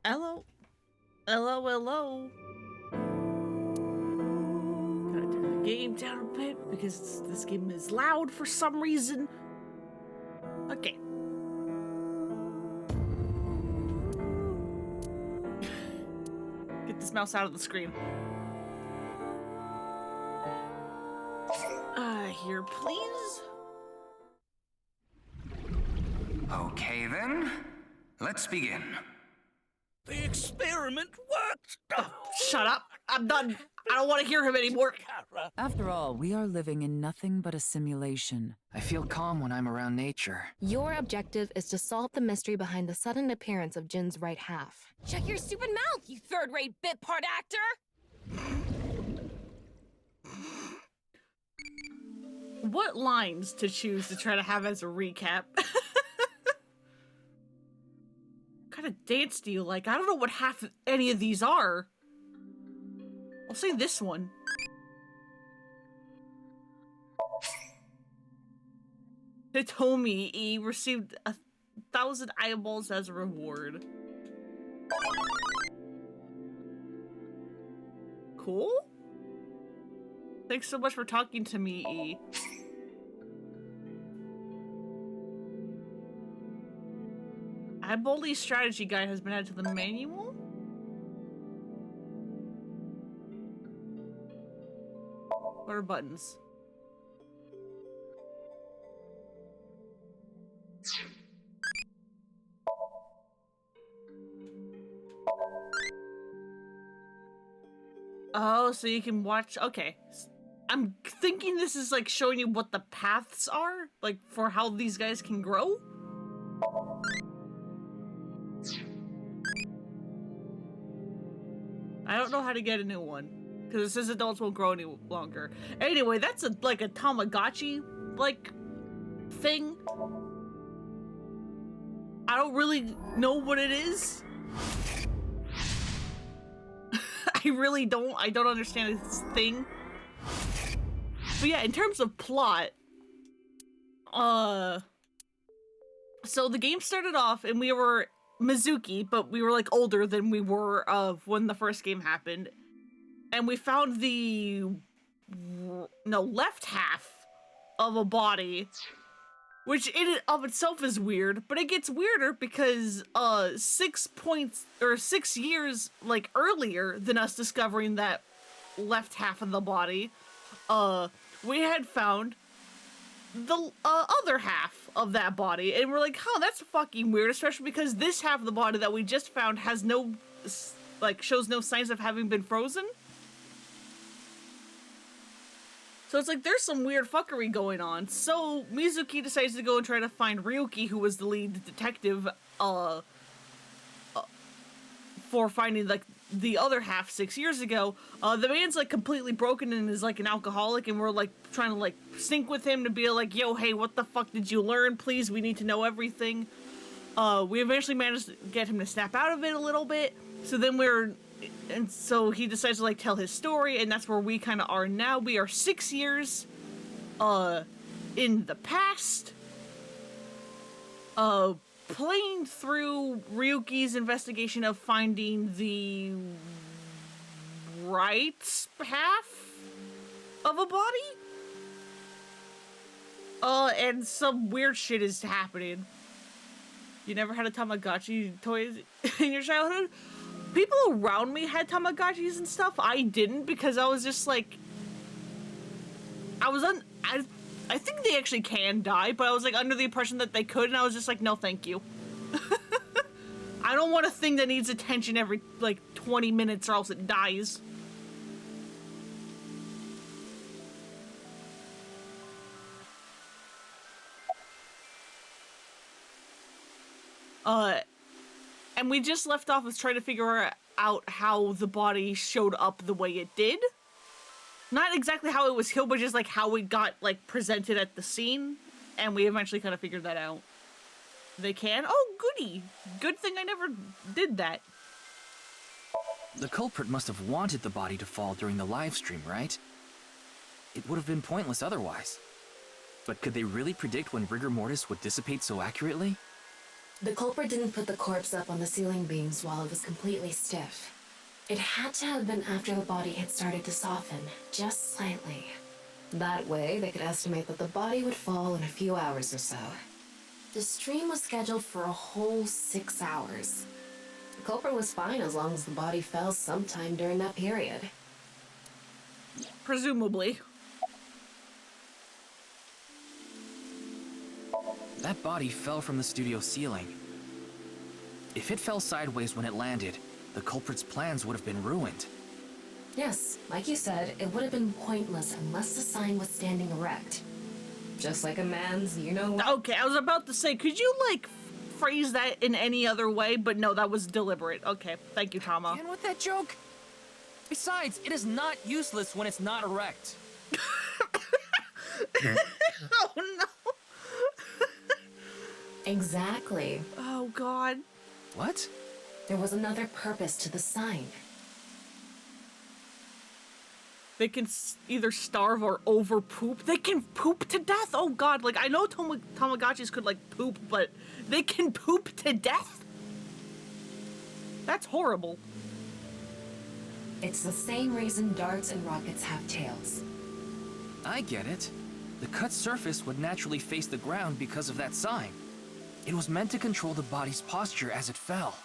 Hello? Hello, hello. Gotta turn the game down a bit because this game is loud for some reason. Okay. Get this mouse out of the screen. Here, please. Okay then, let's begin. The experiment worked! Oh, shut up. I'm done. I don't want to hear him anymore. After all, we are living in nothing but a simulation. I feel calm when I'm around nature. Your objective is to solve the mystery behind the sudden appearance of Jin's right half. Shut your stupid mouth, you third-rate bit part actor! What lines to choose to try to have as a recap? What kind of dance do you like? I don't know what half any of these are. I'll say this one. Hitomi received 1,000 eyeballs as a reward. Cool? Thanks so much for talking to me, E. Eyeball's strategy guide has been added to the manual? What are buttons? Oh, so you can watch. Okay. I'm thinking this is like showing you what the paths are, like for how these guys can grow. I don't know how to get a new one because it says adults won't grow any longer. Anyway, that's like a Tamagotchi like thing. I don't really know what it is. I really don't. I don't understand this thing. But yeah, in terms of plot, so the game started off and we were Mizuki, but we were like older than we were when the first game happened. And we found the left half of a body, which in and of itself is weird, but it gets weirder because 6 years like earlier than us discovering that left half of the body, we had found the other half of that body, and we're like, oh, that's fucking weird, especially because this half of the body that we just found has no, like, shows no signs of having been frozen. So it's like, there's some weird fuckery going on. So Mizuki decides to go and try to find Ryuki, who was the lead detective, for finding, like, the other half 6 years ago. The man's, like, completely broken and is, like, an alcoholic, and we're, like, trying to, like, sync with him to be like, yo, hey, what the fuck did you learn? Please, we need to know everything. We eventually managed to get him to snap out of it a little bit. So then and so he decides to, like, tell his story, and that's where we kind of are now. We are 6 years, in the past, playing through Ryuki's investigation of finding the right half of a body. And some weird shit is happening. You never had a Tamagotchi toys in your childhood? People around me had Tamagotchis and stuff. I didn't because I was just like, I think they actually can die, but I was like under the impression that they could, and I was just like, no, thank you. I don't want a thing that needs attention every like 20 minutes or else it dies. And we just left off with trying to figure out how the body showed up the way it did. Not exactly how it was killed, but just like how it got like presented at the scene. And we eventually kind of figured that out. They can? Oh, goody. Good thing I never did that. The culprit must have wanted the body to fall during the live stream, right? It would have been pointless otherwise. But could they really predict when rigor mortis would dissipate so accurately? The culprit didn't put the corpse up on the ceiling beams while it was completely stiff. It had to have been after the body had started to soften, just slightly. That way, they could estimate that the body would fall in a few hours or so. The stream was scheduled for a whole 6 hours. The culprit was fine as long as the body fell sometime during that period. Presumably. That body fell from the studio ceiling. If it fell sideways when it landed, the culprit's plans would have been ruined. Yes, like you said, it would have been pointless unless the sign was standing erect. Just like a man's, Okay, I was about to say, could you, like, phrase that in any other way? But no, that was deliberate. Okay, thank you, Tama. And with that joke? Besides, it is not useless when it's not erect. Oh, no. Exactly. Oh, God. What? There was another purpose to the sign. They can either starve or over poop. They can poop to death. Oh God! Like I know Tamagotchis could like poop, but they can poop to death. That's horrible. It's the same reason darts and rockets have tails. I get it. The cut surface would naturally face the ground because of that sign. It was meant to control the body's posture as it fell.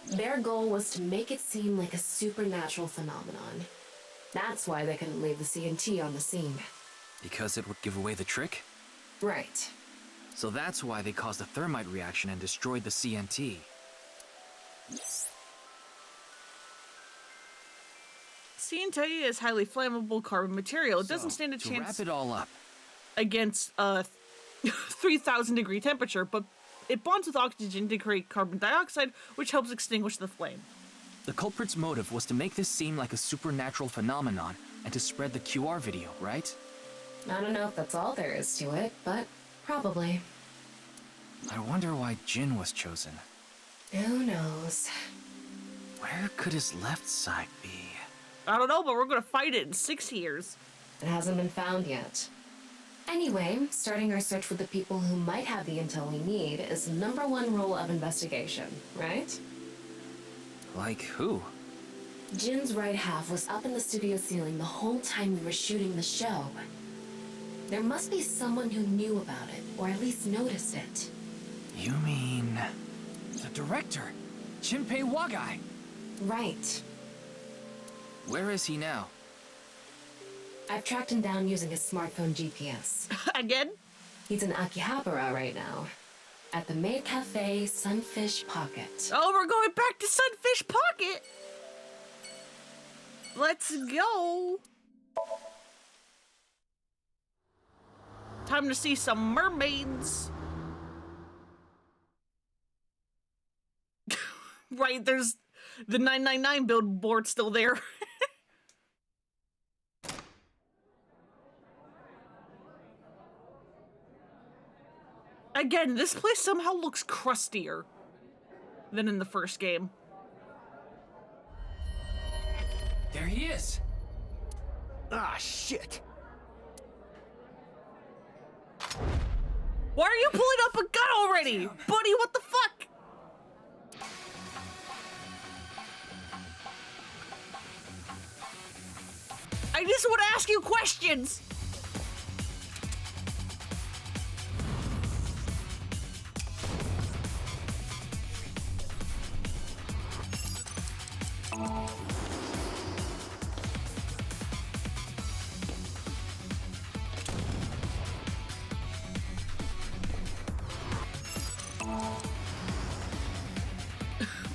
Their goal was to make it seem like a supernatural phenomenon. That's why they couldn't leave the CNT on the scene. Because it would give away the trick? Right. So that's why they caused a thermite reaction and destroyed the CNT. CNT is highly flammable carbon material. It doesn't stand a to chance wrap it all up, against a 3,000 degree temperature, but it bonds with oxygen to create carbon dioxide, which helps extinguish the flame. the culprit's motive was to make this seem like a supernatural phenomenon and to spread the QR video, right? I don't know if that's all there is to it, but probably. I wonder why Jin was chosen. Who knows? Where could his left side be? I don't know, but we're gonna fight it in 6 years. It hasn't been found yet. Anyway, starting our search with the people who might have the intel we need is the #1 rule of investigation, right? Like who? Jin's right half was up in the studio ceiling the whole time we were shooting the show. There must be someone who knew about it, or at least noticed it. You mean... the director, Jinpei Wagai. Right. Where is he now? I've tracked him down using his smartphone GPS. Again? He's in Akihabara right now, at the Maid Cafe Sunfish Pocket. Oh, we're going back to Sunfish Pocket! Let's go! Time to see some mermaids! Right, there's the 999 billboard still there. Again, this place somehow looks crustier than in the first game. There he is! Ah, shit. Why are you pulling up a gun already? Buddy, what the fuck? I just want to ask you questions!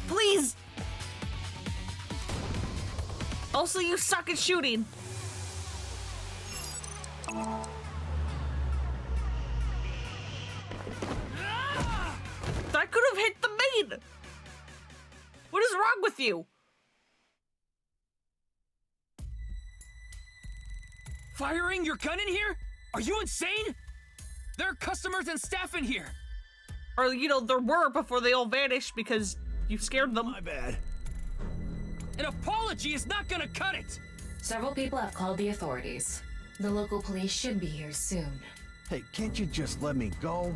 Please! Also, you suck at shooting. That could have hit the maid! What is wrong with you? Firing your gun in here? Are you insane? There are customers and staff in here! Or, you know, there were before they all vanished because you scared them. My bad. An apology is not gonna cut it! Several people have called the authorities. The local police should be here soon. Hey, can't you just let me go?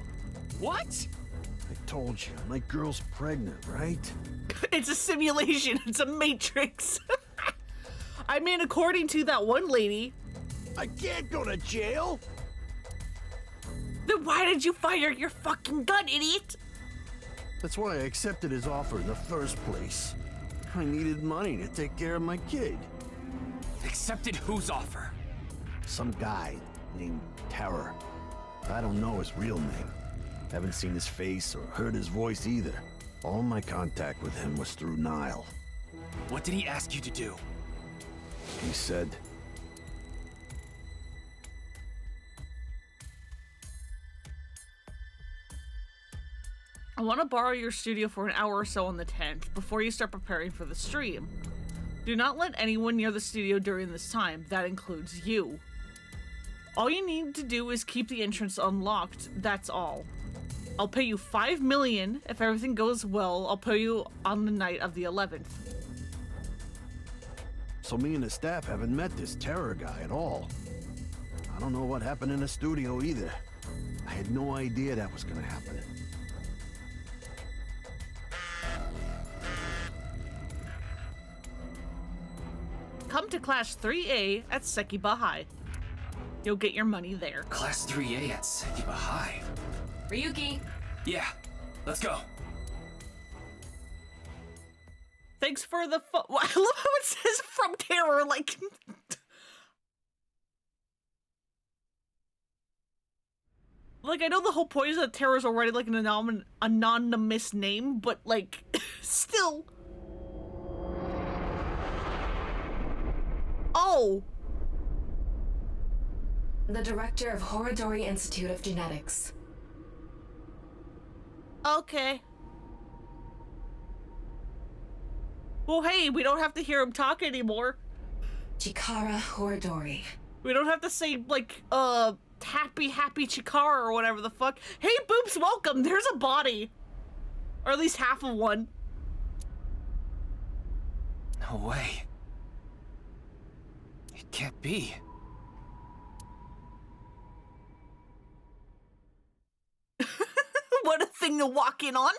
What? I told you, my girl's pregnant, right? It's a simulation. It's a matrix. I mean, according to that one lady. I can't go to jail! Then why did you fire your fucking gun, idiot? That's why I accepted his offer in the first place. I needed money to take care of my kid. Accepted whose offer? Some guy named Terror. I don't know his real name. Haven't seen his face or heard his voice either. All my contact with him was through Nile. What did he ask you to do? He said, I want to borrow your studio for an hour or so on the 10th before you start preparing for the stream. Do not let anyone near the studio during this time. That includes you. All you need to do is keep the entrance unlocked. That's all. I'll pay you $5 million. If everything goes well, I'll pay you on the night of the 11th. so me and the staff haven't met this Terror guy at all. I don't know what happened in the studio either. I had no idea that was gonna happen. Come to Class 3A at Sekiba High. You'll get your money there. Class 3A at Sekiba High. Ryuki, Yeah, let's go. Thanks for the I love how it says from Terror, like... Like, I know the whole point is that Terror's already, like, an anonymous name, but, like, still... Oh! The director of Horodori Institute of Genetics. Okay. Well, hey, we don't have to hear him talk anymore. Chikara Horodori. We don't have to say, like, happy Chikara or whatever the fuck. Hey, Boobs, welcome! There's a body! Or at least half of one. No way. It can't be. What a thing to walk in on.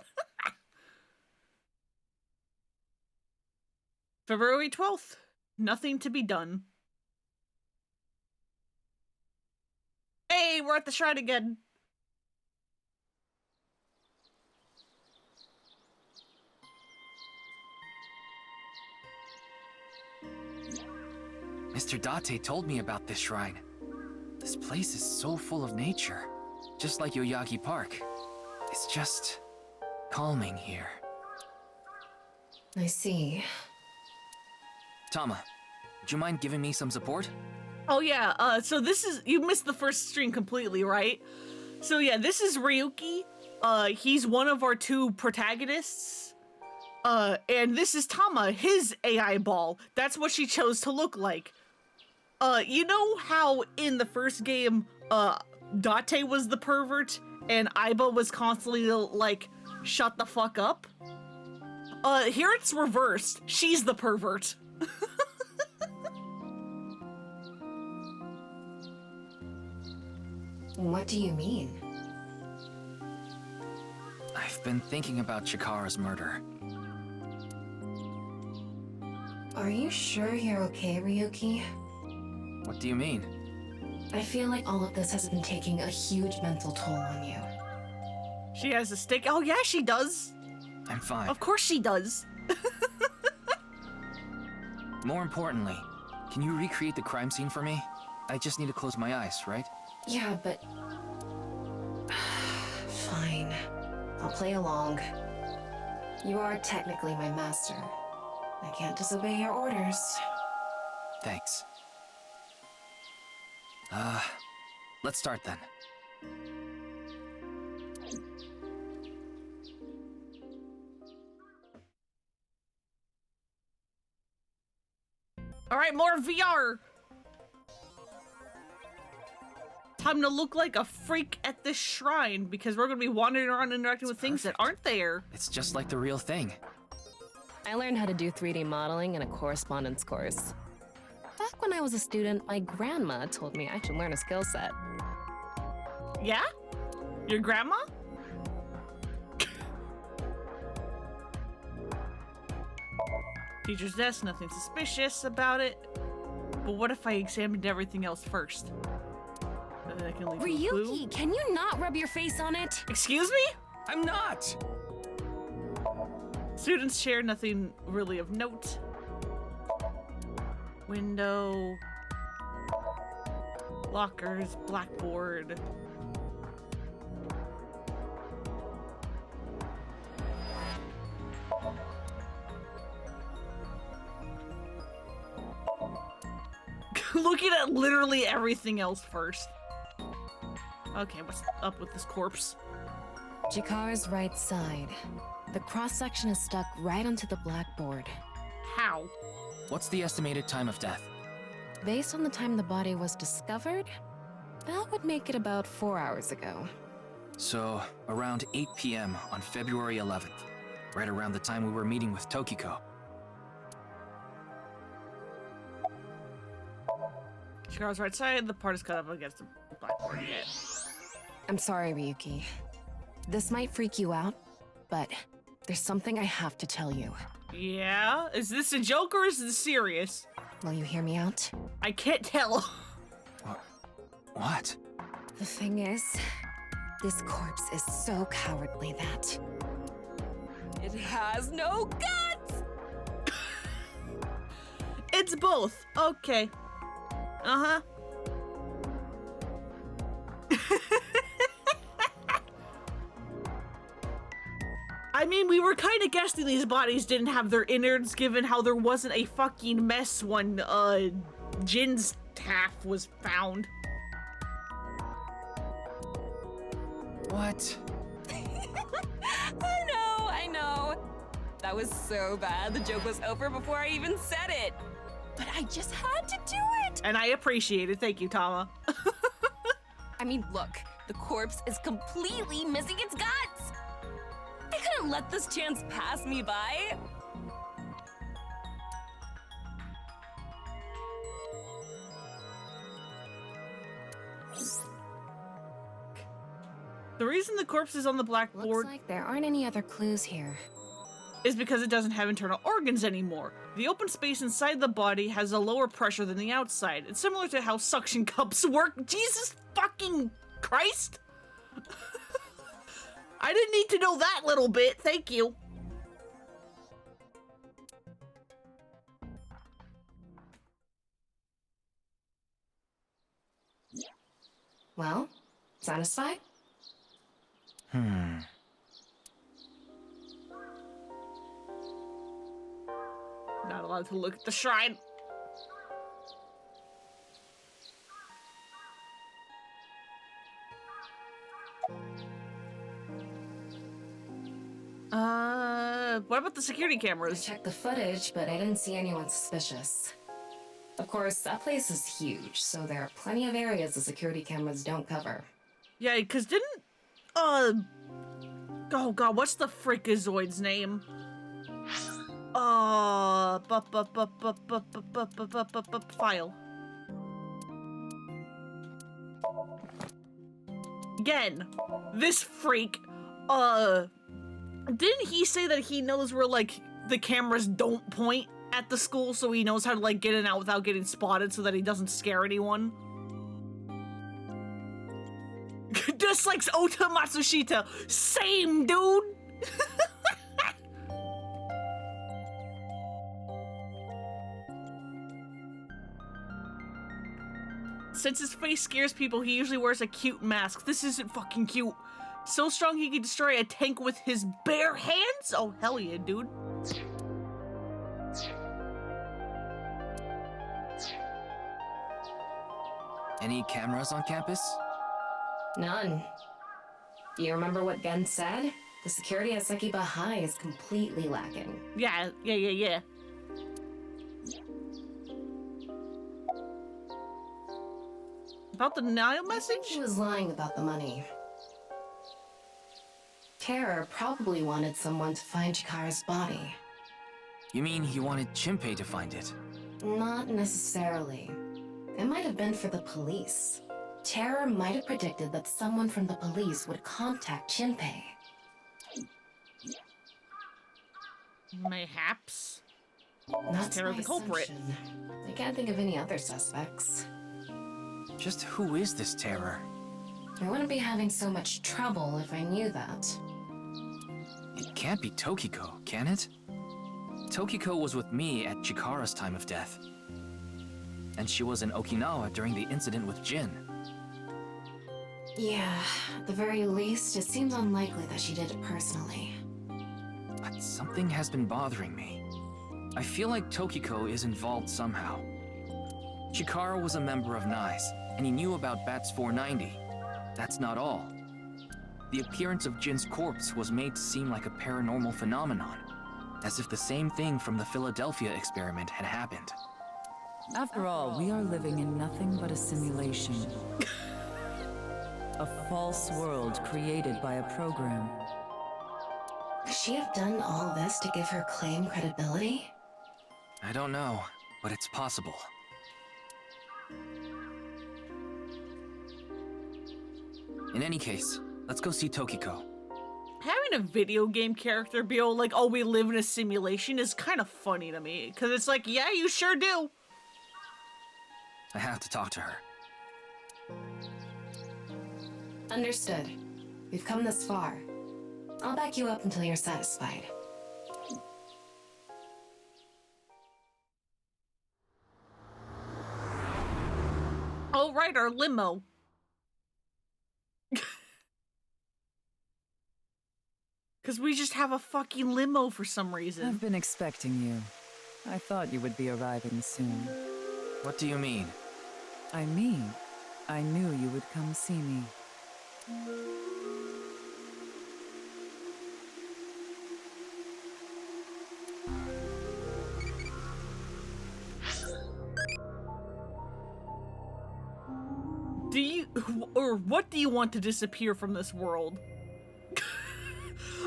February 12th. Nothing to be done. Hey, we're at the shrine again. Mr. Date told me about this shrine. This place is so full of nature. Just like Yoyagi Park. It's just... calming here. I see. Tama, would you mind giving me some support? Oh yeah, so this is, you missed the first stream completely, right? So yeah, this is Ryuki. He's one of our two protagonists. And this is Tama, his AI ball. That's what she chose to look like. You know how in the first game, Date was the pervert and Aiba was constantly like, shut the fuck up? Here it's reversed. She's the pervert. What do you mean? I've been thinking about Chikara's murder. Are you sure you're okay, Ryuki? What do you mean? I feel like all of this has been taking a huge mental toll on you. She has a stick. Oh yeah, she does. I'm fine. Of course she does. More importantly, can you recreate the crime scene for me? I just need to close my eyes, right? Yeah, but... Fine. I'll play along. You are technically my master. I can't disobey your orders. Thanks. Let's start then. All right, more VR. Time to look like a freak at this shrine because we're gonna be wandering around interacting with things that aren't there. It's just like the real thing. I learned how to do 3D modeling in a correspondence course. Back when I was a student, my grandma told me I should learn a skill set. Yeah? Your grandma? Teacher's desk, nothing suspicious about it. But what if I examined everything else first? Then I can leave a clue. Ryuki, can you not rub your face on it? Excuse me? I'm not! Students share, nothing really of note. Window. Lockers, blackboard. Looking at literally everything else first. Okay, what's up with this corpse? Chikara's right side. The cross-section is stuck right onto the blackboard. How? What's the estimated time of death? Based on the time the body was discovered, that would make it about 4 hours ago. So, around 8 p.m. on February 11th. Right around the time we were meeting with Tokiko. Chikara's right side, the part is cut up against the blackboard yet. I'm sorry, Ryuki. This might freak you out, but there's something I have to tell you. Yeah? Is this a joke or is this serious? Will you hear me out? I can't tell. What? The thing is, this corpse is so cowardly that It has no guts! It's both. Okay. Uh-huh. I mean, we were kind of guessing these bodies didn't have their innards given how there wasn't a fucking mess when, Jin's half was found. What? I know. That was so bad. The joke was over before I even said it. But I just had to do it. And I appreciate it. Thank you, Tama. I mean, look, the corpse is completely missing its guts. I couldn't let this chance pass me by. The reason the corpse is on the blackboard looks like there aren't any other clues here. is because it doesn't have internal organs anymore. The open space inside the body has a lower pressure than the outside. It's similar to how suction cups work. Jesus fucking Christ! I didn't need to know that little bit. Thank you. Well, satisfied? Not allowed to look at the shrine. What about the security I cameras? checked the footage, but I didn't see anyone suspicious. Of course, that place is huge, so there are plenty of areas the security cameras don't cover. Yeah, because didn't, oh god, what's the freakazoid's name? File. Again, this freak, didn't he say that he knows where, like, the cameras don't point at the school, so he knows how to, like, get in and out without getting spotted so that he doesn't scare anyone? Just like Ota Matsushita. Same, dude! Since his face scares people, he usually wears a cute mask. This isn't fucking cute. So strong he could destroy a tank with his bare hands? Oh, hell yeah, dude. Any cameras on campus? None. Do you remember what Gen said? The security at Sekiba High is completely lacking. Yeah. About the denial I think message? he was lying about the money. Terror probably wanted someone to find Chikara's body. You mean he wanted Chimpei to find it? Not necessarily. It might have been for the police. Terror might have predicted that someone from the police would contact Shinpei. Mayhaps. That's Terror my the culprit. assumption. I can't think of any other suspects. Just who is this Terror? I wouldn't be having so much trouble if I knew that. It can't be Tokiko, can it? Tokiko was with me at Chikara's time of death. And she was in Okinawa during the incident with Jin. Yeah, at the very least, it seems unlikely that she did it personally. But something has been bothering me. I feel like Tokiko is involved somehow. Chikara was a member of NICE, and he knew about Bats 490. That's not all. The appearance of Jin's corpse was made to seem like a paranormal phenomenon, as if the same thing from the Philadelphia experiment had happened. After all, we are living in nothing but a simulation. A false world created by a program. Could she have done all this to give her claim credibility? I don't know, but it's possible. In any case, let's go see Tokiko. Having a video game character be all like, oh, we live in a simulation is kind of funny to me. Because it's like, yeah, you sure do. I have to talk to her. Understood. We've come this far. I'll back you up until you're satisfied. Oh, right, our limo. Because we just have a fucking limo for some reason. I've been expecting you. I thought you would be arriving soon. What do you mean? I mean, I knew you would come see me. Do you, or what do you want to disappear from this world?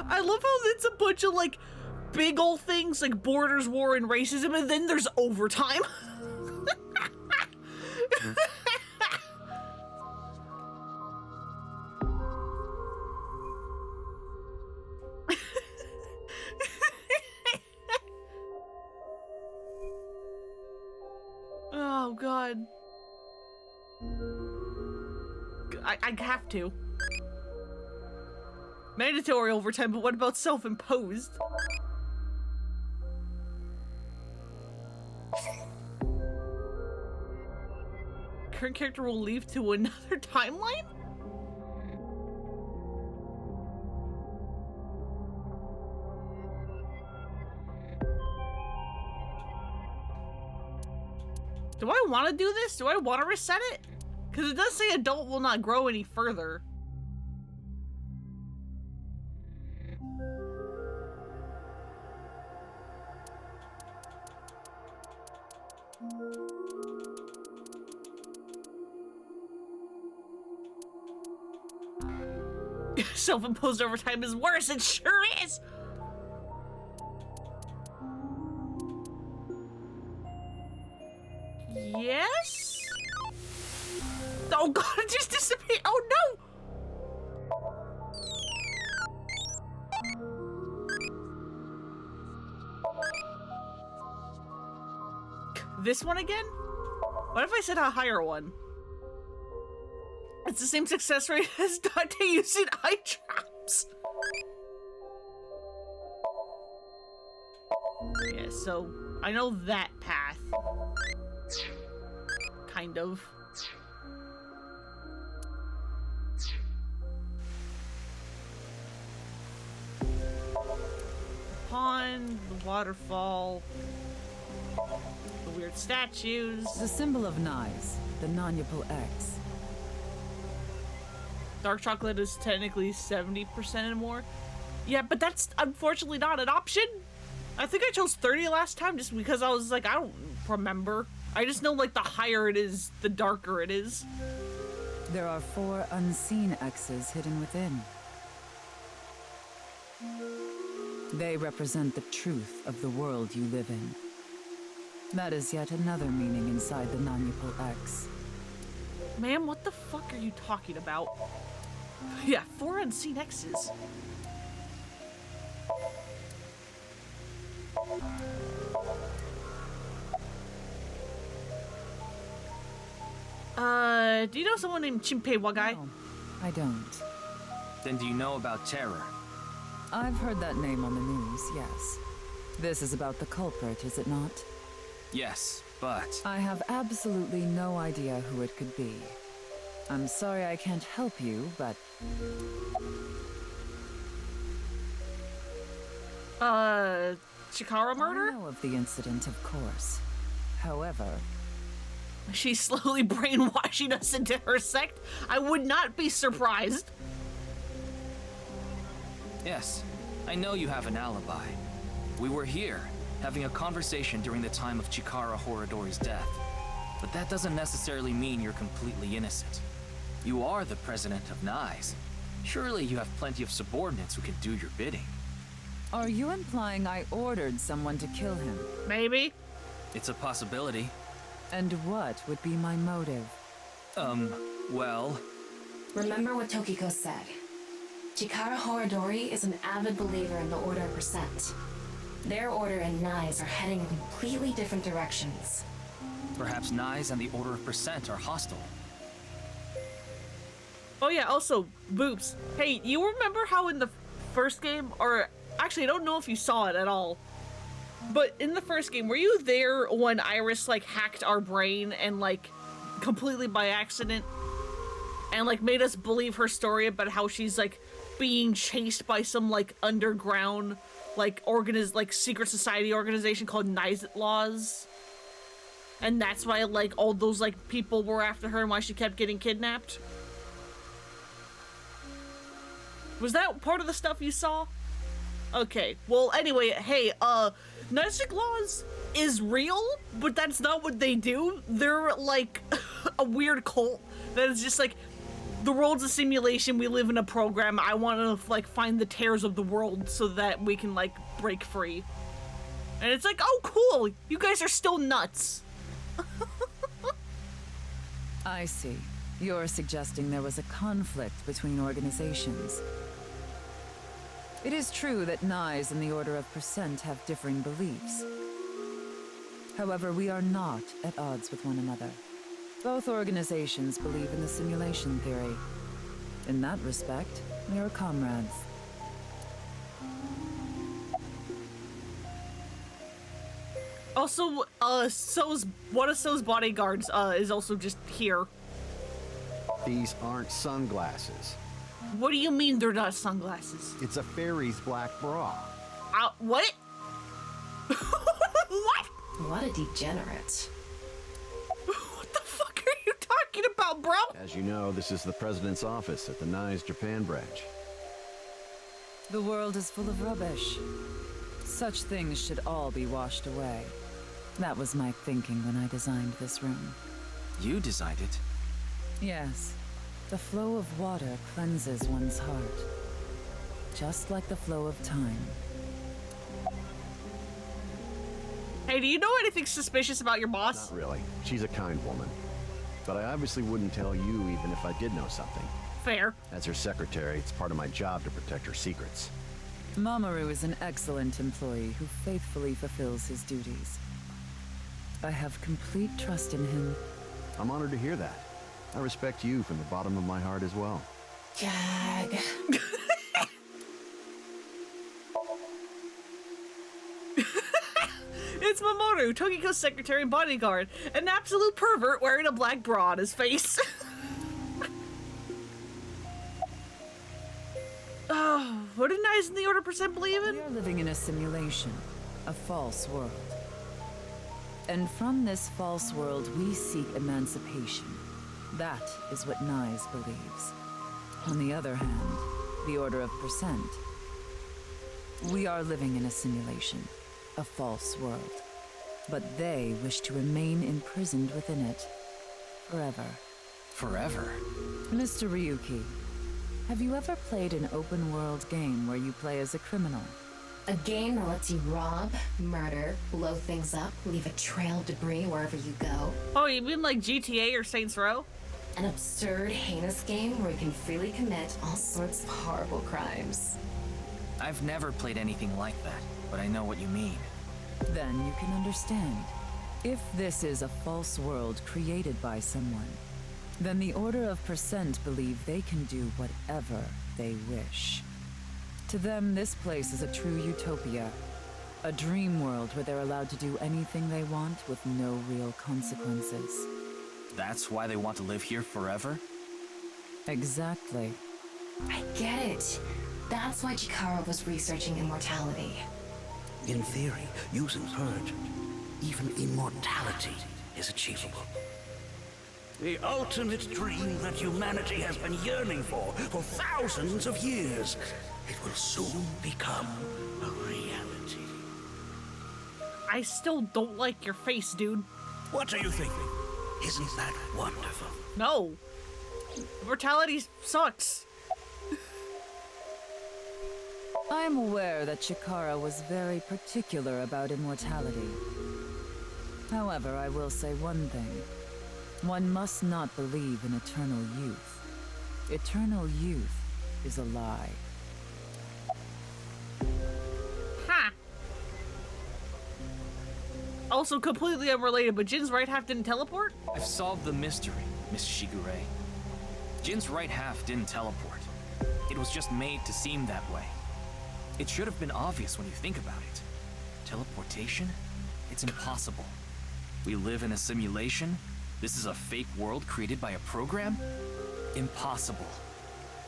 I love how it's a bunch of like big old things like borders, war, and racism, and then there's overtime. Oh god. I have to. Mandatory overtime, but what about self-imposed? Current character will leave to another timeline? Do I want to do this? Do I want to reset it? Because it does say adult will not grow any further. Self-imposed overtime is worse, it sure is! Yes? Oh god, it just disappeared! Oh no! This one again? What if I said a higher one? It's the same success rate as Dante using eye traps. Yeah, so I know that path. Kind of. Pond, the waterfall, the weird statues. The symbol of NICE, the non-Nupal X. Dark chocolate is technically 70% and more. Yeah, but that's unfortunately not an option. I think I chose 30 last time just because I was like, I don't remember. I just know like the higher it is, the darker it is. There are 4 unseen X's hidden within. They represent the truth of the world you live in. That is yet another meaning inside the non-Nupal X. Ma'am, what the fuck are you talking about? Yeah, 4 unseen X's. Do you know someone named Chimpe Wagai? No, I don't. Then do you know about Terror? I've heard that name on the news, yes. This is about the culprit, is it not? Yes, but... I have absolutely no idea who it could be. I'm sorry I can't help you, but... Chikara murder? I know of the incident, of course. However... She's slowly brainwashing us into her sect? I would not be surprised. Yes, I know you have an alibi. We were here, having a conversation during the time of Chikara Horadori's death. But that doesn't necessarily mean you're completely innocent. You are the president of NICE. Surely you have plenty of subordinates who can do your bidding. Are you implying I ordered someone to kill him? Maybe. It's a possibility. And what would be my motive? Well... Remember what Tokiko said. Chikara Horadori is an avid believer in the Order of Percent. Their order and NICE are heading in completely different directions. Perhaps NICE and the Order of Percent are hostile. Oh yeah, also, Boops. Hey, you remember how in the first game, or actually I don't know if you saw it at all, but in the first game, were you there when Iris, like, hacked our brain and, like, completely by accident, and, like, made us believe her story about how she's, like, being chased by some, like, underground, like, secret society organization called NICE Laws? And that's why, like, all those, like, people were after her and why she kept getting kidnapped? Was that part of the stuff you saw? Okay, well, anyway, hey, NICE Laws is real, but that's not what they do. They're, like, a weird cult that is just, like, the world's a simulation, we live in a program, I want to, like, find the tears of the world so that we can, like, break free. And it's like, oh, cool, you guys are still nuts. I see. You're suggesting there was a conflict between organizations. It is true that NICE and the Order of Percent have differing beliefs. However, we are not at odds with one another. Both organizations believe in the simulation theory. In that respect, we are comrades. Also, one of So's bodyguards, is also just here. These aren't sunglasses. What do you mean they're not sunglasses? It's a fairy's black bra. What? What? What a degenerate. What the fuck are you talking about, bro? As you know, this is the president's office at the NICE Japan branch. The world is full of rubbish. Such things should all be washed away. That was my thinking when I designed this room. You designed it? Yes. The flow of water cleanses one's heart. Just like the flow of time. Hey, do you know anything suspicious about your boss? Not really. She's a kind woman. But I obviously wouldn't tell you even if I did know something. Fair. As her secretary, it's part of my job to protect her secrets. Mamoru is an excellent employee who faithfully fulfills his duties. I have complete trust in him. I'm honored to hear that. I respect you from the bottom of my heart as well. Gag. It's Mamoru, Tokiko's secretary and bodyguard, an absolute pervert wearing a black bra on his face. Oh, what did NICE and the Order Percent believe in? We are living in a simulation, a false world. And from this false world, we seek emancipation. That is what NICE believes. On the other hand, the Order of Percent. We are living in a simulation, a false world. But they wish to remain imprisoned within it. Forever. Forever? Mr. Ryuki, have you ever played an open-world game where you play as a criminal? A game that lets you rob, murder, blow things up, leave a trail of debris wherever you go. Oh, you mean like GTA or Saints Row? An absurd, heinous game where you can freely commit all sorts of horrible crimes. I've never played anything like that, but I know what you mean. Then you can understand. If this is a false world created by someone, then the Order of Percent believe they can do whatever they wish. To them, this place is a true utopia. A dream world where they're allowed to do anything they want with no real consequences. That's why they want to live here forever? Exactly. I get it. That's why Chikara was researching immortality. In theory, using Purge, even immortality is achievable. The ultimate dream that humanity has been yearning for thousands of years. It will soon become a reality. I still don't like your face, dude. What are you thinking? Isn't that wonderful? No. Mortality sucks. I'm aware that Chikara was very particular about immortality. However, I will say one thing. One must not believe in eternal youth. Eternal youth is a lie. Ha! Also completely unrelated, but Jin's right half didn't teleport? I've solved the mystery, Miss Shigure. Jin's right half didn't teleport. It was just made to seem that way. It should have been obvious when you think about it. Teleportation? It's impossible. We live in a simulation? This is a fake world created by a program? Impossible.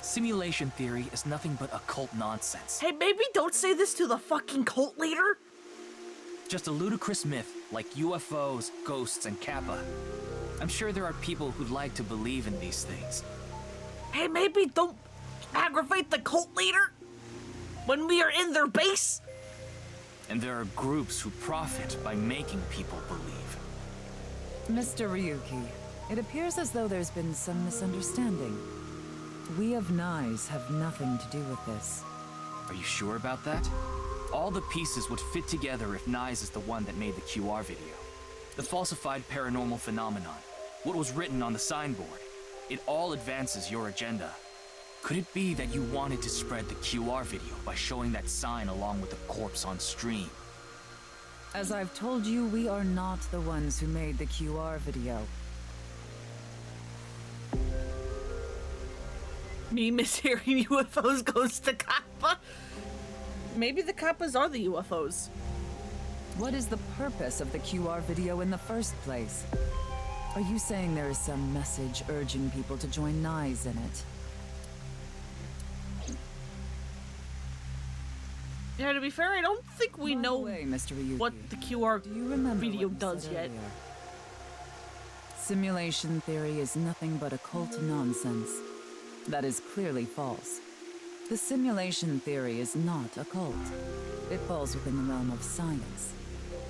Simulation theory is nothing but occult nonsense. Hey, maybe don't say this to the fucking cult leader. Just a ludicrous myth like UFOs, ghosts, and Kappa. I'm sure there are people who'd like to believe in these things. Hey, maybe don't aggravate the cult leader when we are in their base. And there are groups who profit by making people believe. Mr. Ryuki, it appears as though there's been some misunderstanding. We of Nyes have nothing to do with this. Are you sure about that? All the pieces would fit together if Nyes is the one that made the QR video. The falsified paranormal phenomenon, what was written on the signboard, it all advances your agenda. Could it be that you wanted to spread the QR video by showing that sign along with the corpse on stream? As I've told you, we are not the ones who made the QR video. Me mishearing UFOs goes to Kappa. Maybe the Kappas are the UFOs. What is the purpose of the QR video in the first place? Are you saying there is some message urging people to join Nyes in it? Yeah, to be fair, I don't think we By the know way, Mr. Ryuki, what the QR do you remember video what you does said yet. earlier? Simulation theory is nothing but occult nonsense. That is clearly false. The simulation theory is not a cult. It falls within the realm of science.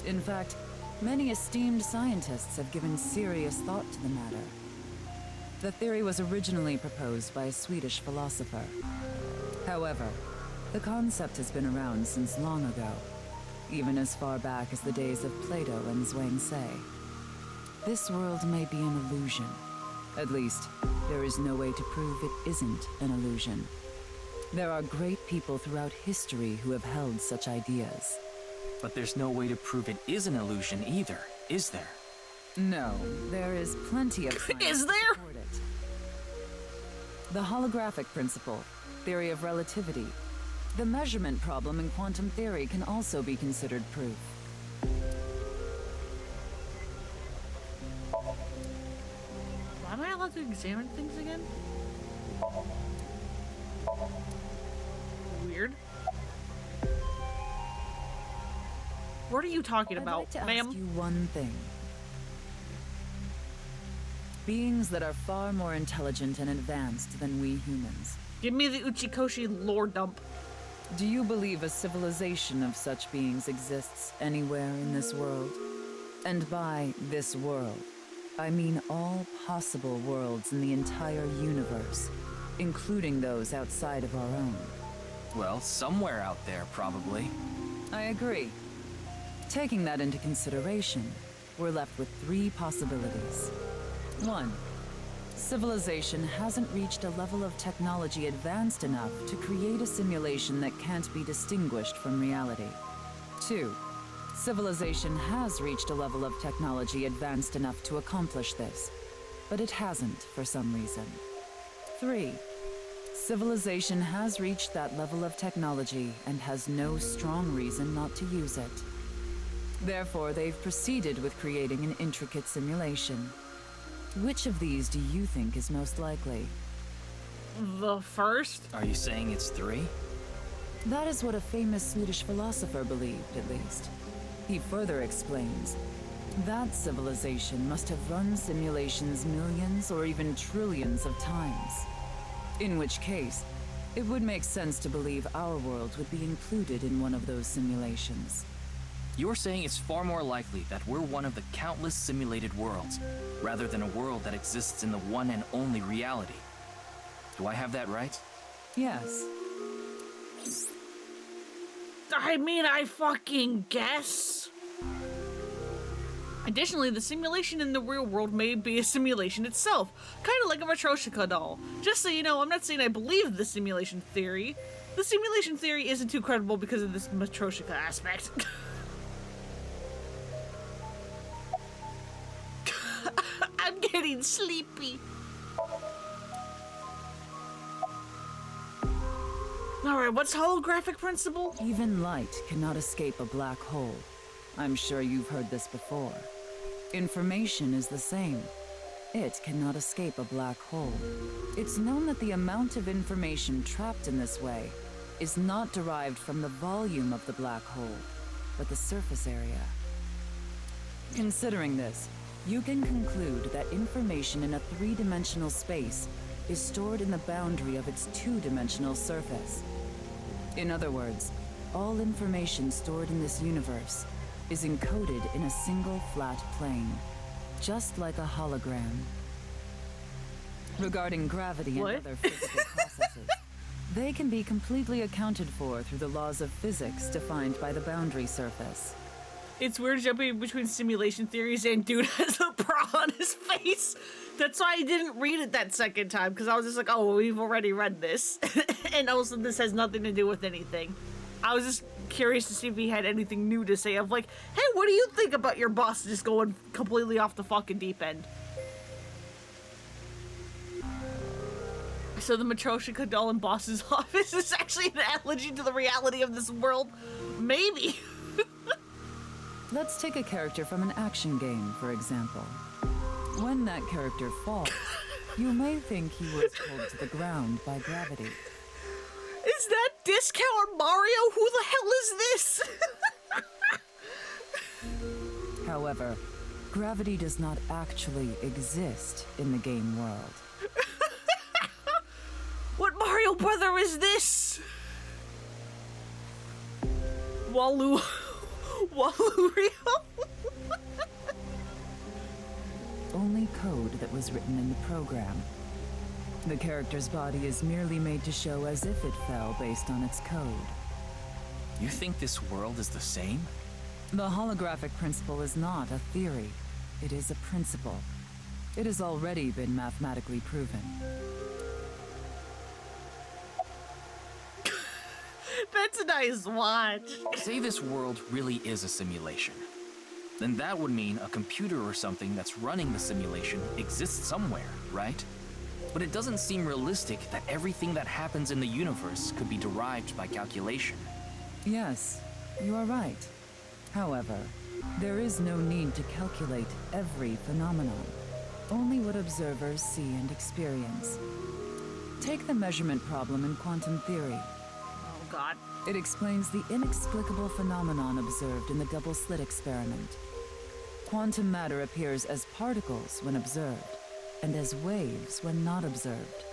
In fact, many esteemed scientists have given serious thought to the matter. The theory was originally proposed by a Swedish philosopher. However, the concept has been around since long ago, even as far back as the days of Plato and Zhuangzi. This world may be an illusion. At least, there is no way to prove it isn't an illusion. There are great people throughout history who have held such ideas. But there's no way to prove it is an illusion either, is there? No, there is plenty of science Is to there? support it. The holographic principle, theory of relativity, the measurement problem in quantum theory can also be considered proof. Why am I allowed to examine things again? Weird. What are you talking I'd about, like to ma'am? ask you one thing. Beings that are far more intelligent and advanced than we humans. Give me the Uchikoshi lore dump. Do you believe a civilization of such beings exists anywhere in this world? And by this world, I mean all possible worlds in the entire universe, including those outside of our own. Well, somewhere out there, probably. I agree. Taking that into consideration, we're left with three possibilities. 1. Civilization hasn't reached a level of technology advanced enough to create a simulation that can't be distinguished from reality. 2. Civilization has reached a level of technology advanced enough to accomplish this, but it hasn't for some reason. 3. Civilization has reached that level of technology and has no strong reason not to use it. Therefore, they've proceeded with creating an intricate simulation. Which of these do you think is most likely? The first? Are you saying it's 3? That is what a famous Swedish philosopher believed, at least. He further explains, that civilization must have run simulations millions or even trillions of times. In which case, it would make sense to believe our world would be included in one of those simulations. You're saying it's far more likely that we're one of the countless simulated worlds, rather than a world that exists in the one and only reality. Do I have that right? Yes. I mean, I fucking guess. Additionally, the simulation in the real world may be a simulation itself, kind of like a Matryoshka doll. Just so you know, I'm not saying I believe the simulation theory. The simulation theory isn't too credible because of this Matryoshka aspect. I'm getting sleepy. Alright, what's holographic principle? Even light cannot escape a black hole. I'm sure you've heard this before. Information is the same. It cannot escape a black hole. It's known that the amount of information trapped in this way is not derived from the volume of the black hole, but the surface area. Considering this, you can conclude that information in a three-dimensional space is stored in the boundary of its two-dimensional surface. In other words, all information stored in this universe is encoded in a single flat plane, just like a hologram. Regarding gravity and other physical processes, they can be completely accounted for through the laws of physics defined by the boundary surface. It's weird jumping between simulation theories and dude has a bra on his face. That's why I didn't read it that second time, because I was just like, oh, we've already read this. And also, this has nothing to do with anything. I was just curious to see if he had anything new to say. I'm like, hey, what do you think about your boss just going completely off the fucking deep end? So the Matryoshka doll in boss's office is actually an analogy to the reality of this world? Maybe. Let's take a character from an action game, for example. When that character falls, you may think he was pulled to the ground by gravity. Is that Discount Mario? Who the hell is this? However, gravity does not actually exist in the game world. What Mario brother is this? Walurio? Only code that was written in the program. The character's body is merely made to show as if it fell based on its code. You think this world is the same? The holographic principle is not a theory. It is a principle. It has already been mathematically proven. That's a nice watch. Say this world really is a simulation. Then that would mean a computer or something that's running the simulation exists somewhere, right? But it doesn't seem realistic that everything that happens in the universe could be derived by calculation. Yes, you are right. However, there is no need to calculate every phenomenon, only what observers see and experience. Take the measurement problem in quantum theory. Oh god. It explains the inexplicable phenomenon observed in the double-slit experiment. Quantum matter appears as particles when observed, and as waves when not observed.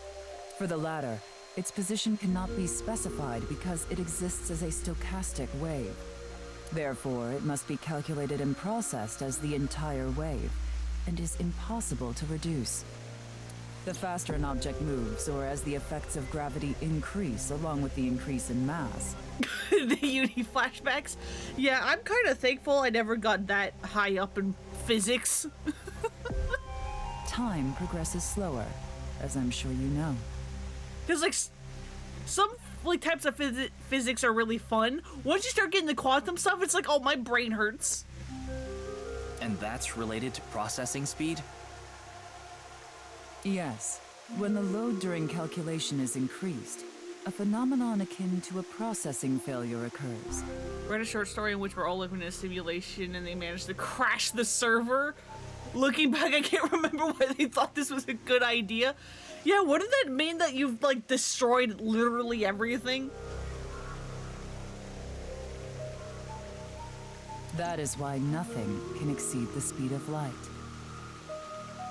For the latter, its position cannot be specified because it exists as a stochastic wave. Therefore, it must be calculated and processed as the entire wave, and is impossible to reduce. The faster an object moves, or as the effects of gravity increase along with the increase in mass. The uni flashbacks? Yeah, I'm kind of thankful I never got that high up in physics. time progresses slower, as I'm sure you know. Because, like, some like types of physics are really fun. Once you start getting the quantum stuff, it's like, oh, my brain hurts. And that's related to processing speed? Yes. When the load during calculation is increased, a phenomenon akin to a processing failure occurs. Read a short story in which we're all living in a simulation and they managed to crash the server. Looking back, I can't remember why they thought this was a good idea. Yeah, wouldn't that mean that you've, like, destroyed literally everything? That is why nothing can exceed the speed of light.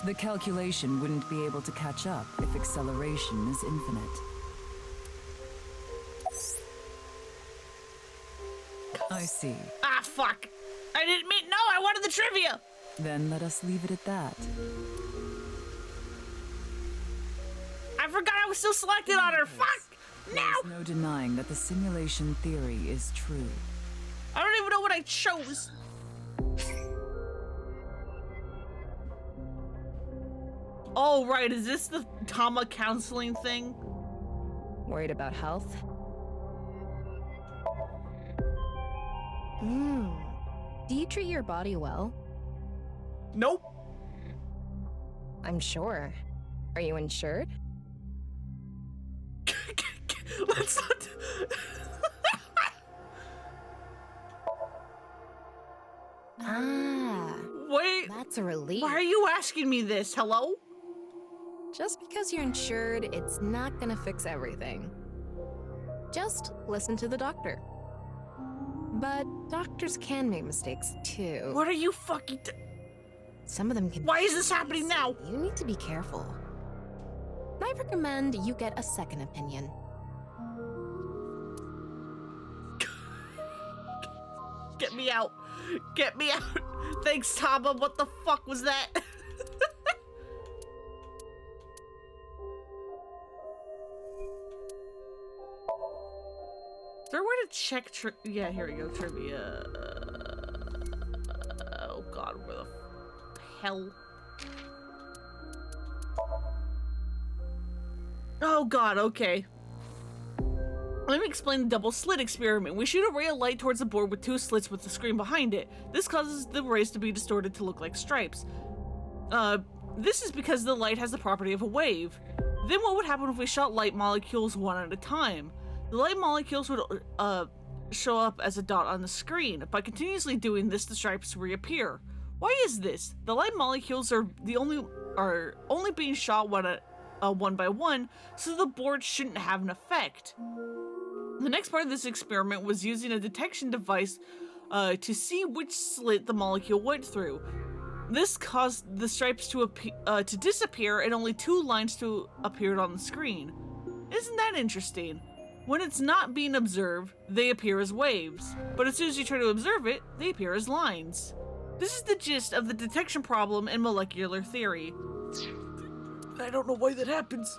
The calculation wouldn't be able to catch up if acceleration is infinite. I see. Ah, fuck. I didn't mean, no, I wanted the trivia. Then let us leave it at that. I forgot I was still selected on her. Fuck. There's no denying that the simulation theory is true. I don't even know what I chose. Oh, right. Is this the Tama counseling thing? Worried about health? Do you treat your body well? Nope. I'm sure. Are you insured? Let's not. Wait. That's a relief. Why are you asking me this? Hello? Just because you're insured, it's not gonna fix everything. Just listen to the doctor. But doctors can make mistakes too. What are you fucking? Some of them can. Why is this happening now? You need to be careful. I recommend you get a second opinion. Get me out. Get me out. Thanks, Tama. What the fuck was that? Is there a way to check yeah, here we go. Trivia. Oh god, where the hell? Oh god, okay. Let me explain the double slit experiment. We shoot a ray of light towards the board with two slits with the screen behind it. This causes the rays to be distorted to look like stripes. This is because the light has the property of a wave. Then what would happen if we shot light molecules one at a time? The light molecules would show up as a dot on the screen. By continuously doing this, the stripes reappear. Why is this? The light molecules are only being shot one by one, so the board shouldn't have an effect. The next part of this experiment was using a detection device to see which slit the molecule went through. This caused the stripes to disappear and only two lines to appear on the screen. Isn't that interesting? When it's not being observed, they appear as waves, but as soon as you try to observe it, they appear as lines. This is the gist of the detection problem in molecular theory. I don't know why that happens.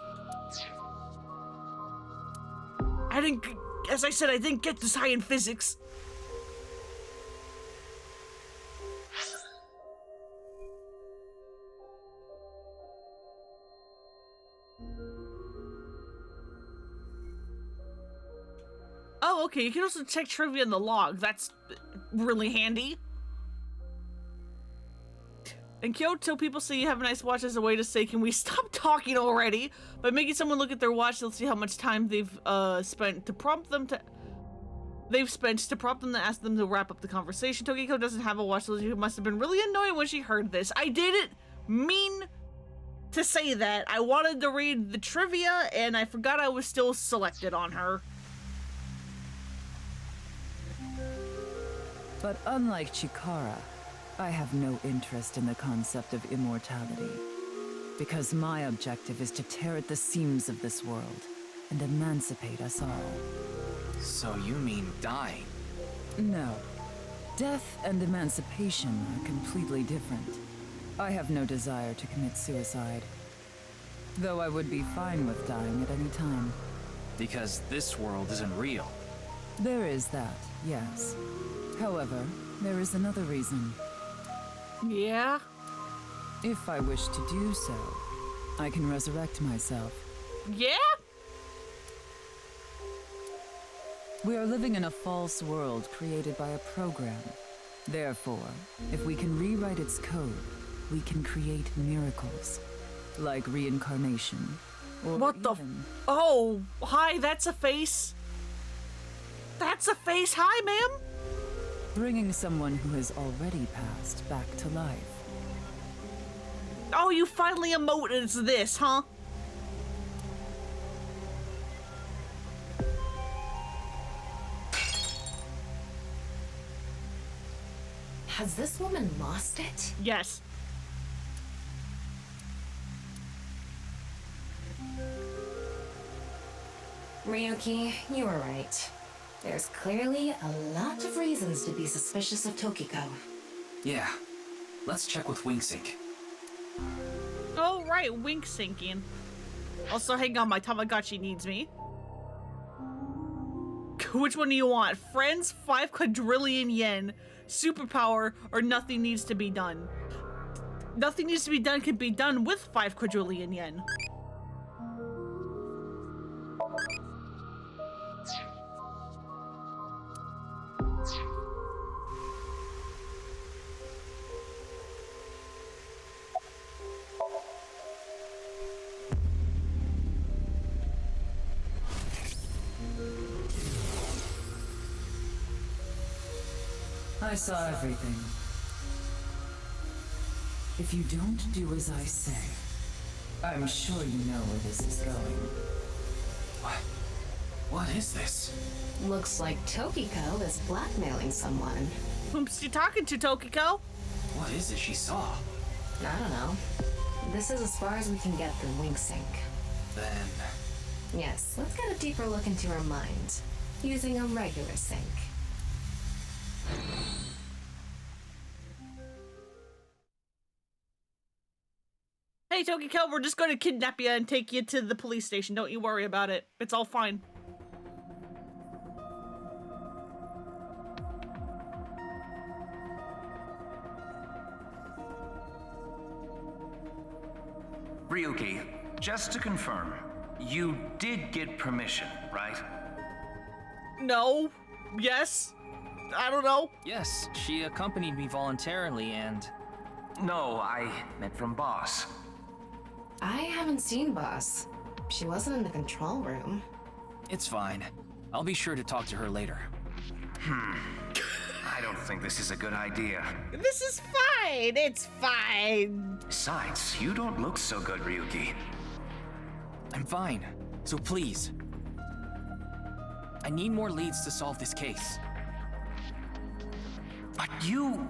As I said, I didn't get this high in physics. Oh, okay, you can also check trivia in the log. That's really handy. In Kyoto, people say you have a nice watch as a way to say, can we stop talking already? By making someone look at their watch, they'll see how much time they've spent to prompt them to ask them to wrap up the conversation. Tokiko doesn't have a watch, so she must have been really annoyed when she heard this. I didn't mean to say that. I wanted to read the trivia, and I forgot I was still selected on her. But unlike Chikara, I have no interest in the concept of immortality, because my objective is to tear at the seams of this world and emancipate us all. So you mean dying? No. Death and emancipation are completely different. I have no desire to commit suicide, though I would be fine with dying at any time. Because this world isn't real. There is that, yes. However, there is another reason. Yeah? If I wish to do so, I can resurrect myself. Yeah? We are living in a false world created by a program. Therefore, if we can rewrite its code, we can create miracles. Like reincarnation. Or What the Oh, hi, that's a face. That's a face. Hi, ma'am. bringing someone who has already passed back to life. Oh, you finally emoted as this, huh? Has this woman lost it? Yes. Ryuki, you were right. There's clearly a lot of reasons to be suspicious of Tokiko. Yeah. Let's check with WingSync. Oh, right, wink sinking. Also, hang on, my Tamagotchi needs me. Which one do you want? Friends, 5 quadrillion yen, superpower, or nothing needs to be done? Nothing needs to be done can be done with 5 quadrillion yen. I saw everything. If you don't do as I say, I'm sure you know where this is going. What is this? Looks like Tokiko is blackmailing someone. Whom's she talking to, Tokiko? What is it she saw? I don't know. This is as far as we can get through WingSync. Then... Yes, let's get a deeper look into her mind, using a regular sync. Hey, Tokiko, we're just going to kidnap you and take you to the police station. Don't you worry about it. It's all fine. Ryuki, just to confirm, you did get permission, right? No. Yes. I don't know. Yes, she accompanied me voluntarily and... No, I meant from boss. I haven't seen Boss. She wasn't in the control room. It's fine. I'll be sure to talk to her later. I don't think this is a good idea. This is fine. It's fine. Besides, you don't look so good, Ryuki. I'm fine, so please. I need more leads to solve this case. But you...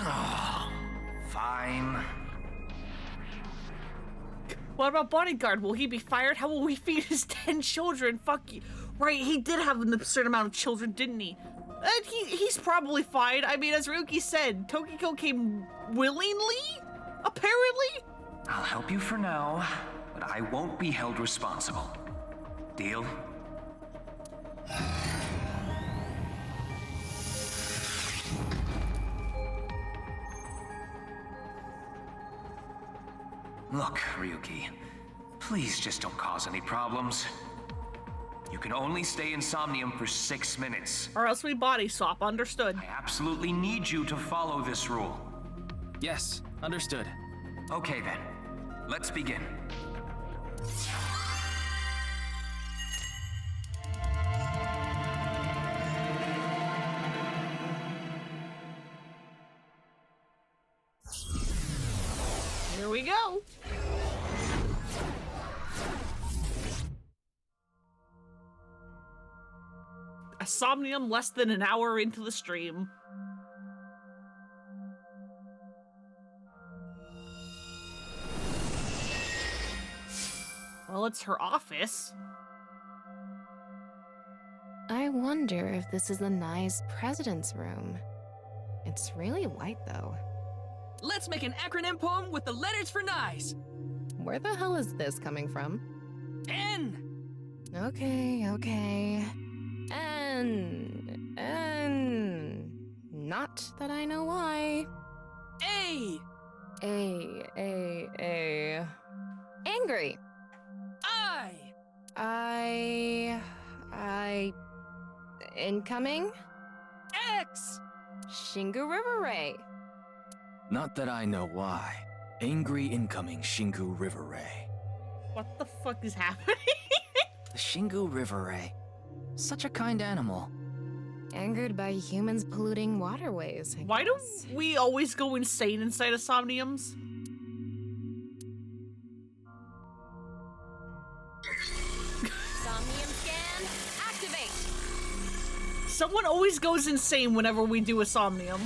Oh, fine. What about bodyguard? Will he be fired? How will we feed his 10 children? Fuck you. Right, he did have an absurd amount of children, didn't he? And he's probably fine. I mean, as Ryuki said, Tokiko came willingly? Apparently? I'll help you for now, but I won't be held responsible. Deal? Look, Ryuki, please just don't cause any problems. You can only stay in Somnium for 6 minutes. Or else we body swap, understood. I absolutely need you to follow this rule. Yes, understood. Okay then, let's begin. Here we go. A Somnium less than an hour into the stream. Well, it's her office. I wonder if this is the Nye's president's room. It's really white, though. Let's make an acronym poem with the letters for Nyes. Where the hell is this coming from? N. Okay. N. Not that I know why. A. Angry. I. Incoming? X. Shingu River Ray. Not that I know why. Angry incoming Shingu River Ray. What the fuck is happening? The Shingu River Ray. Such a kind animal. Angered by humans polluting waterways. I Why don't guess. we always go insane inside of Somniums? Somnium scan, activate. Someone always goes insane whenever we do a Somnium.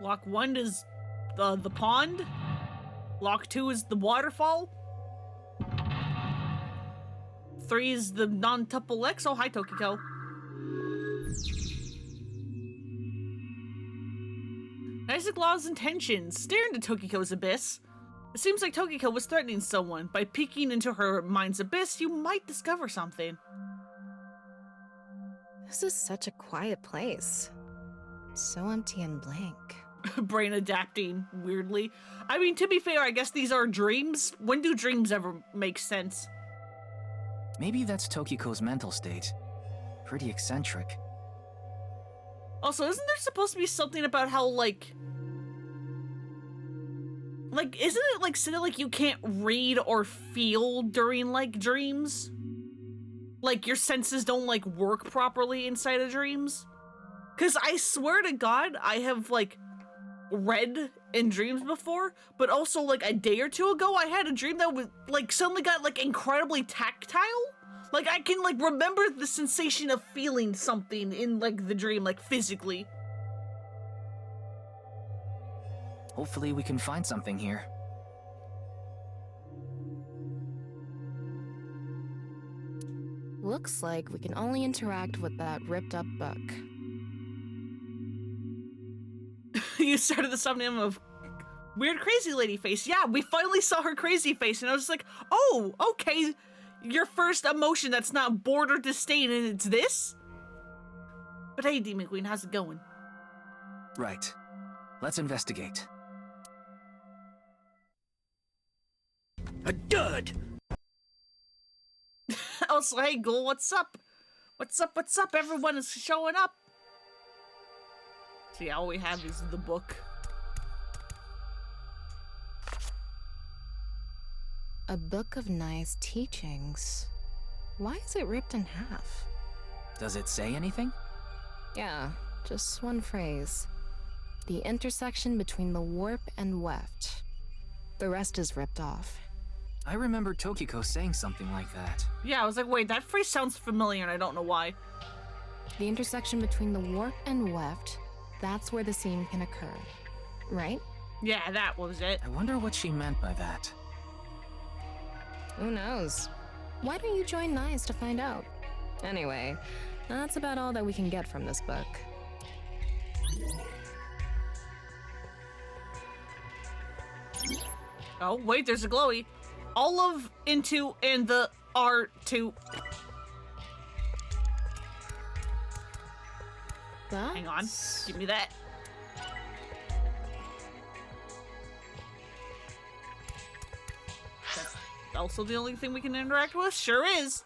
Lock 1 is the pond. Lock 2 is the waterfall. 3 is the non-tuple X. Oh, hi, Tokiko. Isaac Law's intentions. Stare into Tokiko's abyss. It seems like Tokiko was threatening someone. By peeking into her mind's abyss, you might discover something. This is such a quiet place. So empty and blank. Brain adapting weirdly. I mean, to be fair, I guess these are dreams. When do dreams ever make sense? Maybe that's Tokiko's mental state. Pretty eccentric. Also, isn't there supposed to be something about how, like, isn't it, like, said that, like, you can't read or feel during, like, dreams? Like, your senses don't, like, work properly inside of dreams? Because I swear to God, I have, like, read in dreams before, but also, like, a day or two ago, I had a dream that was, like, suddenly got, like, incredibly tactile. Like, I can, like, remember the sensation of feeling something in, like, the dream, like, physically. Hopefully we can find something here. Looks like we can only interact with that ripped up book. You started the Somnium of weird crazy lady face. Yeah, we finally saw her crazy face, and I was just like, oh, okay. Your first emotion that's not bored or disdain, and it's this? But hey, Demon Queen, how's it going? Right. Let's investigate. A dud! Also, hey, Ghoul, what's up? What's up, what's up? Everyone is showing up. See, all we have is the book. A book of nice teachings. Why is it ripped in half? Does it say anything? Yeah, just one phrase. The intersection between the warp and weft. The rest is ripped off. I remember Tokiko saying something like that. Yeah, I was like, wait, that phrase sounds familiar, and I don't know why. The intersection between the warp and weft, that's where the seam can occur. Right? Yeah, that was it. I wonder what she meant by that. Who knows? Why don't you join NICE to find out? Anyway, that's about all that we can get from this book. Oh, wait, there's a glowy. All of Into and the R2. Hang on. Give me that. That's also the only thing we can interact with? Sure is.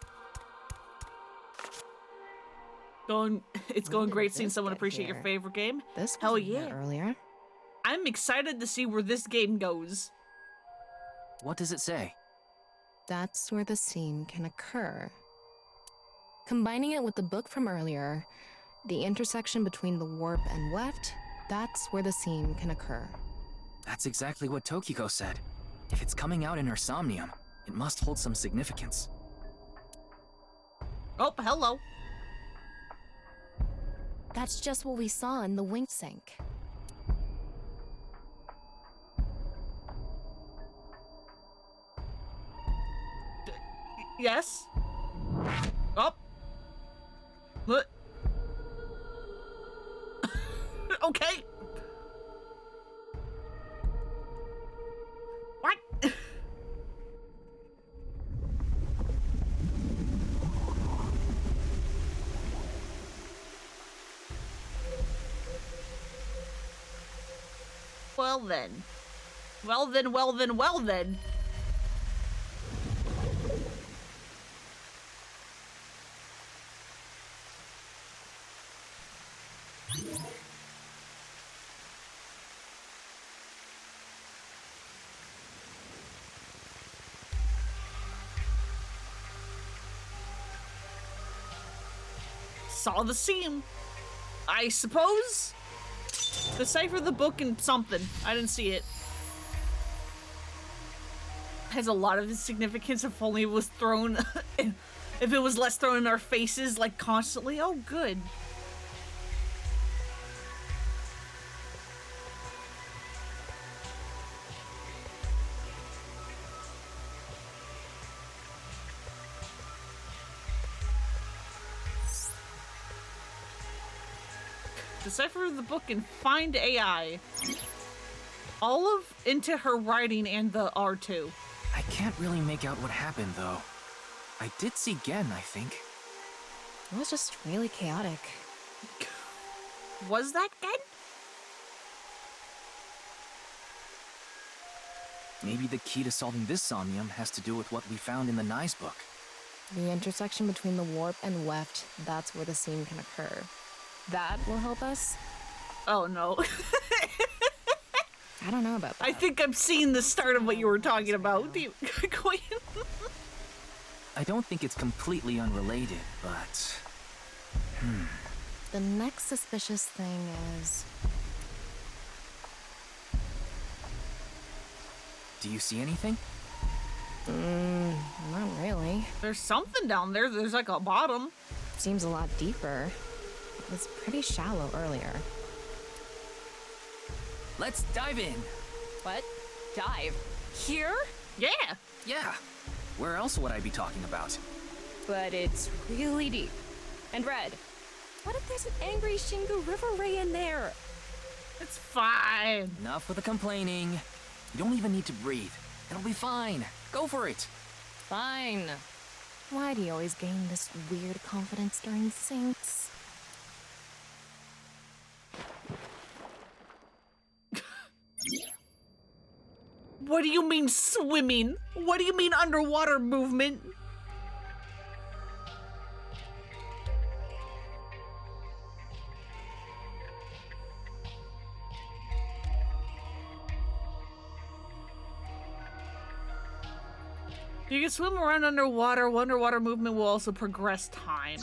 It's going great seeing someone appreciate your favorite game. This Hell wasn't here yeah. earlier. I'm excited to see where this game goes. What does it say? That's where the seam can occur. Combining it with the book from earlier, the intersection between the warp and weft, that's where the seam can occur. That's exactly what Tokiko said. If it's coming out in her Somnium, it must hold some significance. Oh, hello. That's just what we saw in the wing sink. Yes? Oh. Look. Okay. What? Well then. Well then, well then, well then. Saw the scene. I suppose? Decipher the book and something. I didn't see it. Has a lot of significance if only it was thrown... if it was less thrown in our faces, like, constantly. Oh, good. Decipher the book and find AI. Olive into her writing and the R2. I can't really make out what happened, though. I did see Gen, I think. It was just really chaotic. Was that Gen? Maybe the key to solving this Somnium has to do with what we found in the Nye's book. The intersection between the warp and weft, that's where the scene can occur. That will help us? Oh no. I don't know about that. I think I'm seeing the start of what you were talking about, Queen. I don't think it's completely unrelated, but... The next suspicious thing is... Do you see anything? Not really. There's something down there. There's like a bottom. Seems a lot deeper. It was pretty shallow earlier. Let's dive in. What? Dive? Here? Yeah. Yeah. Where else would I be talking about? But it's really deep. And red. What if there's an angry Shingu River Ray in there? It's fine. Enough with the complaining. You don't even need to breathe. It'll be fine. Go for it. Fine. Why do you always gain this weird confidence during syncs? What do you mean swimming? What do you mean underwater movement? You can swim around underwater. Underwater movement will also progress time.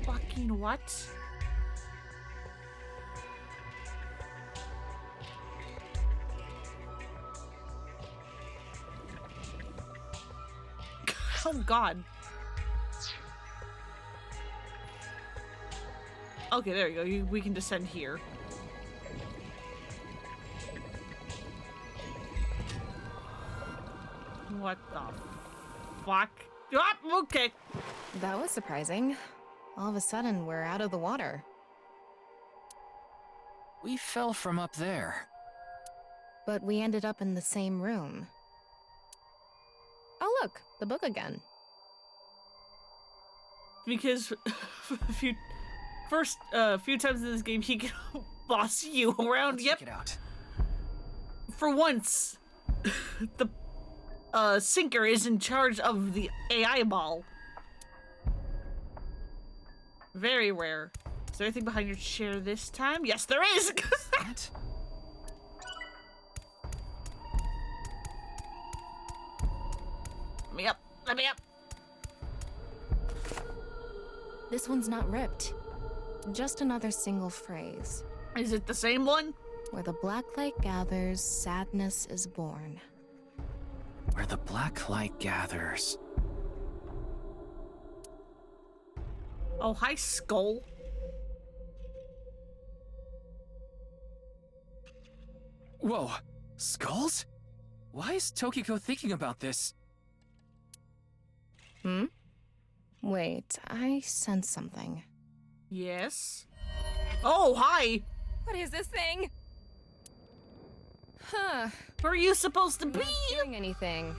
Fucking what? Oh god. Okay, there you go. We can descend here. What the fuck? Ah, okay. That was surprising. All of a sudden, we're out of the water. We fell from up there. But we ended up in the same room. Oh look, the book again. Because a few times in this game, he can boss you around. Let's yep. check it out. For once, the sinker is in charge of the AI ball. Very rare. Is there anything behind your chair this time? Yes, there is! What? Let me up. Let me up. This one's not ripped. Just another single phrase. Is it the same one? Where the black light gathers, sadness is born. Where the black light gathers. Oh, hi, Skull. Whoa, skulls? Why is Tokiko thinking about this? Wait, I sense something. Yes. Oh, hi. What is this thing? Huh. Where are you supposed to be? Not doing anything.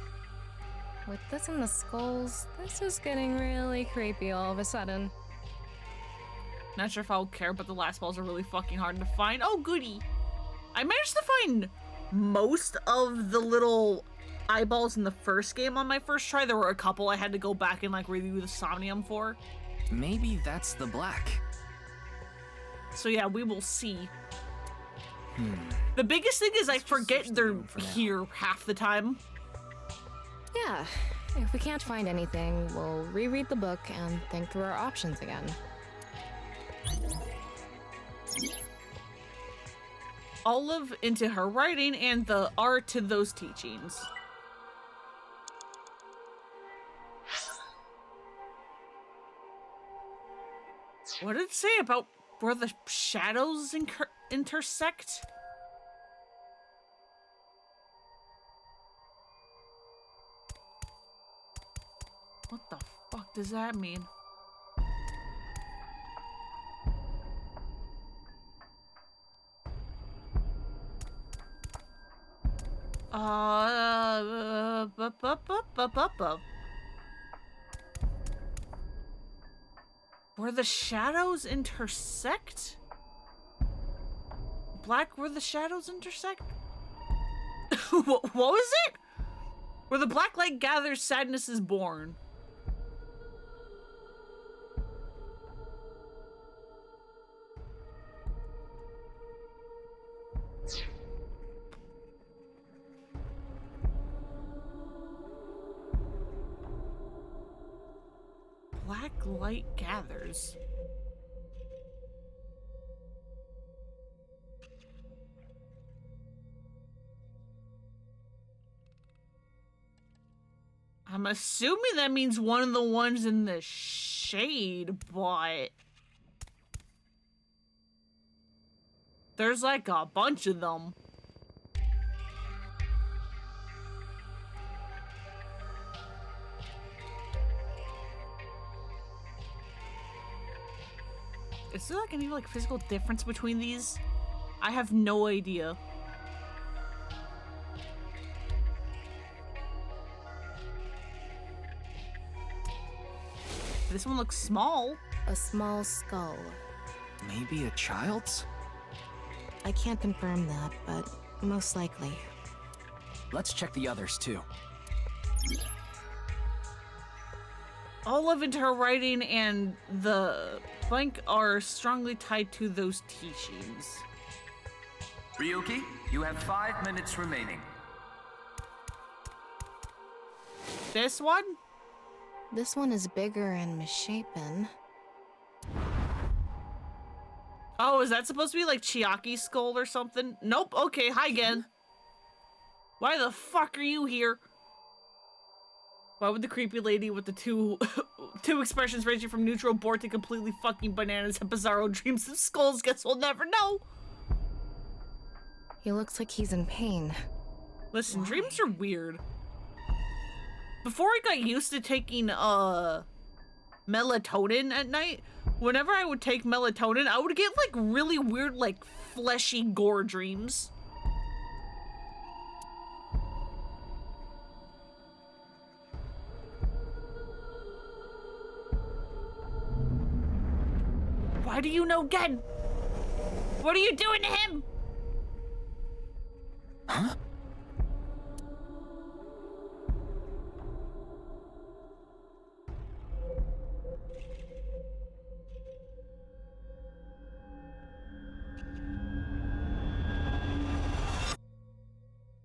With this and the skulls, this is getting really creepy all of a sudden. Not sure if I'll care, but the last balls are really fucking hard to find. Oh, goody. I managed to find most of the little eyeballs in the first game on my first try. There were a couple I had to go back and like review the Somnium for. Maybe that's the black. So yeah, we will see. The biggest thing is I forget they're here half the time. Yeah, if we can't find anything, we'll reread the book and think through our options again. Olive into her writing and the art to those teachings. What did it say about where the shadows intersect? What the fuck does that mean? Where the shadows intersect? Black where the shadows intersect? What was it? Where the black light gathers, sadness is born. Black light gathers. I'm assuming that means one of the ones in the shade, but there's like a bunch of them. Is there like any like physical difference between these? I have no idea. This one looks small. A small skull. Maybe a child's? I can't confirm that, but most likely. Let's check the others too. Olive into her writing and the blank are strongly tied to those teachings. Ryuki, you have 5 minutes remaining. This one? This one is bigger and misshapen. Oh, is that supposed to be like Chiaki's skull or something? Nope. Okay, hi again. Why the fuck are you here? Why would the creepy lady with the two expressions ranging from neutral bored to completely fucking bananas have bizarro dreams of skulls? Guess we'll never know. He looks like he's in pain. Listen, Why? dreams are weird. Before I got used to taking melatonin at night, whenever I would take melatonin, I would get like really weird, like fleshy gore dreams. Why do you know Gen? What are you doing to him? Huh?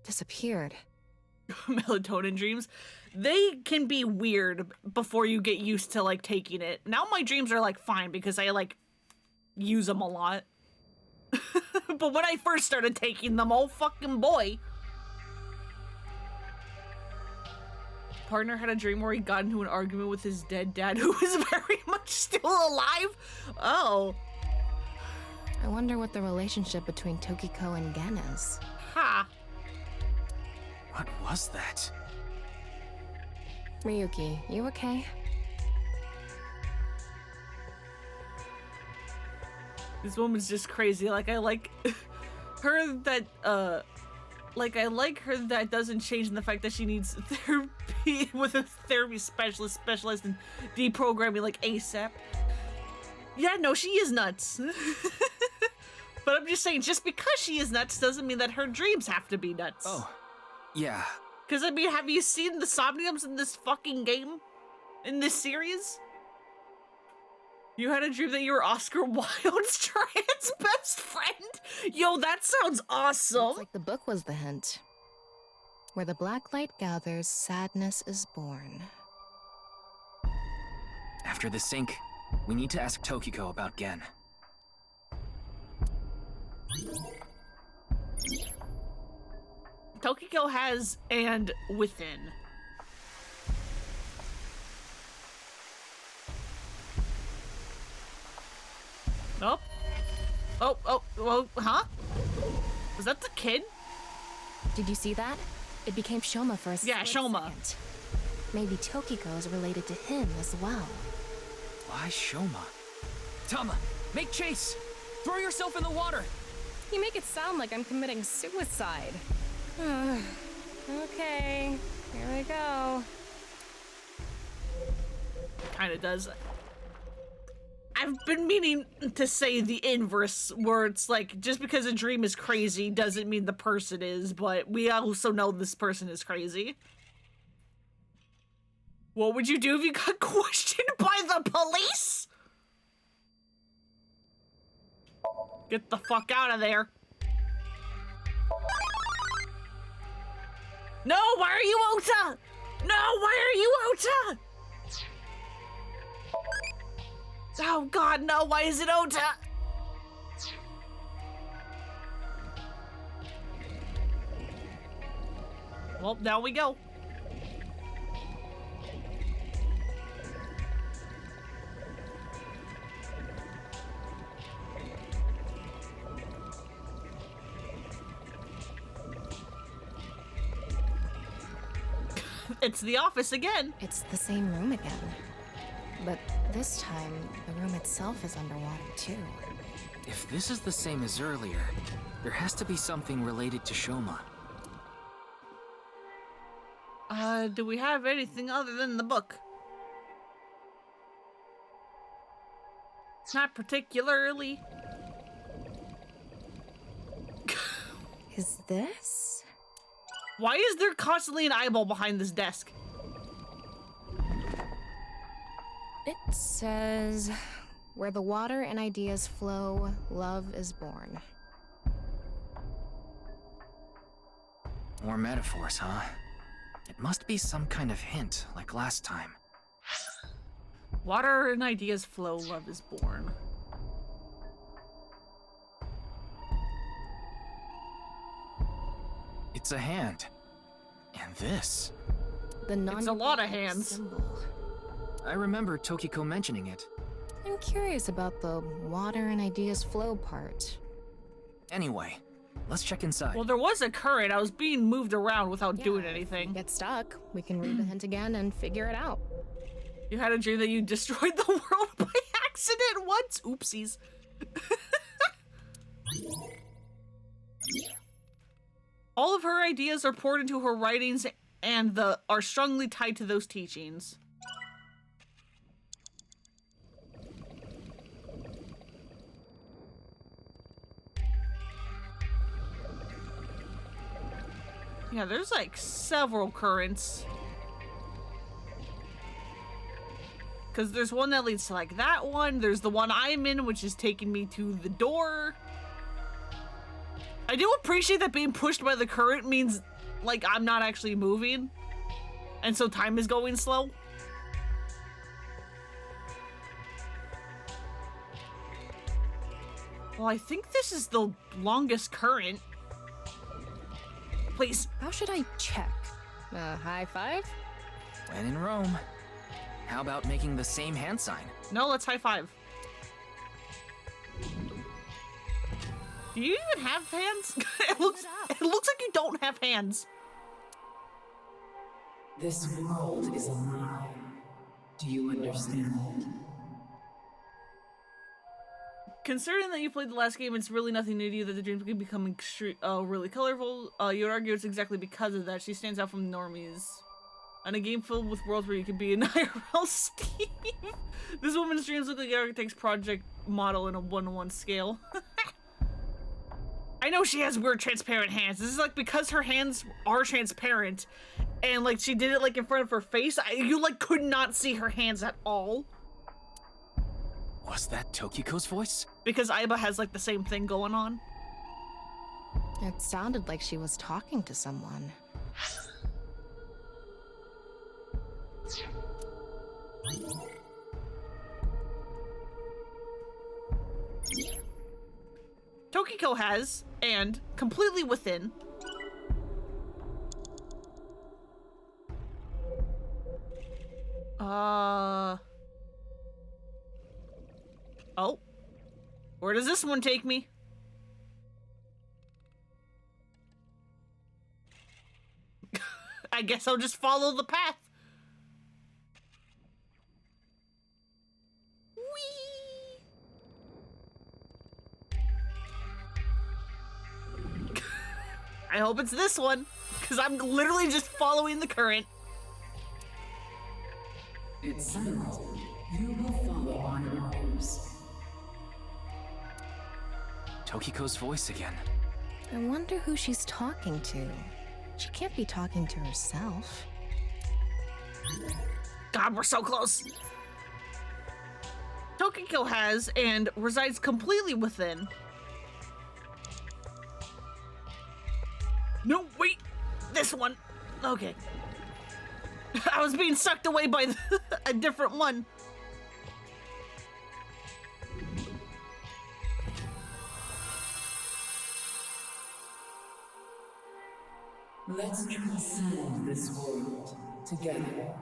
Disappeared. Melatonin dreams, they can be weird before you get used to like taking it. Now my dreams are like fine because I like use them a lot. But when I first started taking them, oh fucking boy. Partner had a dream where he got into an argument with his dead dad who was very much still alive. Oh. I wonder what the relationship between Tokiko and Gen is. Ha. What was that? Ryuki, you okay? This woman's just crazy. Like, I like her that, like, I like her that doesn't change in the fact that she needs therapy with a therapy specialized in deprogramming, like, ASAP. Yeah, no, she is nuts. But I'm just saying, just because she is nuts doesn't mean that her dreams have to be nuts. Oh, yeah. Because, I mean, have you seen the Somniums in this fucking game? In this series? You had a dream that you were Oscar Wilde's trans best friend? Yo, that sounds awesome! Looks like the book was the hint. Where the black light gathers, sadness is born. After the sync, we need to ask Tokiko about Gen. Tokiko has and within. Oh. Oh, huh? Was that the kid? Did you see that? It became Shoma for a Yeah, split Shoma. second. Maybe Tokiko is related to him as well. Why Shoma? Tama, make chase! Throw yourself in the water! You make it sound like I'm committing suicide. Okay, here we go. Kinda does. I've been meaning to say the inverse, where it's like, just because a dream is crazy doesn't mean the person is, but we also know this person is crazy. What would you do if you got questioned by the police? Get the fuck out of there. No, why are you Ota? No, why are you Ota? Oh god, no, why is it Ota? Well, down we go. It's the office again. It's the same room again. But this time, the room itself is underwater too. If this is the same as earlier, there has to be something related to Shoma. Do we have anything other than the book? Not particularly. Is this? Why is there constantly an eyeball behind this desk? It says, where the water and ideas flow, love is born. More metaphors, huh? It must be some kind of hint, like last time. Water and ideas flow, love is born. It's a hand. And this. It's a lot of hands. Symbol. I remember Tokiko mentioning it. I'm curious about the water and ideas flow part. Anyway, let's check inside. Well, there was a current. I was being moved around without doing If anything. we get stuck, we can read the hint again and figure it out. You had a dream that you destroyed the world by accident once. Oopsies. All of her ideas are poured into her writings and are strongly tied to those teachings. Yeah, there's like several currents. Because there's one that leads to like that one. There's the one I'm in, which is taking me to the door. I do appreciate that being pushed by the current means like I'm not actually moving. And so time is going slow. Well, I think this is the longest current. Please. How should I check? High five? When in Rome. How about making the same hand sign? No, let's high five. Do you even have hands? it looks like you don't have hands. This world is a lie. Do you understand? Considering that you played the last game, it's really nothing new to you that the dreams can become really colorful. You would argue it's exactly because of that. She stands out from normies. On a game filled with worlds where you can be an IRL Steve. This woman's dreams look like an architect's project model in a 1-to-1 scale. I know she has weird transparent hands. This is like because her hands are transparent and like she did it like in front of her face. You like could not see her hands at all. Was that Tokiko's voice? Because Aiba has like the same thing going on. It sounded like she was talking to someone. Tokiko has, and completely within. Oh. Where does this one take me? I guess I'll just follow the path. Whee! I hope it's this one, because I'm literally just following the current. It's settled. You will follow our orders. Tokiko's voice again. I wonder who she's talking to. She can't be talking to herself. God, we're so close. Tokiko has and resides completely within. No, wait. This one. Okay. I was being sucked away by a different one. Let's transcend this world together.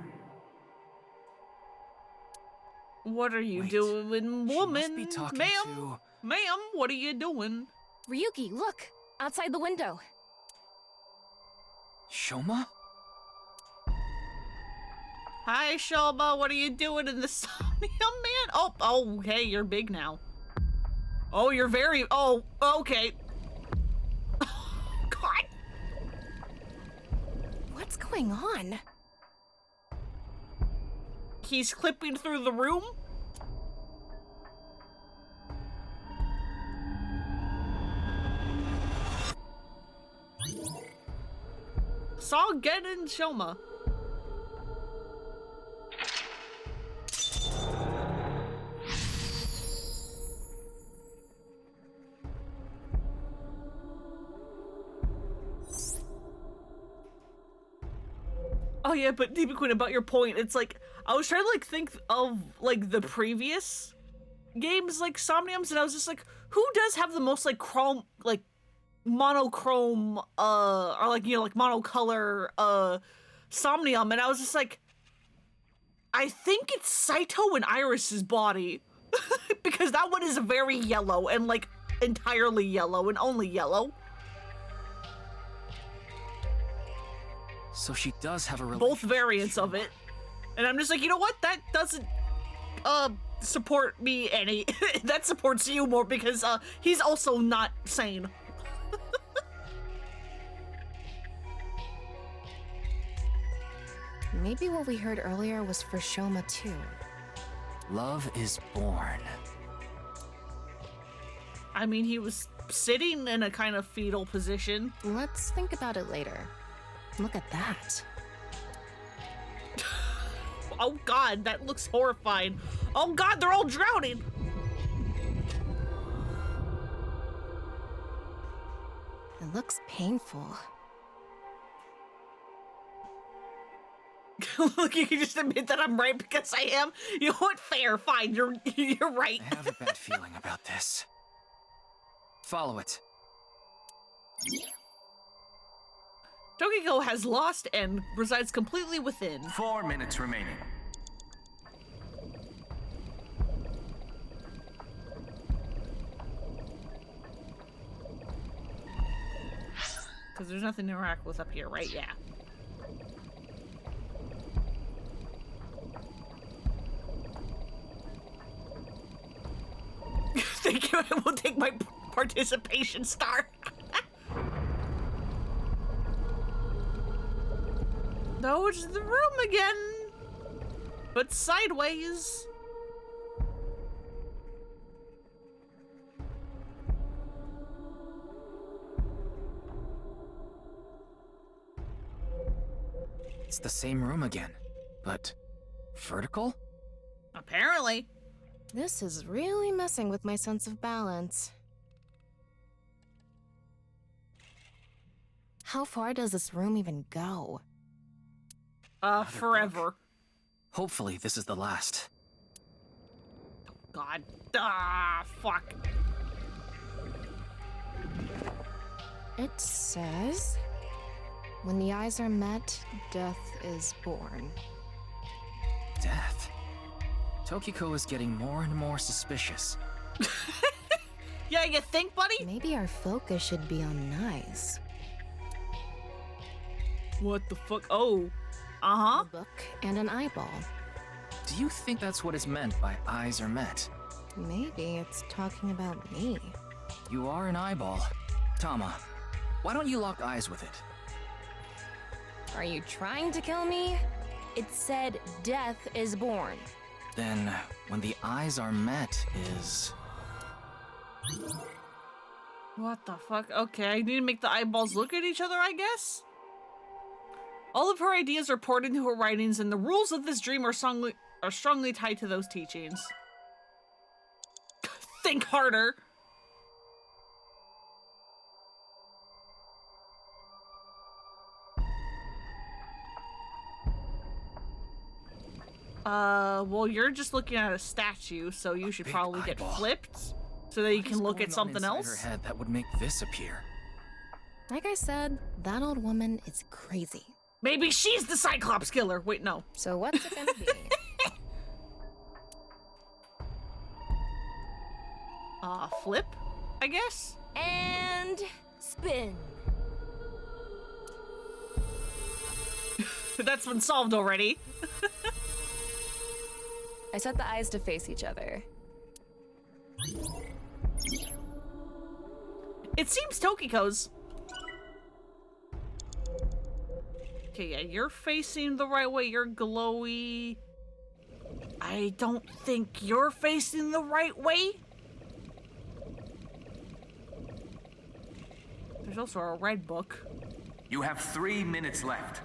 What are you Wait, doing, woman? Must be talking Ma'am? to... Ma'am, what are you doing? Ryuki, look! Outside the window. Shoma? Hi, Shoma. What are you doing in the Somnium, man? Oh, hey, you're big now. Oh, you're very... Oh, okay. God. What's going on? He's clipping through the room? Saw Gen and Shoma. Oh yeah, but Demon Queen, about your point, it's like I was trying to like think of like the previous games like Somniums, and I was just like, who does have the most like chrome, like monochrome, or like, you know, like monocolor Somnium? And I was just like, I think it's Saito and Iris's body because that one is very yellow and like entirely yellow and only yellow. So she does have a Both variants of it. And I'm just like, you know what? That doesn't support me any. That supports you more because he's also not sane. Maybe what we heard earlier was for Shoma too. Love is born. I mean, he was sitting in a kind of fetal position. Let's think about it later. Look at that. Oh God, that looks horrifying. Oh God, they're all drowning. It looks painful. Look, you can just admit that I'm right because I am. You know what? Fair, fine. You're right. I have a bad feeling about this. Follow it. Tokiko has lost and resides completely within. 4 minutes remaining. Because there's nothing to interact with up here, right? Yeah. Thank you. I will take my participation star. No, it's the room again. But sideways. It's the same room again, but vertical? Apparently. This is really messing with my sense of balance. How far does this room even go? Forever. Hopefully this is the last. God. Fuck. It says, when the eyes are met, death is born. Death? Tokiko is getting more and more suspicious. Yeah, you think, buddy? Maybe our focus should be on Nyes. What the fuck? Oh. Uh-huh. A book and an eyeball. Do you think that's what is meant by eyes are met? Maybe it's talking about me. You are an eyeball. Tama, why don't you lock eyes with it? Are you trying to kill me? It said death is born. Then, when the eyes are met is... What the fuck? Okay, I need to make the eyeballs look at each other, I guess? All of her ideas are poured into her writings, and the rules of this dream are strongly tied to those teachings. Think harder! Well, you're just looking at a statue, so you should probably get flipped so that you can look at something else. Her head that would make this appear. Like I said, that old woman is crazy. Maybe she's the Cyclops killer. Wait, no. So what's it gonna be? Flip, I guess? And spin. That's been solved already. I set the eyes to face each other. It seems Tokiko's. Okay, yeah, you're facing the right way. You're glowy. I don't think you're facing the right way. There's also a red book. You have 3 minutes left.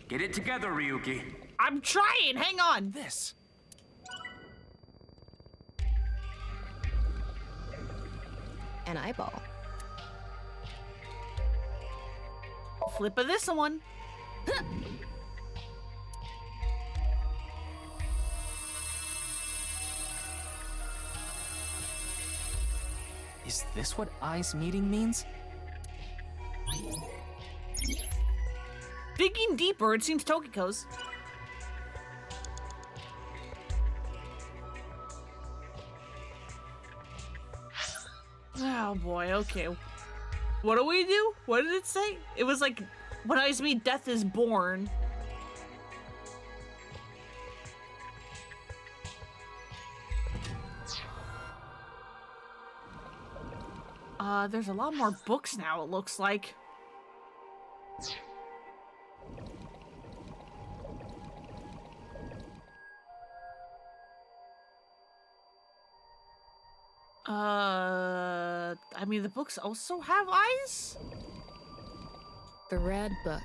Get it together, Ryuki. I'm trying. Hang on. This. An eyeball. Flip of this one. Is this what eyes meeting means? Digging deeper, it seems Tokiko's. Oh boy, okay. What do we do? What did it say? It was like, when eyes meet, death is born. There's a lot more books now, it looks like. I mean, the books also have eyes? The red book.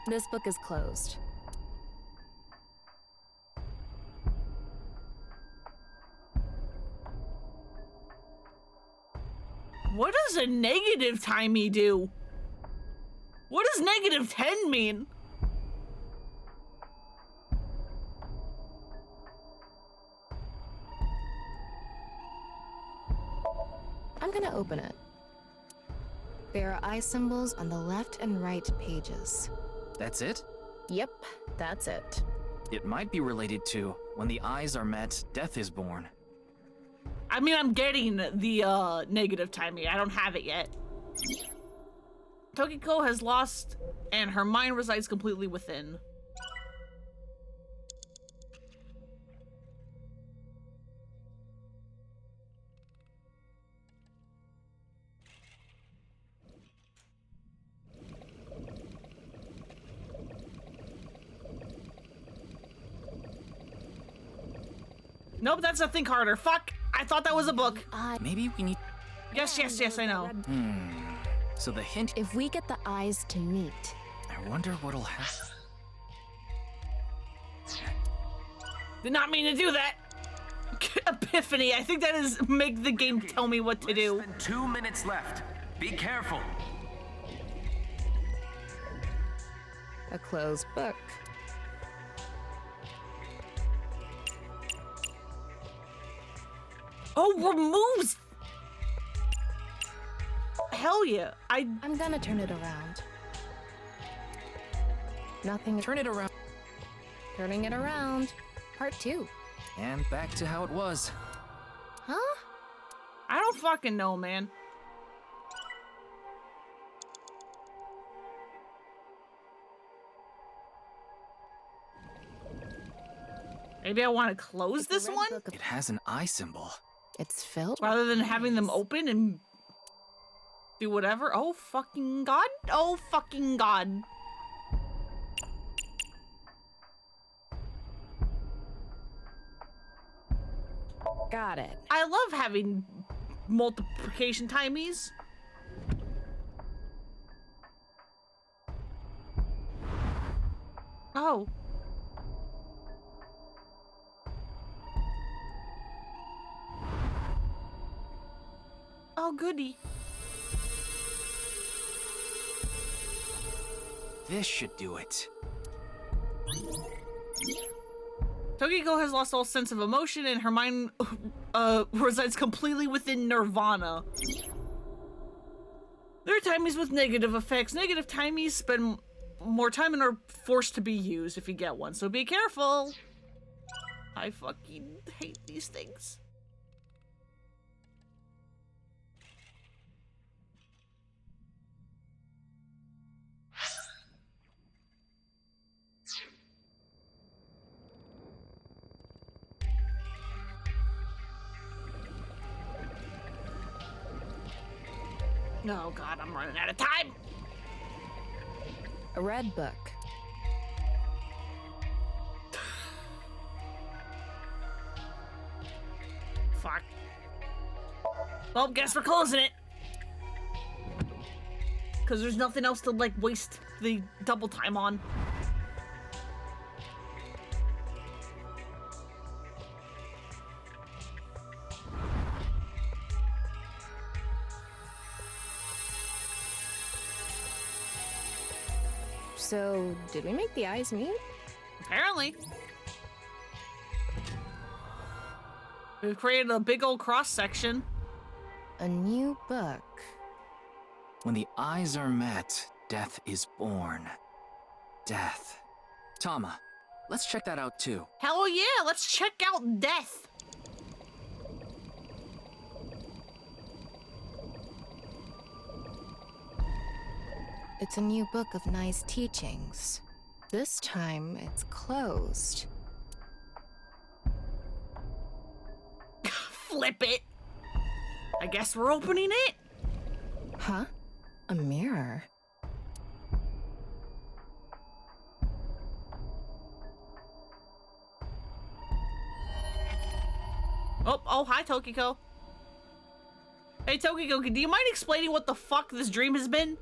This book is closed. What does a negative timey do? What does -10 mean? I'm gonna open it. There are eye symbols on the left and right pages. That's it? Yep, that's it. It might be related to when the eyes are met, death is born. I mean, I'm getting the negative timing. I don't have it yet. Tokiko has lost, and her mind resides completely within. Nope, that's a think harder. Fuck! I thought that was a book. Maybe we need... Yes, I know. So the hint... If we get the eyes to meet... I wonder what'll happen. Did not mean to do that. Epiphany. I think that is make the game tell me what to do. Less than 2 minutes left. Be careful. A closed book. Oh, removes. Hell yeah. I'm gonna turn it around. Nothing. Turn it around. Turning it around. Part 2. And back to how it was. Huh? I don't fucking know, man. Maybe I want to close this one? It has an eye symbol. It's filled rather than having them open and do whatever. Oh fucking god. Oh fucking god. Got it. I love having multiplication timies. Oh. Oh, goody. This should do it. Tokiko has lost all sense of emotion and her mind resides completely within nirvanA. There are timies with negative effects. Negative timies spend more time and are forced to be used if you get one, so be careful. I fucking hate these things. Oh god, I'm running out of time! A red book. Fuck. Well, guess we're closing it. Because there's nothing else to, like, waste the double time on. So, did we make the eyes meet? Apparently. We've created a big old cross section. A new book. When the eyes are met, death is born. Death. Tama, let's check that out too. Hell yeah, let's check out death. It's a new book of Nai's teachings. This time, it's closed. Flip it. I guess we're opening it. Huh? A mirror? Oh, hi, Tokiko. Hey, Tokiko, do you mind explaining what the fuck this dream has been?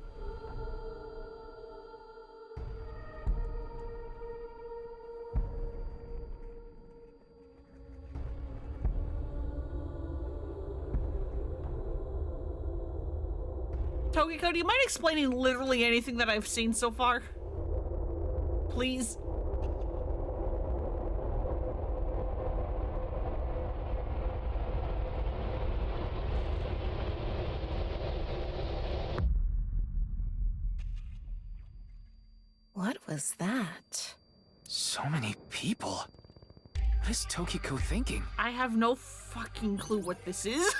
Tokiko, do you mind explaining literally anything that I've seen so far? Please? What was that? So many people. What is Tokiko thinking? I have no fucking clue what this is.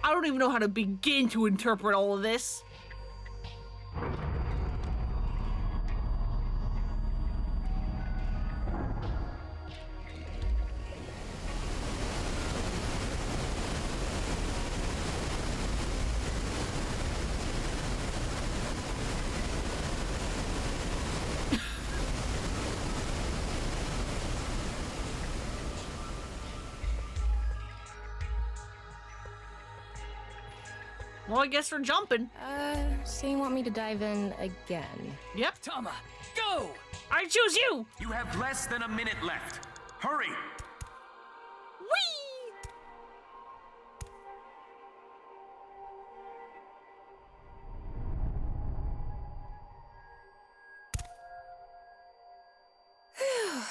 I don't even know how to begin to interpret all of this. Well, I guess we're jumping. So you want me to dive in again? Yep. Tama, go! I choose you! You have less than a minute left. Hurry! Whee! I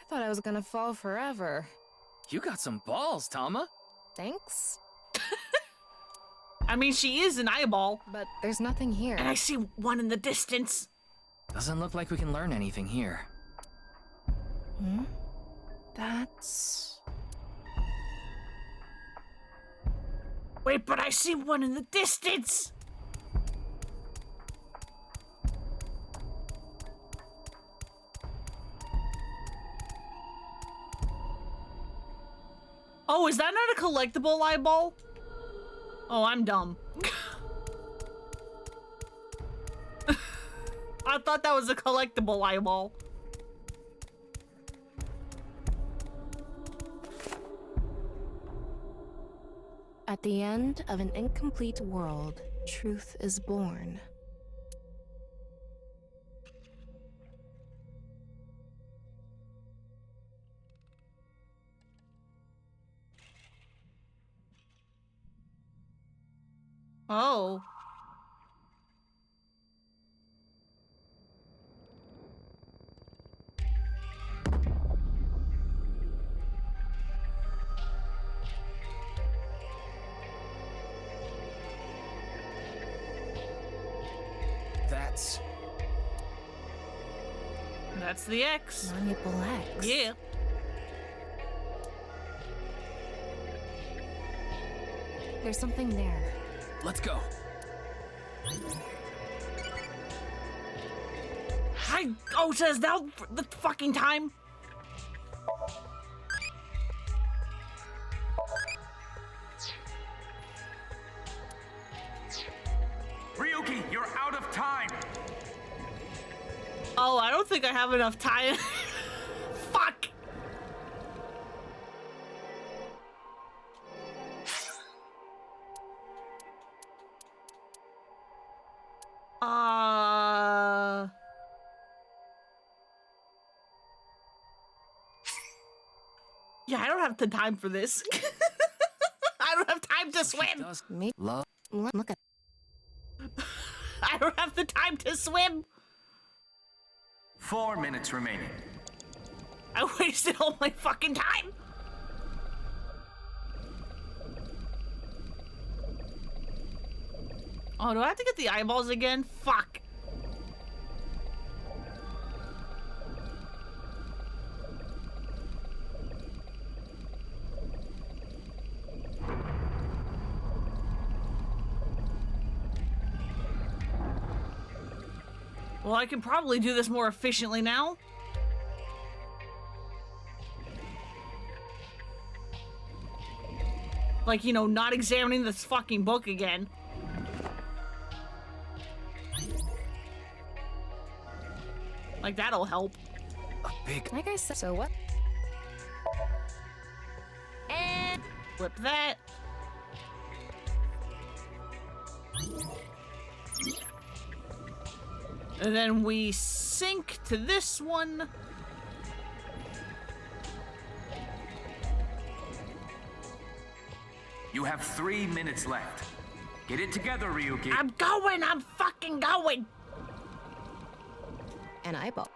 thought I was gonna fall forever. You got some balls, Tama. Thanks. I mean, she is an eyeball. But there's nothing here. And I see one in the distance. Doesn't look like we can learn anything here. Hmm? That's... Wait, but I see one in the distance! Oh, is that not a collectible eyeball? Oh, I'm dumb. I thought that was a collectible eyeball. At the end of an incomplete world, truth is born. Oh. That's the X. Manipul X. Yeah. There's something there. Let's go. Oh, so is now the fucking time? Ryuki, you're out of time! Oh, I don't think I have enough time. Fuck! Yeah, I don't have the time for this. I don't have time to swim. Me? Look at... I don't have the time to swim. 4 minutes remaining. I wasted all my fucking time. Oh, do I have to get the eyeballs again? Fuck. Well, I can probably do this more efficiently now. Like, you know, not examining this fucking book again. Like, that'll help. A big... Like I said, so what? And flip that. And then we sync to this one. You have 3 minutes left. Get it together, Ryuki. I'm going! I'm fucking going! An eyeball.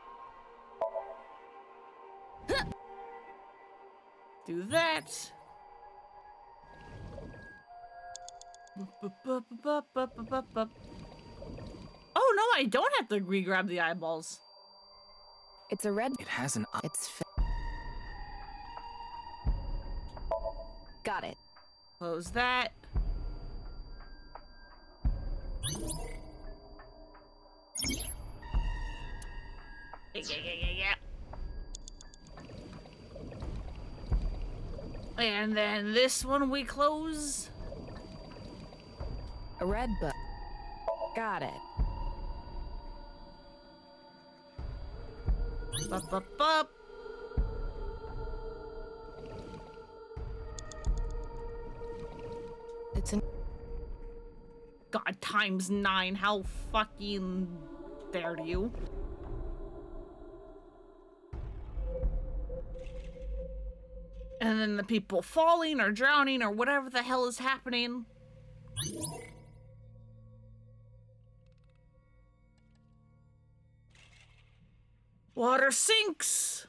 Do that. Oh no, I don't have to re-grab the eyeballs. It's a red... It has an... It's... Got it. Close that. Yeah. And then this one we close. A red book. Got it. Bup. It's an... God, ×9. How fucking dare you? And then the people falling or drowning or whatever the hell is happening. Water sinks!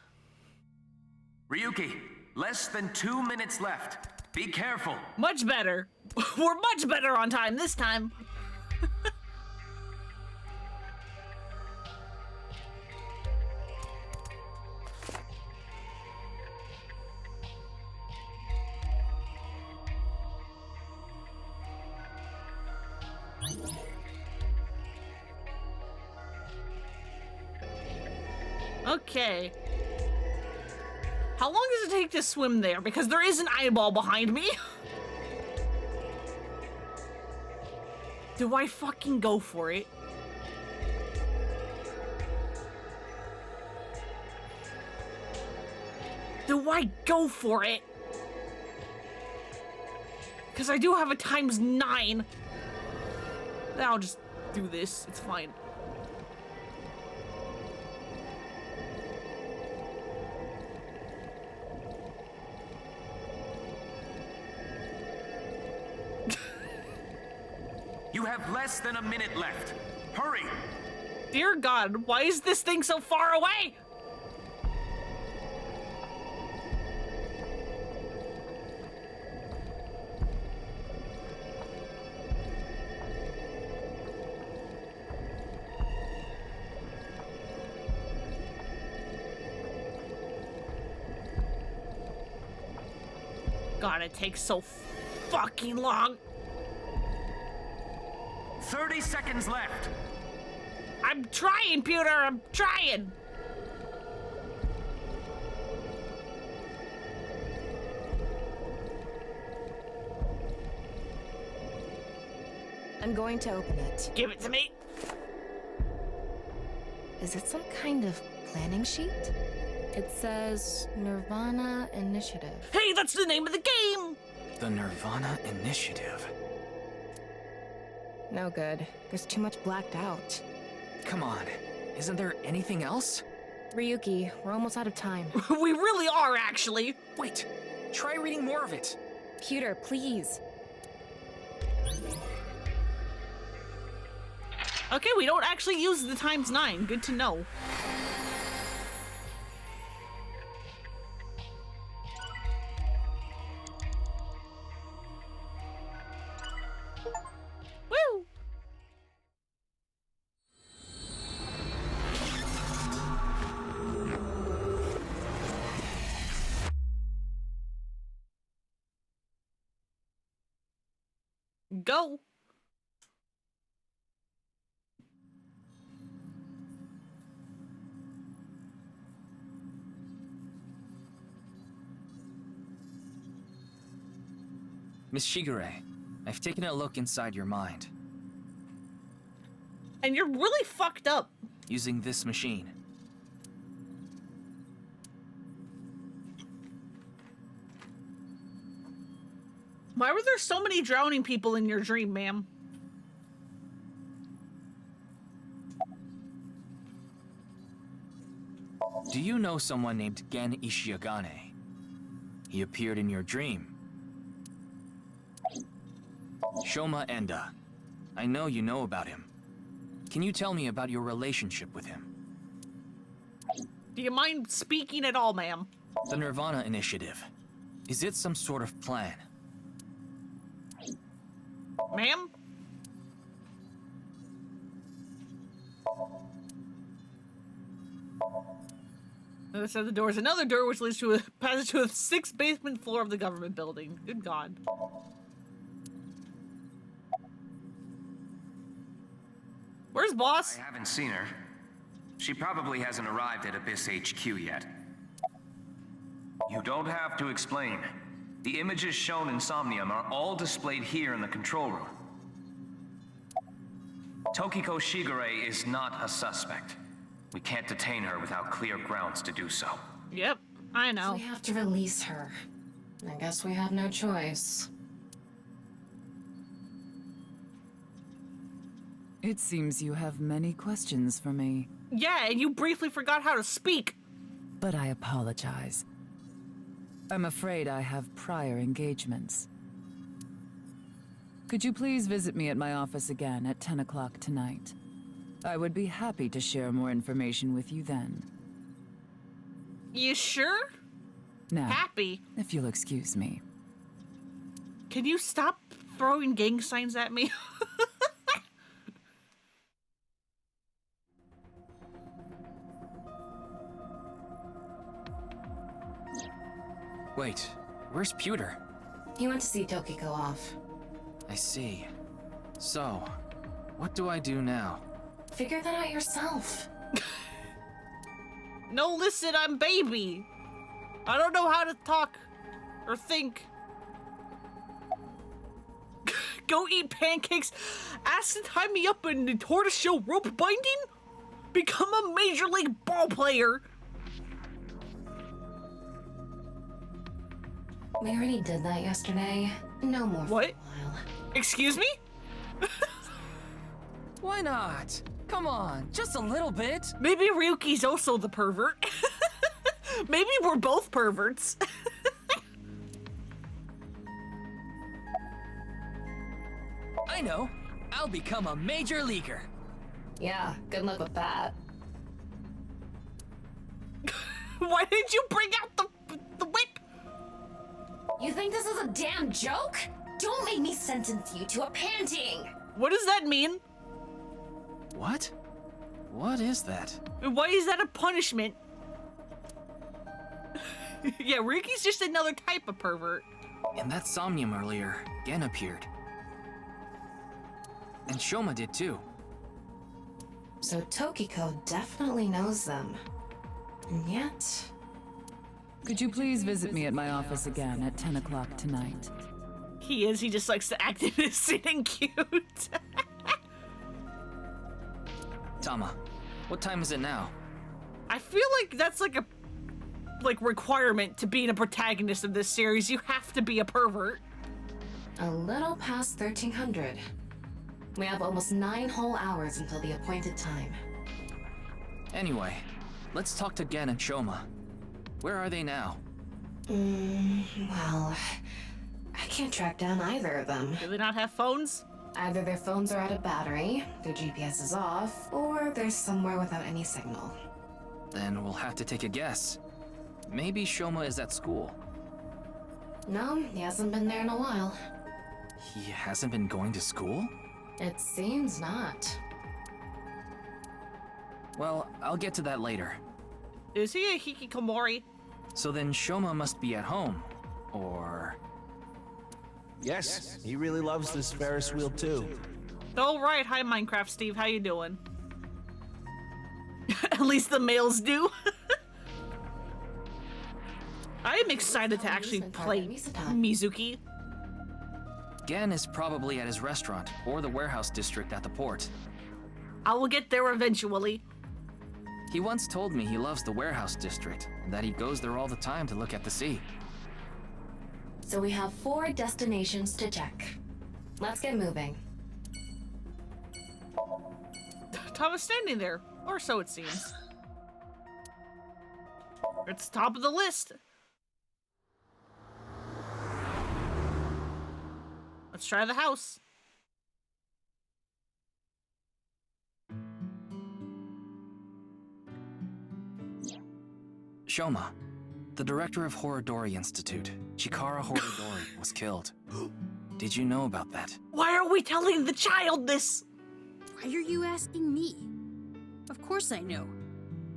Ryuki, less than 2 minutes left. Be careful. Much better. We're much better on time this time. Okay. How long does it take to swim there? Because there is an eyeball behind me. Do I fucking go for it? Do I go for it? Because I do have a ×9. I'll just do this. It's fine. You have less than a minute left. Hurry! Dear God, why is this thing so far away? God, it takes so fucking long. 30 seconds left. I'm trying, Pewter. I'm trying. I'm going to open it. Give it to me. Is it some kind of planning sheet? It says nirvanA Initiative. Hey, that's the name of the game. The nirvanA Initiative. No good. There's too much blacked out. Come on, isn't there anything else? Ryuki, we're almost out of time. We really are, actually. Wait, try reading more of it. Pewter, please. Okay, we don't actually use the ×9. Good to know. Woo! Go. Miss Shigure, I've taken a look inside your mind. And you're really fucked up. Using this machine. Why were there so many drowning people in your dream, ma'am? Do you know someone named Gen Ishiagane? He appeared in your dream. Shoma Enda. I know you know about him. Can you tell me about your relationship with him? Do you mind speaking at all, ma'am? The nirvanA Initiative. Is it some sort of plan? Ma'am? Other side of the door is another door which leads to a passage to the 6th basement floor of the government building. Good God. Where's boss? I haven't seen her. She probably hasn't arrived at Abyss HQ yet. You don't have to explain. The images shown in Somnium are all displayed here in the control room. Tokiko Shigure is not a suspect. We can't detain her without clear grounds to do so. Yep, I know. We have to release her. I guess we have no choice. It seems you have many questions for me. Yeah, and you briefly forgot how to speak. But I apologize. I'm afraid I have prior engagements. Could you please visit me at my office again at 10 o'clock tonight? I would be happy to share more information with you then. You sure? Now, Happy. if you'll excuse me. Can you stop throwing gang signs at me? Wait, where's Pewter? He went to see Tokiko off. I see. So, what do I do now? Figure that out yourself. No, listen, I'm baby. I don't know how to talk or think. Go eat pancakes. Ask to tie me up in the tortoiseshell rope binding? Become a major league ball player. We already did that yesterday. No more What? for a while. Excuse me? Why not? Come on, just a little bit. Maybe Ryuki's also the pervert. Maybe we're both perverts. I know. I'll become a major leaguer. Yeah, good luck with that. Why did you bring out the whip? You think this is a damn joke? Don't make me sentence you to a panting! What does that mean? What? What is that? Why is that a punishment? Yeah, Ryuki's just another type of pervert. In that Somnium earlier, Gen appeared. And Shoma did too. So Tokiko definitely knows them. And yet... Could you please visit me at my office again at 10 o'clock tonight? He just likes to act innocent and cute. Tama, what time is it now? I feel like that's like a requirement to being a protagonist of this series. You have to be a pervert. A little past 1300. We have almost 9 whole hours until the appointed time. Anyway, let's talk to Gen and Shoma. Where are they now? Well... I can't track down either of them. Do they not have phones? Either their phones are out of battery, their GPS is off, or they're somewhere without any signal. Then we'll have to take a guess. Maybe Shoma is at school. No, he hasn't been there in a while. He hasn't been going to school? It seems not. Well, I'll get to that later. Is he a hikikomori? So then Shoma must be at home. Or... Yes, he really loves this Ferris wheel too. All right, hi Minecraft Steve, how you doing? At least the males do. I am excited to actually play Mizuki. Gen is probably at his restaurant or the warehouse district at the port. I will get there eventually. He once told me he loves the warehouse district and that he goes there all the time to look at the sea. So we have 4 destinations to check. Let's get moving. Tom is standing there, or so it seems. It's top of the list. Let's try the house. Shoma, the director of Horodori Institute, Chikara Horodori, was killed. Did you know about that? Why are we telling the child this? Why are you asking me? Of course I know.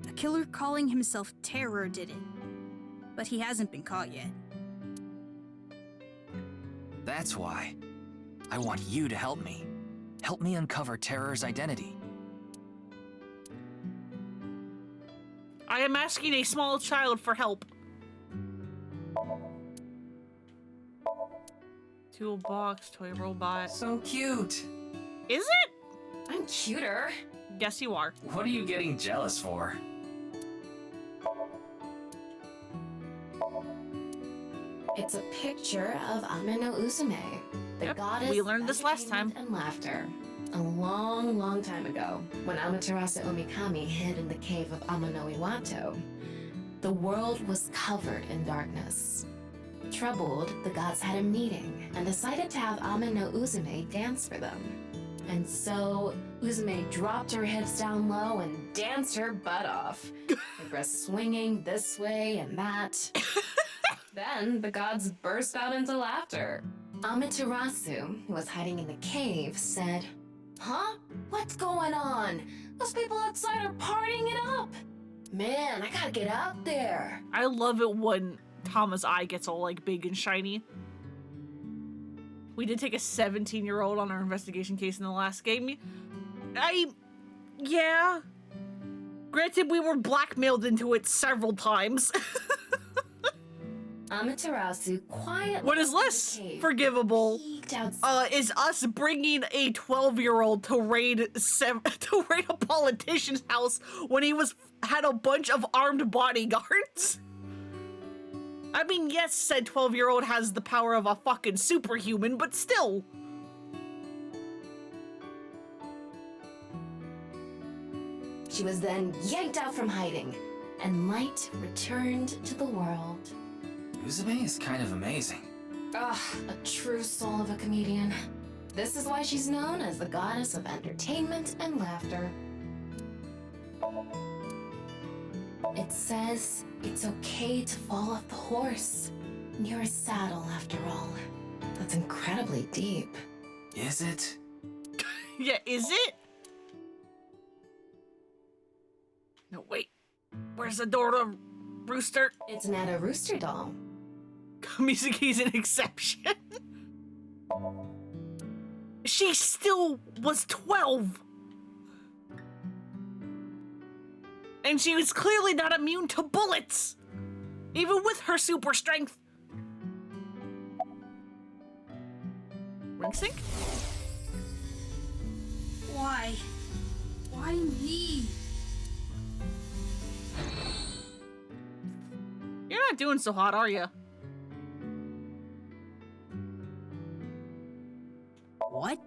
A killer calling himself Terror did it. But he hasn't been caught yet. That's why. I want you to help me. Help me uncover Terror's identity. I am asking a small child for help. Toolbox, toy robot. So cute. Is it? I'm cuter. Yes, you are. What are you getting jealous for? It's a picture of Ame no Uzume, the goddess we learned of this last time. entertainment and laughter. A long, long time ago, when Amaterasu Omikami hid in the cave of Amano Iwato, the world was covered in darkness. Troubled, the gods had a meeting and decided to have Amano Uzume dance for them. And so, Uzume dropped her hips down low and danced her butt off. Her breasts swinging this way and that. Then, the gods burst out into laughter. Amaterasu, who was hiding in the cave, said, "Huh? What's going on? Those people outside are partying it up. Man, I gotta get out there." I love it when Tama's eye gets all like big and shiny. We did take a 17-year-old on our investigation case in the last game. Yeah. Granted, we were blackmailed into it several times. Amaterasu quietly. What is less forgivable is us bringing a 12-year-old to raid a politician's house when he had a bunch of armed bodyguards. I mean, yes, said 12-year-old has the power of a fucking superhuman, but still. She was then yanked out from hiding, and light returned to the world. Uzume is kind of amazing. Ugh, a true soul of a comedian. This is why she's known as the goddess of entertainment and laughter. It says it's okay to fall off the horse. You're a saddle, after all. That's incredibly deep. Is it? Yeah, is it? No, wait. Where's the door to Rooster? It's not a rooster doll. Mizuki's an exception. She still was 12. And she was clearly not immune to bullets, even with her super strength. Ring sync? Why? Why me? You're not doing so hot, are you? What?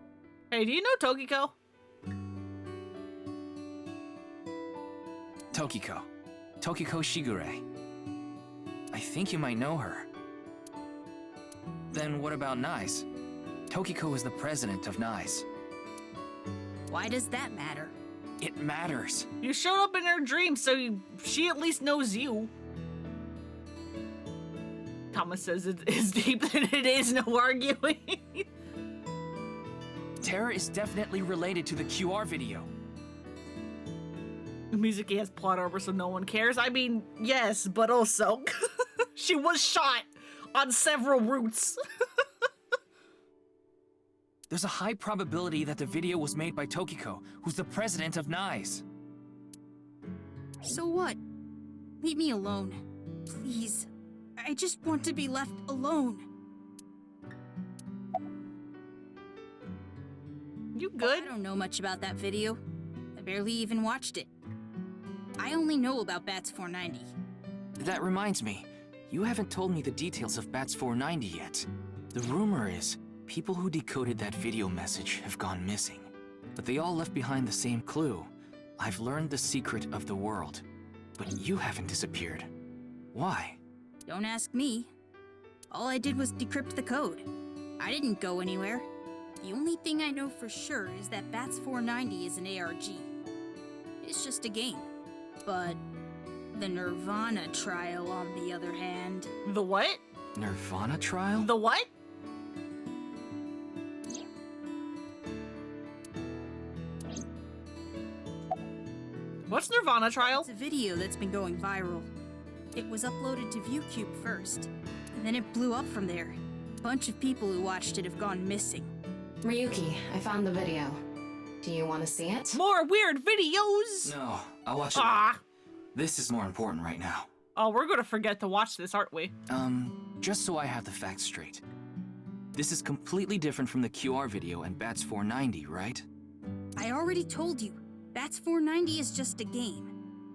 Hey, do you know Tokiko? Tokiko. Tokiko Shigure. I think you might know her. Then what about NICE? Tokiko is the president of NICE. Why does that matter? It matters. You showed up in her dreams, so she at least knows you. Thomas says it is deep than it is, no arguing. Terra is definitely related to the QR video. Mizuki has plot armor, so no one cares. I mean, yes, but also, she was shot on several routes. There's a high probability that the video was made by Tokiko, who's the president of NICE. So what? Leave me alone. Please. I just want to be left alone. You good? I don't know much about that video. I barely even watched it. I only know about Bats 490. That reminds me, you haven't told me the details of Bats 490 yet. The rumor is, people who decoded that video message have gone missing. But they all left behind the same clue. I've learned the secret of the world. But you haven't disappeared. Why? Don't ask me. All I did was decrypt the code. I didn't go anywhere. The only thing I know for sure is that Bats 490 is an ARG. It's just a game. But the nirvanA trial, on the other hand... The what? nirvanA trial? The what? What's nirvanA trial? It's a video that's been going viral. It was uploaded to ViewCube first, and then it blew up from there. A bunch of people who watched it have gone missing. Ryuki, I found the video. Do you want to see it? More weird videos! No, I'll watch it. This is more important right now. Oh, we're gonna forget to watch this, aren't we? Just so I have the facts straight. This is completely different from the QR video and Bats 490, right? I already told you, Bats 490 is just a game.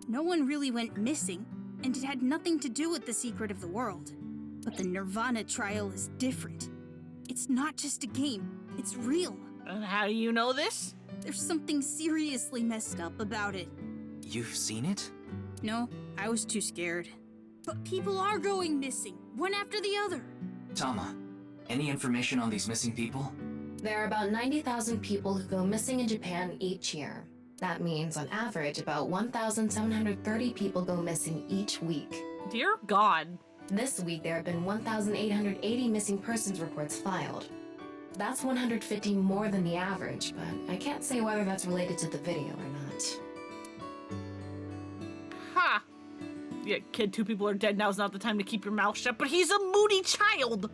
No one really went missing, and it had nothing to do with the secret of the world. But the nirvanA trial is different. It's not just a game, it's real. And how do you know this? There's something seriously messed up about it. You've seen it? No, I was too scared. But people are going missing, one after the other. Tama, any information on these missing people? There are about 90,000 people who go missing in Japan each year. That means, on average, about 1,730 people go missing each week. Dear God. This week, there have been 1,880 missing persons reports filed. That's 150 more than the average, but I can't say whether that's related to the video or not. Ha! Yeah, kid, 2 people are dead. Now's not the time to keep your mouth shut, but he's a moody child!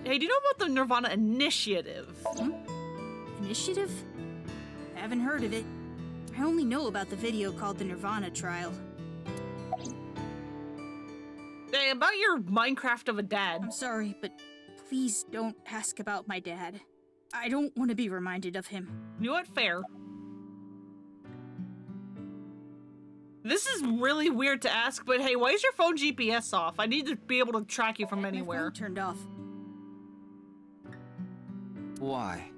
Hey, do you know about the nirvanA initiative? Initiative? I haven't heard of it. I only know about the video called the nirvanA trial. Hey, about your Minecraft of a dad. I'm sorry, but please don't ask about my dad. I don't want to be reminded of him. You know what? Fair. This is really weird to ask, but hey, why is your phone GPS off? I need to be able to track you from anywhere. My phone turned off. Why?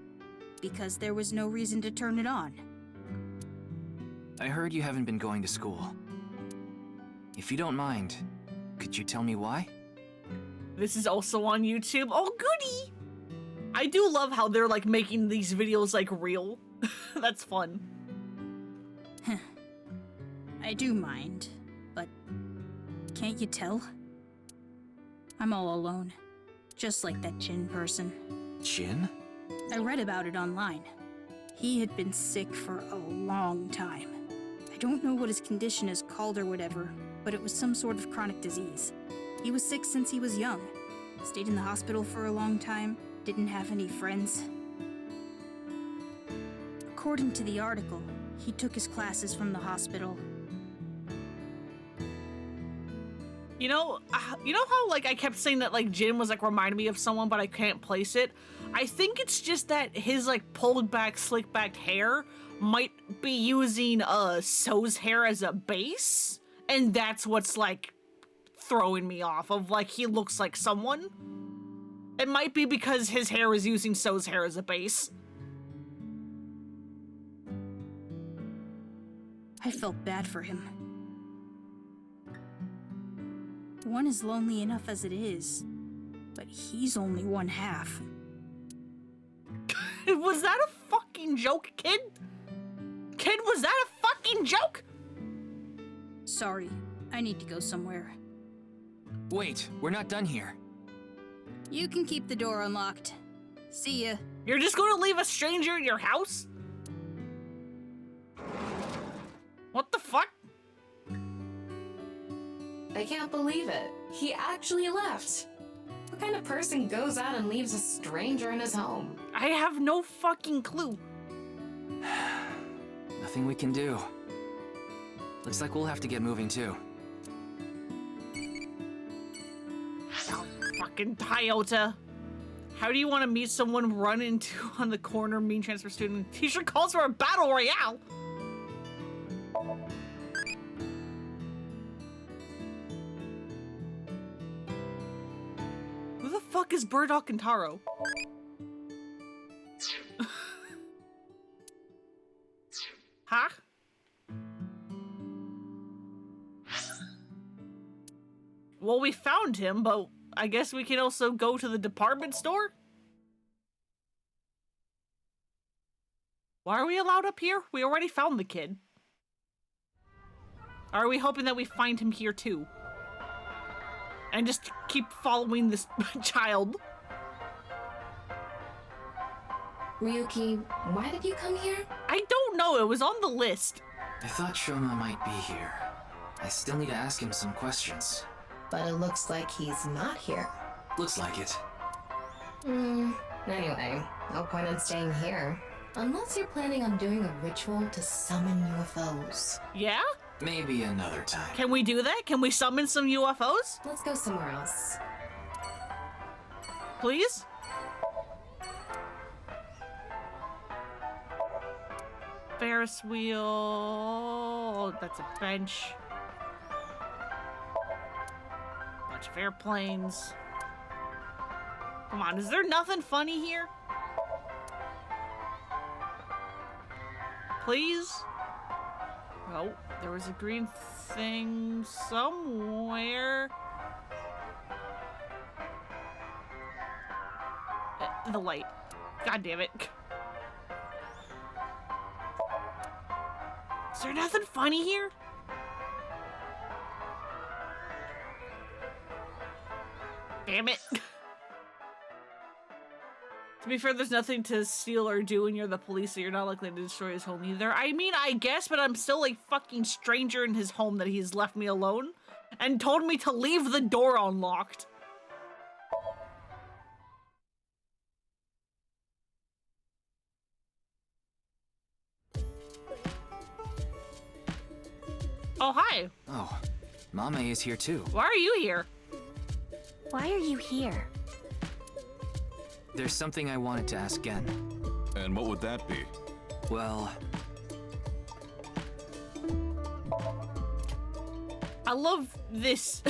Because there was no reason to turn it on. I heard you haven't been going to school. If you don't mind, could you tell me why? This is also on YouTube. Oh, goody! I do love how they're, like, making these videos, like, real. That's fun. I do mind, but can't you tell? I'm all alone, just like that Jin person. Jin? I read about it online. He had been sick for a long time. I don't know what his condition is called or whatever, but it was some sort of chronic disease. He was sick since he was young. Stayed in the hospital for a long time, didn't have any friends. According to the article, he took his classes from the hospital. You know how, like, I kept saying that, like, Jin was, like, reminding me of someone, but I can't place it? I think it's just that his, like, pulled back, slick back hair might be using, So's hair as a base, and that's what's, like, throwing me off of, like, he looks like someone. It might be because his hair is using So's hair as a base. I felt bad for him. One is lonely enough as it is, but he's only one half. Was that a fucking joke, kid? Kid, was that a fucking joke? Sorry, I need to go somewhere. Wait, we're not done here. You can keep the door unlocked. See ya. You're just gonna leave a stranger in your house? What the fuck? I can't believe it. He actually left. What kind of person goes out and leaves a stranger in his home? I have no fucking clue. Nothing we can do. Looks like we'll have to get moving too. Oh, fucking Toyota. How do you want to meet someone run into on the corner mean transfer student? Teacher calls for a battle royale. Who the fuck is Burdock and Taro? Huh? Well, we found him, but I guess we can also go to the department store? Why are we allowed up here? We already found the kid. Are we hoping that we find him here too? And just keep following this child? Ryuki, why did you come here? I don't know, it was on the list. I thought Shoma might be here. I still need to ask him some questions. But it looks like he's not here. Looks like it. Anyway, no point in staying here. Unless you're planning on doing a ritual to summon UFOs. Yeah? Maybe another time. Can we do that? Can we summon some UFOs? Let's go somewhere else. Please? Ferris wheel. Oh, that's a bench. Bunch of airplanes. Come on, is there nothing funny here? please? Oh, there was a green thing somewhere. The light. God damn it. Is there nothing funny here? Damn it. To be fair, there's nothing to steal or do when you're the police, so you're not likely to destroy his home either. I mean, I guess, but I'm still a fucking stranger in his home that he's left me alone and told me to leave the door unlocked. Oh, hi. Oh, Mame is here too. Why are you here? Why are you here? There's something I wanted to ask Gen. And what would that be? Well... I love this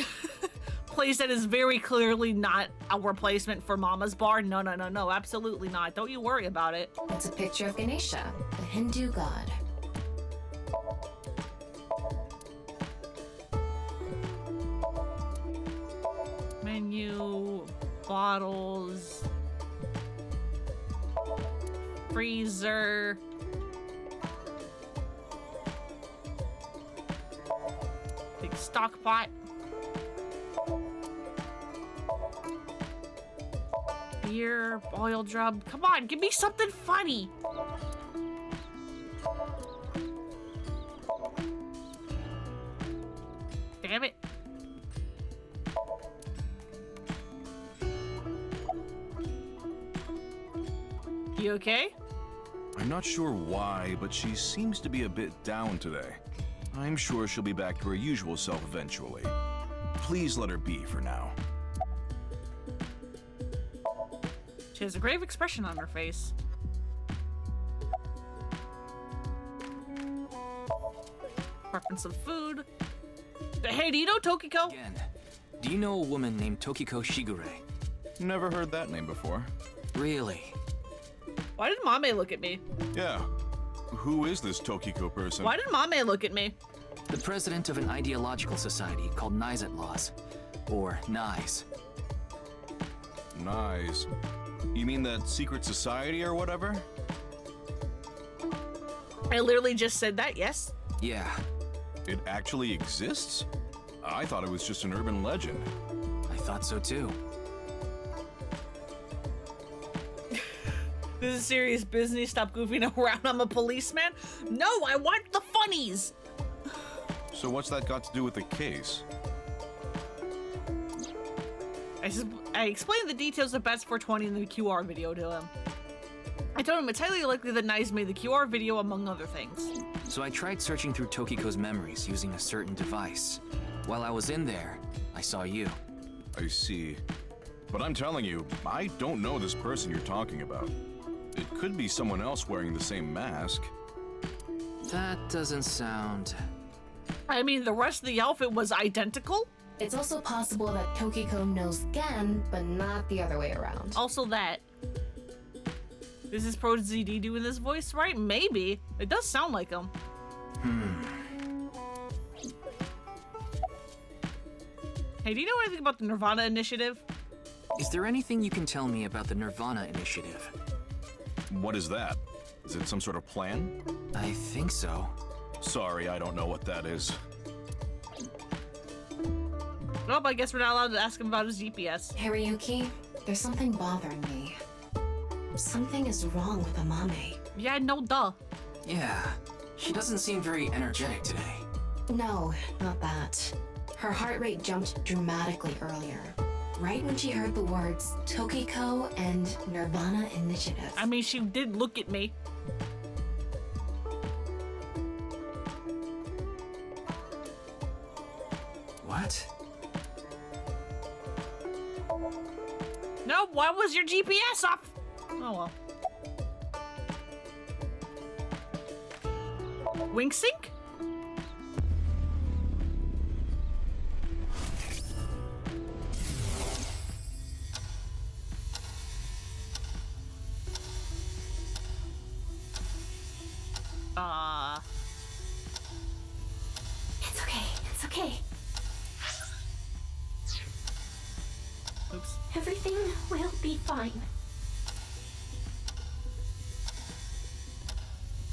place that is very clearly not a replacement for Mama's bar. No, no, no, no, absolutely not. Don't you worry about it. It's a picture of Ganesha, the Hindu god. Menu, bottles, freezer. Big stock pot. Beer, oil drum. Come on, give me something funny. Damn it. You okay? I'm not sure why, but she seems to be a bit down today. I'm sure she'll be back to her usual self eventually. Please let her be for now. She has a grave expression on her face. Prepping some food. Hey, do you know Tokiko? Gen, do you know a woman named Tokiko Shigure? Never heard that name before. Really? Why did Mame look at me? Yeah. Who is this Tokiko person? Why did Mame look at me? The president of an ideological society called Nizet Laws. Or NISE. Nice. You mean that secret society or whatever? I literally just said that, yes? Yeah. It actually exists? I thought it was just an urban legend. I thought so too. This is serious business. Stop goofing around. I'm a policeman. No, I want the funnies. So what's that got to do with the case? I explained the details of Bats 420 in the QR video to him. I told him it's highly likely that Nice made the QR video, among other things. So I tried searching through Tokiko's memories using a certain device. While I was in there, I saw you. I see. But I'm telling you, I don't know this person you're talking about. It could be someone else wearing the same mask. That doesn't sound... I mean, the rest of the outfit was identical. It's also possible that Tokiko knows Gen, but not the other way around. Also that. This is Pro ZD doing this voice, right? Maybe. It does sound like him. Hey, do you know anything about the nirvanA initiative? Is there anything you can tell me about the nirvanA initiative? What is that? Is it some sort of plan? I think so. Sorry, I don't know what that is. Nope, I guess we're not allowed to ask him about his GPS. Hariyuki, there's something bothering me. Something is wrong with Amame. Yeah, no duh. Yeah, she doesn't seem very energetic today. No, not that. Her heart rate jumped dramatically earlier. Right when she heard the words Tokiko and nirvanA Initiative. I mean, she did look at me. What? No, why was your GPS off? Oh well. Wink sync? It's okay. It's okay. Oops. Everything will be fine.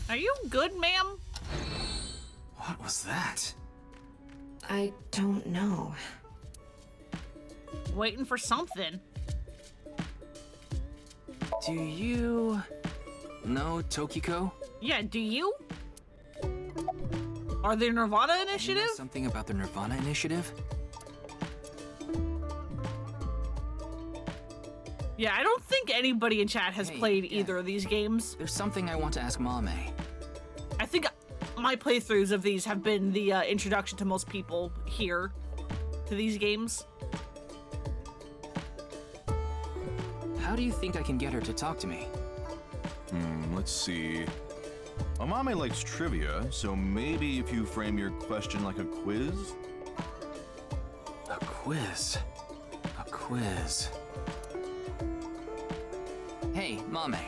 Are you good, ma'am? What was that? I don't know. Waiting for something. Do you know Tokiko? Yeah, do you? Are they nirvanA You know initiative? something about the nirvanA initiative? Yeah, I don't think anybody in chat has Hey, played yeah. either of these games. There's something I want to ask Mame. I think my playthroughs of these have been the introduction to most people here to these games. How do you think I can get her to talk to me? Let's see. Amame likes trivia, so maybe if you frame your question like a quiz? A quiz. A quiz. Hey, Mame.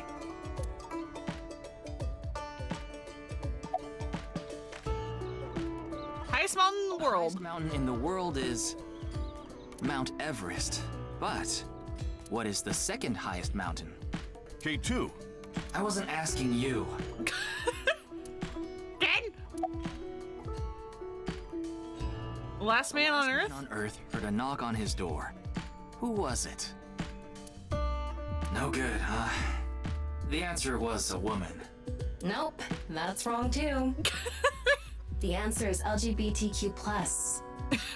Highest mountain in the The world. highest mountain in the world is Mount Everest. But what is the second highest mountain? K2. I wasn't asking you. Last man on Earth? On Earth heard a knock on his door. Who was it? No good, huh? The answer was a woman. Nope, that's wrong too. The answer is LGBTQ+.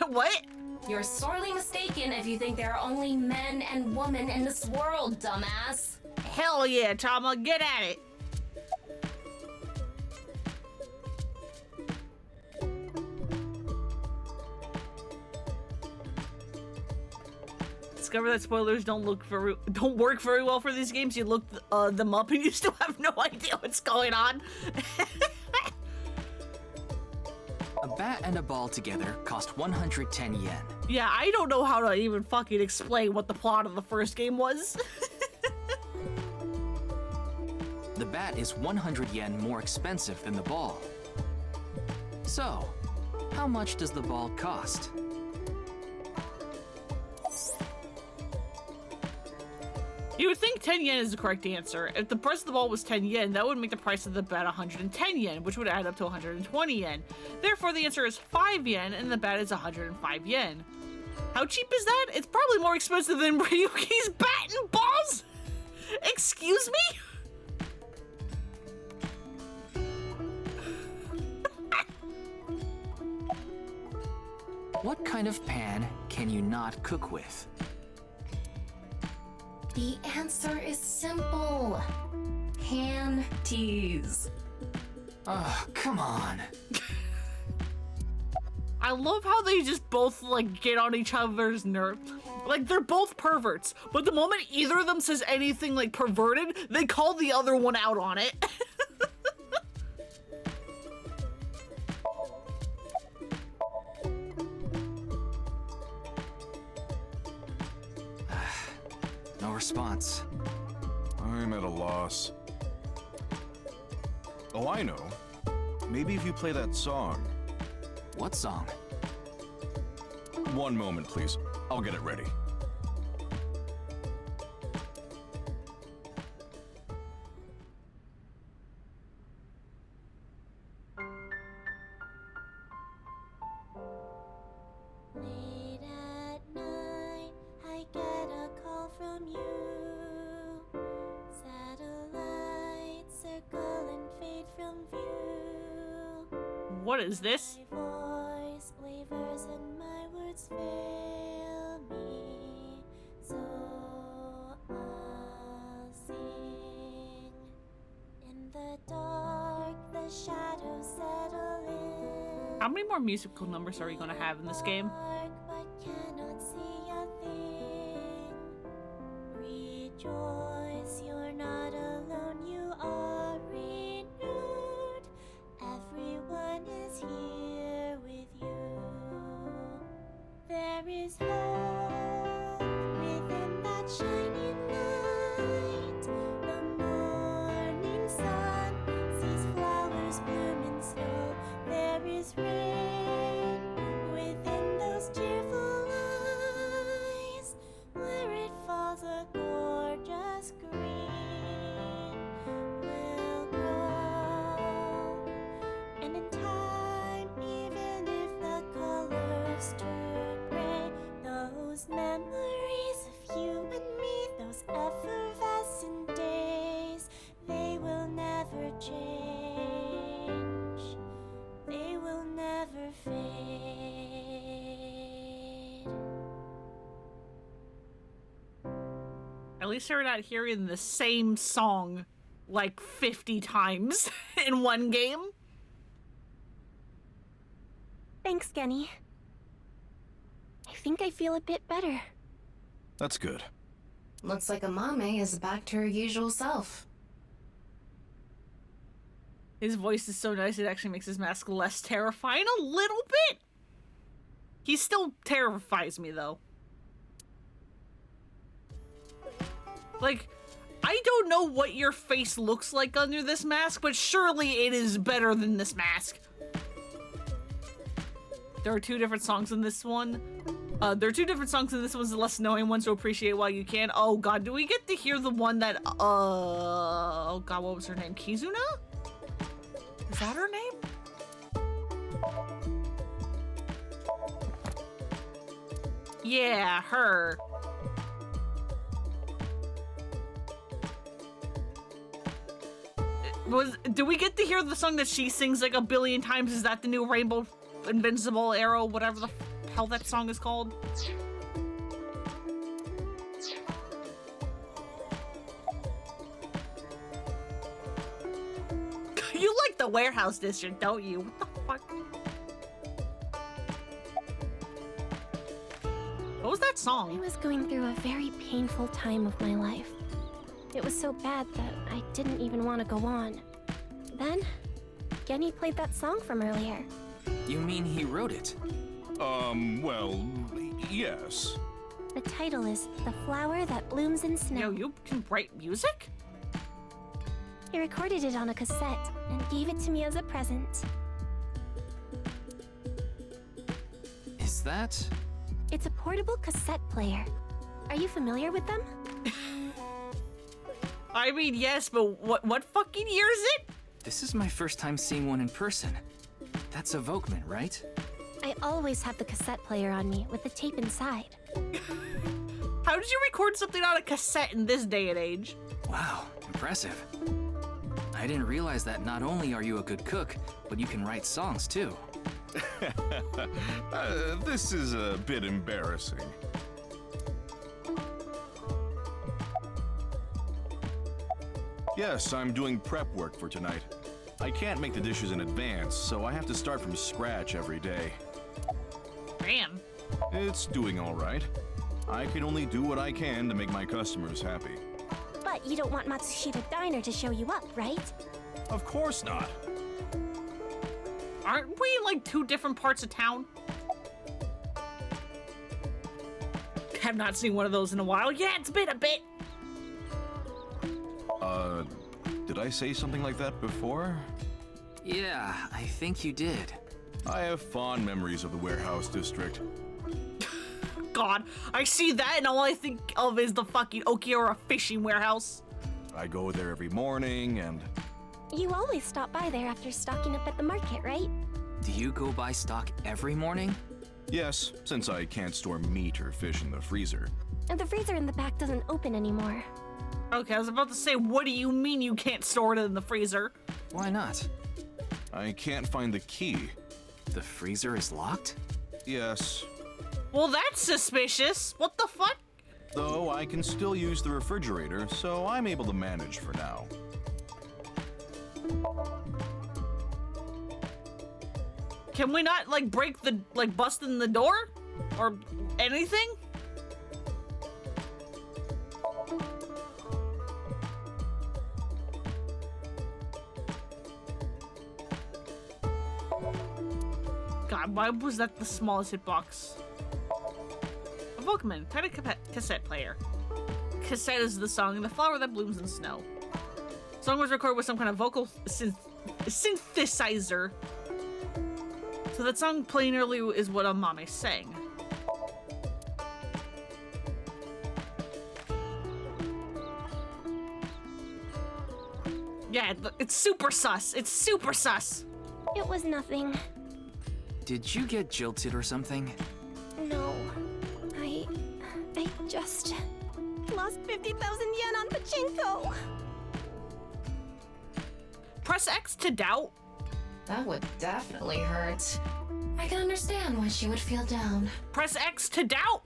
What? You're sorely mistaken if you think there are only men and women in this world, dumbass. Hell yeah, Tama, get at it. Discover that spoilers don't work very well for these games. You look them up and you still have no idea what's going on. A bat and a ball together cost 110 yen. Yeah, I don't know how to even fucking explain what the plot of the first game was. The bat is 100 yen more expensive than the ball. So, how much does the ball cost? You would think 10 yen is the correct answer. If the price of the ball was 10 yen, that would make the price of the bat 110 yen, which would add up to 120 yen. Therefore, the answer is 5 yen, and the bat is 105 yen. How cheap is that? It's probably more expensive than Ryuki's bat and balls! Excuse me? What kind of pan can you not cook with? The answer is simple. Panties. Oh, come on. I love how they just both, like, get on each other's nerve. Like, they're both perverts, but the moment either of them says anything, like, perverted, they call the other one out on it. No response. I'm at a loss. Oh, I know. Maybe if you play that song. What song? One moment, please. I'll get it ready. Late at night, I get a call from you. Satellites circle and fade from view. What is this? My voice wavers and my words fail me. So I'll sing. In the dark, the shadows settle in. How many more musical numbers are you gonna have in this game? But cannot see a thing. Rejoice, you're not alone, you are renewed. Everyone is here with you. There is hope within that shining light. The morning sun sees flowers bloom. At least we're not hearing the same song like 50 times in one game. Thanks, Genny. I think I feel a bit better. That's good. Looks like Amame is back to her usual self. His voice is so nice, it actually makes his mask less terrifying a little bit. He still terrifies me, though. Like, I don't know what your face looks like under this mask, but surely it is better than this mask. There are 2 different songs in this one. There are 2 different songs in this one, the less annoying one, so appreciate while you can. Oh god, do we get to hear the one that, oh god, what was her name? Kizuna? Is that her name? Yeah, her. Do we get to hear the song that she sings like a billion times? Is that the new Rainbow Invincible Arrow, whatever the hell that song is called? You like the warehouse district, don't you? What the fuck? What was that song? I was going through a very painful time of my life. It was so bad that I didn't even want to go on. Then, Genny played that song from earlier. You mean he wrote it? Well, yes. The title is The Flower That Blooms in Snow. Yo, you can write music? He recorded it on a cassette and gave it to me as a present. Is that? It's a portable cassette player. Are you familiar with them? I mean, yes, but what fucking year is it? This is my first time seeing one in person. That's a Volkman, right? I always have the cassette player on me with the tape inside. How did you record something on a cassette in this day and age? Wow, impressive. I didn't realize that not only are you a good cook, but you can write songs too. This is a bit embarrassing. Yes, I'm doing prep work for tonight. I can't make the dishes in advance, so I have to start from scratch every day. Man. It's doing all right. I can only do what I can to make my customers happy. But you don't want Matsushita Diner to show you up, right? Of course not. Aren't we in like 2 different parts of town? Have not seen one of those in a while. Yeah, it's been a bit. Did I say something like that before? Yeah, I think you did. I have fond memories of the warehouse district. God, I see that and all I think of is the fucking Okiura fishing warehouse. I go there every morning and... You always stop by there after stocking up at the market, right? Do you go buy stock every morning? Yes, since I can't store meat or fish in the freezer. And the freezer in the back doesn't open anymore. Okay, I was about to say, what do you mean you can't store it in the freezer? Why not? I can't find the key. The freezer is locked? Yes. Well, that's suspicious. What the fuck? Though I can still use the refrigerator, so I'm able to manage for now. Can we not, like, break the, like, bust in the door? Or anything? God, why was that the smallest hitbox? A Volkman, kind of cassette player. Cassette is the song, The Flower That Blooms in Snow. The song was recorded with some kind of vocal synthesizer. So that song playing earlier is what Amame sang. Yeah, it's super sus. It's super sus. It was nothing. Did you get jilted or something? No. I just lost 50,000 yen on pachinko. Press X to doubt. That would definitely hurt. I can understand why she would feel down. Press X to doubt.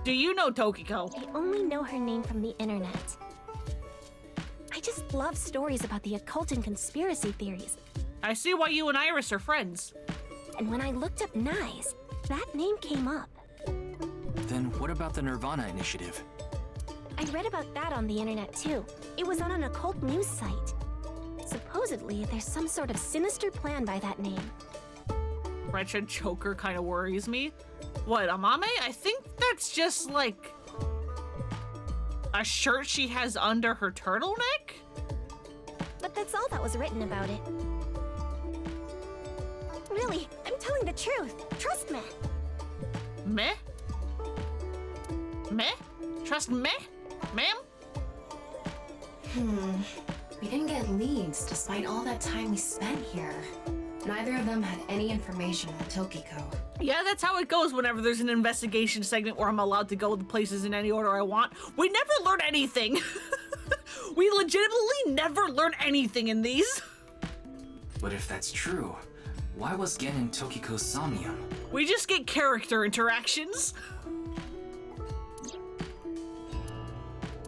Do you know Tokiko? I only know her name from the internet. I just love stories about the occult and conspiracy theories. I see why you and Iris are friends. And when I looked up Nyes, that name came up. Then what about the nirvanA initiative? I read about that on the internet too. It was on an occult news site. Supposedly, there's some sort of sinister plan by that name. Wretched choker kind of worries me. What, Amame? I think that's just like a shirt she has under her turtleneck? But that's all that was written about it. Really, I'm telling the truth. Trust me. Meh? Meh? Trust me? Ma'am? We didn't get leads despite all that time we spent here. Neither of them had any information on Tokiko. Yeah, that's how it goes whenever there's an investigation segment where I'm allowed to go to places in any order I want. We never learn anything. We legitimately never learn anything in these. But if that's true, why was Gen in Tokiko's Somnium? We just get character interactions.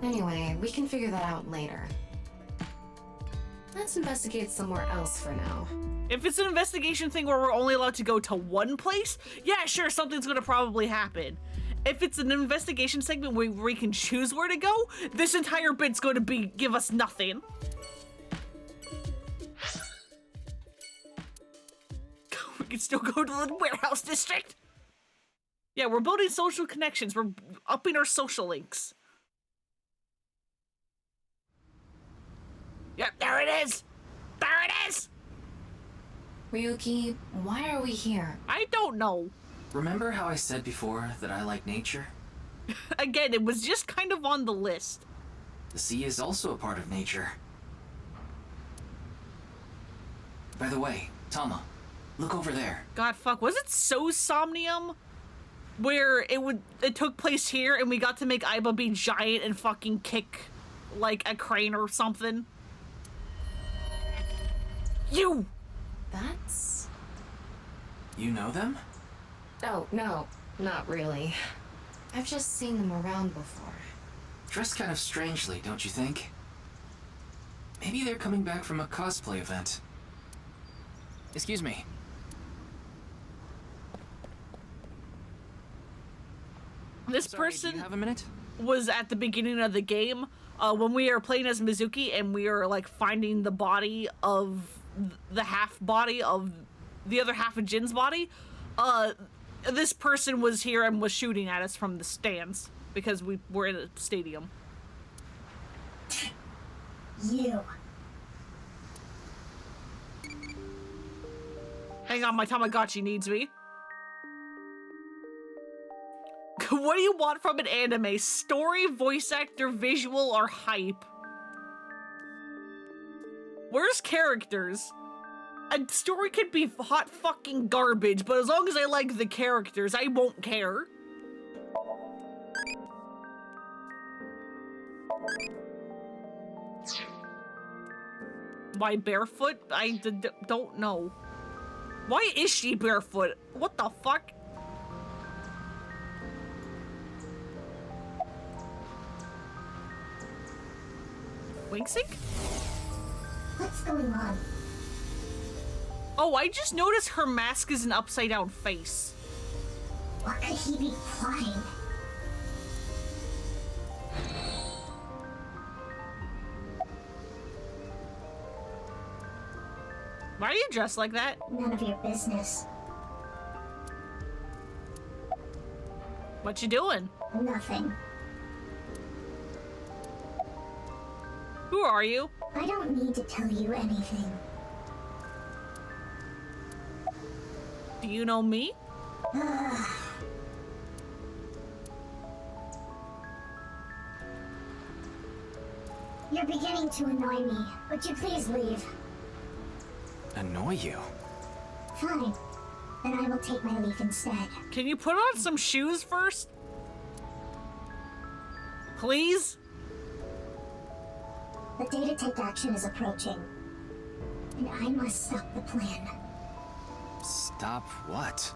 Anyway, we can figure that out later. Let's investigate somewhere else for now. If it's an investigation thing where we're only allowed to go to one place, yeah, sure, something's gonna probably happen. If it's an investigation segment where we can choose where to go, this entire bit's going to give us nothing. We can still go to the warehouse district. Yeah, we're building social connections. We're upping our social links. Yep, there it is. There it is. Ryuki, why are we here? I don't know. Remember how I said before that I like nature? Again, it was just kind of on the list. The sea is also a part of nature. By the way, Tama, look over there. God fuck, was it so Somnium? Where it took place here and we got to make Aiba be giant and fucking kick like a crane or something? You! That's... You know them? Oh, no, not really. I've just seen them around before. Dressed kind of strangely, don't you think? Maybe they're coming back from a cosplay event. Excuse me. This Sorry, person do you have a minute? was at the beginning of the game when we were playing as Mizuki and we were like finding the body of the half body of the other half of Jin's body. This person was here and was shooting at us from the stands because we were in a stadium. You. Hang on, my Tamagotchi needs me. What do you want from an anime? Story, voice actor, visual, or hype? Where's characters? A story could be hot fucking garbage, but as long as I like the characters, I won't care. Why barefoot? I don't know. Why is she barefoot? What the fuck? Winksink? What's going on? Oh, I just noticed her mask is an upside down face. What could he be plotting? Why are you dressed like that? None of your business. What you doing? Nothing. Who are you? I don't need to tell you anything. Do you know me? You're beginning to annoy me. Would you please leave? Annoy you? Fine. Then I will take my leave instead. Can you put on some shoes first? Please? The day to take action is approaching. And I must stop the plan. Stop what?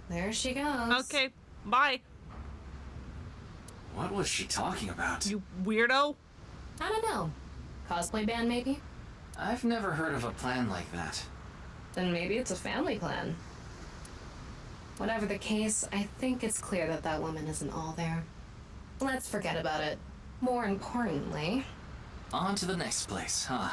There she goes. Okay, bye. What was she talking about? You weirdo. I don't know. Cosplay band, maybe? I've never heard of a plan like that. Then maybe it's a family plan. Whatever the case, I think it's clear that that woman isn't all there. Let's forget about it. More importantly... On to the next place, huh?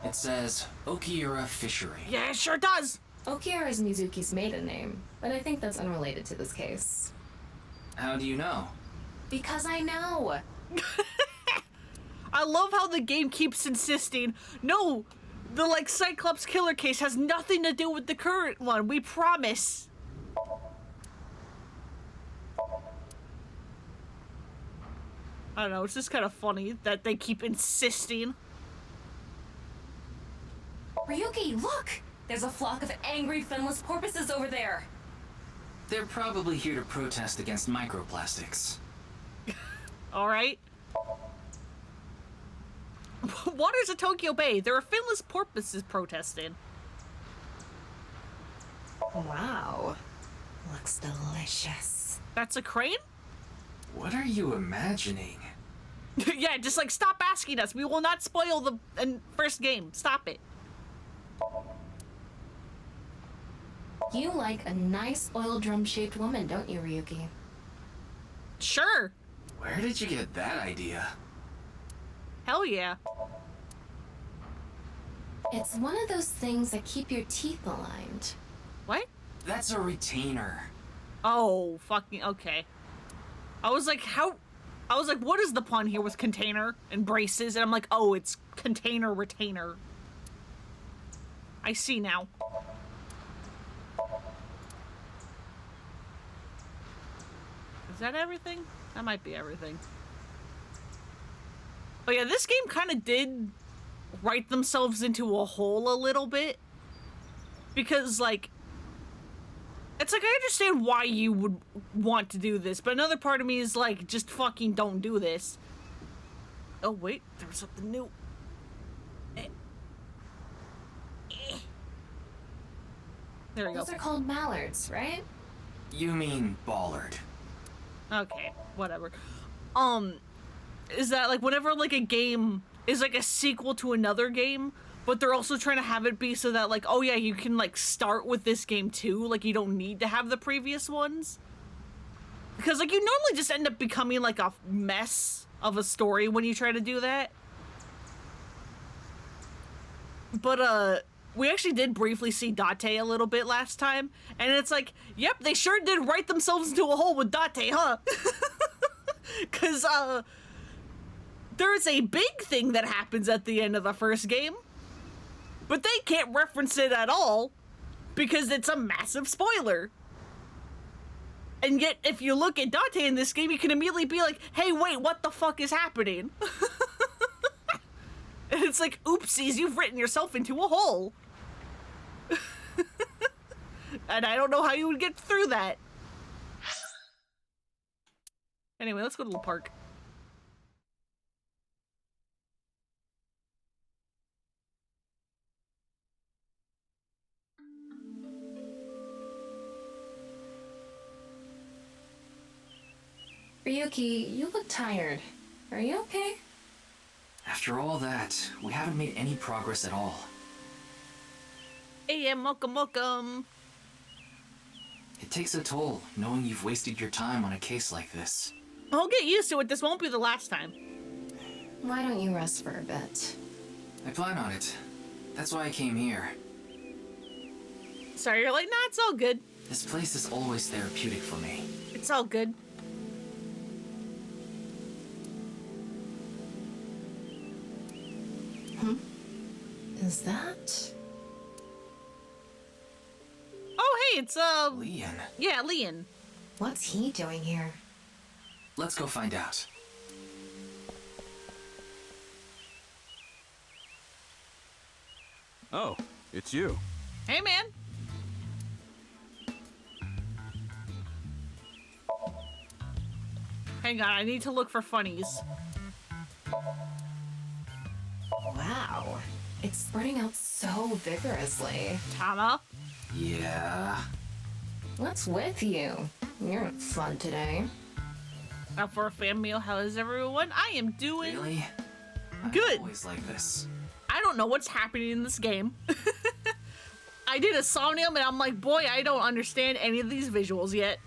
It says Okiura Fishery. Yeah, it sure does. Okiura is Mizuki's maiden name, but I think that's unrelated to this case. How do you know? Because I know! I love how the game keeps insisting, no, the, like, Cyclops killer case has nothing to do with the current one, we promise. I don't know, it's just kind of funny that they keep insisting. Ryuki, look! There's a flock of angry finless porpoises over there. They're probably here to protest against microplastics. Alright. Waters of Tokyo Bay. There are finless porpoises protesting. Wow. Looks delicious. That's a crane? What are you imagining? Yeah, just like stop asking us. We will not spoil the first game. Stop it. You like a nice oil drum-shaped woman, don't you, Ryuki? Sure. Where did you get that idea? Hell yeah. It's one of those things that keep your teeth aligned. What? That's a retainer. Oh, fucking, okay. I was like, what is the pun here with container and braces? And I'm like, oh, it's container retainer. I see now. Is that everything? That might be everything. Oh yeah, this game kind of did write themselves into a hole a little bit. Because, like, it's like, I understand why you would want to do this, but another part of me is like, just fucking don't do this. Oh wait, there was something new. There we go. Those are called mallards, right? You mean Ballard. Okay, whatever. Is that like whenever like a game is like a sequel to another game, but they're also trying to have it be so that like, oh yeah, you can like start with this game too, like you don't need to have the previous ones? Because like you normally just end up becoming like a mess of a story when you try to do that. But we actually did briefly see Date a little bit last time, and it's like, yep, they sure did write themselves into a hole with Date, huh? Because, there's a big thing that happens at the end of the first game, but they can't reference it at all, because it's a massive spoiler. And yet, if you look at Date in this game, you can immediately be like, hey, wait, what the fuck is happening? And it's like, oopsies, you've written yourself into a hole. And I don't know how you would get through that. Anyway, let's go to the park. Ryuki, you look tired. Are you okay? After all that, we haven't made any progress at all. Hey, welcome. It takes a toll, knowing you've wasted your time on a case like this. I'll get used to it. This won't be the last time. Why don't you rest for a bit? I plan on it. That's why I came here. Sorry, you're like, nah, it's all good. This place is always therapeutic for me. It's all good. Is that... Oh, hey, it's, Leon. Yeah, Leon. What's he doing here? Let's go find out. Oh, it's you. Hey, man. Hang on, I need to look for funnies. Wow. It's spreading out so vigorously. Tama? Yeah. What's with you? You're fun today. Out for a fan meal. How is everyone? I am doing Really? good. I'm always like this. I don't know what's happening in this game. I did a Somnium and I'm like, boy, I don't understand any of these visuals yet.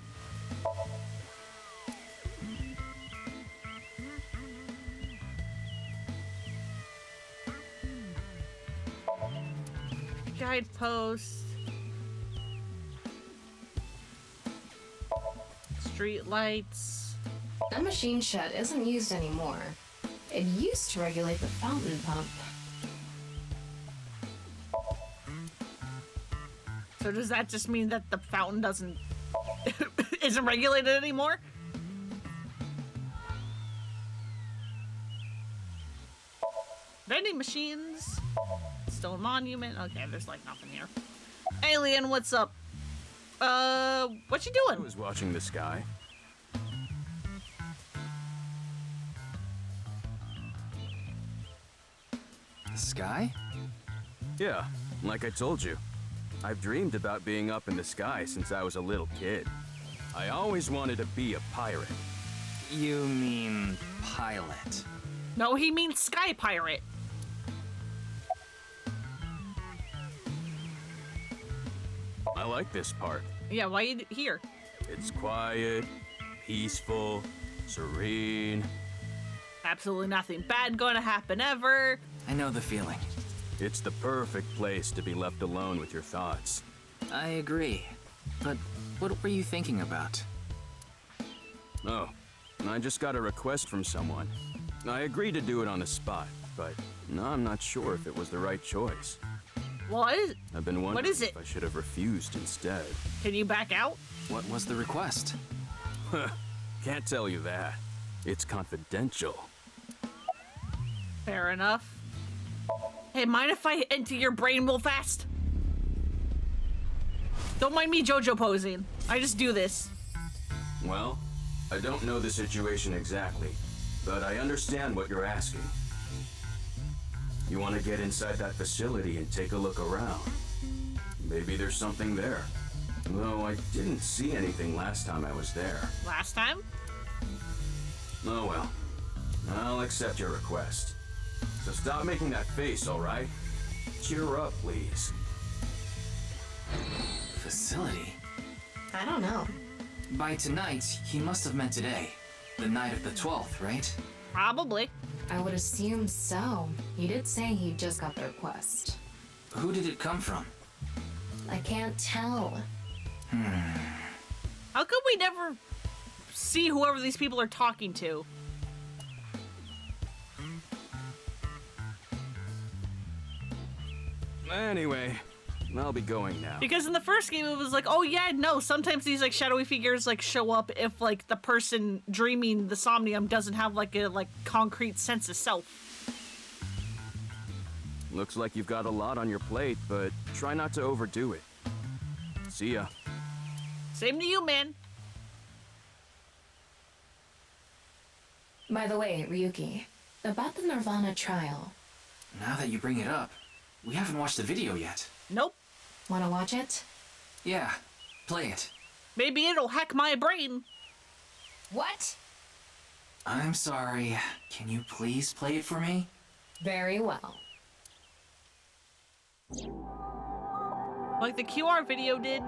Guidepost. Street lights. That machine shed isn't used anymore. It used to regulate the fountain pump. So does that just mean that the fountain isn't regulated anymore? Vending machines. Stone monument. Okay, there's like nothing here. Alien, what's up? What you doing? I was watching the sky. The sky? Yeah, like I told you. I've dreamed about being up in the sky since I was a little kid. I always wanted to be a pirate. You mean pilot? No, he means sky pirate. I like this part. Yeah, why you here? It's quiet, peaceful, serene. Absolutely nothing bad gonna happen ever. I know the feeling. It's the perfect place to be left alone with your thoughts. I agree. But what were you thinking about? Oh, I just got a request from someone. I agreed to do it on the spot, but I'm not sure if it was the right choice. What is? I've been wondering What is it? if I should have refused instead. Can you back out? What was the request? Can't tell you that. It's confidential. Fair enough. Hey, mind if I enter your brain real fast? Don't mind me JoJo posing. I just do this. Well, I don't know the situation exactly, but I understand what you're asking. You want to get inside that facility and take a look around. Maybe there's something there. Though I didn't see anything last time I was there. Last time? Oh well. I'll accept your request. So stop making that face, all right? Cheer up, please. Facility? I don't know. By tonight, he must have meant today. The night of the 12th, right? Probably. I would assume so. He did say he just got the request. Who did it come from? I can't tell. How come we never see whoever these people are talking to? Anyway, I'll be going now. Because in the first game it was like, oh yeah, no, sometimes these like shadowy figures like show up if like the person dreaming the Somnium doesn't have like a concrete sense of self. Looks like you've got a lot on your plate, but try not to overdo it. See ya. Same to you, man. By the way, Ryuki, about the nirvanA trial. Now that you bring it up, we haven't watched the video yet. Nope. Wanna watch it? Yeah, play it. Maybe it'll hack my brain. What? I'm sorry. Can you please play it for me? Very well. Like the QR video did.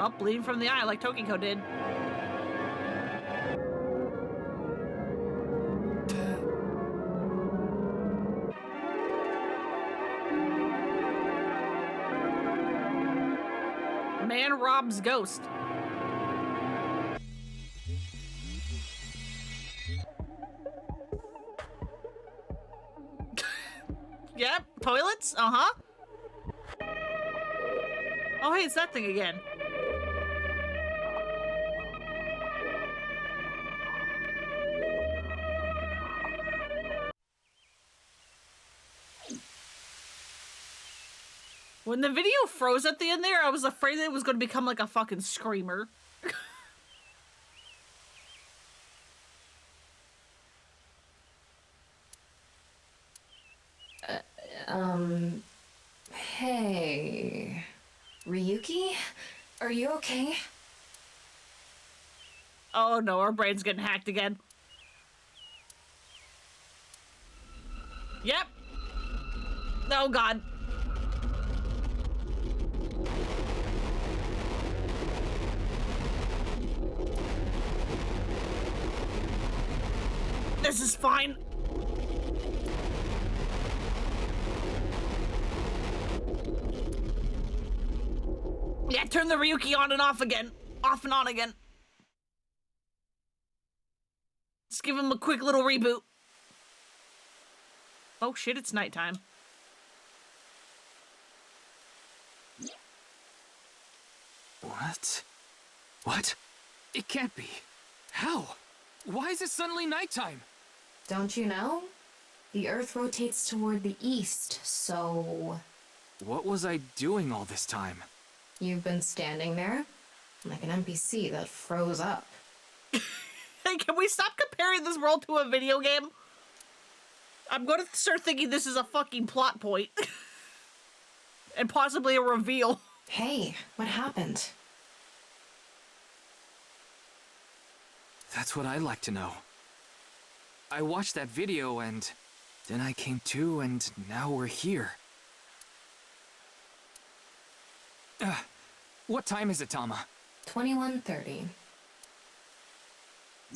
Oh, bleeding from the eye like Tokiko did. Man robs ghost. Yep, toilets? Uh-huh. Oh, hey, it's that thing again. When the video froze at the end there, I was afraid that it was going to become like a fucking screamer. Hey... Ryuki? Are you okay? Oh no, our brain's getting hacked again. Yep. Oh god. This is fine. Yeah, turn the Ryuki on and off again. Off and on again. Let's give him a quick little reboot. Oh shit, it's nighttime. What? What? It can't be. How? Why is it suddenly nighttime? Don't you know? The Earth rotates toward the east, so... What was I doing all this time? You've been standing there, like an NPC that froze up. Hey, can we stop comparing this world to a video game? I'm gonna start thinking this is a fucking plot point. And possibly a reveal. Hey, what happened? That's what I'd like to know. I watched that video and then I came to and now we're here. What time is it, Tama? 21:30.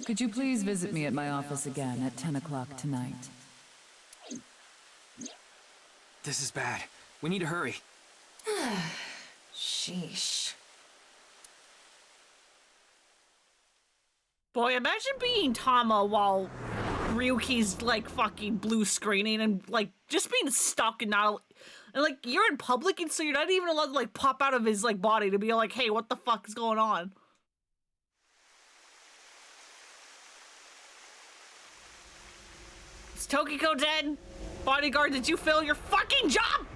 Could you please visit me at my office again at 10 o'clock tonight? This is bad. We need to hurry. Sheesh. Boy, imagine being Tama while Ryuki's like fucking blue screening and like just being stuck and not, and like you're in public and so you're not even allowed to like pop out of his like body to be like, hey, what the fuck is going on? Is Tokiko dead? Bodyguard, did you fail your fucking job?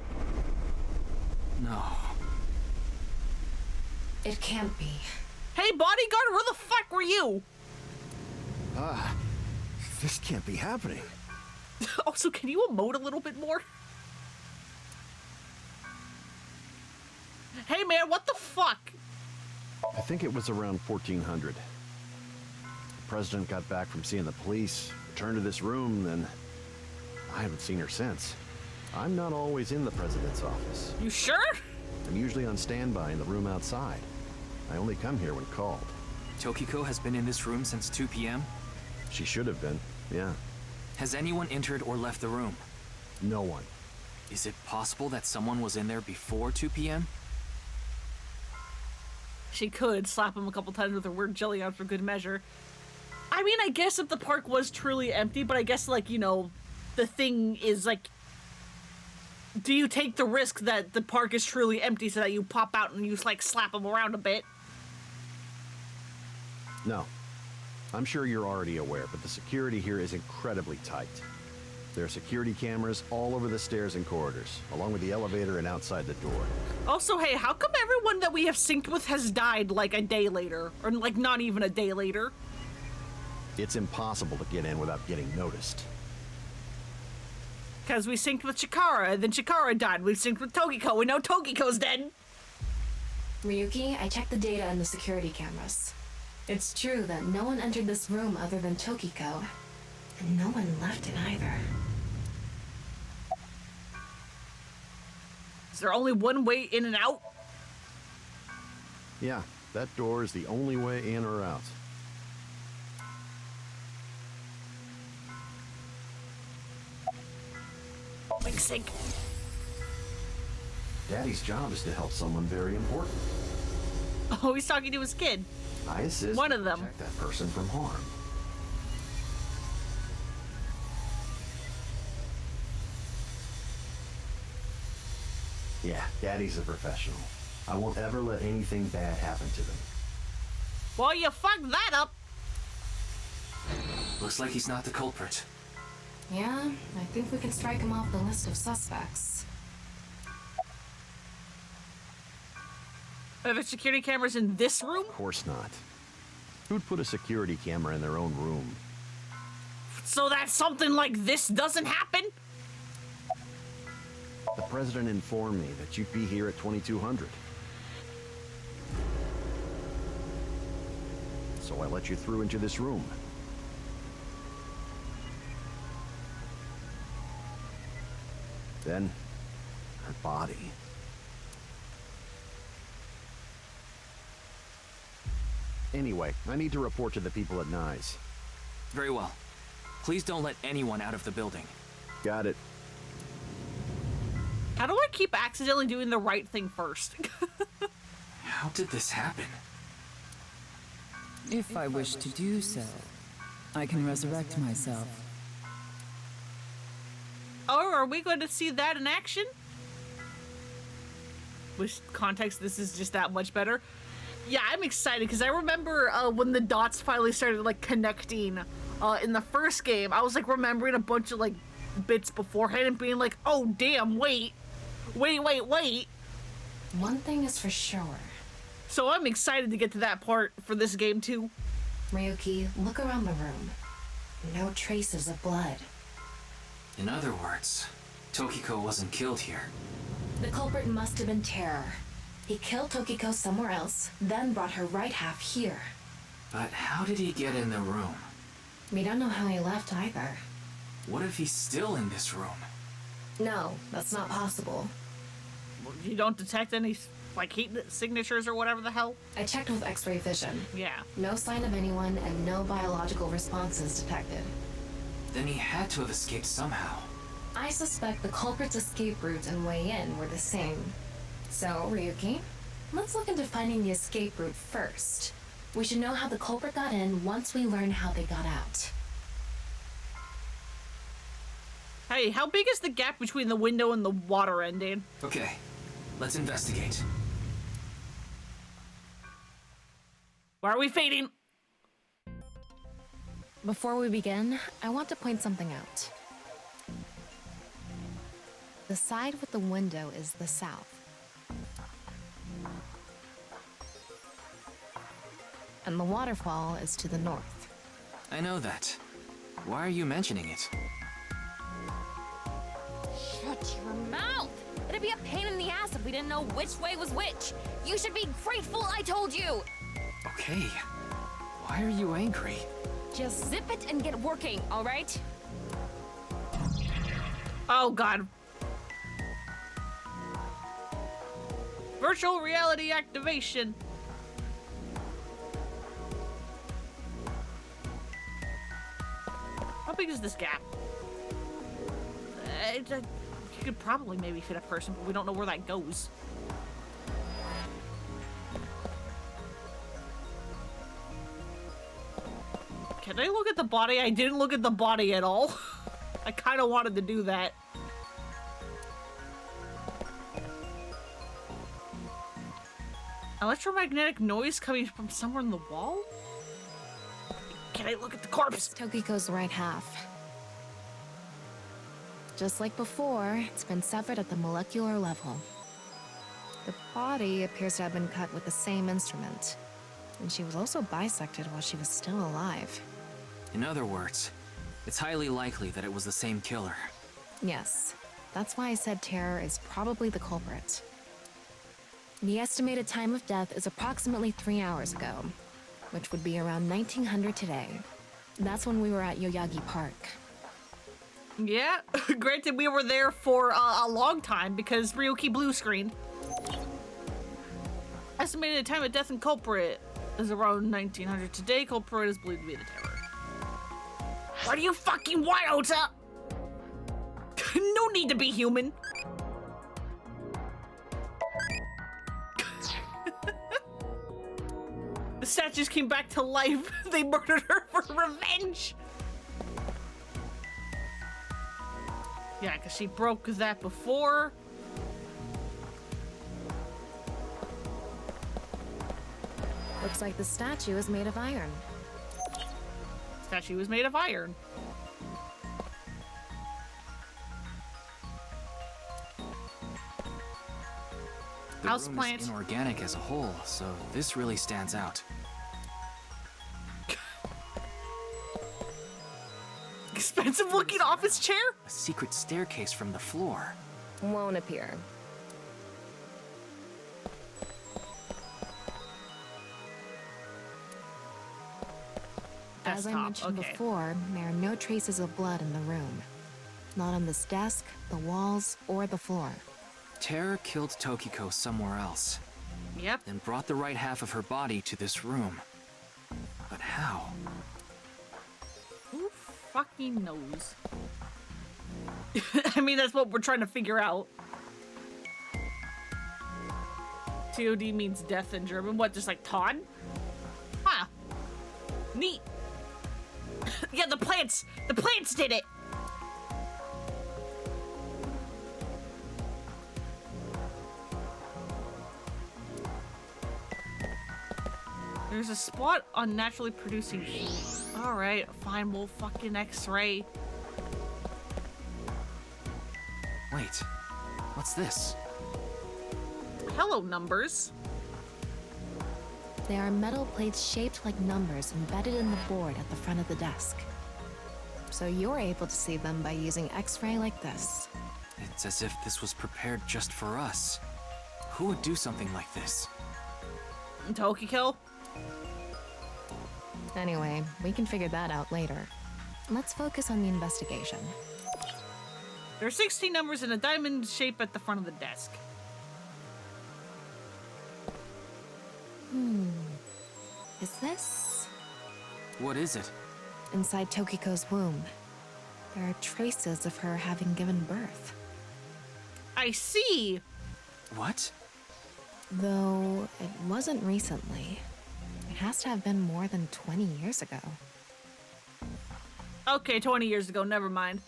No. It can't be. Hey, bodyguard, where the fuck were you? This can't be happening. Also, can you emote a little bit more? Hey man, what the fuck? I think it was around 1400. The president got back from seeing the police, returned to this room, then I haven't seen her since. I'm not always in the president's office. You sure? I'm usually on standby in the room outside. I only come here when called. Tokiko has been in this room since 2 p.m.? She should have been, yeah. Has anyone entered or left the room? No one. Is it possible that someone was in there before 2 p.m.? She could slap him a couple times with her weird jelly on for good measure. I mean, I guess if the park was truly empty, but I guess, like, you know, the thing is, like, do you take the risk that the park is truly empty so that you pop out and you, like, slap him around a bit? No. I'm sure you're already aware, but the security here is incredibly tight. There are security cameras all over the stairs and corridors, along with the elevator and outside the door. Also, hey, how come everyone that we have synced with has died, like, a day later? Or, like, not even a day later? It's impossible to get in without getting noticed. Because we synced with Chikara, and then Chikara died. We synced with Tokiko, and now Tokiko's dead. Ryuki, I checked the data in the security cameras. It's true that no one entered this room other than Tokiko, and no one left it either. Is there only one way in and out? Yeah, that door is the only way in or out. Wink sync. Daddy's job is to help someone very important. Oh, he's talking to his kid. I assist One of them. protect that person from harm. Yeah, Daddy's a professional. I won't ever let anything bad happen to them. Well, you fucked that up. Looks like he's not the culprit. Yeah, I think we can strike him off the list of suspects. Are there security cameras in this room? Of course not. Who'd put a security camera in their own room? So that something like this doesn't happen? The president informed me that you'd be here at 2200. So I let you through into this room. Then, her body. Anyway, I need to report to the people at Nyes. Very well. Please don't let anyone out of the building. Got it. How do I keep accidentally doing the right thing first? How did this happen? If I wish to do so, I can resurrect myself. Oh, are we going to see that in action? With context, this is just that much better. Yeah, I'm excited because I remember when the dots finally started like connecting in the first game. I was like remembering a bunch of like bits beforehand and being like, oh damn, wait. One thing is for sure. So I'm excited to get to that part for this game too. Ryuki, look around the room. No traces of blood. In other words, Tokiko wasn't killed here. The culprit must have been Terror. He killed Tokiko somewhere else, then brought her right half here. But how did he get in the room? We don't know how he left either. What if he's still in this room? No, that's not possible. You don't detect any like heat signatures or whatever the hell? I checked with X-ray vision. Yeah. No sign of anyone and no biological responses detected. Then he had to have escaped somehow. I suspect the culprit's escape route and way in were the same. So, Ryuki, let's look into finding the escape route first. We should know how the culprit got in once we learn how they got out. Hey, how big is the gap between the window and the water ending? Okay, let's investigate. Why are we fading? Before we begin, I want to point something out. The side with the window is the south. And the waterfall is to the north. I know that. Why are you mentioning it? Shut your mouth! It'd be a pain in the ass if we didn't know which way was which. You should be grateful I told you! Okay. Why are you angry? Just zip it and get working, alright? Oh god. Virtual reality activation. How big is this gap? You could probably maybe fit a person, but we don't know where that goes. Can I look at the body? I didn't look at the body at all. I kind of wanted to do that. Electromagnetic noise coming from somewhere in the wall? Can I look at the corpse? Tokiko's right half. Just like before, it's been severed at the molecular level. The body appears to have been cut with the same instrument. And she was also bisected while she was still alive. In other words, it's highly likely that it was the same killer. Yes, that's why I said Terror is probably the culprit. The estimated time of death is approximately 3 hours ago, which would be around 1900 today. That's when we were at Yoyagi Park. Yeah, granted we were there for a long time because Ryuki blue screen. Estimated time of death and culprit is around 1900 today. Culprit is believed to be the Terror. What are you fucking wild, huh? No need to be human. The statues came back to life. They murdered her for revenge. Yeah, because she broke that before. Looks like the statue is made of iron. Statue was made of iron. The room is inorganic as a whole, so this really stands out. Expensive looking office chair? A secret staircase from the floor. won't appear. As I mentioned before, there are no traces of blood in the room. Not on this desk, the walls, or the floor. Terror killed Tokiko somewhere else. Yep. Then brought the right half of her body to this room. But how? Who fucking knows? I mean, that's what we're trying to figure out. TOD means death in German. What, just like Todd? Huh. Neat. Yeah, the plants did it. There's a spot on naturally producing heat. Alright, fine, we'll fucking X-ray. Wait, what's this? Hello, numbers. They are metal plates shaped like numbers embedded in the board at the front of the desk. So you're able to see them by using X-ray like this. It's as if this was prepared just for us. Who would do something like this? Tokiko? Anyway, we can figure that out later. Let's focus on the investigation. There are 16 numbers in a diamond shape at the front of the desk. Is this? What is it? Inside Tokiko's womb. There are traces of her having given birth. I see! What? Though it wasn't recently. It has to have been more than 20 years ago. Okay, 20 years ago, never mind.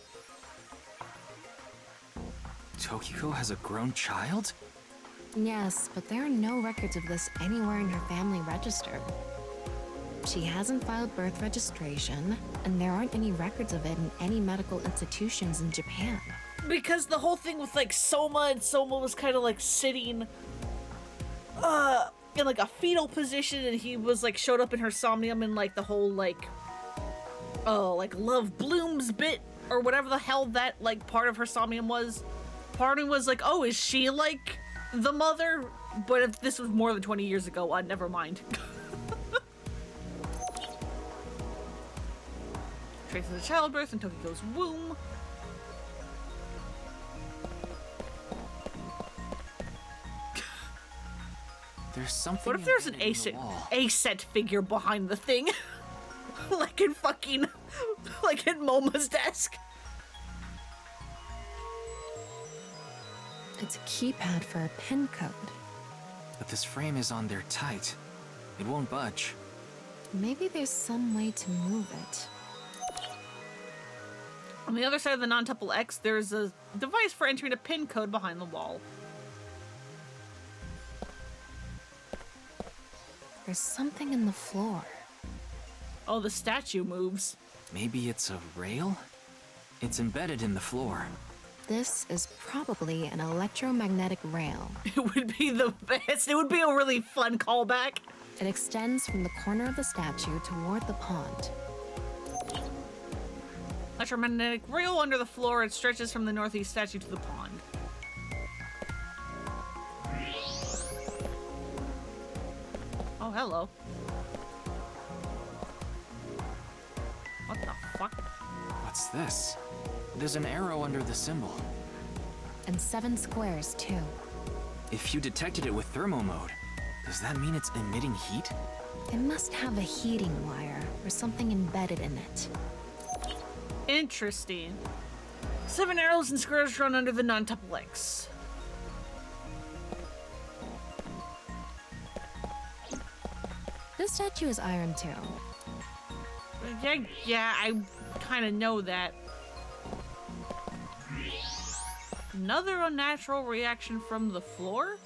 Tokiko has a grown child? Yes, but there are no records of this anywhere in her family register. She hasn't filed birth registration, and there aren't any records of it in any medical institutions in Japan. Because the whole thing with like Soma, and Soma was kind of like sitting in like a fetal position, and he was like showed up in her Somnium, and like the whole like love blooms bit or whatever the hell that like part of her Somnium was. Part of me was like, oh, is she like the mother? But if this was more than 20 years ago, never mind. Traces of childbirth in Tokiko's womb. There's something. What if there's an A-set figure behind the thing? like in Moma's desk. It's a keypad for a pin code. But this frame is on there tight. It won't budge. Maybe there's some way to move it. On the other side of the non-tuple X, there's a device for entering a pin code behind the wall. There's something in the floor. Oh, the statue moves. Maybe it's a rail? It's embedded in the floor. This is probably an electromagnetic rail. It would be the best. It would be a really fun callback. It extends from the corner of the statue toward the pond. Electromagnetic rail under the floor. It stretches from the northeast statue to the pond. Oh, hello. What the fuck? What's this? There's an arrow under the symbol. And 7 squares, too. If you detected it with thermo mode, does that mean it's emitting heat? It must have a heating wire or something embedded in it. Interesting. 7 arrows and squares run under the non-tuple X. This statue is iron, too. Yeah, I kind of know that. Another unnatural reaction from the floor?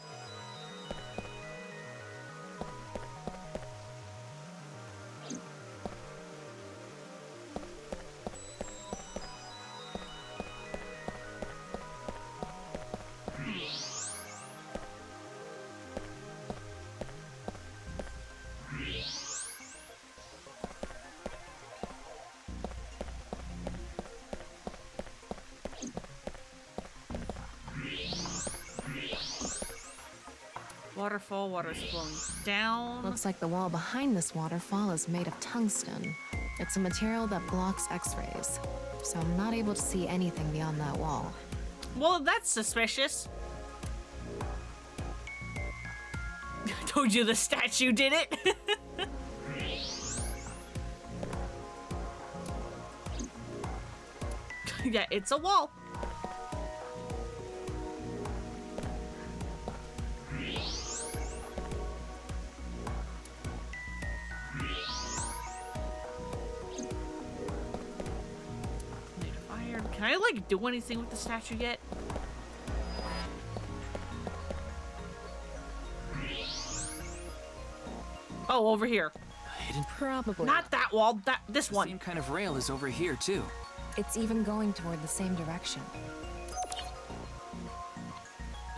Waterfall, water's flowing down. Looks like the wall behind this waterfall is made of tungsten. It's a material that blocks X-rays, so I'm not able to see anything beyond that wall. Well, that's suspicious. I told you the statue did it. Yeah, it's a wall. Can I, like, do anything with the statue yet? Oh, over here. Probably. Not that wall, this one. The same kind of rail is over here, too. It's even going toward the same direction.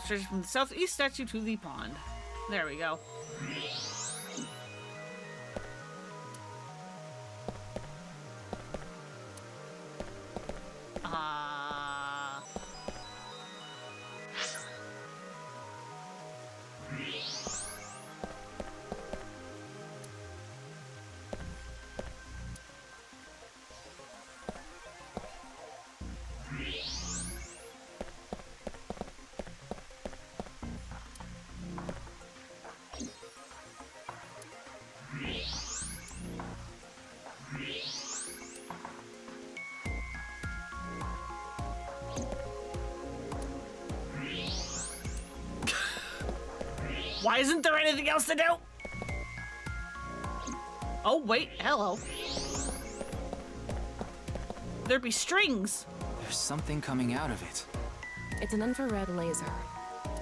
Stretches from the southeast statue to the pond. There we go. Why isn't there anything else to do? Oh, wait, hello. There be strings. There's something coming out of it. It's an infrared laser.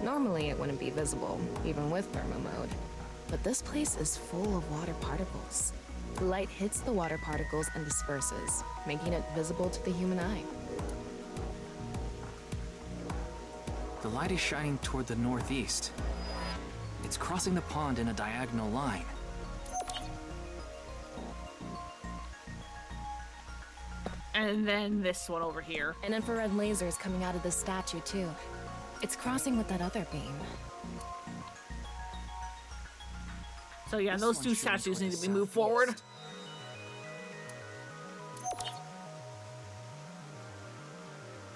Normally it wouldn't be visible, even with thermo mode. But this place is full of water particles. The light hits the water particles and disperses, making it visible to the human eye. The light is shining toward the northeast. It's crossing the pond in a diagonal line. And then this one over here. An infrared laser is coming out of this statue, too. It's crossing with that other beam. So yeah, those two statues need to be moved forward.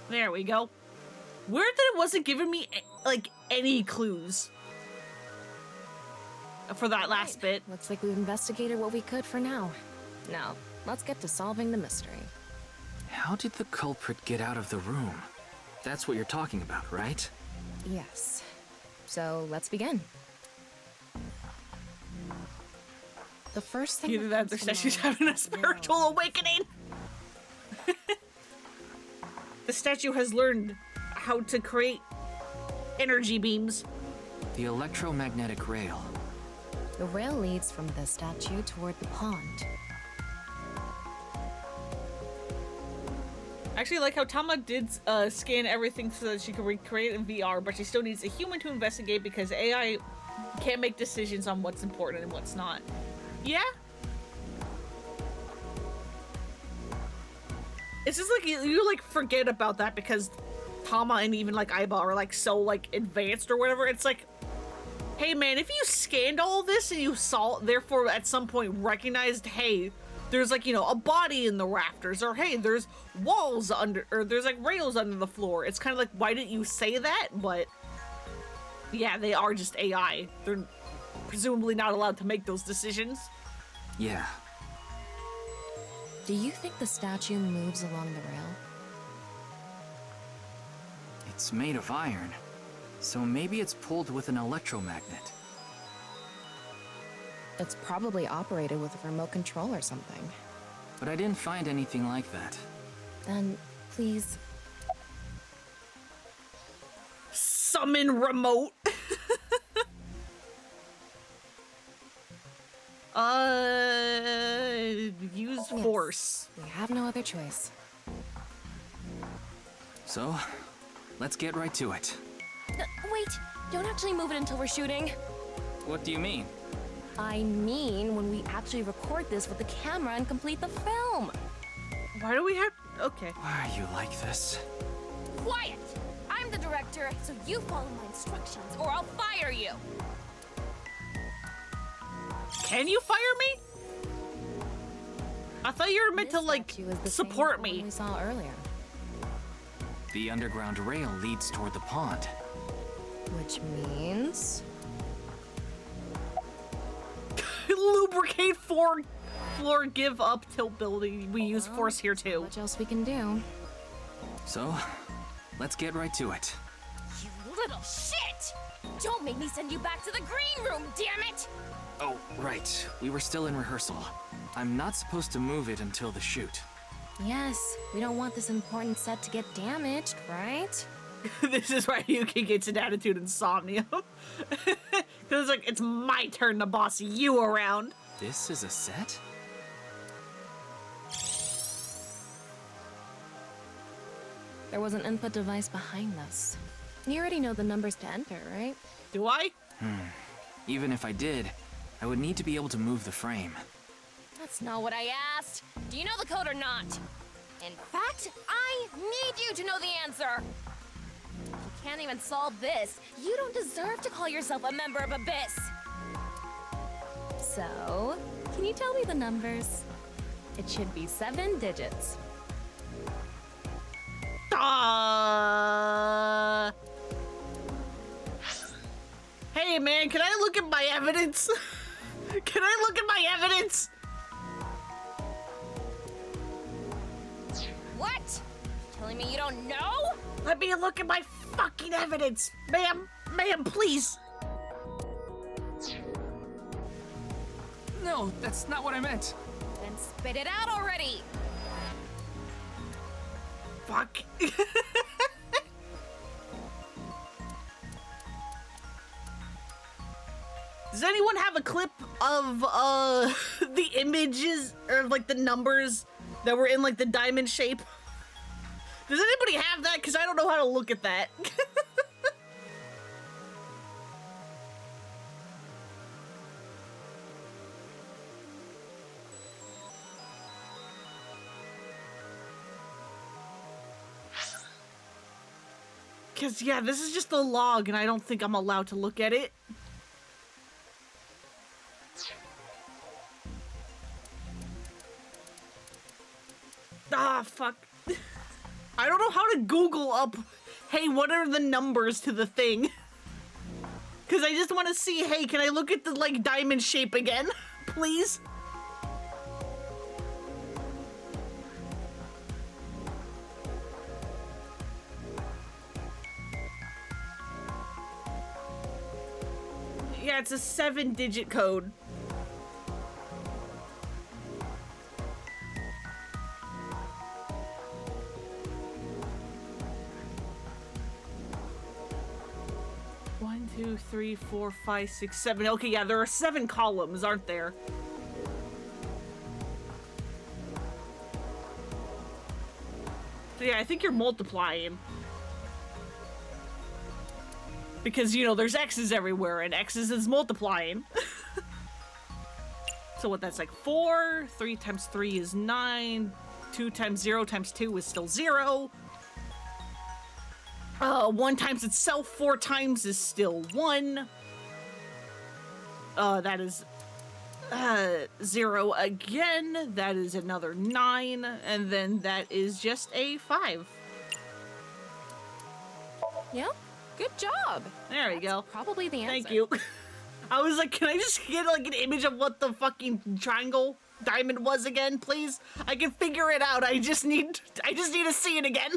There we go. Weird that it wasn't giving me, like, any clues for that last bit. Looks like we've investigated what we could for now. Now, let's get to solving the mystery. How did the culprit get out of the room? That's what you're talking about, right? Yes. So, let's begin. The first thing Either that or the statue's having a spiritual awakening. The statue has learned how to create energy beams. The electromagnetic rail. The rail leads from the statue toward the pond. Actually, I like how Tama did scan everything so that she could recreate it in VR, but she still needs a human to investigate because AI can't make decisions on what's important and what's not. Yeah? It's just like you like forget about that because Tama and even like Aiba are like so like advanced or whatever. It's like, hey man, if you scanned all this and you saw, therefore at some point recognized, hey, there's like, you know, a body in the rafters, or hey, there's walls under, or there's like rails under the floor. It's kind of like, why didn't you say that? But yeah, they are just AI. They're presumably not allowed to make those decisions. Yeah. Do you think the statue moves along the rail? It's made of iron, so maybe it's pulled with an electromagnet. It's probably operated with a remote control or something. But I didn't find anything like that. Then, please... Summon remote! Use force. Yes, we have no other choice. So, let's get right to it. Wait, don't actually move it until we're shooting. What do you mean? I mean, when we actually record this with the camera and complete the film. Why do we have... Okay. Why are you like this? Quiet! I'm the director, so you follow my instructions or I'll fire you. Can you fire me? I thought you were meant to, like, support me. We saw earlier. The underground rail leads toward the pond. Which means... Lubricate floor give up tilt building. We use force here too. Much else we can do. So, let's get right to it. You little shit! Don't make me send you back to the green room, damn it! Oh, right. We were still in rehearsal. I'm not supposed to move it until the shoot. Yes, we don't want this important set to get damaged, right? This is why Yuki gets an attitude in Somnium. Because it's like, it's my turn to boss you around. This is a set? There was an input device behind this. You already know the numbers to enter, right? Do I? Even if I did, I would need to be able to move the frame. That's not what I asked. Do you know the code or not? In fact, I need you to know the answer. If you can't even solve this, you don't deserve to call yourself a member of Abyss. So, can you tell me the numbers? It should be 7 digits. Hey man, can I look at my evidence? Can I look at my evidence? What? Telling me you don't know? Let me look at my fucking evidence. Ma'am, please. No, that's not what I meant. Then spit it out already. Fuck. Does anyone have a clip of the images or like the numbers that were in like the diamond shape? Does anybody have that? Because I don't know how to look at that. Because, yeah, this is just a log, and I don't think I'm allowed to look at it. Ah, fuck. I don't know how to Google up, hey, what are the numbers to the thing? Because I just want to see, hey, can I look at the, like, diamond shape again? Please? Yeah, it's a 7-digit code. One, 2, 3, 4, 5, 6, 7. Okay, yeah, there are 7 columns, aren't there? So yeah, I think you're multiplying. Because, you know, there's X's everywhere, and X's is multiplying. So what, that's like 4, 3 times 3 is 9, 2 times 0 times 2 is still 0. 1 times itself 4 times is still 1. That is 0 again. That is another 9, and then that is just a 5. Yep. Good job. There we go. Probably the answer. Thank you. I was like, can I just get like an image of what the fucking triangle diamond was again, please? I can figure it out. I just need to see it again.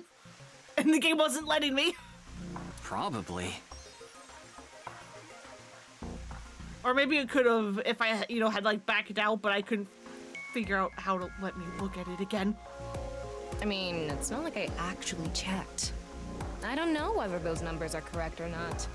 And the game wasn't letting me. Probably. Or maybe it could have if I, you know, had like backed out, but I couldn't figure out how to let me look at it again. I mean, it's not like I actually checked. I don't know whether those numbers are correct or not.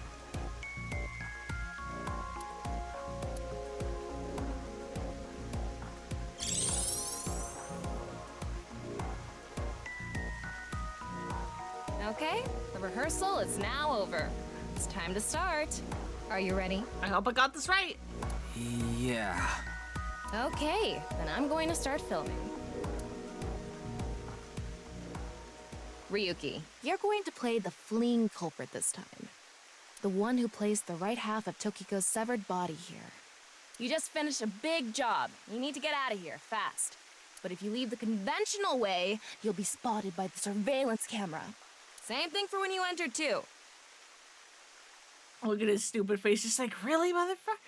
Okay, the rehearsal is now over. It's time to start. Are you ready? I hope I got this right. Yeah. Okay, then I'm going to start filming. Ryuki, you're going to play the fleeing culprit this time. The one who placed the right half of Tokiko's severed body here. You just finished a big job. You need to get out of here, fast. But if you leave the conventional way, you'll be spotted by the surveillance camera. Same thing for when you entered, too. Look at his stupid face. Just like, really, motherfucker?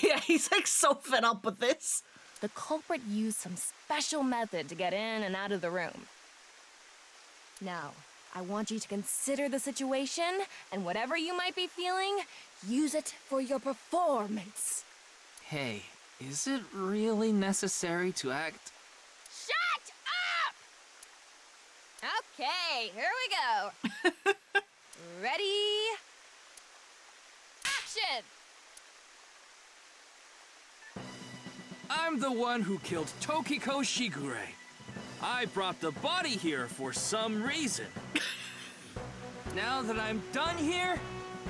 Yeah, he's like so fed up with this. The culprit used some special method to get in and out of the room. Now, I want you to consider the situation, and whatever you might be feeling, use it for your performance. Hey, is it really necessary to act? Shut up! Okay, here we go. Ready? Action! I'm the one who killed Tokiko Shigure. I brought the body here for some reason. Now that I'm done here,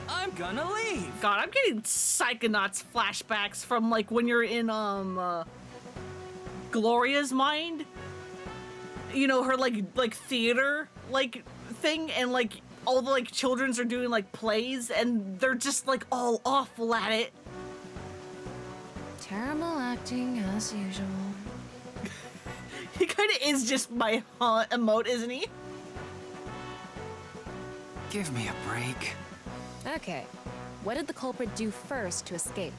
I'm gonna leave. God, I'm getting Psychonauts flashbacks from like when you're in Gloria's mind. You know, her like theater like thing, and like all the like children's are doing like plays and they're just like all awful at it. Terrible acting as usual. He kind of is just my emote, isn't he? Give me a break. Okay, what did the culprit do first to escape?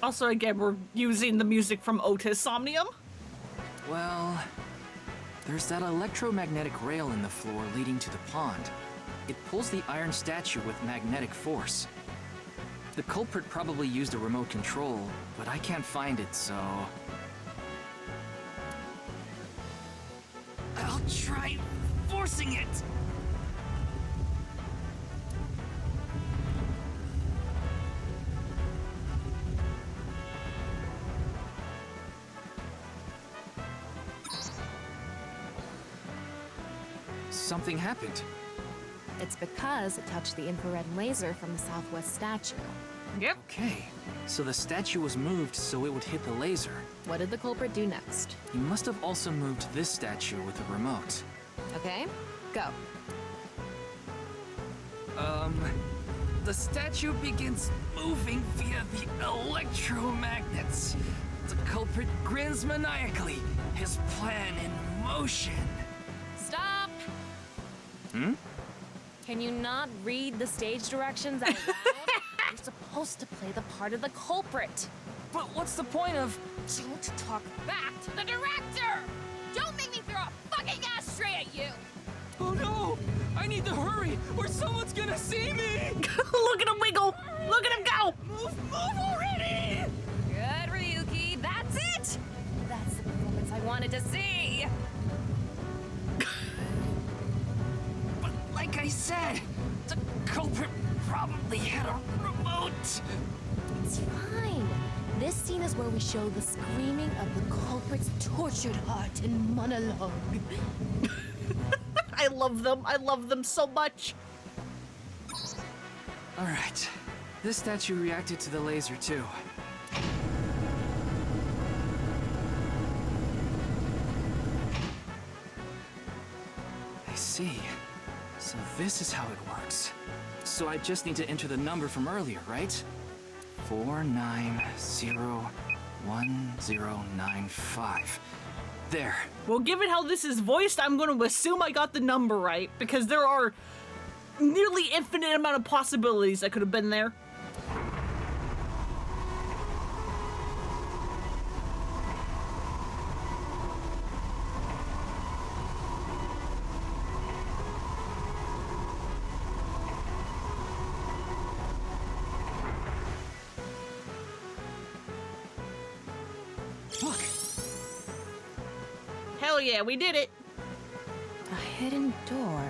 Also, again, we're using the music from Otis Somnium. Well, there's that electromagnetic rail in the floor leading to the pond. It pulls the iron statue with magnetic force. The culprit probably used a remote control, but I can't find it, so... I'll try forcing it. Something happened. It's because it touched the infrared laser from the southwest statue. Yep. Okay, so the statue was moved so it would hit the laser. What did the culprit do next? He must have also moved this statue with a remote. Okay, go. The statue begins moving via the electromagnets. The culprit grins maniacally, his plan in motion. Stop! Hmm? Can you not read the stage directions out loud? You're supposed to play the part of the culprit. But what's the point of... Don't talk back to the director! Don't make me throw a fucking ashtray at you! Oh no! I need to hurry, or someone's gonna see me! Look at him wiggle! Look at him go! Move already! Good, Ryuki, that's it! That's the performance I wanted to see! But like I said, the culprit probably had a remote. It's fine. This scene is where we show the screaming of the culprit's tortured heart in monologue. I love them. I love them so much. All right, this statue reacted to the laser too. I see. So this is how it works. So I just need to enter the number from earlier, right? 4901095. There. Well, given how this is voiced, I'm going to assume I got the number right, because there are nearly infinite amount of possibilities that could have been there. Look! Hell yeah, we did it. A hidden door.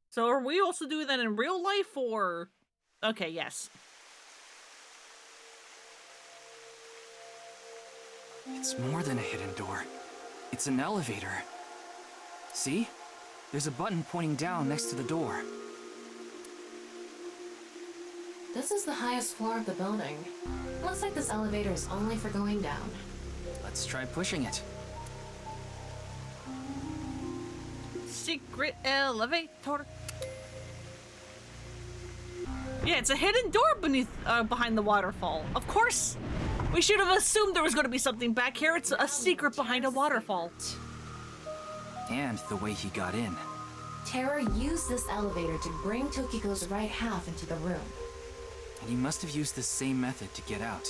So are we also doing that in real life, or... Okay, yes. It's more than a hidden door. It's an elevator. See? There's a button pointing down next to the door. This is the highest floor of the building. Looks like this elevator is only for going down. Let's try pushing it. Secret elevator. Yeah, it's a hidden door behind the waterfall. Of course. We should have assumed there was going to be something back here. It's a secret behind a waterfall. And the way he got in. Terra used this elevator to bring Tokiko's right half into the room. And he must have used the same method to get out.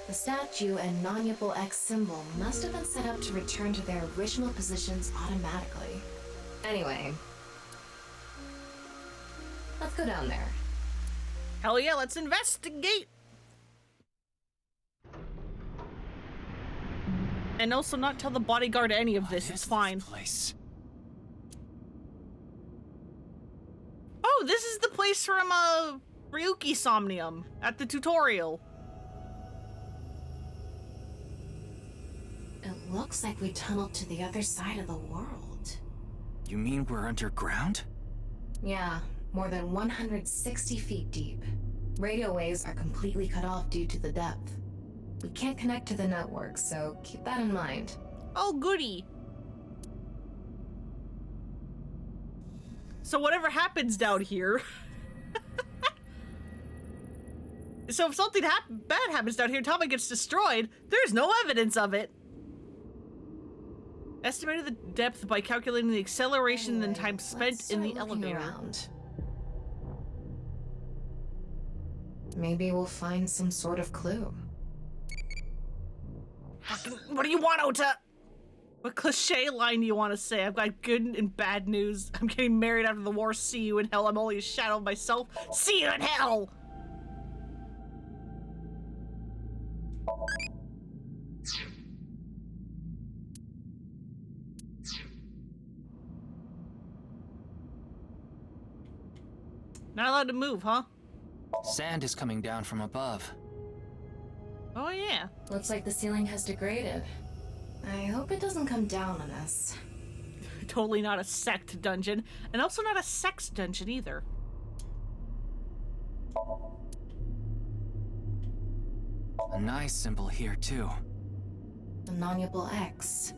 The statue and non-Yipple X symbol must have been set up to return to their original positions automatically. Anyway, let's go down there. Hell yeah, let's investigate. And also not tell the bodyguard any of this. It's fine. Place? Oh, this is the place from Ryuki Somnium at the tutorial. It looks like we tunneled to the other side of the world. You mean we're underground? Yeah, more than 160 feet deep. Radio waves are completely cut off due to the depth. We can't connect to the network, so keep that in mind. Oh, goody. So whatever happens down here... So if something bad happens down here, Tama gets destroyed, there's no evidence of it. Estimated the depth by calculating the acceleration and time spent in the elevator. Around. Maybe we'll find some sort of clue. What do you want, Ota? What cliche line do you want to say? I've got good and bad news. I'm getting married after the war. See you in hell. I'm only a shadow of myself. See you in hell! Not allowed to move, huh? Sand is coming down from above. Oh, yeah. Looks like the ceiling has degraded. I hope it doesn't come down on us. Totally not a sect dungeon, and also not a sex dungeon either. A nice symbol here, too. The non-Yipple X.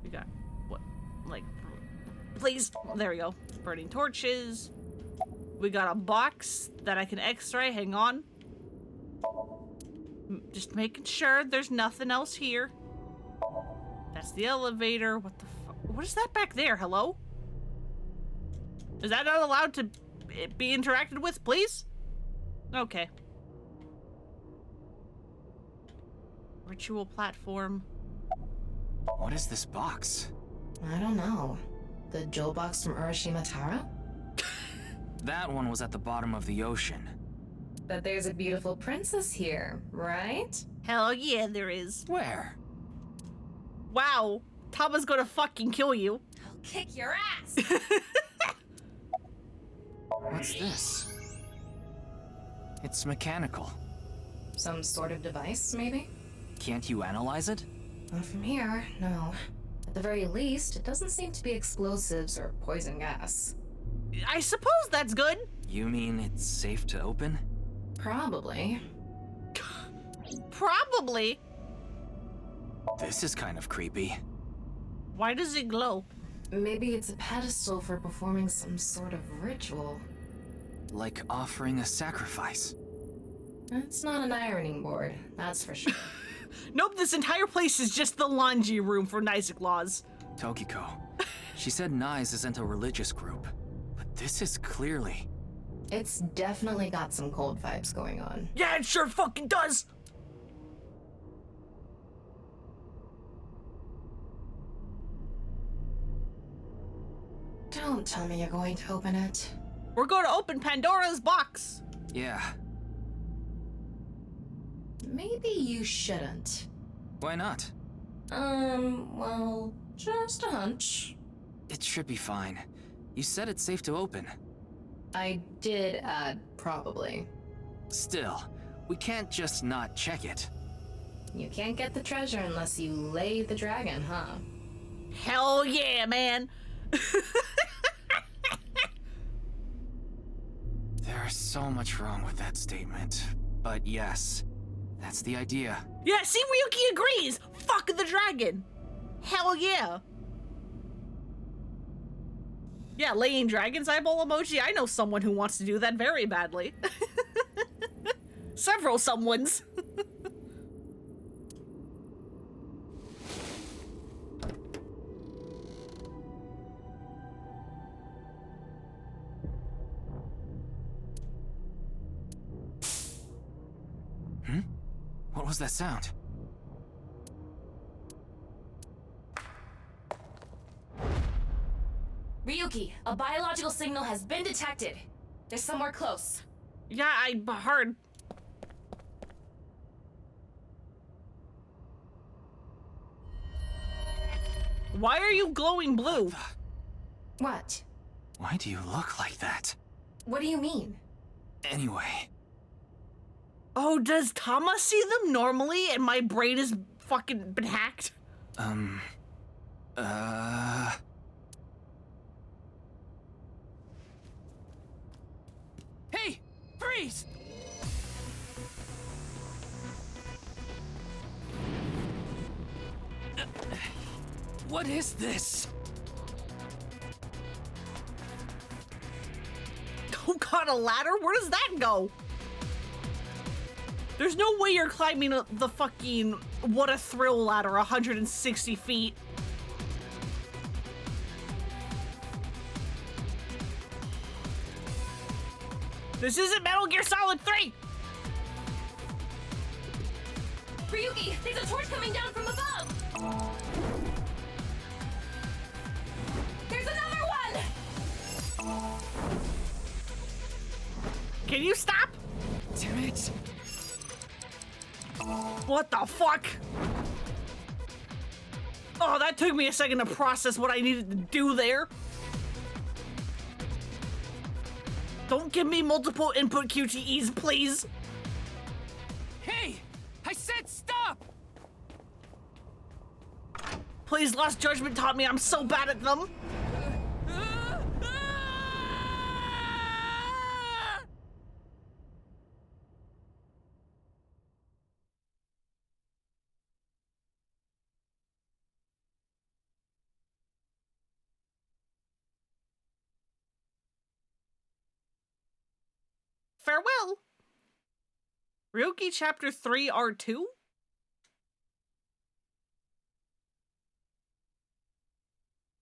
We got, what, like, please, there we go. Burning torches. We got a box that I can x-ray, hang on. Just making sure there's nothing else here. That's the elevator, what the fuck? What is that back there, hello? Is that not allowed to be interacted with, please? Okay. Ritual platform. What is this box? I don't know. The jewel box from Urashima Tara? That one was at the bottom of the ocean. But there's a beautiful princess here, right? Hell yeah, there is. Where? Wow. Tama's gonna fucking kill you. I'll kick your ass! What's this? It's mechanical. Some sort of device, maybe? Can't you analyze it? Not from here, no. At the very least, it doesn't seem to be explosives or poison gas. I suppose that's good. You mean it's safe to open? Probably. Probably. This is kind of creepy. Why does it glow? Maybe it's a pedestal for performing some sort of ritual. Like offering a sacrifice. It's not an ironing board, that's for sure. Nope, this entire place is just the laundry room for Nizic laws. Tokiko. She said Nise isn't a religious group, but this is clearly... It's definitely got some cold vibes going on. Yeah, it sure fucking does! Don't tell me you're going to open it. We're going to open Pandora's box. Yeah. Maybe you shouldn't. Why not? Well, just a hunch. It should be fine. You said it's safe to open. I did add probably. Still, we can't just not check it. You can't get the treasure unless you lay the dragon, huh? Hell yeah, man. There's so much wrong with that statement, but yes, That's the idea. Yeah, see, Ryuki agrees! Fuck the dragon! Hell yeah! Yeah, laying dragon's eyeball emoji. I know someone who wants to do that very badly. Several someones. What was that sound? Ryuki, a biological signal has been detected. They're somewhere close. Yeah, I heard. Why are you glowing blue? What? Why do you look like that? What do you mean? Anyway. Oh, does Tama see them normally and my brain is fucking been hacked? Hey! Freeze! What is this? Oh god, a ladder? Where does that go? There's no way you're climbing the fucking What a Thrill ladder 160 feet. This isn't Metal Gear Solid 3! Ryuki, there's a torch coming down from above! There's another one! Can you stop? Damn it. What the fuck? Oh, that took me a second to process what I needed to do there. Don't give me multiple input QTEs, please. Hey! I said stop! Please, Lost Judgment taught me I'm so bad at them. Farewell. Ryuki Chapter 3 R2?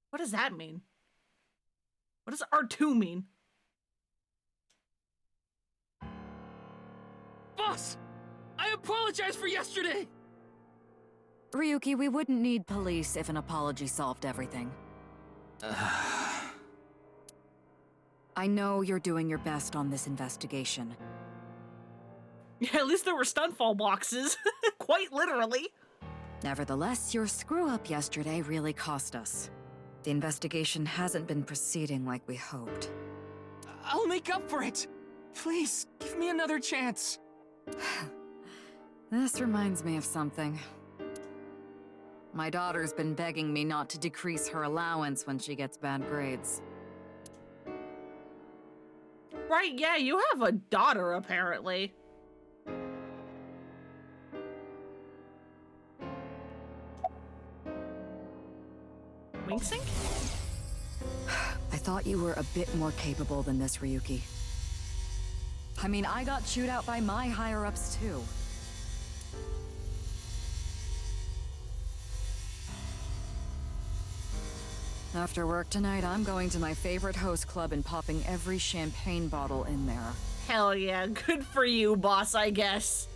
What does that mean? What does R2 mean? Boss! I apologize for yesterday! Ryuki, we wouldn't need police if an apology solved everything. I know you're doing your best on this investigation. Yeah, at least there were stunfall boxes. Quite literally. Nevertheless, your screw-up yesterday really cost us. The investigation hasn't been proceeding like we hoped. I'll make up for it! Please, give me another chance. This reminds me of something. My daughter's been begging me not to decrease her allowance when she gets bad grades. Right, yeah, you have a daughter, apparently. Winksink? I thought you were a bit more capable than this, Ryuki. I mean, I got chewed out by my higher-ups, too. After work tonight, I'm going to my favorite host club and popping every champagne bottle in there. Hell yeah, good for you, boss, I guess.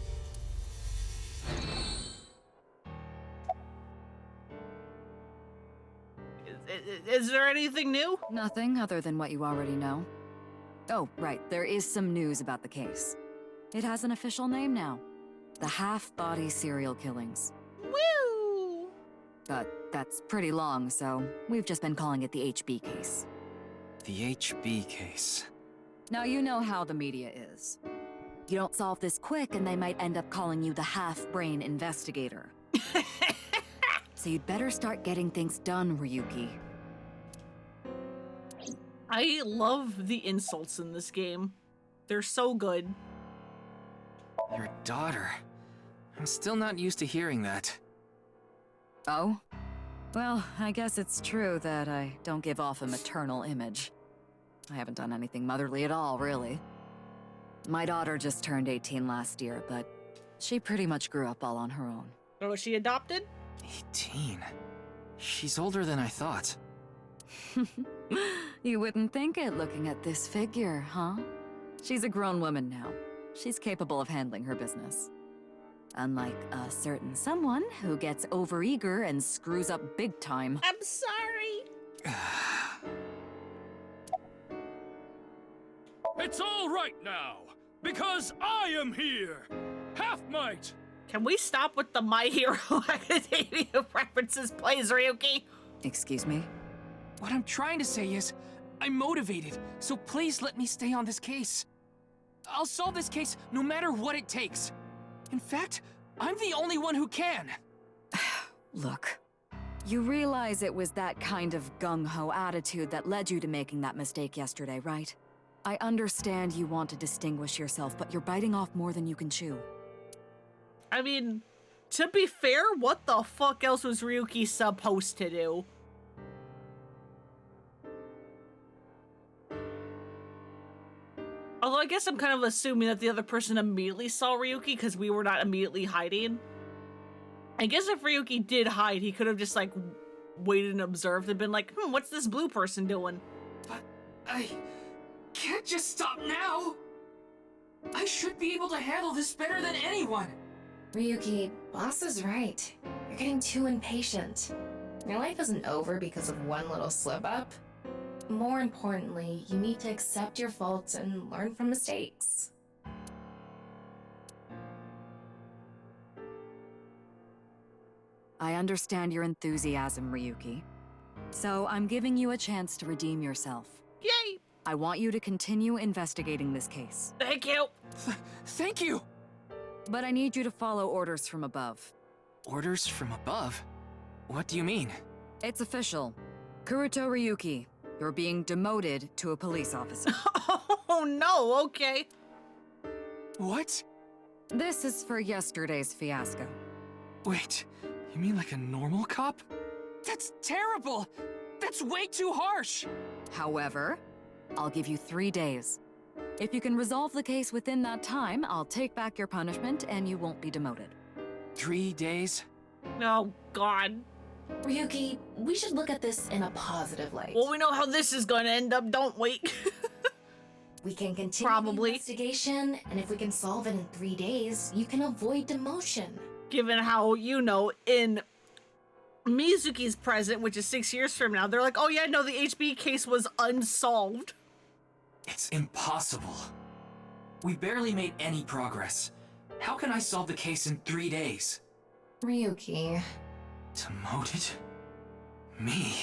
Is there anything new? Nothing other than what you already know. Oh, right, there is some news about the case. It has an official name now. The half-body serial killings. Woo! But that's pretty long, so we've just been calling it the HB case. The HB case. Now you know how the media is. You don't solve this quick and they might end up calling you the half-brain investigator. So you'd better start getting things done, Ryuki. I love the insults in this game. They're so good. Your daughter. I'm still not used to hearing that. Oh? Well, I guess it's true that I don't give off a maternal image. I haven't done anything motherly at all, really. My daughter just turned 18 last year, but she pretty much grew up all on her own. Oh, was she adopted? 18? She's older than I thought. You wouldn't think it looking at this figure, huh? She's a grown woman now. She's capable of handling her business. Unlike a certain someone who gets overeager and screws up big time. I'm sorry. It's all right now, because I am here! Half-Might! Can we stop with the My Hero Academia references, please, Ryuki? Excuse me? What I'm trying to say is, I'm motivated, so please let me stay on this case. I'll solve this case no matter what it takes. In fact, I'm the only one who can. Look, you realize it was that kind of gung-ho attitude that led you to making that mistake yesterday, right? I understand you want to distinguish yourself, but you're biting off more than you can chew. I mean, to be fair, what the fuck else was Ryuki supposed to do? Although I guess I'm kind of assuming that the other person immediately saw Ryuki because we were not immediately hiding. I guess if Ryuki did hide, he could have just like waited and observed and been like, what's this blue person doing? But I can't just stop now. I should be able to handle this better than anyone. Ryuki, boss is right. You're getting too impatient. Your life isn't over because of one little slip-up. More importantly, you need to accept your faults and learn from mistakes. I understand your enthusiasm, Ryuki. So I'm giving you a chance to redeem yourself. Yay! I want you to continue investigating this case. Thank you! Thank you! But I need you to follow orders from above. Orders from above? What do you mean? It's official. Kuruto Ryuki, you're being demoted to a police officer. Oh no, okay. What? This is for yesterday's fiasco. Wait, you mean like a normal cop? That's terrible! That's way too harsh! However, I'll give you 3 days. If you can resolve the case within that time, I'll take back your punishment and you won't be demoted. 3 days? Oh, God. Ryuki, we should look at this in a positive light. Well, we know how this is gonna end up, don't we? We can continue the investigation, and if we can solve it in 3 days, you can avoid demotion. Given how, you know, in Mizuki's present, which is 6 years from now, they're like, oh yeah, no, the HB case was unsolved. It's impossible. We barely made any progress. How can I solve the case in 3 days? Ryuki. Demoted? Me?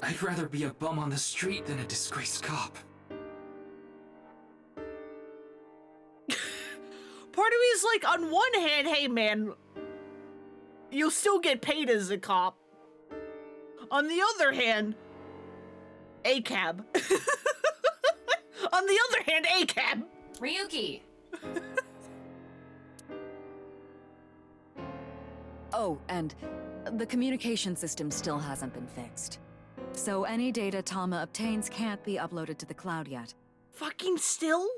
I'd rather be a bum on the street than a disgraced cop. Part of me is like, on one hand, hey man, you'll still get paid as a cop. On the other hand, ACAB. On the other hand, ACAB. Ryuki. Oh, and the communication system still hasn't been fixed. So any data Tama obtains can't be uploaded to the cloud yet. Fucking still?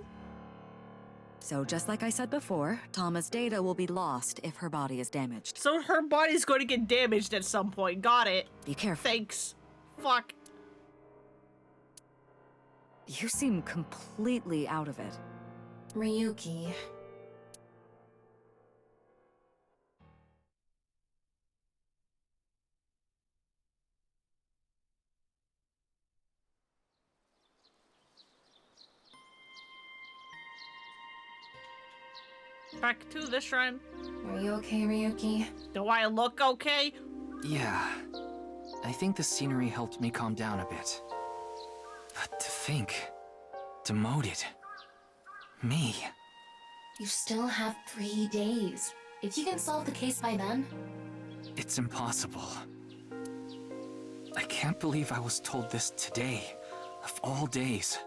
So just like I said before, Tama's data will be lost if her body is damaged. So her body's going to get damaged at some point. Got it. Be careful. Thanks. Fuck. You seem completely out of it. Ryuki. Back to the shrine. Are you okay, Ryuki? Do I look okay? Yeah. I think the scenery helped me calm down a bit. But to think... demoted. Me. You still have 3 days. If you can solve the case by then... It's impossible. I can't believe I was told this today, of all days.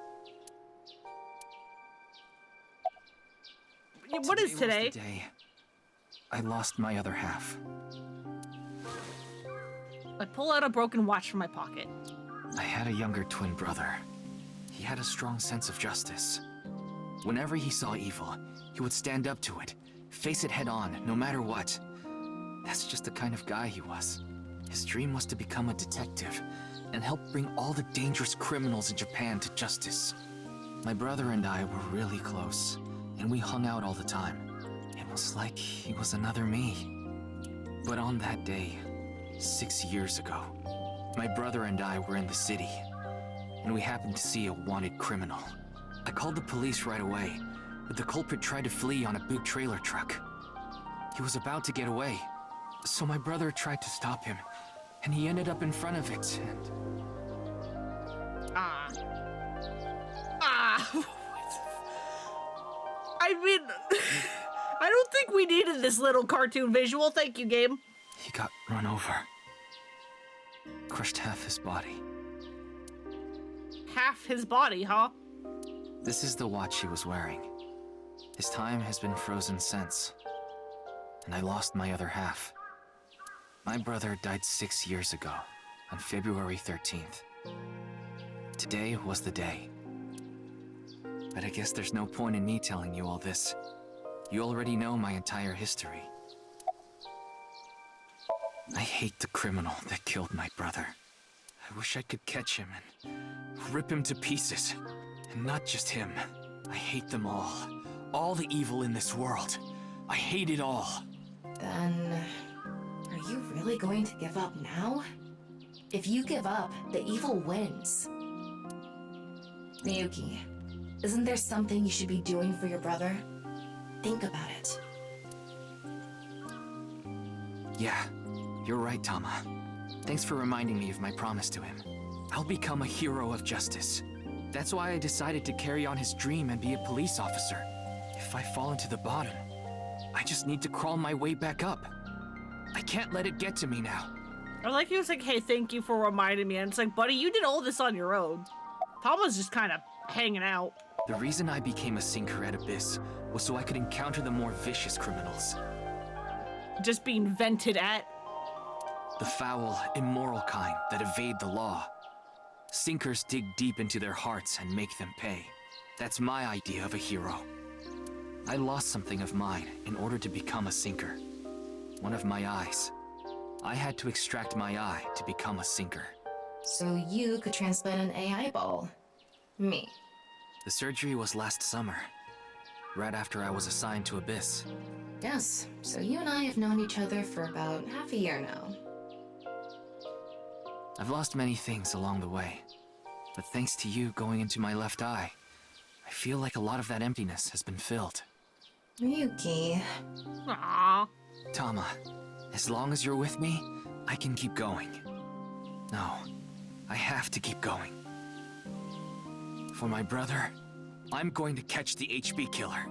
What is today? Was the day I lost my other half. I pull out a broken watch from my pocket. I had a younger twin brother. He had a strong sense of justice. Whenever he saw evil, he would stand up to it, face it head on, no matter what. That's just the kind of guy he was. His dream was to become a detective and help bring all the dangerous criminals in Japan to justice. My brother and I were really close, and we hung out all the time. It was like he was another me. But on that day, 6 years ago, my brother and I were in the city, and we happened to see a wanted criminal. I called the police right away, but the culprit tried to flee on a big trailer truck. He was about to get away, so my brother tried to stop him, and he ended up in front of it, and... I mean, I don't think we needed this little cartoon visual. Thank you, game. He got run over. Crushed half his body. Half his body, huh? This is the watch he was wearing. His time has been frozen since. And I lost my other half. My brother died 6 years ago, on February 13th. Today was the day. But I guess there's no point in me telling you all this. You already know my entire history. I hate the criminal that killed my brother. I wish I could catch him and rip him to pieces. And not just him. I hate them all. All the evil in this world. I hate it all. Then, are you really going to give up now? If you give up, the evil wins. Miyuki, isn't there something you should be doing for your brother? Think about it. Yeah, you're right, Tama. Thanks for reminding me of my promise to him. I'll become a hero of justice. That's why I decided to carry on his dream and be a police officer. If I fall into the bottom, I just need to crawl my way back up. I can't let it get to me now. I like he was like, hey, thank you for reminding me. And it's like, buddy, you did all this on your own. Tama's just kind of hanging out. The reason I became a sinker at Abyss was so I could encounter the more vicious criminals. Just being vented at. The foul, immoral kind that evade the law. Sinkers dig deep into their hearts and make them pay. That's my idea of a hero. I lost something of mine in order to become a sinker. One of my eyes. I had to extract my eye to become a sinker. So you could transplant an AI ball. Me. The surgery was last summer, right after I was assigned to Abyss. Yes, so you and I have known each other for about half a year now. I've lost many things along the way, but thanks to you going into my left eye, I feel like a lot of that emptiness has been filled. Ryuki. Aww. Tama, as long as you're with me, I can keep going. No, I have to keep going. For my brother, I'm going to catch the HB killer.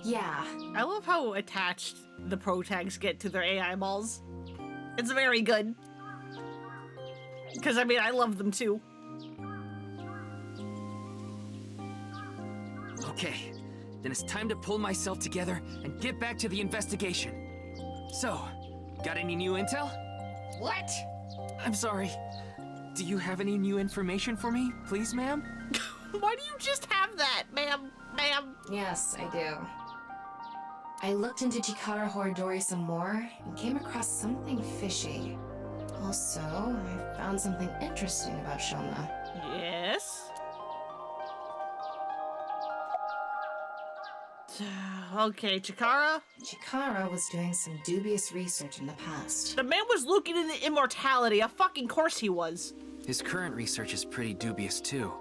Yeah. I love how attached the pro tags get to their AI balls. It's very good. Because, I mean, I love them too. Okay, then it's time to pull myself together and get back to the investigation. So, got any new intel? What? I'm sorry. Do you have any new information for me, please, ma'am? Why do you just have that, ma'am? Ma'am? Yes, I do. I looked into Chikara Horidori some more and came across something fishy. Also, I found something interesting about Shoma. Yes? Okay, Chikara? Chikara was doing some dubious research in the past. The man was looking into immortality. Of fucking course he was. His current research is pretty dubious too.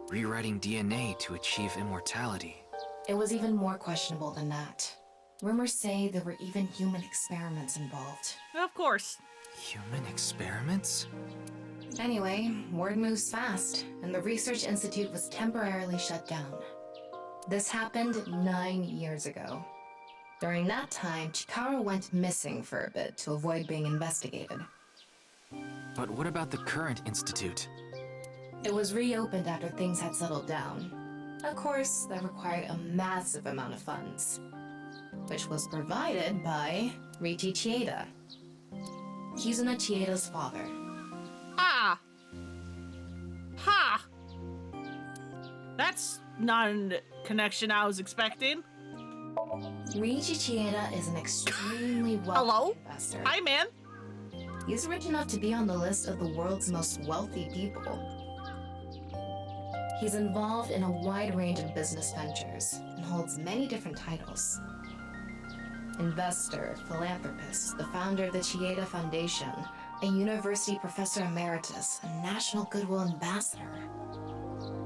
Rewriting DNA to achieve immortality. It was even more questionable than that. Rumors say there were even human experiments involved. Of course. Human experiments? Anyway, word moves fast, and the Research Institute was temporarily shut down. This happened 9 years ago. During that time, Chikara went missing for a bit to avoid being investigated. But what about the current institute? It was reopened after things had settled down. Of course, that required a massive amount of funds, which was provided by Riti Chieda. Kizuna Chieda's father. Ah! Ha! That's not a connection I was expecting. Riti Chieda is an extremely wealthy investor. Hi, man. He's rich enough to be on the list of the world's most wealthy people. He's involved in a wide range of business ventures and holds many different titles. Investor, philanthropist, the founder of the Chieda Foundation, a university professor emeritus, a national goodwill ambassador.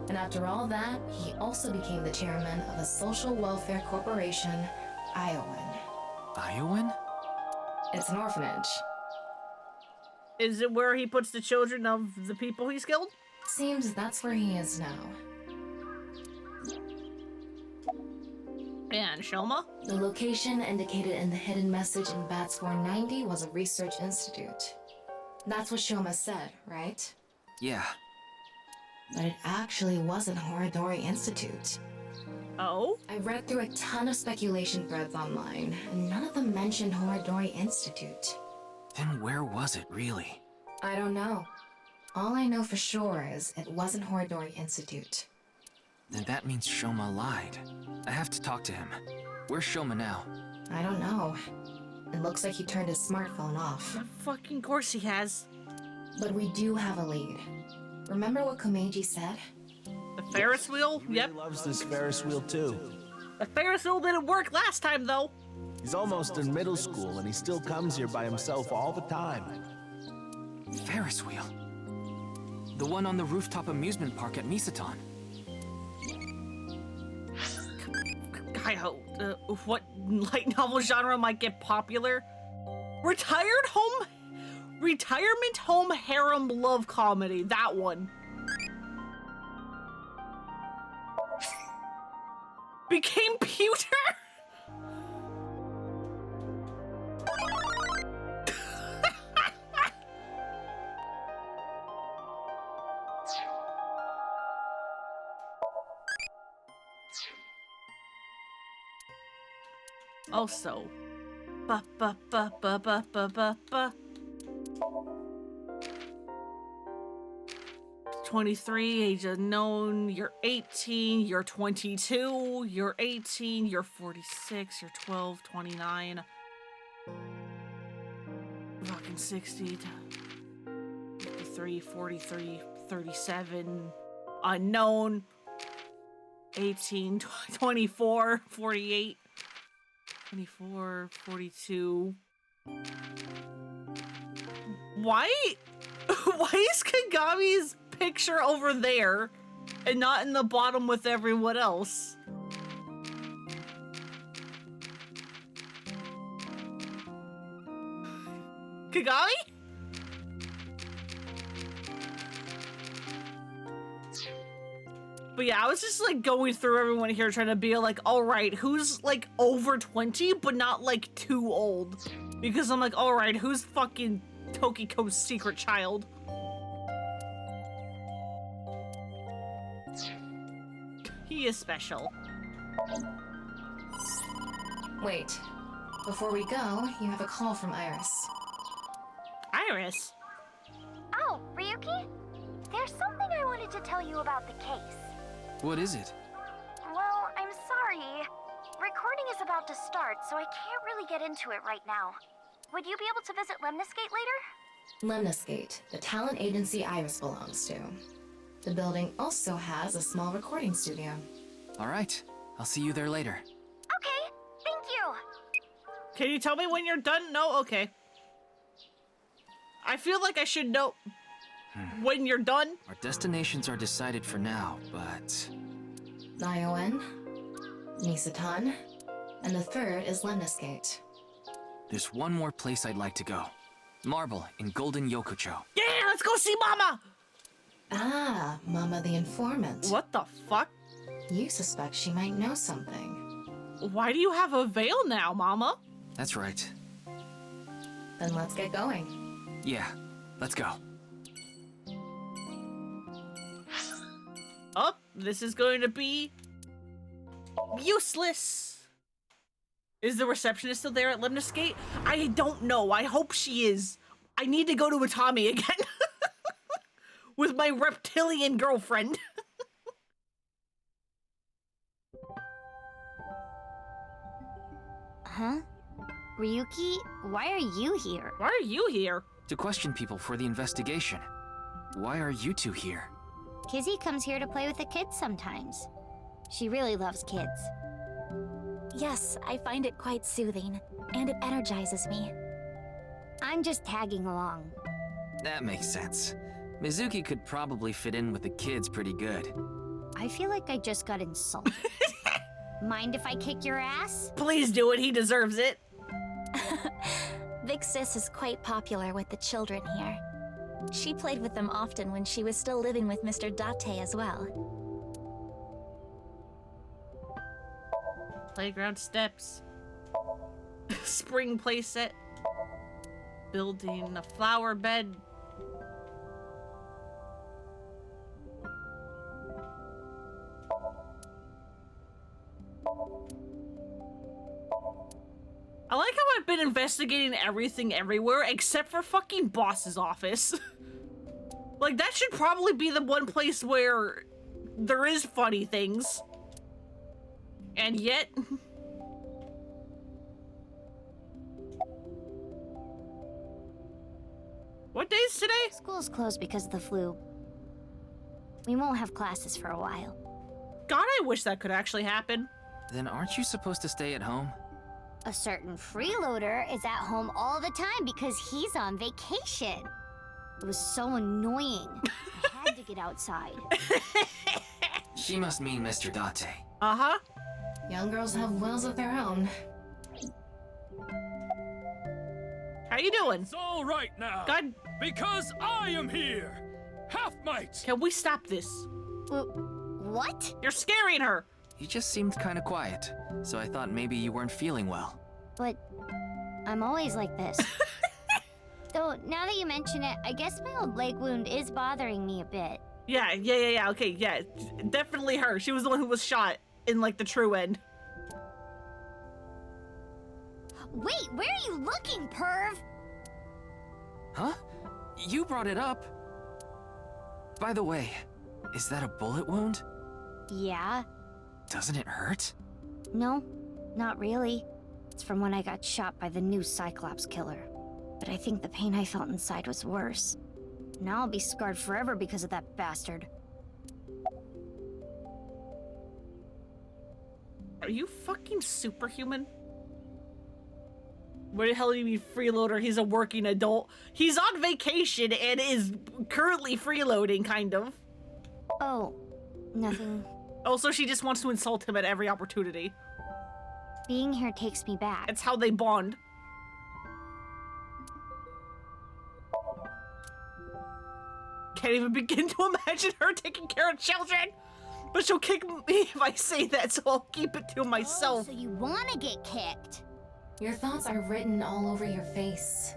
And after all that, he also became the chairman of a social welfare corporation, Iowan. Iowan? It's an orphanage. Is it where he puts the children of the people he's killed? Seems that's where he is now. And Shoma? The location indicated in the hidden message in BATS 490 was a research institute. That's what Shoma said, right? Yeah. But it actually wasn't Horadori Institute. Oh? I read through a ton of speculation threads online, and none of them mentioned Horadori Institute. Then where was it, really? I don't know. All I know for sure is it wasn't Horadori Institute. Then that means Shoma lied. I have to talk to him. Where's Shoma now? I don't know. It looks like he turned his smartphone off. Of fucking course he has. But we do have a lead. Remember what Komeiji said? The Ferris wheel? Yep. He loves this Ferris wheel too. The Ferris wheel didn't work last time, though. He's almost in middle school and he still comes here by himself all the time. Ferris wheel? The one on the rooftop amusement park at Misaton. What light novel genre might get popular? Retirement home harem love comedy. That one. Became pewter? Also, 23, age unknown, you're 18, you're 22, you're 18, you're 46, you're 12, 29, fucking 60, 53, 43, 37, unknown, 18, 24, 48, 24, 42. Why is Kagami's picture over there and not in the bottom with everyone else? Kagami? But yeah, I was just like going through everyone here trying to be like, all right, who's like over 20 but not like too old? Because I'm like, all right, who's fucking Tokiko's secret child? He is special. Wait, before we go, you have a call from Iris. Iris? Oh, Ryuki? There's something I wanted to tell you about the case. What is it? Well, I'm sorry. Recording is about to start, so I can't really get into it right now. Would you be able to visit Lemniscate later? Lemniscate, the talent agency Iris belongs to. The building also has a small recording studio. All right. I'll see you there later. Okay, thank you. Can you tell me when you're done? No? Okay. I feel like I should know when you're done. Our destinations are decided for now, but... Iowan, Misaton, and the third is Lemniscate. There's one more place I'd like to go. Marble in Golden Yokocho. Yeah, let's go see Mama! Ah, Mama the informant. What the fuck? You suspect she might know something. Why do you have a veil now, Mama? That's right. Then let's get going. Yeah, let's go. Oh, this is going to be Useless. Is the receptionist still there at Lemniscate? I don't know. I hope she is. I need to go to Utami again. With my reptilian girlfriend. Huh? Ryuki, why are you here? Why are you here? To question people for the investigation. Why are you two here? Kizzy comes here to play with the kids sometimes. She really loves kids. Yes, I find it quite soothing, and it energizes me. I'm just tagging along. That makes sense. Mizuki could probably fit in with the kids pretty good. I feel like I just got insulted. Mind if I kick your ass? Please do it, he deserves it. Big Sis is quite popular with the children here. She played with them often when she was still living with Mr. Date as well. Playground steps. Spring playset. Building a flower bed. I like how I've been investigating everything everywhere except for fucking boss's office. Like, that should probably be the one place where there is funny things. And yet... What day is today? School's closed because of the flu. We won't have classes for a while. God, I wish that could actually happen. Then aren't you supposed to stay at home? A certain freeloader is at home all the time because he's on vacation. It was so annoying. I had to get outside. She must mean Mr. Date. Uh-huh. Young girls have wills of their own. How you doing? It's all right now. God. Because I am here. Half-mite. Can we stop this? What? You're scaring her. You just seemed kind of quiet, so I thought maybe you weren't feeling well. But I'm always like this. Though, now that you mention it, I guess my old leg wound is bothering me a bit. Yeah, okay, yeah. Definitely her. She was the one who was shot in, like, the true end. Wait, where are you looking, perv? Huh? You brought it up. By the way, is that a bullet wound? Yeah. Doesn't it hurt? No, not really. It's from when I got shot by the new Cyclops killer. But I think the pain I felt inside was worse. Now I'll be scarred forever because of that bastard. Are you fucking superhuman? Where the hell do you mean freeloader? He's a working adult. He's on vacation and is currently freeloading, kind of. Oh, nothing. Also, she just wants to insult him at every opportunity. Being here takes me back. It's how they bond. Can't even begin to imagine her taking care of children. But she'll kick me if I say that, so I'll keep it to myself. Oh, so you want to get kicked? Your thoughts are written all over your face.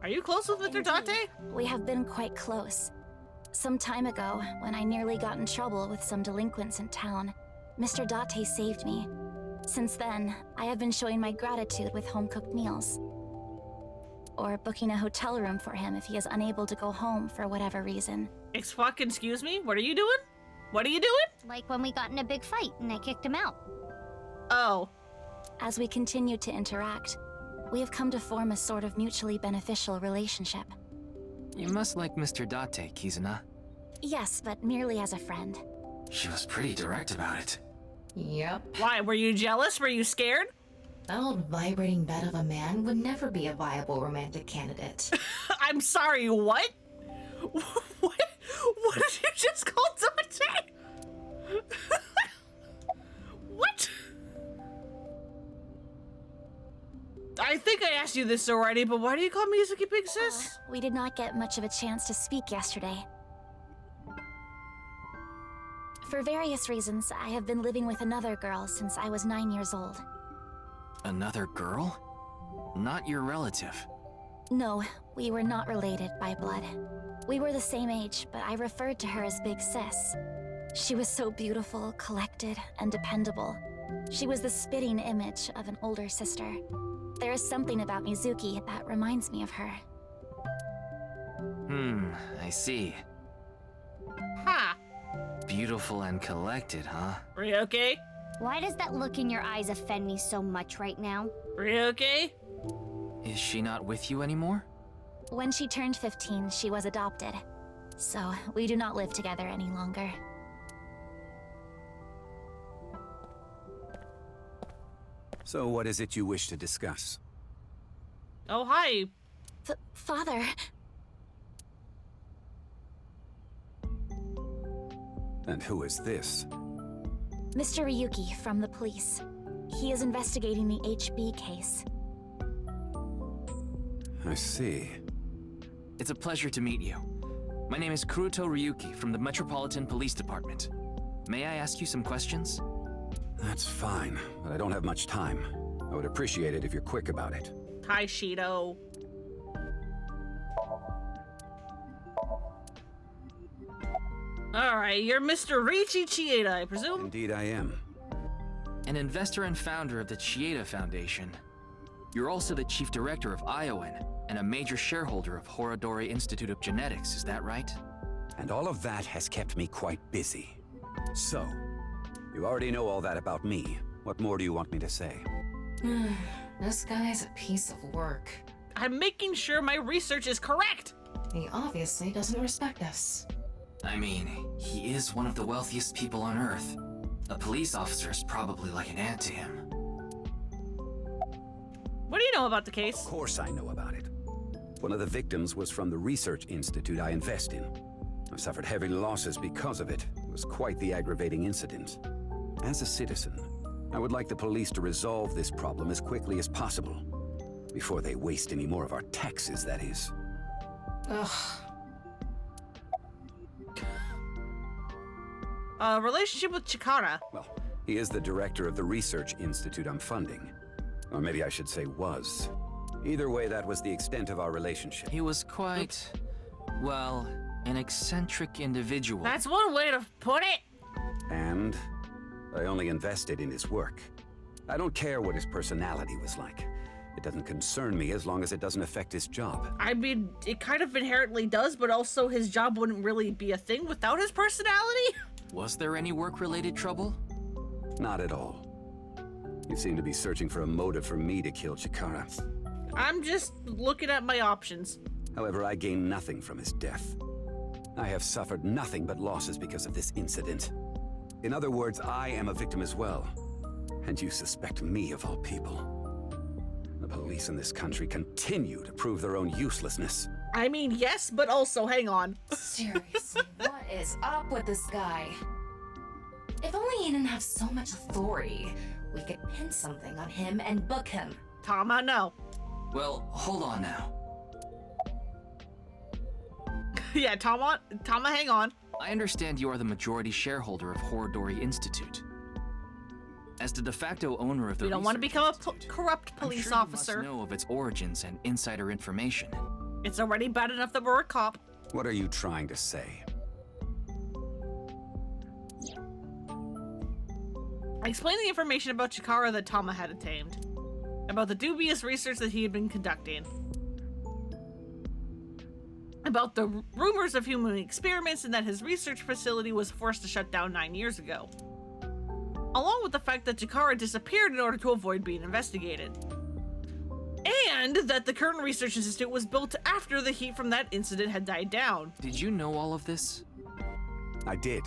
Are you close with Mr. Date? We have been quite close. Some time ago, when I nearly got in trouble with some delinquents in town, Mr. Date saved me. Since then, I have been showing my gratitude with home-cooked meals. Or booking a hotel room for him if he is unable to go home for whatever reason. Excuse me? What are you doing? What are you doing? Like when we got in a big fight and I kicked him out. Oh. As we continue to interact, we have come to form a sort of mutually beneficial relationship. You must like Mr. Date, Kizuna. Yes, but merely as a friend. She was pretty direct about it. Yep. Why? Were you jealous? Were you scared? That old vibrating bed of a man would never be a viable romantic candidate. I'm sorry, what? What did you just call Dante? What? I think I asked you this already, but why do you call me Mizuki Big Sis? We did not get much of a chance to speak yesterday. For various reasons, I have been living with another girl since I was 9 years old. Another girl? Not your relative. No, we were not related by blood. We were the same age, but I referred to her as Big Sis. She was so beautiful, collected, and dependable. She was the spitting image of an older sister. There is something about Mizuki that reminds me of her. I see. Ha! Beautiful and collected, huh? Ryoke? Why does that look in your eyes offend me so much right now? Ryoke? Is she not with you anymore? When she turned 15, she was adopted. So, we do not live together any longer. So what is it you wish to discuss? Oh, hi. Father. And who is this? Mr. Ryuki from the police. He is investigating the HB case. I see. It's a pleasure to meet you. My name is Kuruto Ryuki from the Metropolitan Police Department. May I ask you some questions? That's fine, but I don't have much time. I would appreciate it if you're quick about it. Hi, Shido. Alright, you're Mr. Riichi Chieda, I presume? Indeed I am. An investor and founder of the Chieda Foundation. You're also the chief director of Iowan and a major shareholder of Horodori Institute of Genetics, is that right? And all of that has kept me quite busy. So, you already know all that about me. What more do you want me to say? This guy's a piece of work. I'm making sure my research is correct! He obviously doesn't respect us. I mean, he is one of the wealthiest people on Earth. A police officer is probably like an aunt to him. What do you know about the case? Of course I know about it. One of the victims was from the research institute I invest in. I've suffered heavy losses because of it. It was quite the aggravating incident. As a citizen, I would like the police to resolve this problem as quickly as possible. Before they waste any more of our taxes, that is. Ugh. Relationship with Chikara. Well, he is the director of the research institute I'm funding. Or maybe I should say was. Either way, that was the extent of our relationship. He was quite, well, an eccentric individual. That's one way to put it. And I only invested in his work. I don't care what his personality was like. It doesn't concern me as long as it doesn't affect his job. I mean, it kind of inherently does, but also his job wouldn't really be a thing without his personality. Was there any work-related trouble? Not at all. You seem to be searching for a motive for me to kill Chikara. I'm just looking at my options. However, I gain nothing from his death. I have suffered nothing but losses because of this incident. In other words, I am a victim as well. And you suspect me of all people. The police in this country continue to prove their own uselessness. I mean, yes, but also, hang on. Seriously, what is up with this guy? If only he didn't have so much authority, we could pin something on him and book him. Tama, no. Well, hold on now. Yeah, Tama, hang on. I understand you are the majority shareholder of Horodori Institute. As the de facto owner of the We don't want to become a corrupt police I'm sure officer. You must know of its origins and insider information. It's already bad enough that we're a cop. What are you trying to say? I explained the information about Chikara that Tama had obtained. About the dubious research that he had been conducting. About the rumors of human experiments and that his research facility was forced to shut down 9 years ago. Along with the fact that Chikara disappeared in order to avoid being investigated. And that the current research institute was built after the heat from that incident had died down. Did you know all of this? I did.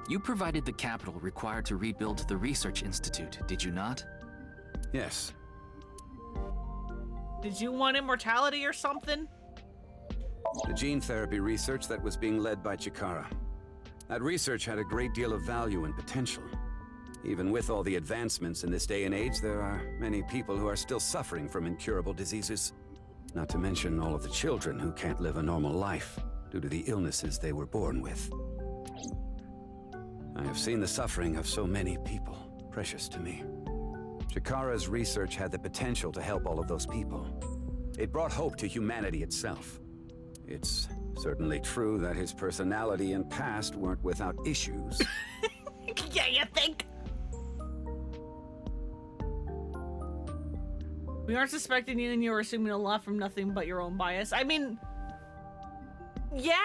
You provided the capital required to rebuild the research institute, did you not? Yes. Did you want immortality or something? The gene therapy research that was being led by Chikara. That research had a great deal of value and potential. Even with all the advancements in this day and age, there are many people who are still suffering from incurable diseases. Not to mention all of the children who can't live a normal life due to the illnesses they were born with. I have seen the suffering of so many people, precious to me. Chikara's research had the potential to help all of those people. It brought hope to humanity itself. It's certainly true that his personality and past weren't without issues. Yeah, you think? We aren't suspecting you, and you're assuming a lot from nothing but your own bias. I mean, yeah.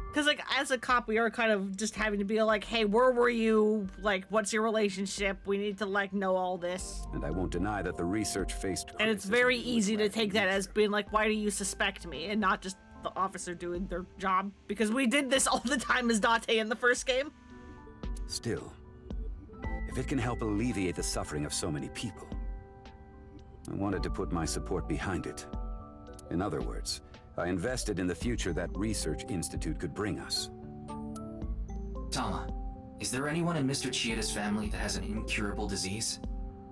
Because, like, as a cop, we are kind of just having to be like, hey, where were you? Like, what's your relationship? We need to, like, know all this. And I won't deny that the research faced And it's very easy to take that as being like, why do you suspect me? And not just the officer doing their job. Because we did this all the time as Date in the first game. Still, if it can help alleviate the suffering of so many people, I wanted to put my support behind it. In other words, I invested in the future that research institute could bring us. Tama, is there anyone in Mr. Chieda's family that has an incurable disease?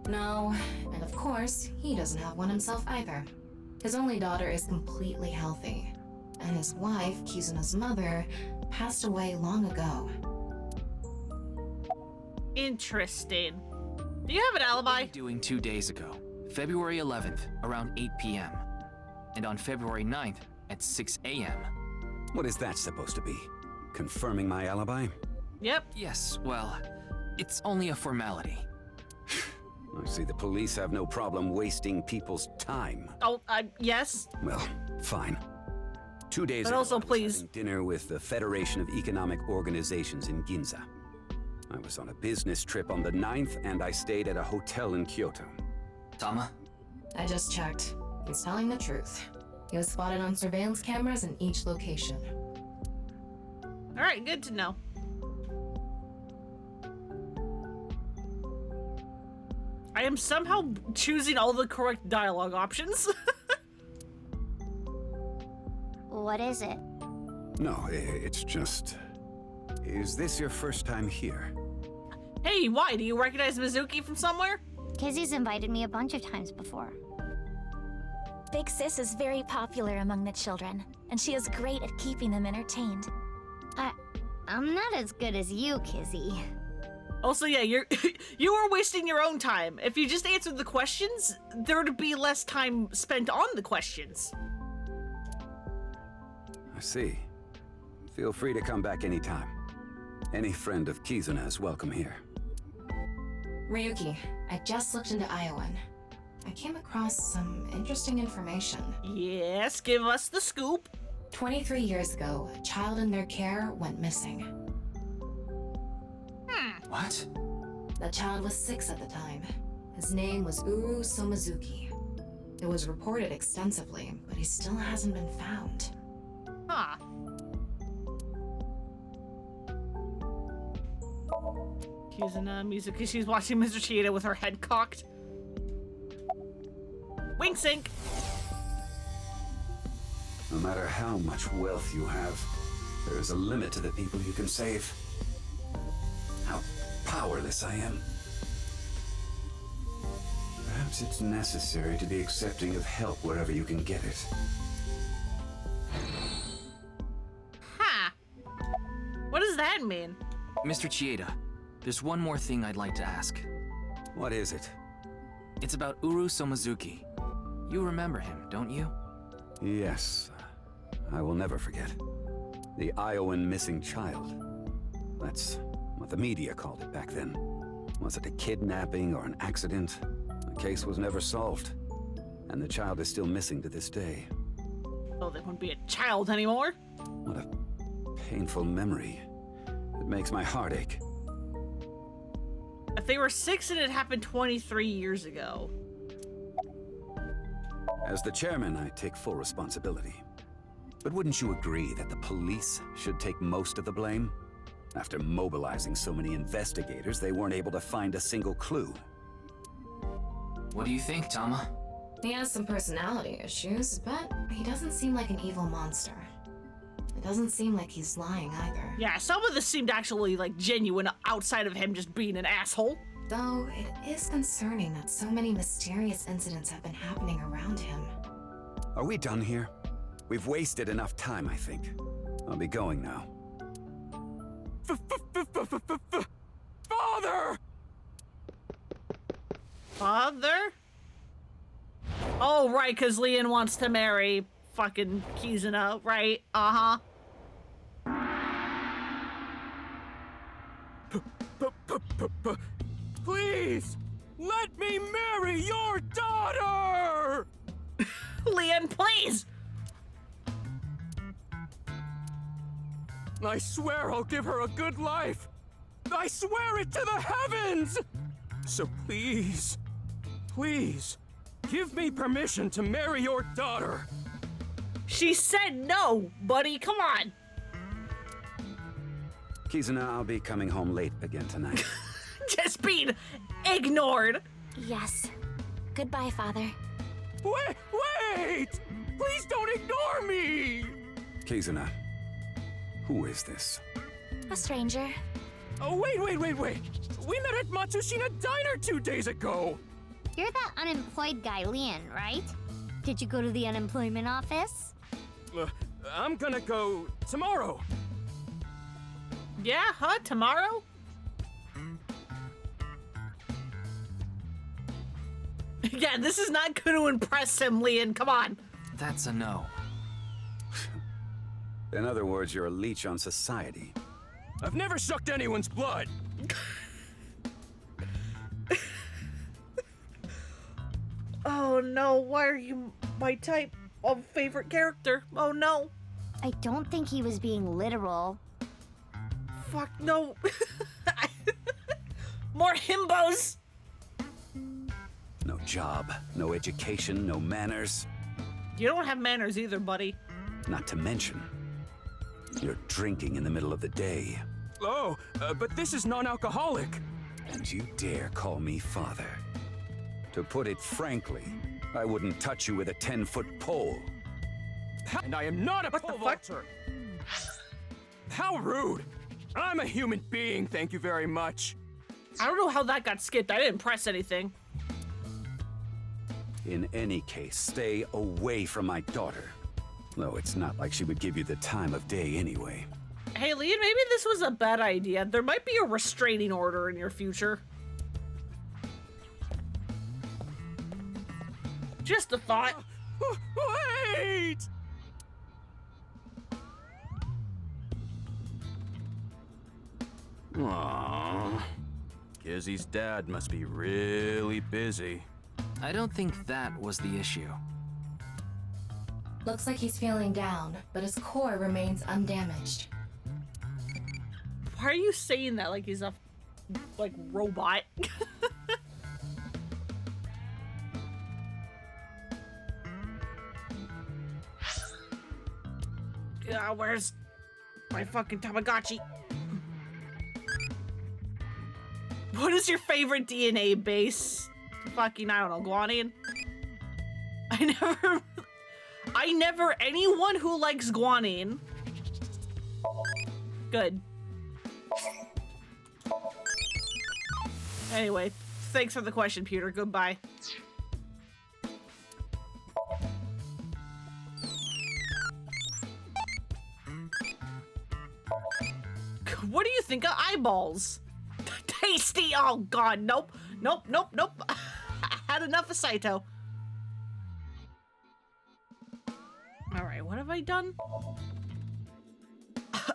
No, and of course, he doesn't have one himself either. His only daughter is completely healthy, and his wife, Kizuna's mother, passed away long ago. Interesting. Do you have an alibi? Doing 2 days ago, February 11th, around 8 p.m. And on February 9th, at 6 a.m. What is that supposed to be? Confirming my alibi? Yep. Yes, well, it's only a formality. I see the police have no problem wasting people's time. Oh, yes. Well, fine. 2 days But ago, also, I was please. having dinner with the Federation of Economic Organizations in Ginza. I was on a business trip on the 9th, and I stayed at a hotel in Kyoto. Tama? I just checked. He's telling the truth. He was spotted on surveillance cameras in each location. Alright, good to know. I am somehow choosing all the correct dialogue options. What is it? No, it's just... Is this your first time here? Hey, why? Do you recognize Mizuki from somewhere? Kizzy's invited me a bunch of times before. Big Sis is very popular among the children, and she is great at keeping them entertained. I'm not as good as you, Kizzy. Also, yeah, you are wasting your own time. If you just answered the questions, there would be less time spent on the questions. I see. Feel free to come back anytime. Any friend of Kizuna is welcome here. Ryuki, I just looked into Iowan. I came across some interesting information. Yes, give us the scoop. 23 years ago, a child in their care went missing. What? The child was 6 at the time. His name was Uru Somazuki. It was reported extensively, but he still hasn't been found. Huh. Kizuna Mizuki, she's watching Mr. Chieda with her head cocked. Wink sync. No matter how much wealth you have, there is a limit to the people you can save. How powerless I am. Perhaps it's necessary to be accepting of help wherever you can get it. Ha! What does that mean? Mr. Chieda, there's one more thing I'd like to ask. What is it? It's about Uru Somazuki. You remember him, don't you? Yes. I will never forget. The Iowan missing child. That's what the media called it back then. Was it a kidnapping or an accident? The case was never solved. And the child is still missing to this day. Oh, they wouldn't be a child anymore. What a painful memory. It makes my heart ache. If they were 6 and it happened 23 years ago. As the chairman, I take full responsibility. But wouldn't you agree that the police should take most of the blame? After mobilizing so many investigators, they weren't able to find a single clue. What do you think, Tama? He has some personality issues, but he doesn't seem like an evil monster. It doesn't seem like he's lying either. Yeah, some of this seemed actually, like, genuine outside of him just being an asshole. Though it is concerning that so many mysterious incidents have been happening around him. Are we done here? We've wasted enough time, I think. I'll be going now. Father! Father? Oh, right, because Leon wants to marry fucking Kizuna, right? Uh-huh. Please, let me marry your daughter! Leon, please! I swear I'll give her a good life. I swear it to the heavens! So please, please, give me permission to marry your daughter. She said no, buddy, come on. Kizuna, I'll be coming home late again tonight. Just being ignored. Yes. Goodbye, Father. Wait! Please don't ignore me! Kizuna, who is this? A stranger. Oh, wait. We met at Matsushina Diner 2 days ago. You're that unemployed guy, Leon, right? Did you go to the unemployment office? I'm gonna go tomorrow. Yeah, huh? Tomorrow? Yeah, this is not going to impress him, Leon. Come on. That's a no. In other words, you're a leech on society. I've never sucked anyone's blood. Oh no, why are you my type of favorite character? Oh no. I don't think he was being literal. Fuck no. More himbos. No job, no education, no manners. You don't have manners either, buddy. Not to mention, you're drinking in the middle of the day. Oh, but this is non-alcoholic. And you dare call me father. To put it frankly, I wouldn't touch you with a 10-foot pole. And I am not a pole vaulter. How rude. I'm a human being, thank you very much. I don't know how that got skipped. I didn't press anything. In any case, stay away from my daughter. Though it's not like she would give you the time of day anyway. Hey, Leon, maybe this was a bad idea. There might be a restraining order in your future. Just a thought. Wait! Aww. Kizzy's dad must be really busy. I don't think that was the issue. Looks like he's feeling down, but his core remains undamaged. Why are you saying that like he's a, like, robot? Yeah, where's my fucking Tamagotchi? What is your favorite DNA base? Fucking, I don't know, guanine? Anyone who likes guanine. Good. Anyway, thanks for the question, Peter. Goodbye. What do you think of eyeballs? Tasty! Oh god, nope. Nope. I had enough of Saito. Alright, what have I done?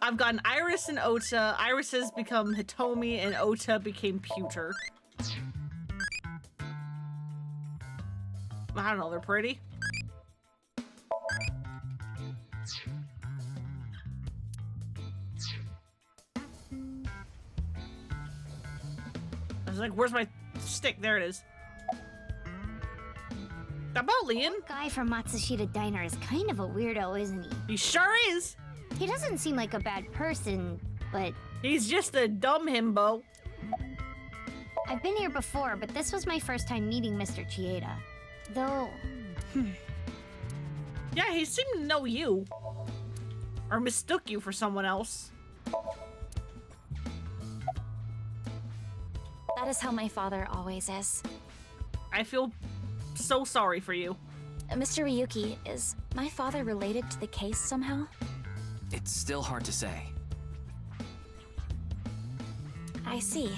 I've gotten Iris and Ota. Iris has become Hitomi and Ota became Pewter. I don't know, they're pretty. I was like, where's my stick? There it is. How about Leon? That guy from Matsushita Diner is kind of a weirdo, isn't he? He sure is. He doesn't seem like a bad person, but... He's just a dumb himbo. I've been here before, but this was my first time meeting Mr. Chieda. Though... Yeah, he seemed to know you. Or mistook you for someone else. That is how my father always is. I feel so sorry for you. Mr. Ryuki, is my father related to the case somehow? It's still hard to say. I see.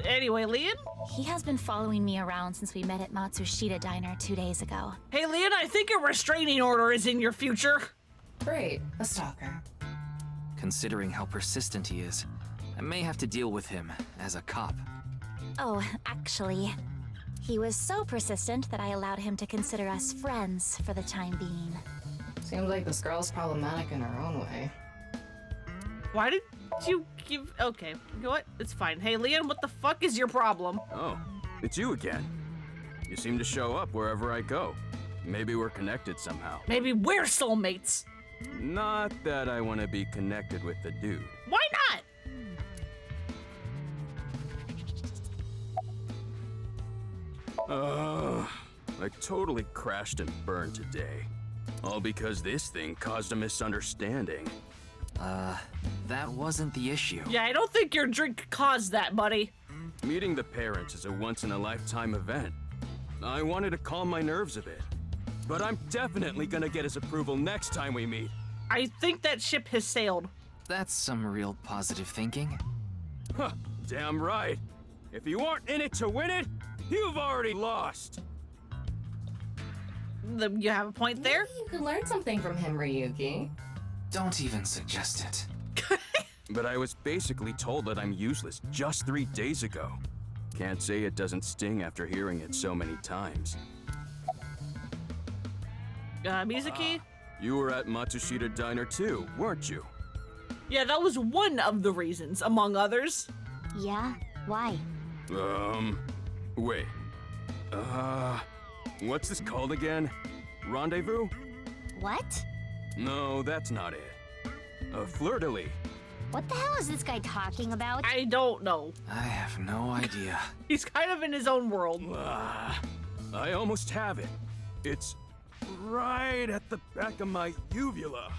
Anyway, Leon? He has been following me around since we met at Matsushita Diner 2 days ago. Hey, Leon, I think a restraining order is in your future. Great, a stalker. Considering how persistent he is, I may have to deal with him as a cop. Oh, actually, he was so persistent that I allowed him to consider us friends for the time being. Seems like this girl's problematic in her own way. Why did you give... Okay, you know what? It's fine. Hey, Leon, what the fuck is your problem? Oh, it's you again. You seem to show up wherever I go. Maybe we're connected somehow. Maybe we're soulmates. Not that I want to be connected with the dude. Why not? I totally crashed and burned today. All because this thing caused a misunderstanding. That wasn't the issue. Yeah, I don't think your drink caused that, buddy. Meeting the parents is a once-in-a-lifetime event. I wanted to calm my nerves a bit. But I'm definitely gonna get his approval next time we meet. I think that ship has sailed. That's some real positive thinking. Huh, damn right. If you aren't in it to win it, you've already lost. You have a point there? Maybe you could learn something from him, Ryuki. Don't even suggest it. But I was basically told that I'm useless just 3 days ago. Can't say it doesn't sting after hearing it so many times. Mizuki? You were at Matsushita Diner too, weren't you? Yeah, that was one of the reasons, among others. Yeah? Why? Wait. What's this called again? Rendezvous? What? No, that's not it. Fleur-de-lis. What the hell is this guy talking about? I don't know. I have no idea. He's kind of in his own world. I almost have it. It's right at the back of my uvula.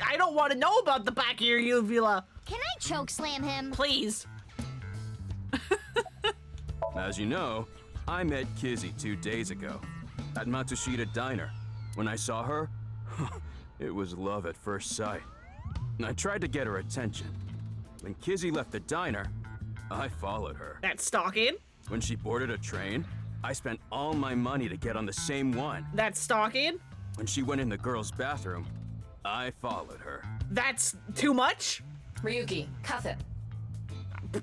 I don't want to know about the back of your uvula. Can I chokeslam him? Please. As you know, I met Kizzy 2 days ago at Matsushita Diner. When I saw her, it was love at first sight. I tried to get her attention. When Kizzy left the diner, I followed her. That's stalking. When she boarded a train, I spent all my money to get on the same one. That's stalking. When she went in the girls' bathroom, I followed her. That's too much? Ryuki, cuff it.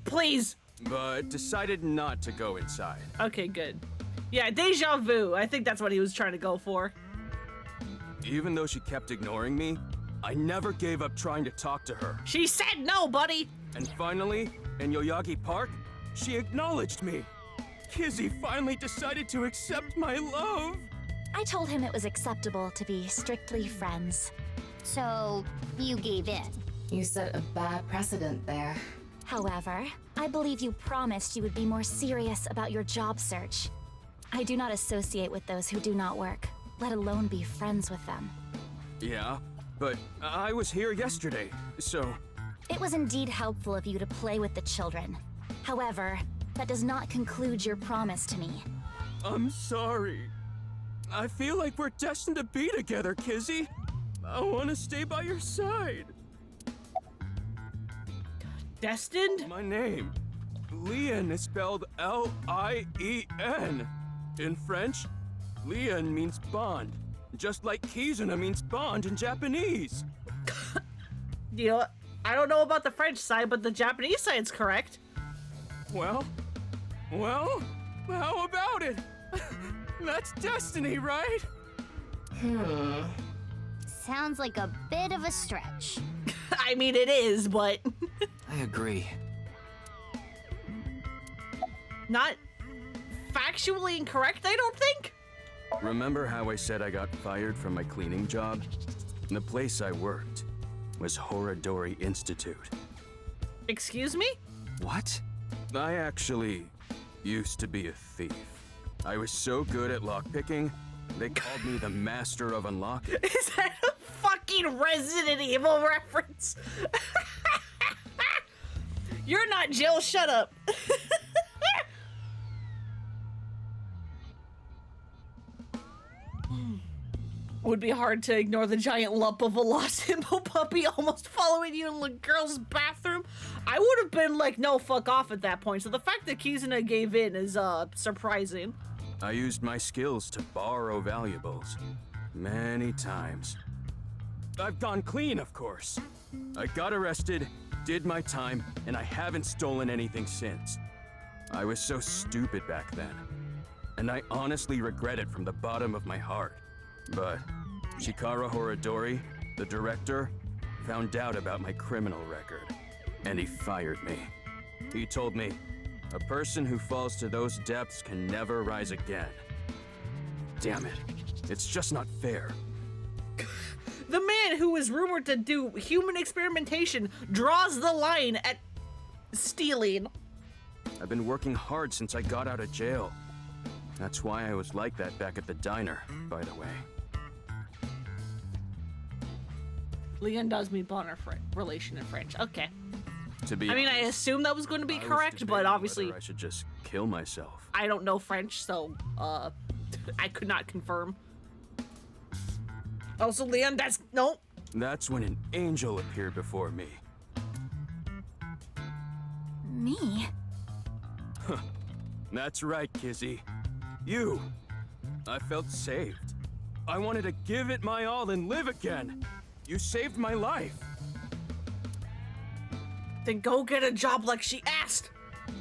Please. But decided not to go inside. Okay, good. Yeah, deja vu. I think that's what he was trying to go for. Even though she kept ignoring me, I never gave up trying to talk to her. She said no, buddy. And finally, in Yoyagi Park, she acknowledged me. Kizzy finally decided to accept my love. I told him it was acceptable to be strictly friends. So, you gave in? You set a bad precedent there. However, I believe you promised you would be more serious about your job search. I do not associate with those who do not work, let alone be friends with them. Yeah, but I was here yesterday, so... It was indeed helpful of you to play with the children. However, that does not conclude your promise to me. I'm sorry. I feel like we're destined to be together, Kizzy. I want to stay by your side. Destined? My name. Leon is spelled L-I-E-N. In French, Leon means bond, just like Kizuna means bond in Japanese. You know, I don't know about the French side, but the Japanese side's correct. Well, how about it? That's destiny, right? Sounds like a bit of a stretch. I mean, it is, but... I agree. Not factually incorrect, I don't think? Remember how I said I got fired from my cleaning job? The place I worked was Horadori Institute. Excuse me? What? I actually used to be a thief. I was so good at lockpicking, they called me the master of unlocking. Is that a fucking Resident Evil reference? You're not Jill, shut up. would be hard to ignore the giant lump of a lost hippo puppy almost following you in the girl's bathroom. I would have been like, no, fuck off at that point. So the fact that Kizuna gave in is surprising. I used my skills to borrow valuables. Many times. I've gone clean, of course. I got arrested, did my time, and I haven't stolen anything since. I was so stupid back then. And I honestly regret it from the bottom of my heart. But Chikara Horadori, the director, found out about my criminal record, and he fired me. He told me, a person who falls to those depths can never rise again. Damn it. It's just not fair. The man who is rumored to do human experimentation draws the line at stealing. I've been working hard since I got out of jail. That's why I was like that back at the diner, by the way. Leon does mean boner relation in French. Okay. To be I mean, I honest, assume that was going to be I was correct, but debating obviously whether I should just kill myself. I don't know French, so I could not confirm. Also, Leon, no. That's when an angel appeared before me. Me? That's right, Kizzy. You. I felt saved. I wanted to give it my all and live again. You saved my life. Then go get a job like she asked.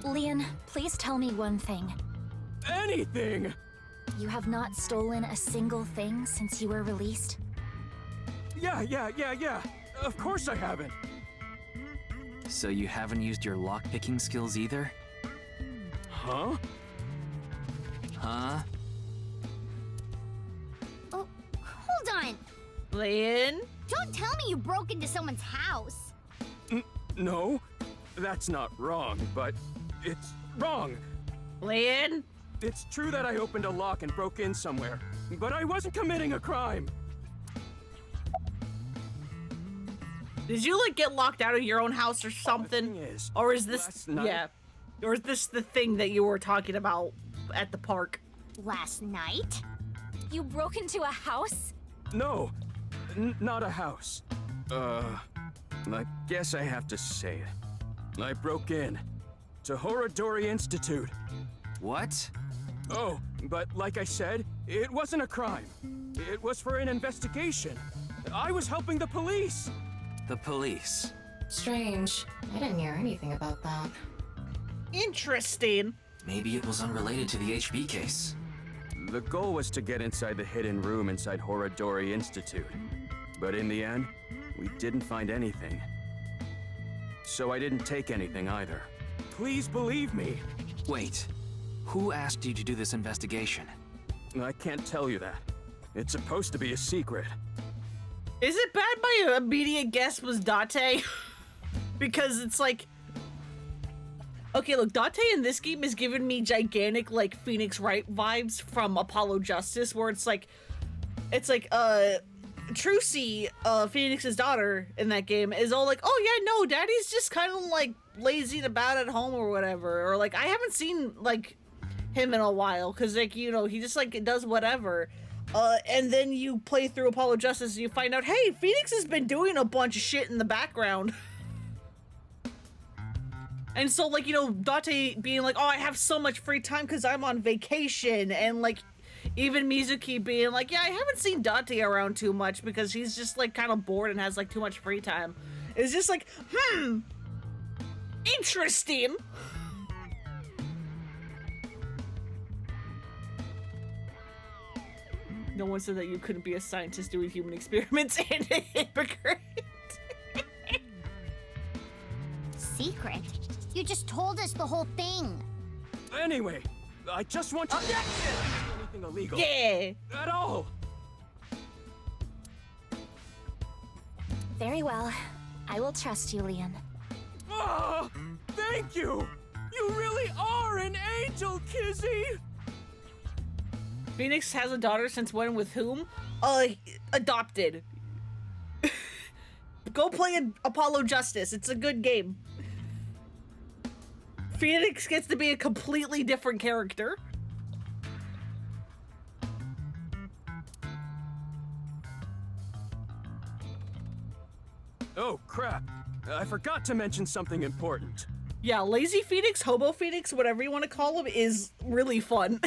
Leon, please tell me one thing. Anything! You have not stolen a single thing since you were released? Yeah. Of course I haven't. So you haven't used your lock-picking skills either? Huh? Huh? Oh, hold on. Leon? Don't tell me you broke into someone's house. No, that's not wrong, but it's wrong. Leon? It's true that I opened a lock and broke in somewhere, but I wasn't committing a crime. Did you like get locked out of your own house or something? Or is this Or is this the thing that you were talking about at the park? Last night? You broke into a house? No, not a house. I guess I have to say it. I broke in to Horadori Institute. What? Oh, but like I said, it wasn't a crime. It was for an investigation. I was helping the police. The police? Strange. I didn't hear anything about that. Interesting. Maybe it was unrelated to the HB case. The goal was to get inside the hidden room inside Horadori Institute. But in the end, we didn't find anything. So I didn't take anything either. Please believe me. Wait, who asked you to do this investigation? I can't tell you that. It's supposed to be a secret. Is it bad my immediate guess was Date? Because it's like... Okay, look, Date in this game is giving me gigantic, like, Phoenix Wright vibes from Apollo Justice, where it's like, Trucy, Phoenix's daughter in that game, is all like, oh yeah, no, Daddy's just kind of, like, lazying about at home or whatever, or, like, I haven't seen, like, him in a while, because, like, you know, he just, like, does whatever. And then you play through Apollo Justice and you find out, hey, Phoenix has been doing a bunch of shit in the background. And so, like, you know, Date being like, oh, I have so much free time because I'm on vacation. And, like, even Mizuki being like, yeah, I haven't seen Date around too much because he's just, like, kind of bored and has, like, too much free time. It's just like, interesting. No one said that you couldn't be a scientist doing human experiments and a hypocrite. Secret? You just told us the whole thing. Anyway, I just want to... Objection! Anything illegal. Yeah! At all! Very well. I will trust you, Leon. Oh, thank you! You really are an angel, Kizzy! Phoenix has a daughter since when with whom? Adopted. Go play Apollo Justice. It's a good game. Phoenix gets to be a completely different character. Oh, crap. I forgot to mention something important. Yeah, Lazy Phoenix, Hobo Phoenix, whatever you want to call him, is really fun.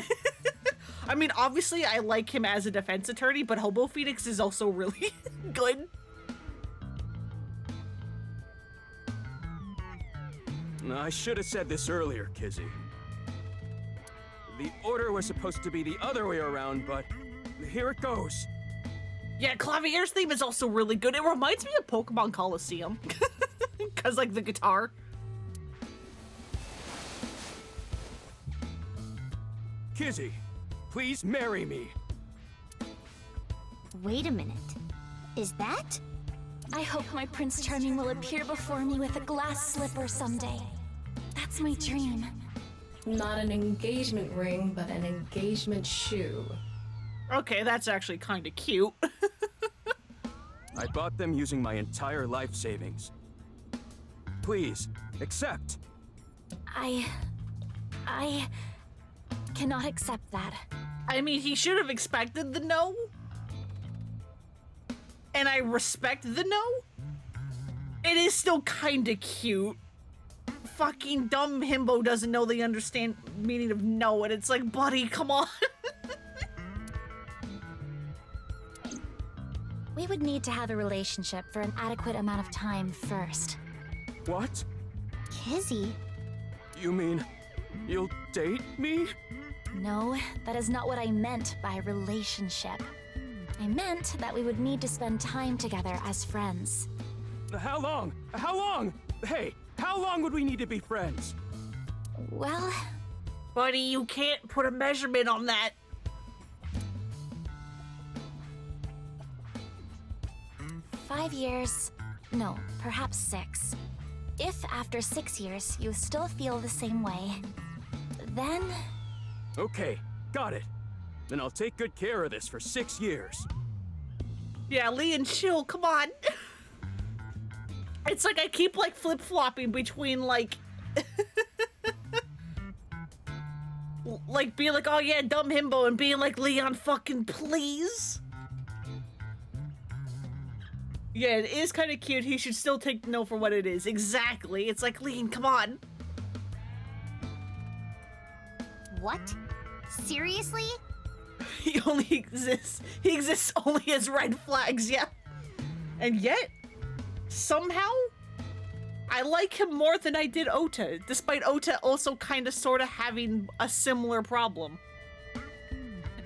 I mean, obviously, I like him as a defense attorney, but Hobo Phoenix is also really good. I should have said this earlier, Kizzy. The order was supposed to be the other way around, but here it goes. Yeah, Clavier's theme is also really good. It reminds me of Pokemon Coliseum. Because, like, the guitar. Kizzy, please marry me. Wait a minute. Is that? I hope my Prince Charming will appear before me with a glass slipper someday. That's my dream. Not an engagement ring, but an engagement shoe. Okay, that's actually kind of cute. I bought them using my entire life savings. Please, accept. I cannot accept that. I mean, he should have expected the no. And I respect the no. It is still kind of cute. Fucking dumb himbo doesn't know the understand meaning of no, and it's like, buddy, come on. We would need to have a relationship for an adequate amount of time first. What? Kizzy? You mean you'll date me? No, that is not what I meant by relationship. I meant that we would need to spend time together as friends. How long? How long? Hey, how long would we need to be friends? Well... Buddy, you can't put a measurement on that. $5 years. No, perhaps 6. If after 6 years you still feel the same way, then... Okay, got it. Then I'll take good care of this for 6 years. Yeah, Lee and chill, come on. It's like I keep like flip-flopping between like... like being like, oh yeah, dumb himbo, and being like, Leon, fucking please. Yeah, it is kind of cute. He should still take no for what it is. Exactly. It's like, Lean, come on. What? Seriously? He only exists. He exists only as red flags, yeah. And yet, somehow, I like him more than I did Ota, despite Ota also kind of sort of having a similar problem.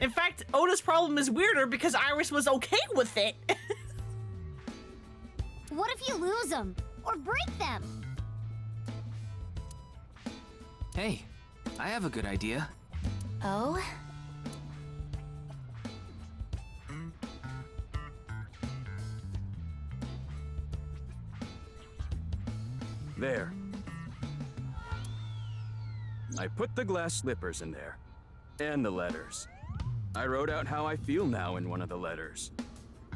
In fact, Ota's problem is weirder because Iris was okay with it. What if you lose them? Or break them? Hey, I have a good idea. Oh? There. I put the glass slippers in there. And the letters. I wrote out how I feel now in one of the letters.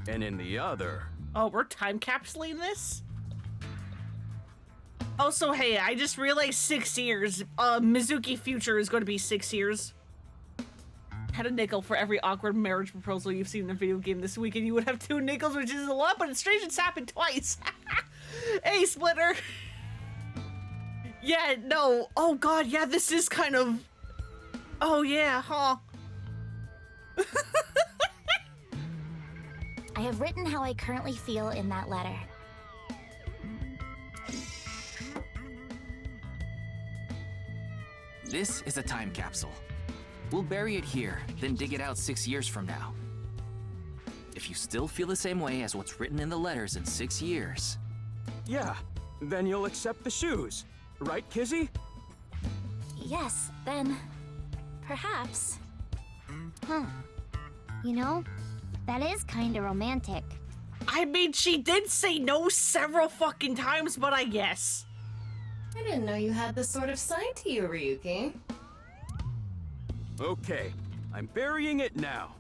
And in the other... Oh, we're time capsuling this? Also, hey, I just realized 6 years. Mizuki Future is going to be 6 years. Had a nickel for every awkward marriage proposal you've seen in a video game this week, and you would have 2 nickels, which is a lot, but it's strange it's happened twice. Hey, Splitter. Yeah, no. Oh, God, yeah, this is kind of... Oh, yeah, huh? I have written how I currently feel in that letter. This is a time capsule. We'll bury it here, then dig it out 6 years from now. If you still feel the same way as what's written in the letters in 6 years... Yeah, then you'll accept the shoes. Right, Kizzy? Yes, then... perhaps. Huh. You know, that is kinda romantic. I mean, she did say no several fucking times, but I guess. I didn't know you had this sort of side to you, Ryuki. Okay, I'm burying it now.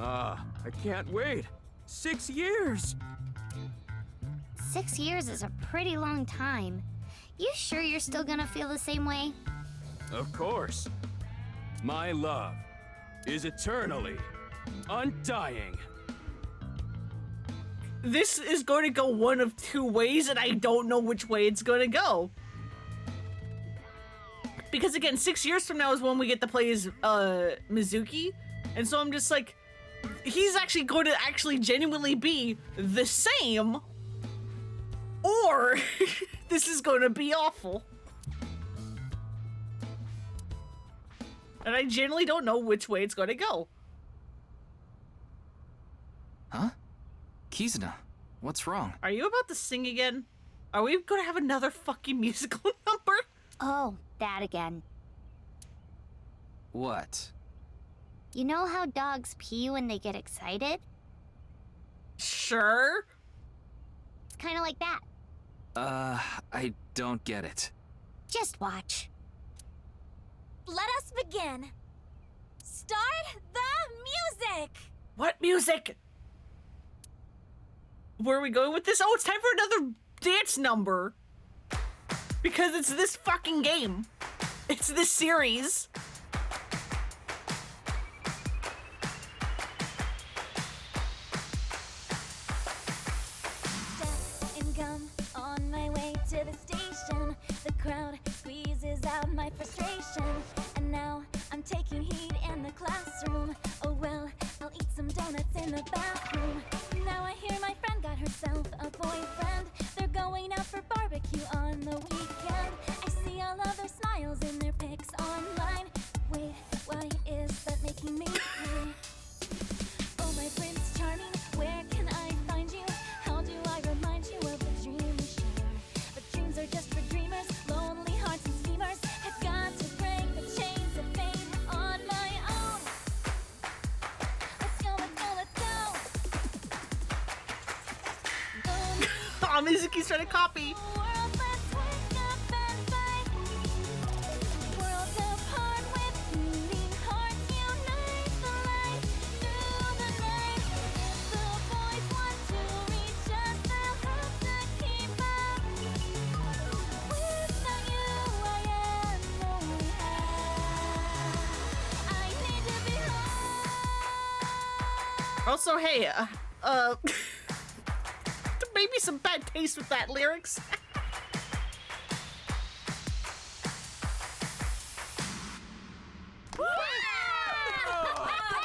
I can't wait. 6 years! 6 years is a pretty long time. You sure you're still gonna feel the same way? Of course. My love is eternally undying. This is going to go one of two ways, and I don't know which way it's going to go. Because again, 6 years from now is when we get to play as Mizuki, and so I'm just like, he's actually going to genuinely be the same, or this is going to be awful. And I genuinely don't know which way it's going to go. Huh? Kizuna, what's wrong? Are you about to sing again? Are we going to have another fucking musical number? Oh, that again. What? You know how dogs pee when they get excited? Sure. It's kind of like that. I don't get it. Just watch. Let us begin. Start the music. What music? Where are we going with this? Oh, it's time for another dance number. Because it's this fucking game. It's this series. And gum on my way to the station. The crowd squeezes out my frustration. And now I'm taking heat in the classroom. Oh well, I'll eat some donuts in the bathroom. Now I hear my friend got herself a boyfriend. They're going out for barbecue on the weekend. I see all of their smiles in their pics online. Wait, why is that making me cry? Oh my Prince Charming, where can I find you? How do I remind you of the dream we share? But dreams are just for dreamers, lonely hearts and schemers. I've got to break the chains of fate on my own. Let's go, let's go, let's go. Oh, Mizuki's trying to copy. World, let's wake up and fight. Worlds apart with beating hearts unite. The light through the night. The boys want to reach us, they'll have to keep up. Without you, I am only half. I need to be home. Also, hey, maybe some bad taste with that lyrics. That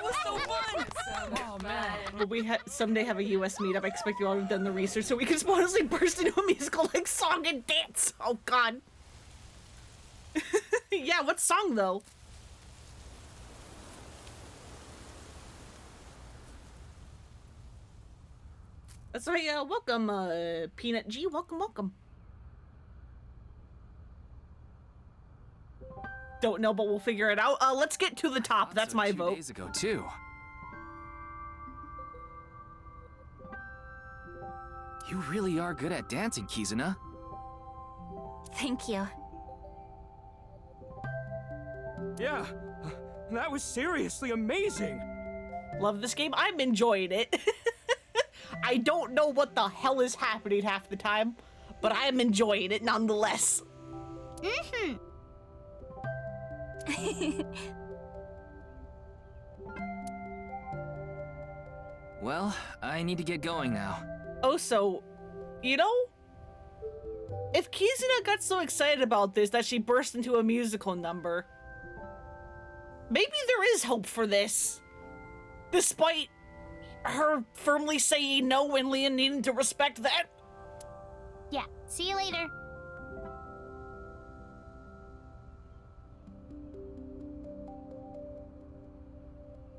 was so fun! Oh man. Will we someday have a US meetup? I expect you all to have done the research so we can spontaneously burst into a musical like song and dance. Oh god. Yeah, what song though? So hey, welcome, Peanut G. Welcome, welcome. Don't know, but we'll figure it out. Let's get to the top. That's my vote. 2 days ago too. You really are good at dancing, Kizuna. Thank you. Yeah, that was seriously amazing. Love this game. I'm enjoying it. I don't know what the hell is happening half the time, but I'm enjoying it nonetheless. Mm-hmm. Well, I need to get going now. Oh, so, you know, if Kizuna got so excited about this that she burst into a musical number, maybe there is hope for this. Despite her firmly saying no and Leon needing to respect that. Yeah, see you later.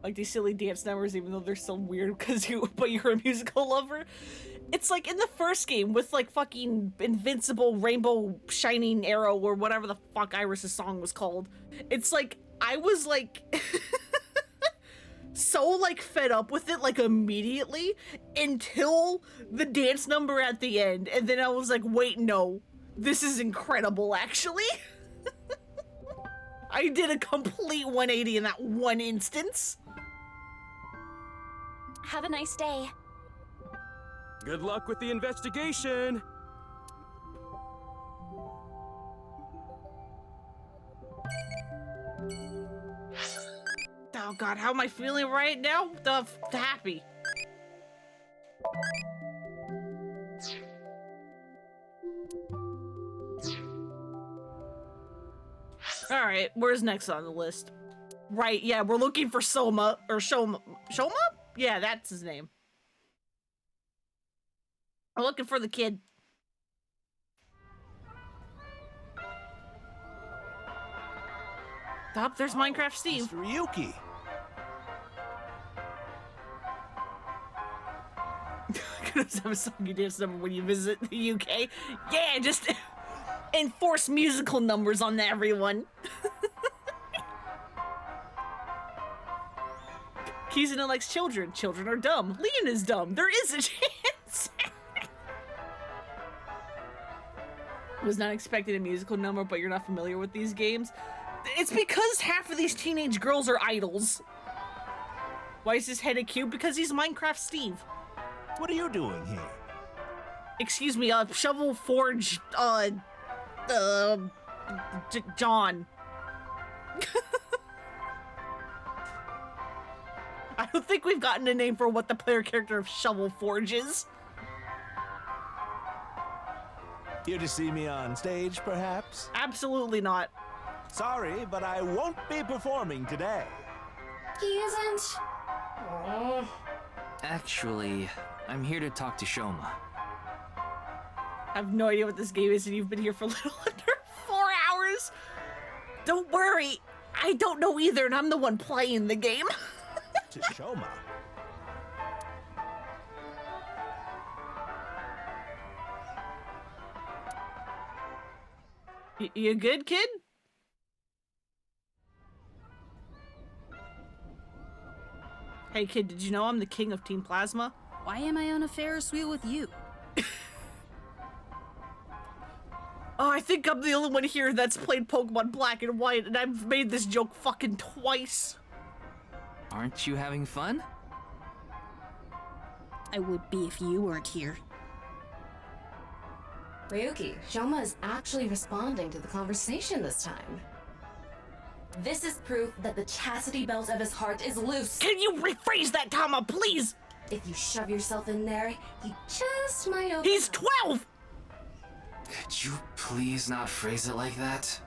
Like these silly dance numbers, even though they're so weird because you're a musical lover. It's like in the first game with like fucking Invincible Rainbow Shining Arrow or whatever the fuck Iris' song was called. It's like, I was like so like fed up with it like immediately until the dance number at the end. And then I was like, wait, no, this is incredible actually. I did a complete 180 in that one instance. Have a nice day. Good luck with the investigation. Oh god, how am I feeling right now? Happy. Alright, where's next on the list? Right, yeah, we're looking for Soma, or Shoma. Shoma? Yeah, that's his name. We're looking for the kid. Stop, there's Minecraft Steve. Mr. Ryuki. Could have a song you dance number when you visit the UK. Yeah, just enforce musical numbers on everyone. Kizuna likes children. Children are dumb. Leon is dumb. There is a chance. Was not expecting a musical number, but you're not familiar with these games. It's because half of these teenage girls are idols. Why is his head a cube? Because he's Minecraft Steve. What are you doing here? Excuse me, Shovel Forge, John. I don't think we've gotten a name for what the player character of Shovel Forge is. Here to see me on stage, perhaps? Absolutely not. Sorry, but I won't be performing today. He isn't. Oh. Actually, I'm here to talk to Shoma. I have no idea what this game is, and you've been here for a little under 4 hours. Don't worry, I don't know either, and I'm the one playing the game. To Shoma. You good, kid? Hey, kid, did you know I'm the king of Team Plasma? Why am I on a Ferris wheel with you? Oh, I think I'm the only one here that's played Pokemon Black and White, and I've made this joke fucking twice. Aren't you having fun? I would be if you weren't here. Ryuki, Shoma is actually responding to the conversation this time. This is proof that the chastity belt of his heart is loose. Can you rephrase that, Tama, please? If you shove yourself in there, you just might open He's up. 12! Could you please not phrase it like that?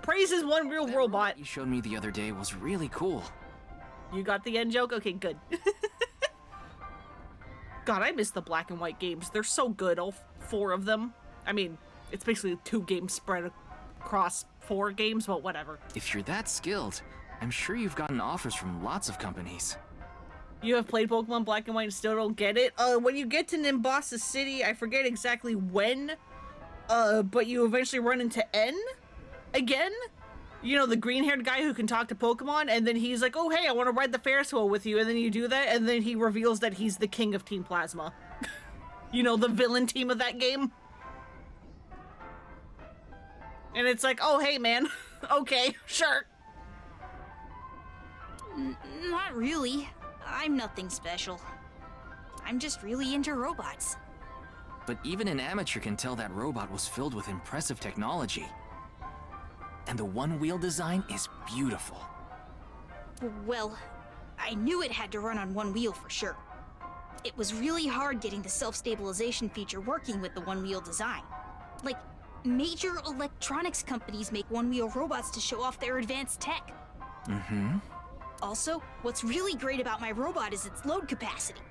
Praise is one real robot. You showed me the other day was really cool. You got the end joke? Okay, good. God, I miss the Black and White games. They're so good, all 4 of them. I mean, it's basically 2 games spread across 4 games, but whatever. If you're that skilled, I'm sure you've gotten offers from lots of companies. You have played Pokemon Black and White and still don't get it? When you get to Nimbasa City, I forget exactly when, but you eventually run into N again? You know, the green-haired guy who can talk to Pokemon, and then he's like, oh, hey, I want to ride the Ferris wheel with you, and then you do that, and then he reveals that he's the king of Team Plasma. You know, the villain team of that game? And it's like, oh, hey, man. Okay, sure. Not really. I'm nothing special. I'm just really into robots. But even an amateur can tell that robot was filled with impressive technology. And the one-wheel design is beautiful. Well, I knew it had to run on one wheel for sure. It was really hard getting the self-stabilization feature working with the one-wheel design. Like, major electronics companies make one-wheel robots to show off their advanced tech. Mm-hmm. Also, what's really great about my robot is its load capacity.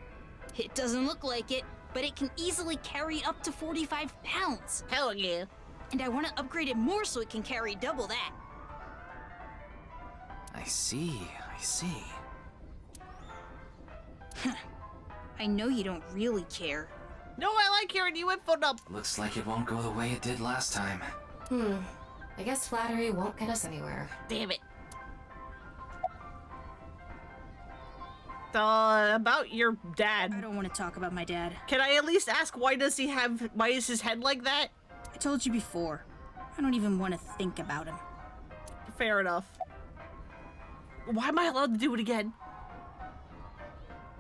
It doesn't look like it, but it can easily carry up to 45 pounds. Hell yeah. And I want to upgrade it more so it can carry double that. I see. I know you don't really care. No, I like hearing you info dump. Looks like it won't go the way it did last time. I guess flattery won't get us anywhere. Damn it. About your dad. I don't want to talk about my dad. Can I at least ask why is his head like that? I told you before. I don't even want to think about him. Fair enough. Why am I allowed to do it again?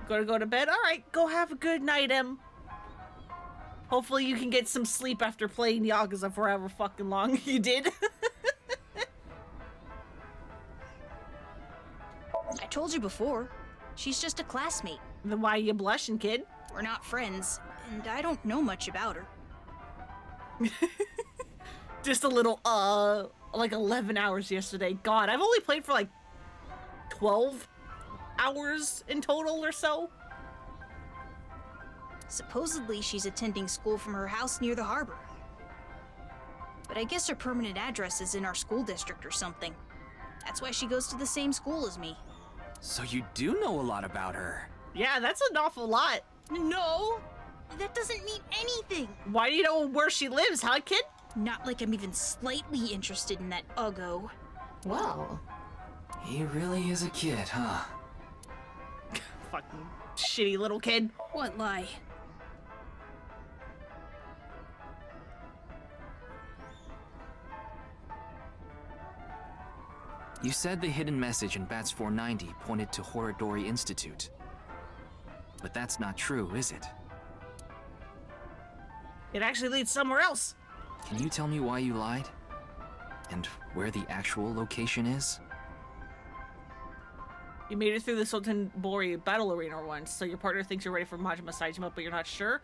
Gonna go to bed? Alright, go have a good night, Em. Hopefully you can get some sleep after playing Yakuza for however fucking long you did. I told you before. She's just a classmate. Then why are you blushing, kid? We're not friends, and I don't know much about her. Just a little, like 11 hours yesterday. God, I've only played for like 12 hours in total or so. Supposedly she's attending school from her house near the harbor. But I guess her permanent address is in our school district or something. That's why she goes to the same school as me. So you do know a lot about her. Yeah, that's an awful lot. No! That doesn't mean anything! Why do you know where she lives, huh, kid? Not like I'm even slightly interested in that Uggo. Well. He really is a kid, huh? Fucking shitty little kid. What lie? You said the hidden message in Bats 490 pointed to Horodori Institute. But that's not true, is it? It actually leads somewhere else. Can you tell me why you lied? And where the actual location is? You made it through the Sultan Bori battle arena once, so your partner thinks you're ready for Majima Saijima, but you're not sure.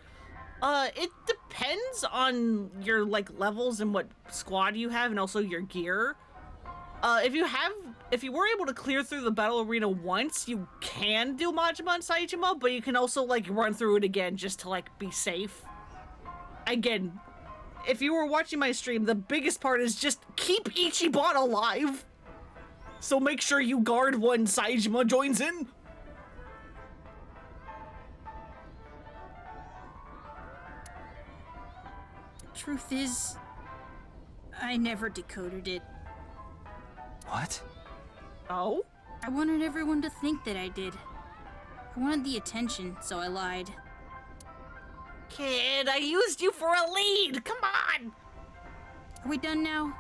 It depends on your, like, levels and what squad you have, and also your gear. If you were able to clear through the battle arena once, you can do Majima and Saijima, but you can also, like, run through it again just to, like, be safe. Again, if you were watching my stream, the biggest part is just keep Ichiban alive. So make sure you guard when Saijima joins in. Truth is, I never decoded it. What? Oh? I wanted everyone to think that I did. I wanted the attention, so I lied. Kid, I used you for a lead! Come on! Are we done now?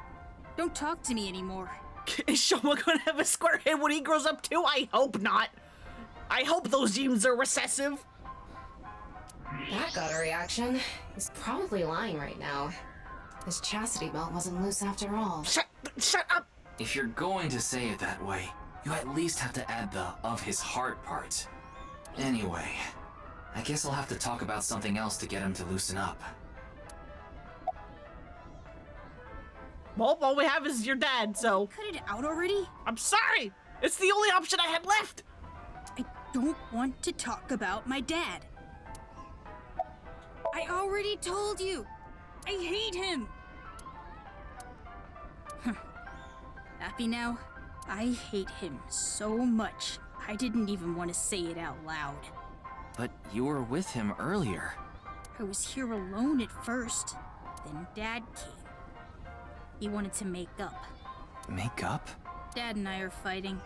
Don't talk to me anymore. Is Shoma gonna have a square head when he grows up too? I hope not. I hope those genes are recessive. That got a reaction. He's probably lying right now. His chastity belt wasn't loose after all. Shut up! If you're going to say it that way, you at least have to add the "of his heart" part. Anyway, I guess I'll have to talk about something else to get him to loosen up. Well, all we have is your dad, so... Cut it out already? I'm sorry! It's the only option I had left! I don't want to talk about my dad. I already told you! I hate him! Happy now? I hate him so much, I didn't even want to say it out loud. But you were with him earlier. I was here alone at first, then Dad came. He wanted to make up. Make up? Dad and I are fighting.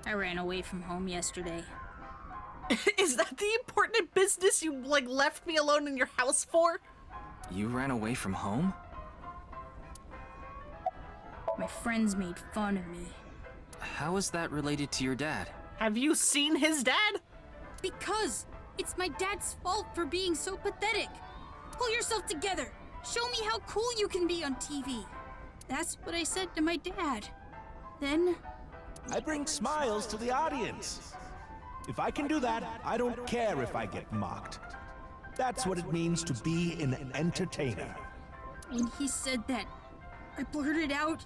I ran away from home yesterday. Is that the important business you, like, left me alone in your house for? You ran away from home? My friends made fun of me. How is that related to your dad? Have you seen his dad? Because it's my dad's fault for being so pathetic. Pull yourself together. Show me how cool you can be on TV. That's what I said to my dad. Then... I bring smiles to the audience. If I can do that, I don't care if I get mocked. That's what it means to be an entertainer. When he said that, I blurted out,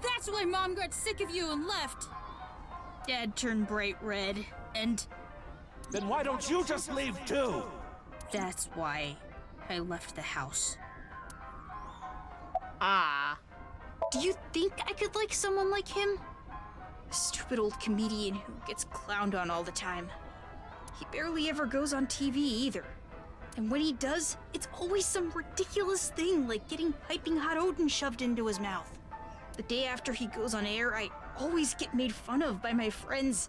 "That's why Mom got sick of you and left." Dad turned bright red, and... Then why don't you just leave too? That's why I left the house. Ah. Do you think I could like someone like him? A stupid old comedian who gets clowned on all the time. He barely ever goes on TV either. And when he does, it's always some ridiculous thing like getting piping hot Odin shoved into his mouth. The day after he goes on air, I always get made fun of by my friends.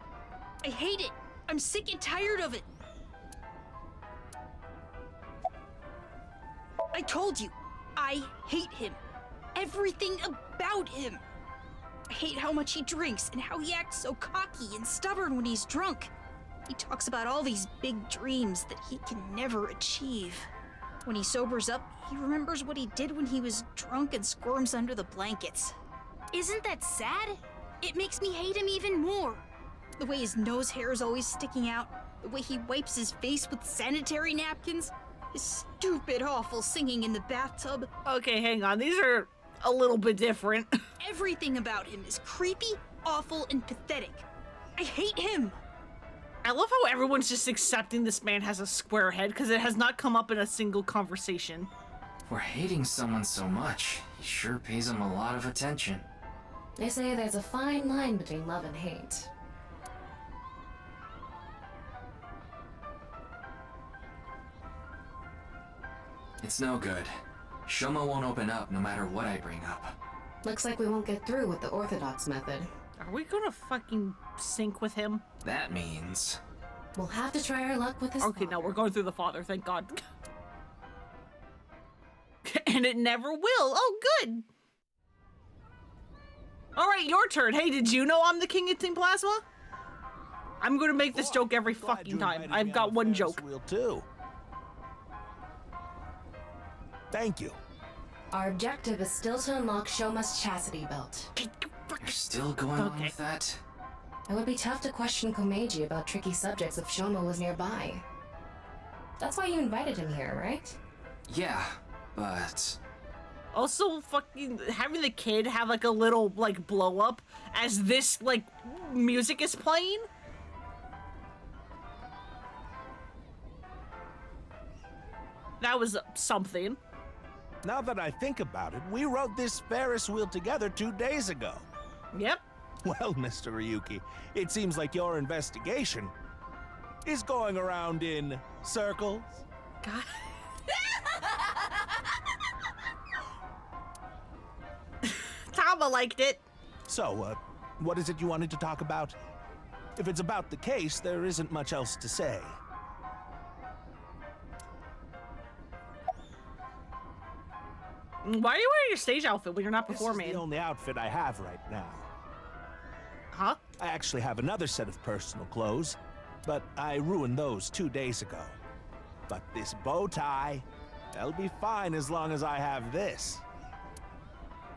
I hate it. I'm sick and tired of it. I told you, I hate him. Everything about him. I hate how much he drinks and how he acts so cocky and stubborn when he's drunk. He talks about all these big dreams that he can never achieve. When he sobers up, he remembers what he did when he was drunk and squirms under the blankets. Isn't that sad? It makes me hate him even more. The way his nose hair is always sticking out, the way he wipes his face with sanitary napkins, his stupid, awful singing in the bathtub. Okay, hang on. These are a little bit different. Everything about him is creepy, awful, and pathetic. I hate him. I love how everyone's just accepting this man has a square head because it has not come up in a single conversation. For hating someone so much, he sure pays him a lot of attention. They say there's a fine line between love and hate. It's no good. Shoma won't open up no matter what I bring up. Looks like we won't get through with the orthodox method. Are we gonna fucking sync with him? That means... We'll have to try our luck with this. Okay, no, we're going through the father, thank God. And it never will. Oh, good. Alright, your turn. Hey, did you know I'm the king of Team Plasma? I'm gonna make this joke every fucking time. I've got one joke. Wheel too. Thank you. Our objective is still to unlock Shoma's chastity belt. You're still going on with that? It would be tough to question Komeiji about tricky subjects if Shoma was nearby. That's why you invited him here, right? Yeah, but... Also, fucking having the kid have like a little like blow up as this like music is playing. That was something. Now that I think about it, we rode this Ferris wheel together 2 days ago. Yep. Well, Mr. Ryuki, it seems like your investigation is going around in circles. God. Tama liked it. So, what is it you wanted to talk about? If it's about the case, there isn't much else to say. Why are you wearing your stage outfit when you're not performing? This is the only outfit I have right now. Huh? I actually have another set of personal clothes, but I ruined those 2 days ago. But this bow tie, that'll be fine as long as I have this.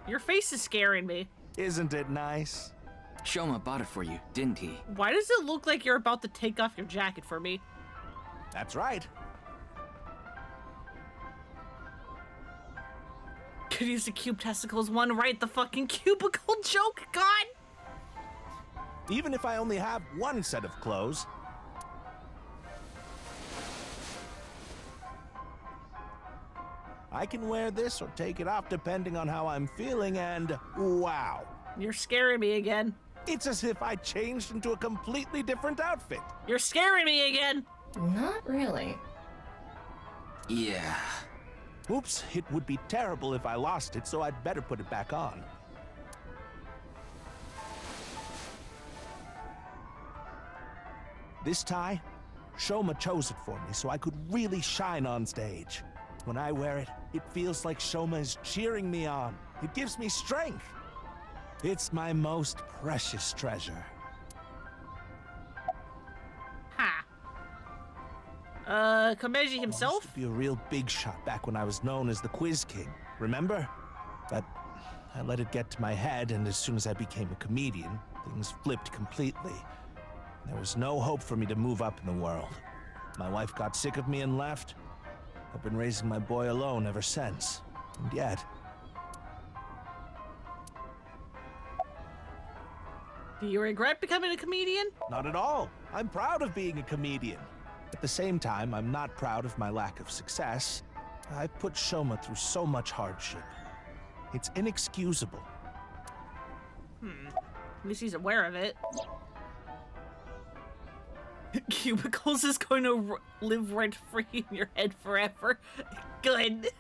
Your face is scaring me. Isn't it nice? Shoma bought it for you, didn't he? Why does it look like you're about to take off your jacket for me? That's right. Could use the cube testicles one, right? The fucking cubicle joke, God! Even if I only have one set of clothes, I can wear this or take it off depending on how I'm feeling, and wow. You're scaring me again. It's as if I changed into a completely different outfit. You're scaring me again. Not really. Yeah. Oops, it would be terrible if I lost it, so I'd better put it back on. This tie, Shoma chose it for me so I could really shine on stage. When I wear it, it feels like Shoma is cheering me on. It gives me strength. It's my most precious treasure. Ha. Komeiji himself? I used to be a real big shot back when I was known as the Quiz King, remember? But I let it get to my head, and as soon as I became a comedian, things flipped completely. There was no hope for me to move up in the world. My wife got sick of me and left. I've been raising my boy alone ever since. And yet... Do you regret becoming a comedian? Not at all. I'm proud of being a comedian. At the same time, I'm not proud of my lack of success. I put Shoma through so much hardship. It's inexcusable. At least he's aware of it. Cubicles is going to live rent-free in your head forever. Good.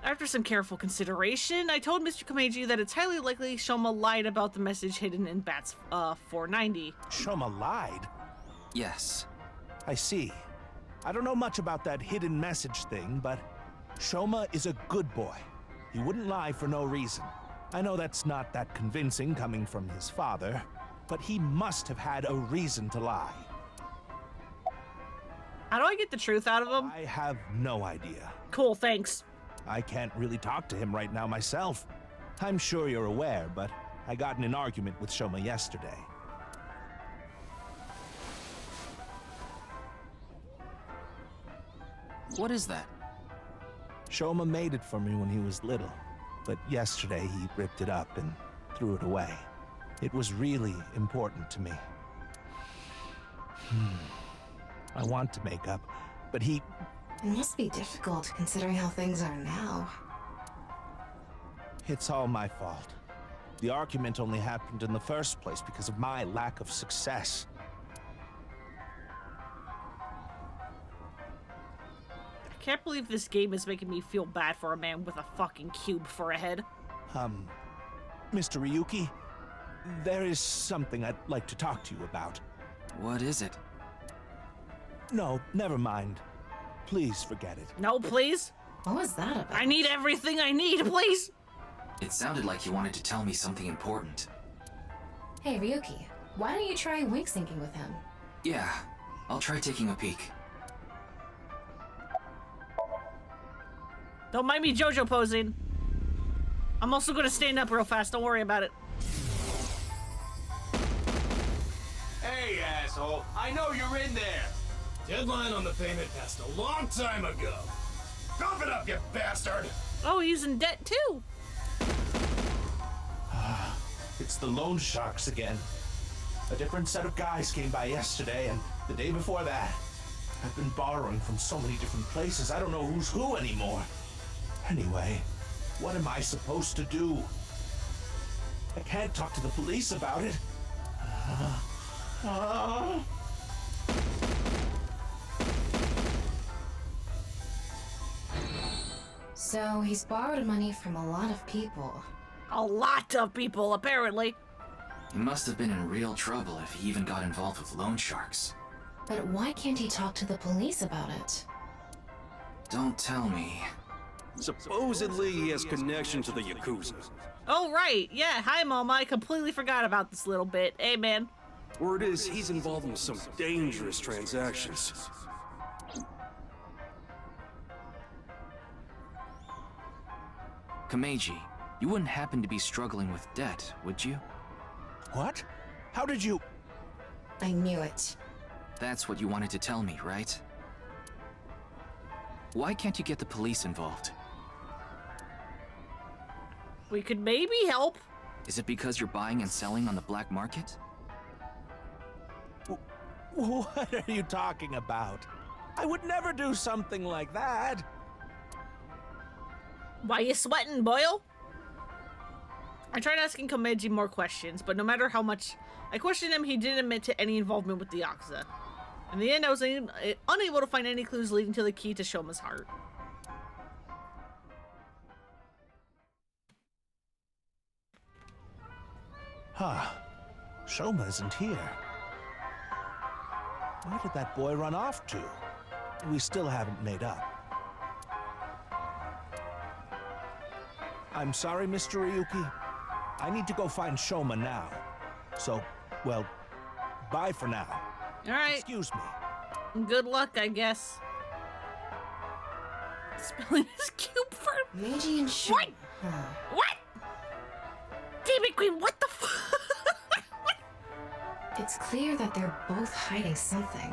After some careful consideration, I told Mr. Komeiji that it's highly likely Shoma lied about the message hidden in Bats 490. Shoma lied? Yes. I see. I don't know much about that hidden message thing, but Shoma is a good boy. He wouldn't lie for no reason. I know that's not that convincing coming from his father, but he must have had a reason to lie. How do I get the truth out of him? I have no idea. Cool, thanks. I can't really talk to him right now myself. I'm sure you're aware, but I got in an argument with Shoma yesterday. What is that? Shoma made it for me when he was little, but yesterday he ripped it up and threw it away. It was really important to me. I want to make up, but he... It must be difficult considering how things are now. It's all my fault. The argument only happened in the first place because of my lack of success. I can't believe this game is making me feel bad for a man with a fucking cube for a head. Mr. Ryuki, there is something I'd like to talk to you about. What is it? No, never mind. Please forget it. No, please? What was that about? I need everything I need, please! It sounded like you wanted to tell me something important. Hey, Ryuki, why don't you try wink syncing with him? Yeah, I'll try taking a peek. Don't mind me JoJo posing. I'm also gonna stand up real fast, don't worry about it. Hey, asshole, I know you're in there. Deadline on the payment passed a long time ago. Cough it up, you bastard! Oh, he's in debt too. It's the loan sharks again. A different set of guys came by yesterday, and the day before that. I've been borrowing from so many different places, I don't know who's who anymore. Anyway, what am I supposed to do? I can't talk to the police about it. So he's borrowed money from a lot of people. A lot of people, apparently. He must have been in real trouble if he even got involved with loan sharks. But why can't he talk to the police about it? Don't tell me. Supposedly he has connection to the Yakuza. Oh, right. Yeah, hi, Mama. I completely forgot about this little bit. Hey, man. Word is he's involved in some dangerous transactions. Kameji, you wouldn't happen to be struggling with debt, would you? What? How did you... I knew it. That's what you wanted to tell me, right? Why can't you get the police involved? We could maybe help. Is it because you're buying and selling on the black market? What are you talking about? I would never do something like that. Why you sweating, Boyle? I tried asking Komeji more questions, but no matter how much I questioned him, he didn't admit to any involvement with the Yakuza. In the end, I was unable to find any clues leading to the key to Shoma's heart. Huh. Shoma isn't here. Where did that boy run off to? We still haven't made up. I'm sorry, Mr. Ryuki. I need to go find Shoma now. So, well, bye for now. Alright. Excuse me. Good luck, I guess. Spelling his cube for... Meiji and Shoma. What? What? Demon Queen, what the fuck? It's clear that they're both hiding something.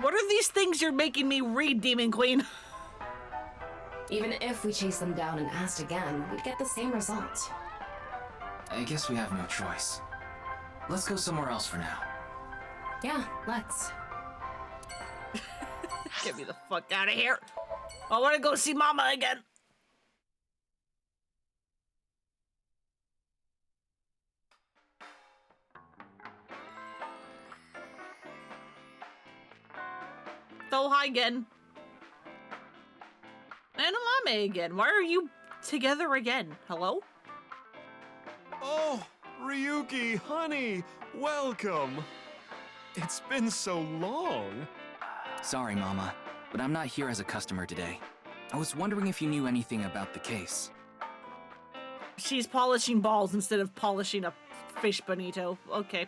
What are these things you're making me read, Demon Queen? Even if we chased them down and asked again, we'd get the same result. I guess we have no choice. Let's go somewhere else for now. Yeah, let's. Get me the fuck out of here. I want to go see Mama again. So hi again. And Amame again. Why are you together again? Hello? Oh, Ryuki, honey, welcome. It's been so long. Sorry, Mama, but I'm not here as a customer today. I was wondering if you knew anything about the case. She's polishing balls instead of polishing a fish bonito. Okay.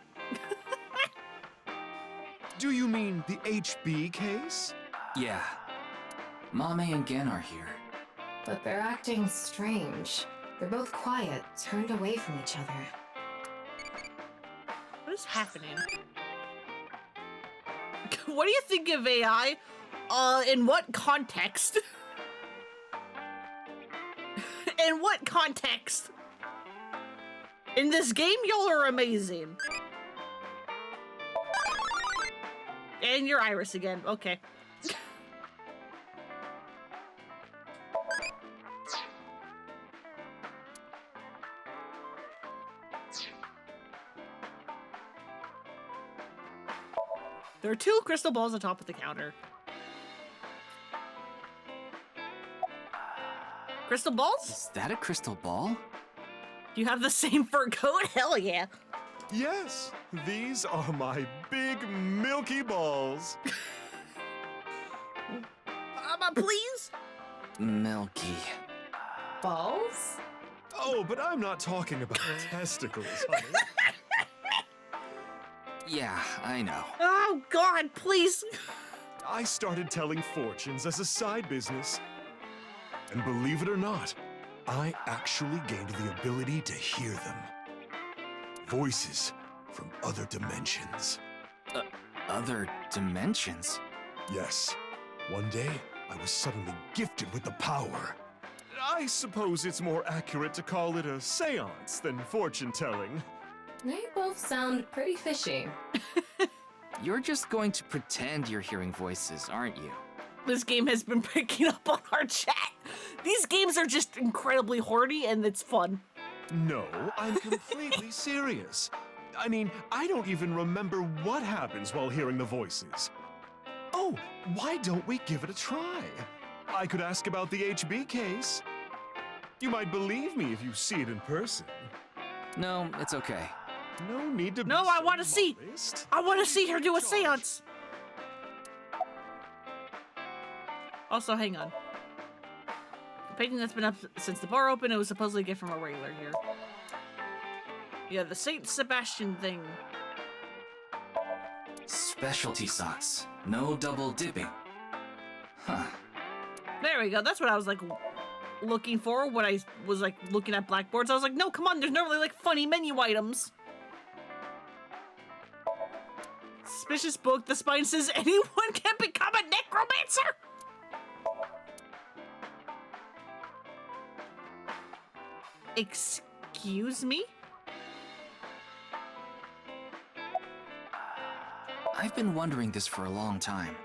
Do you mean the HB case? Yeah. Mame and Gen are here. But they're acting strange. They're both quiet, turned away from each other. What is happening? What do you think of AI? In what context? In what context? In this game, y'all are amazing. And you're Iris again. Okay. There are 2 crystal balls on top of the counter. Crystal balls? Is that a crystal ball? You have the same fur coat? Hell yeah. Yes, these are my big milky balls. Please? Milky. Balls? Oh, but I'm not talking about testicles, honey. Yeah, I know. Oh, God, please. I started telling fortunes as a side business. And believe it or not, I actually gained the ability to hear them. Voices from other dimensions. Other dimensions? Yes. One day, I was suddenly gifted with the power. I suppose it's more accurate to call it a seance than fortune-telling. They both sound pretty fishy. You're just going to pretend you're hearing voices, aren't you? This game has been picking up on our chat. These games are just incredibly horny and it's fun. No, I'm completely serious. I mean, I don't even remember what happens while hearing the voices. Oh, why don't we give it a try? I could ask about the HB case. You might believe me if you see it in person. No, it's okay. No need to be No, I so want to see. modest. I want to see her do a seance. Also, hang on. A painting that's been up since the bar opened. It was supposedly a gift from a regular here. Yeah, the Saint Sebastian thing. Specialty socks. No double dipping. Huh. There we go. That's what I was like looking for when I was like looking at blackboards. I was like, no, come on. There's normally like funny menu items. Suspicious book. The spine says anyone can become a necromancer. Excuse me? I've been wondering this for a long time.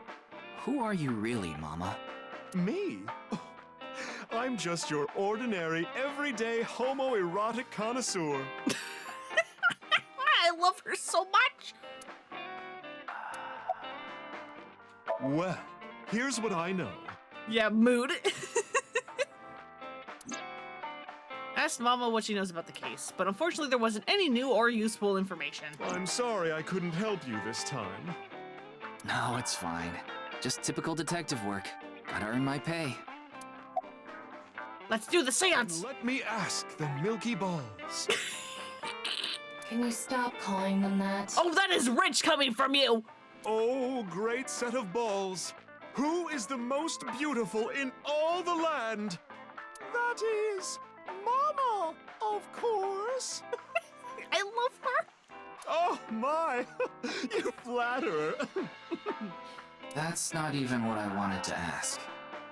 Who are you really, Mama? Me? I'm just your ordinary, everyday homoerotic connoisseur. I love her so much. Well, here's what I know. Yeah, mood. Asked Mama what she knows about the case, but unfortunately there wasn't any new or useful information. I'm sorry I couldn't help you this time. No, it's fine. Just typical detective work. Gotta earn my pay. Let's do the seance. And let me ask the Milky Balls. Can you stop calling them that? Oh, that is rich coming from you. Oh, great set of balls. Who is the most beautiful in all the land? That is Mama, of course. I love her. Oh my, you flatter. That's not even what I wanted to ask.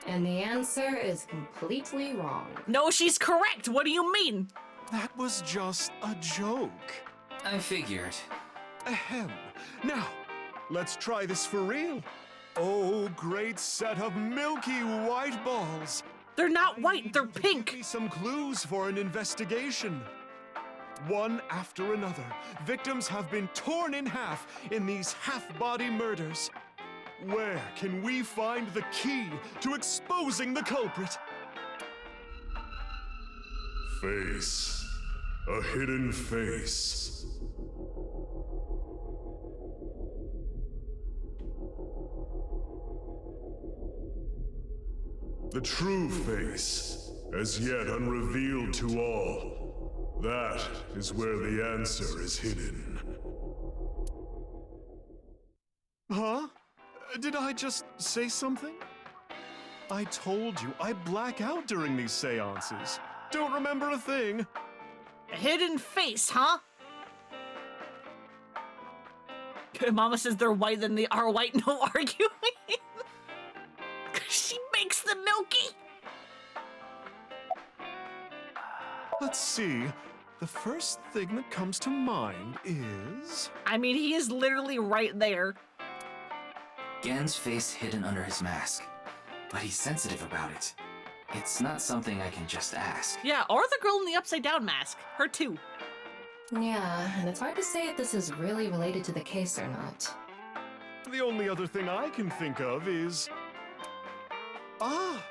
And the answer is completely wrong. No, she's correct. What do you mean? That was just a joke. I figured. Ahem. Now, let's try this for real. Oh, great set of milky white balls. They're not white, they're pink. Give me some clues for an investigation. One after another, victims have been torn in half in these half-body murders. Where can we find the key to exposing the culprit? Face. A hidden face. The true face, as yet unrevealed to all. That is where the answer is hidden. Huh? Did I just say something? I told you, I black out during these seances. Don't remember a thing. A hidden face, huh? Mama says they're white, then they are white, no arguing. She makes the milky. Let's see. The first thing that comes to mind is... I mean, he is literally right there. Gan's face hidden under his mask, but he's sensitive about it. It's not something I can just ask. Yeah, or the girl in the upside down mask. Her too. Yeah, and it's hard to say if this is really related to the case or not. The only other thing I can think of is... Ah!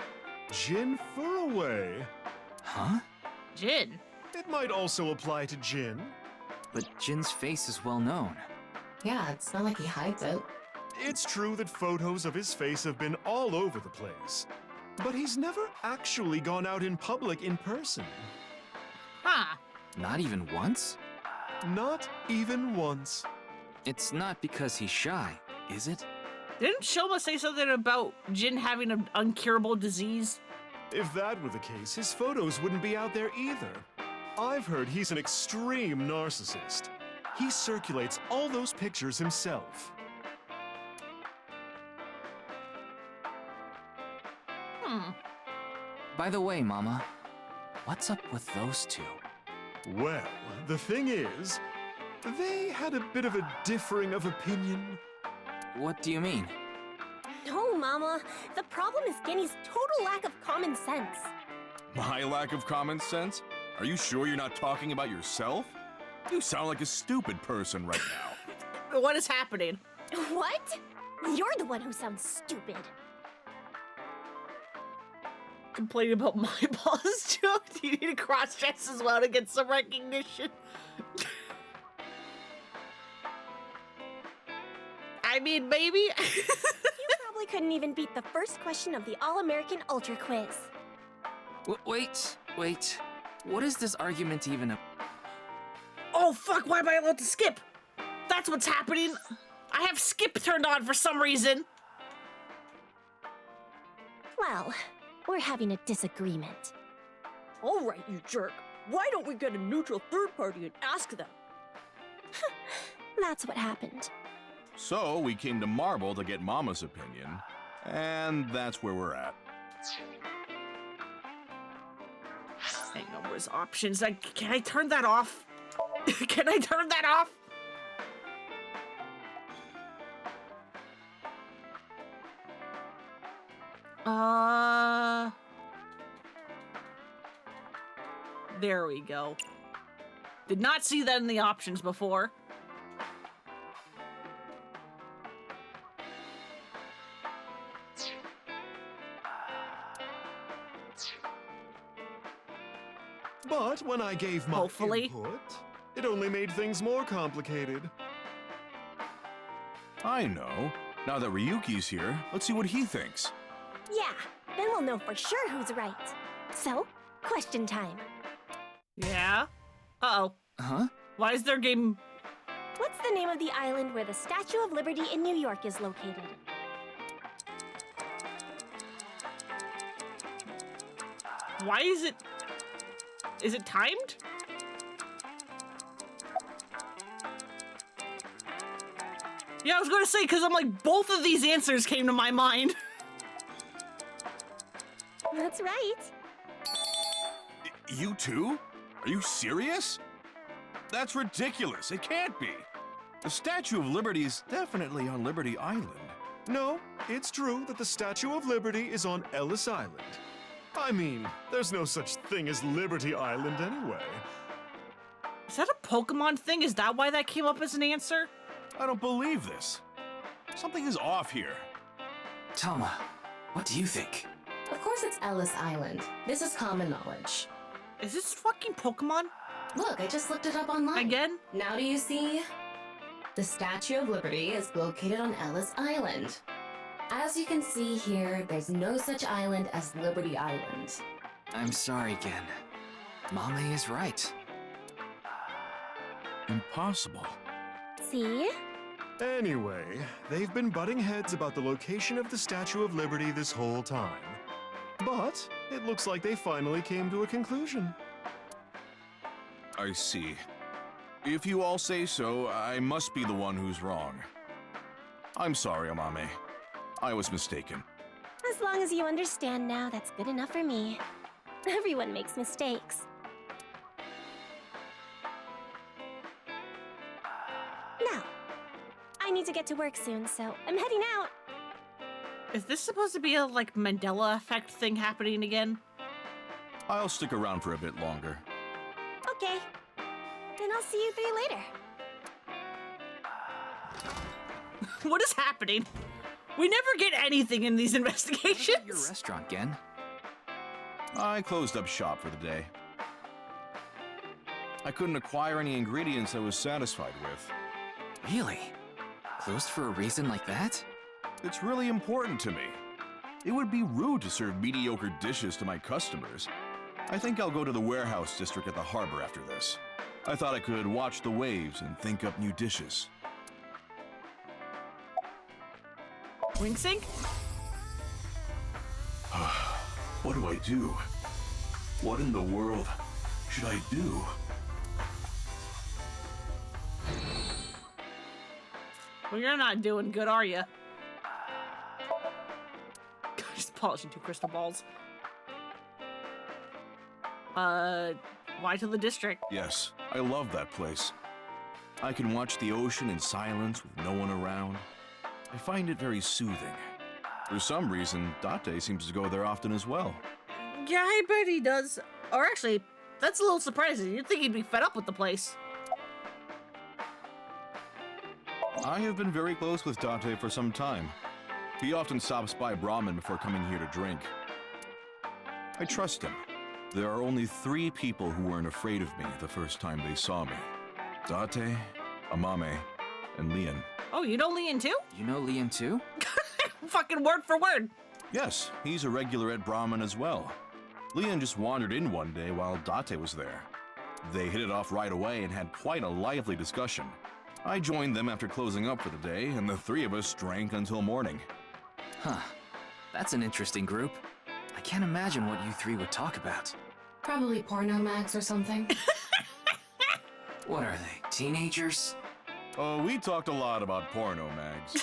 Jin Furraway. Huh? Jin? It might also apply to Jin. But Jin's face is well known. Yeah, it's not like he hides it. It's true that photos of his face have been all over the place. But he's never actually gone out in public in person. Huh. Not even once? Not even once. It's not because he's shy, is it? Didn't Shoma say something about Jin having an uncurable disease? If that were the case, his photos wouldn't be out there either. I've heard he's an extreme narcissist. He circulates all those pictures himself. By the way, Mama, what's up with those two? Well, the thing is, they had a bit of a differing of opinion. What do you mean? No, Mama. The problem is Genny's total lack of common sense. My lack of common sense? Are you sure you're not talking about yourself? You sound like a stupid person right now. What is happening? What? You're the one who sounds stupid. Complaining about my boss joke? You need to cross-dress as well to get some recognition. I mean, maybe. You probably couldn't even beat the first question of the All-American Ultra Quiz. Wait. What is this argument even Oh, fuck, why am I allowed to skip? That's what's happening. I have skip turned on for some reason. Well, we're having a disagreement. All right, you jerk. Why don't we get a neutral third party and ask them? That's what happened. So we came to Marble to get Mama's opinion, and that's where we're at. Hangover's options. Can I turn that off? Can I turn that off? There we go. Did not see that in the options before. But when I gave my input, it only made things more complicated. I know. Now that Ryuki's here, let's see what he thinks. Yeah, then we'll know for sure who's right. So, question time. Yeah? Uh-oh. Huh? Why is their game... What's the name of the island where the Statue of Liberty in New York is located? Why is it... Is it timed? Yeah, I was gonna say, because I'm like, both of these answers came to my mind. That's right. You too? Are you serious? That's ridiculous. It can't be. The Statue of Liberty is definitely on Liberty Island. No, it's true that the Statue of Liberty is on Ellis Island. I mean, there's no such thing as Liberty Island anyway. Is that a Pokemon thing? Is that why that came up as an answer? I don't believe this. Something is off here. Tama, what do you think? Of course it's Ellis Island. This is common knowledge. Is this fucking Pokemon? Look, I just looked it up online. Again? Now do you see? The Statue of Liberty is located on Ellis Island. As you can see here, there's no such island as Liberty Island. I'm sorry, Gen. Mama is right. impossible. See? Anyway, they've been butting heads about the location of the Statue of Liberty this whole time. But it looks like they finally came to a conclusion. I see. If you all say so, I must be the one who's wrong. I'm sorry, Amame. I was mistaken. As long as you understand now, that's good enough for me. Everyone makes mistakes. Now, I need to get to work soon, so I'm heading out. Is this supposed to be a, like, Mandela effect thing happening again? I'll stick around for a bit longer. Okay. Then I'll see you three later. What is happening? We never get anything in these investigations. Your restaurant, Gen. I closed up shop for the day. I couldn't acquire any ingredients I was satisfied with. Really? Closed for a reason like that? It's really important to me. It would be rude to serve mediocre dishes to my customers. I think I'll go to the warehouse district at the harbor after this. I thought I could watch the waves and think up new dishes. Wing sink? What do I do? What in the world should I do? Well, you're not doing good, are you? Just polishing two crystal balls. Why to the district? Yes, I love that place. I can watch the ocean in silence with no one around. I find it very soothing. For some reason, Date seems to go there often as well. Yeah, I bet he does. Or actually, that's a little surprising. You'd think he'd be fed up with the place. I have been very close with Date for some time. He often stops by Brahmin before coming here to drink. I trust him. There are only 3 people who weren't afraid of me the first time they saw me. Date, Amame, and Lian. Oh, you know Lian too? You know Lian too? Fucking word for word. Yes, he's a regular at Brahmin as well. Lian just wandered in one day while Date was there. They hit it off right away and had quite a lively discussion. I joined them after closing up for the day, and the 3 of us drank until morning. Huh. That's an interesting group. I can't imagine what you 3 would talk about. Probably porno mags or something. What are they, teenagers? Oh, we talked a lot about porno mags.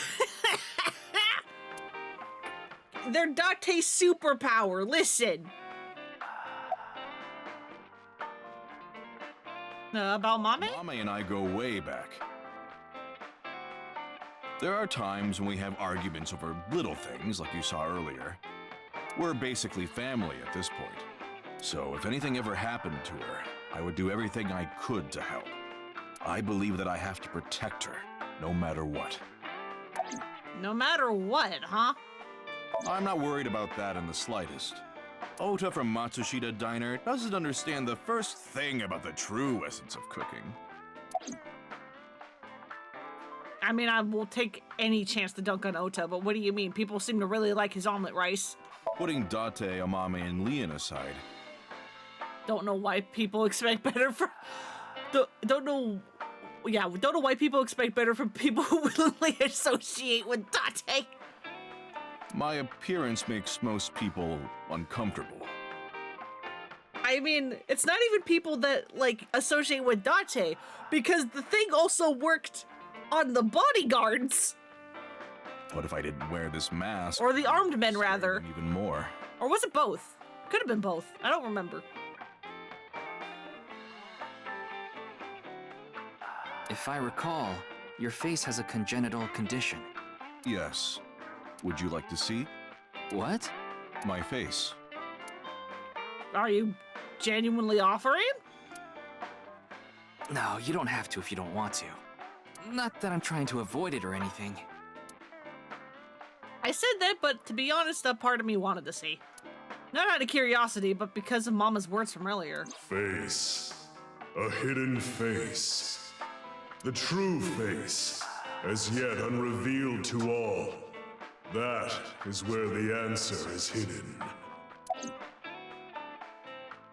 They're Date's superpower. Listen. About Mame? Mame and I go way back. There are times when we have arguments over little things, like you saw earlier. We're basically family at this point. So if anything ever happened to her, I would do everything I could to help. I believe that I have to protect her, no matter what. No matter what, huh? I'm not worried about that in the slightest. Ota from Matsushita Diner doesn't understand the first thing about the true essence of cooking. I mean, I will take any chance to dunk on Ota, but what do you mean? People seem to really like his omelet rice. Putting Date, Amame, and Lian aside. Don't know why people expect better from... Don't know why people expect better from people who willingly associate with Date. My appearance makes most people uncomfortable. I mean, it's not even people that, like, associate with Date, because the thing also worked on the bodyguards. What if I didn't wear this mask? Or the armed men, rather. Even more. Or was it both? Could have been both. I don't remember. If I recall, your face has a congenital condition. Yes. Would you like to see? What? My face. Are you genuinely offering? No, you don't have to if you don't want to. Not that I'm trying to avoid it or anything. I said that, but to be honest, a part of me wanted to see. Not out of curiosity, but because of Mama's words from earlier. Face. A hidden face. The true face, as yet unrevealed to all. That is where the answer is hidden.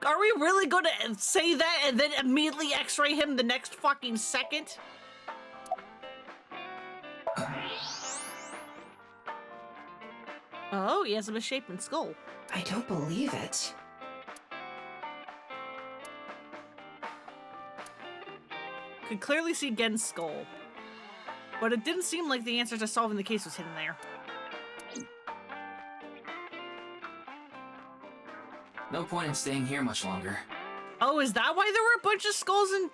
Are we really gonna say that and then immediately x-ray him the next fucking second? Oh, he has a misshapen skull. I don't believe it. Could clearly see Gen's skull. But it didn't seem like the answer to solving the case was hidden there. No point in staying here much longer. Oh, is that why there were a bunch of skulls in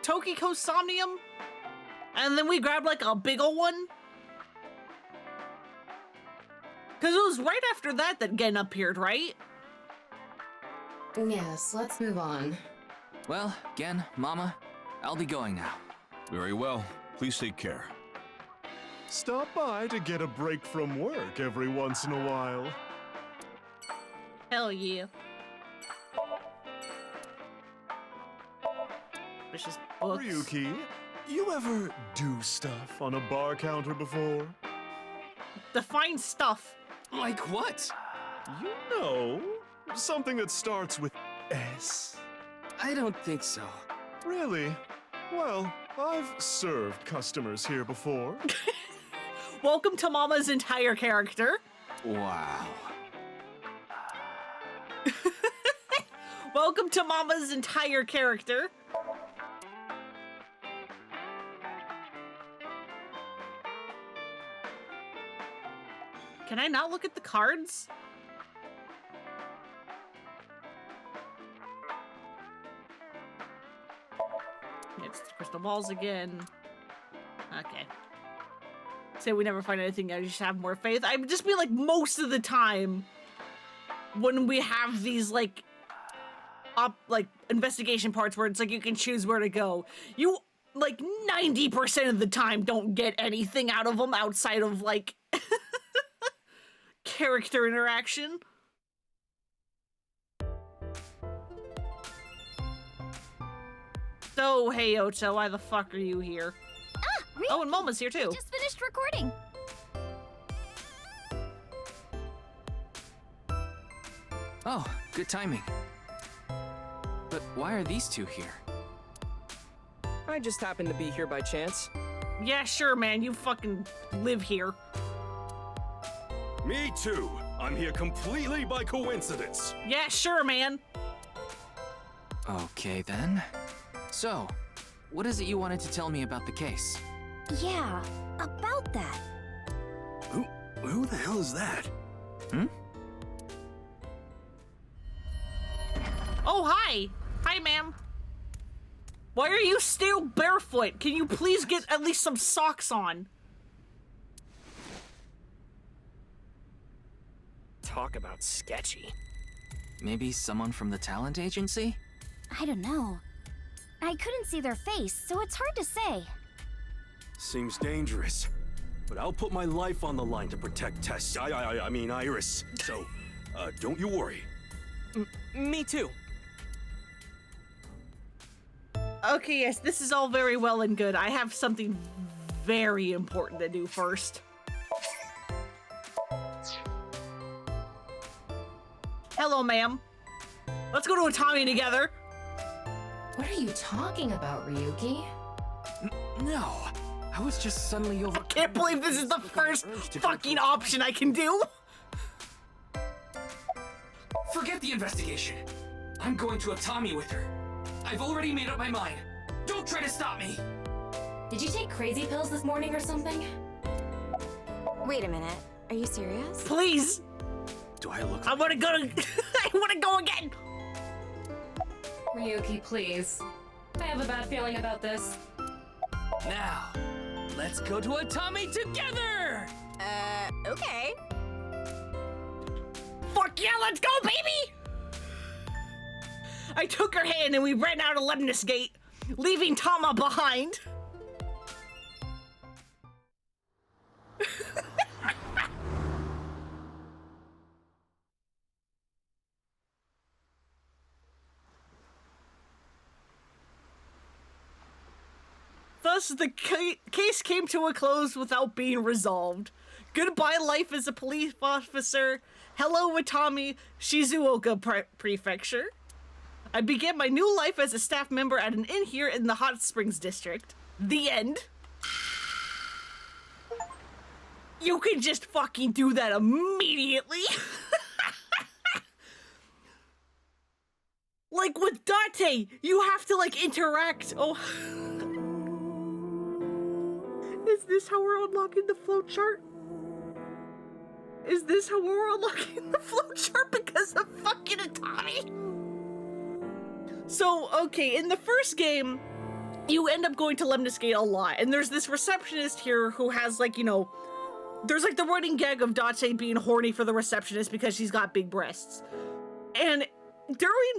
Tokiko's Somnium? And then we grabbed like a big ol' one? Because it was right after that that Gen appeared, right? Yes, let's move on. Well, Gen, Mama, I'll be going now. Very well. Please take care. Stop by to get a break from work every once in a while. Hell yeah. Vicious books. Ryuki, you ever do stuff on a bar counter before? Define stuff. Like what? You know, something that starts with S. I don't think so. Really? Well, I've served customers here before. Welcome to Mama's entire character. Wow. Welcome to Mama's entire character. Can I not look at the cards? It's the crystal balls again. Okay. Say we never find anything, I just have more faith. I just mean like most of the time when we have these like investigation parts where it's like you can choose where to go. You like 90% of the time don't get anything out of them outside of like character interaction. So, hey Ocho, why the fuck are you here? Really? Oh, and Moma's here too. Just finished recording. Oh, good timing. But why are these two here? I just happened to be here by chance. Yeah, sure, man. You fucking live here. Me too. I'm here completely by coincidence. Yeah, sure, man. Okay, then. So, what is it you wanted to tell me about the case? Yeah, about that. Who the hell is that? Hmm? Oh, hi. Hi, ma'am. Why are you still barefoot? Can you please get at least some socks on? Talk about sketchy. Maybe someone from the talent agency? I don't know. I couldn't see their face, so it's hard to say. Seems dangerous. But I'll put my life on the line to protect Tess. I mean Iris. So, don't you worry. Me too. Okay, yes, this is all very well and good. I have something very important to do first. Hello, ma'am. Let's go to a Tommy together. What are you talking about, Ryuki? No, I was just suddenly over. I can't believe this is the first fucking option I can do. Forget the investigation. I'm going to Atami with her. I've already made up my mind. Don't try to stop me. Did you take crazy pills this morning or something? Wait a minute. Are you serious? Please. Do I look? I want to go. I want to go again. Ryuki, please. I have a bad feeling about this. Now, let's go to Atami together. Okay. Fuck yeah, let's go, baby! I took her hand and we ran out of Lemnis Gate, leaving Tama behind. Thus, the case came to a close without being resolved. Goodbye, life as a police officer. Hello, Watami, Shizuoka Prefecture. I began my new life as a staff member at an inn here in the Hot Springs district. The end. You can just fucking do that immediately. Like with Date, you have to like interact. Oh. Is this how we're unlocking the flowchart? Is this how we're unlocking the flowchart because of fucking Atami? So, okay, in the first game, you end up going to Lemnis Gate a lot, and there's this receptionist here who has like, you know, there's like the running gag of Date being horny for the receptionist because she's got big breasts. And during,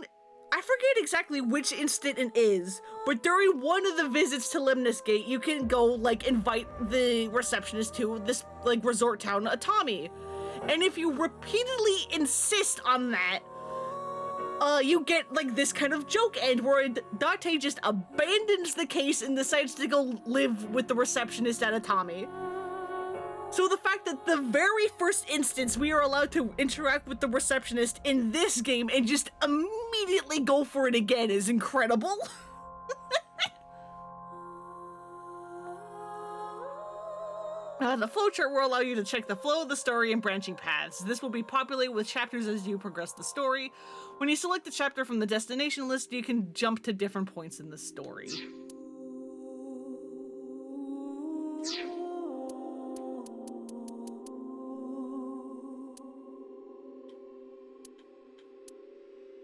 I forget exactly which instant it is, but during one of the visits to Lemnis Gate, you can go like invite the receptionist to this like resort town, Atami. And if you repeatedly insist on that, you get like this kind of joke end where Date just abandons the case and decides to go live with the receptionist at Atami. So the fact that the very first instance we are allowed to interact with the receptionist in this game and just immediately go for it again is incredible. The flowchart will allow you to check the flow of the story and branching paths. This will be populated with chapters as you progress the story. When you select a chapter from the destination list, you can jump to different points in the story.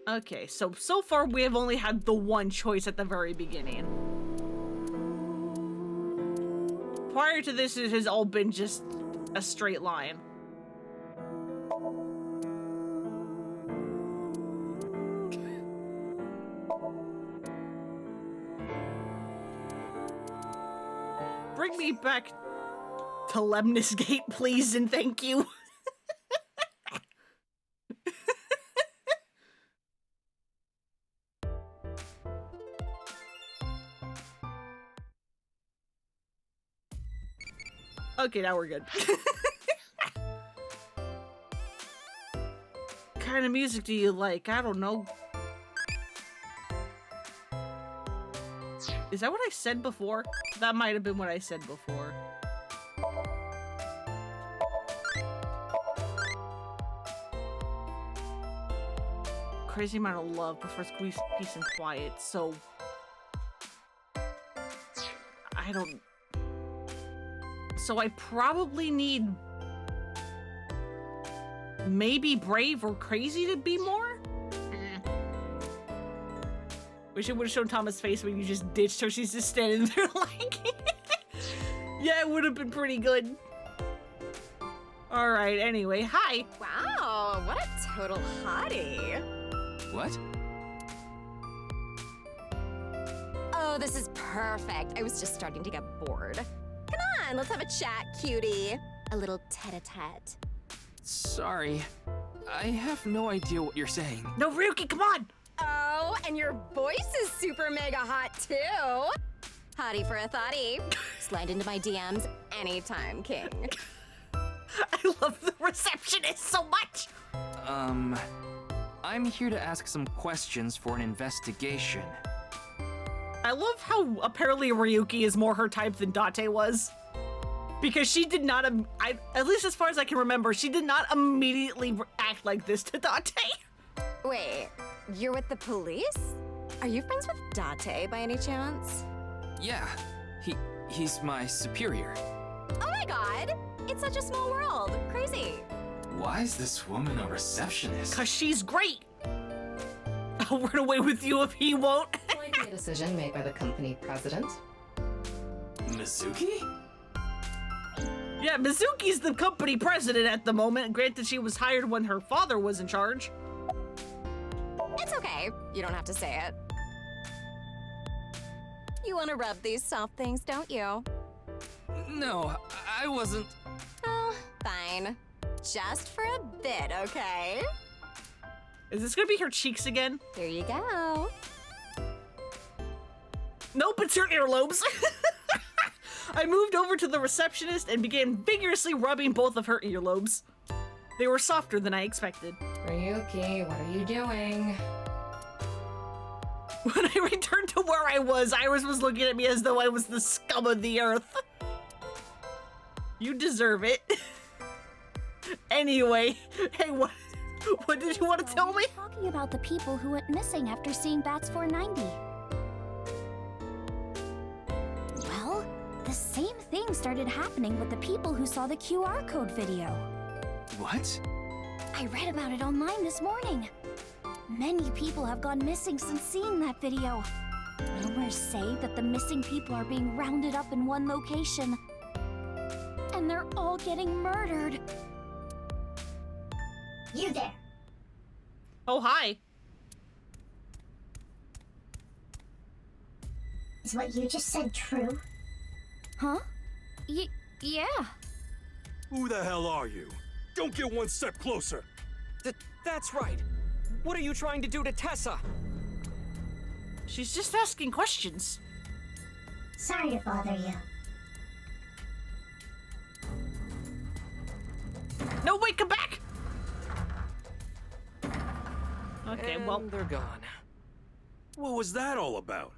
Okay, so far we have only had the one choice at the very beginning. Prior to this, it has all been just a straight line. Bring me back to Lemnis Gate, please, and thank you. Okay, now we're good. What kind of music do you like? I don't know. Is that what I said before? That might have been what I said before. Crazy amount of love prefers peace and quiet, so I don't. So I probably need maybe brave or crazy to be more? Wish it would have shown Thomas' face when you just ditched her. She's just standing there like... Yeah, it would have been pretty good. Alright, anyway, hi. Wow, what a total hottie. What? Oh, this is perfect. I was just starting to get bored. Come on, let's have a chat, cutie. A little tete-a-tete. Sorry. I have no idea what you're saying. No, Ryuki, come on! Oh, and your voice is super mega hot, too. Hottie for a thottie. Slide into my DMs anytime, king. I love the receptionist so much! I'm here to ask some questions for an investigation. I love how apparently Ryuki is more her type than Date was. Because she did not, at least as far as I can remember, she did not immediately act like this to Date. Wait, you're with the police? Are you friends with Date by any chance? Yeah, he's my superior. Oh my god! It's such a small world. Crazy. Why is this woman a receptionist? Cause she's great! I'll run away with you if he won't. Likely a decision made by the company president. Mizuki? Yeah, Mizuki's the company president at the moment. Granted, she was hired when her father was in charge. It's okay. You don't have to say it. You want to rub these soft things, don't you? No, I wasn't. Oh, fine. Just for a bit, okay? Is this gonna be her cheeks again? Here you go. Nope, it's her earlobes. I moved over to the receptionist and began vigorously rubbing both of her earlobes. They were softer than I expected. Ryuki, what are you doing? When I returned to where I was, Iris was looking at me as though I was the scum of the earth. You deserve it. Anyway, hey, what did you want to tell me? Talking about the people who went missing after seeing Bats 490. Well, the same thing started happening with the people who saw the QR code video. What? I read about it online this morning. Many people have gone missing since seeing that video. Rumors say that the missing people are being rounded up in one location. And they're all getting murdered. You there. Oh, hi. Is what you just said true? Huh? Yeah. Who the hell are you? Don't get one step closer. That's right. What are you trying to do to Tessa? She's just asking questions. Sorry to bother you. No, wait, come back! Okay, And well, they're gone. What was that all about?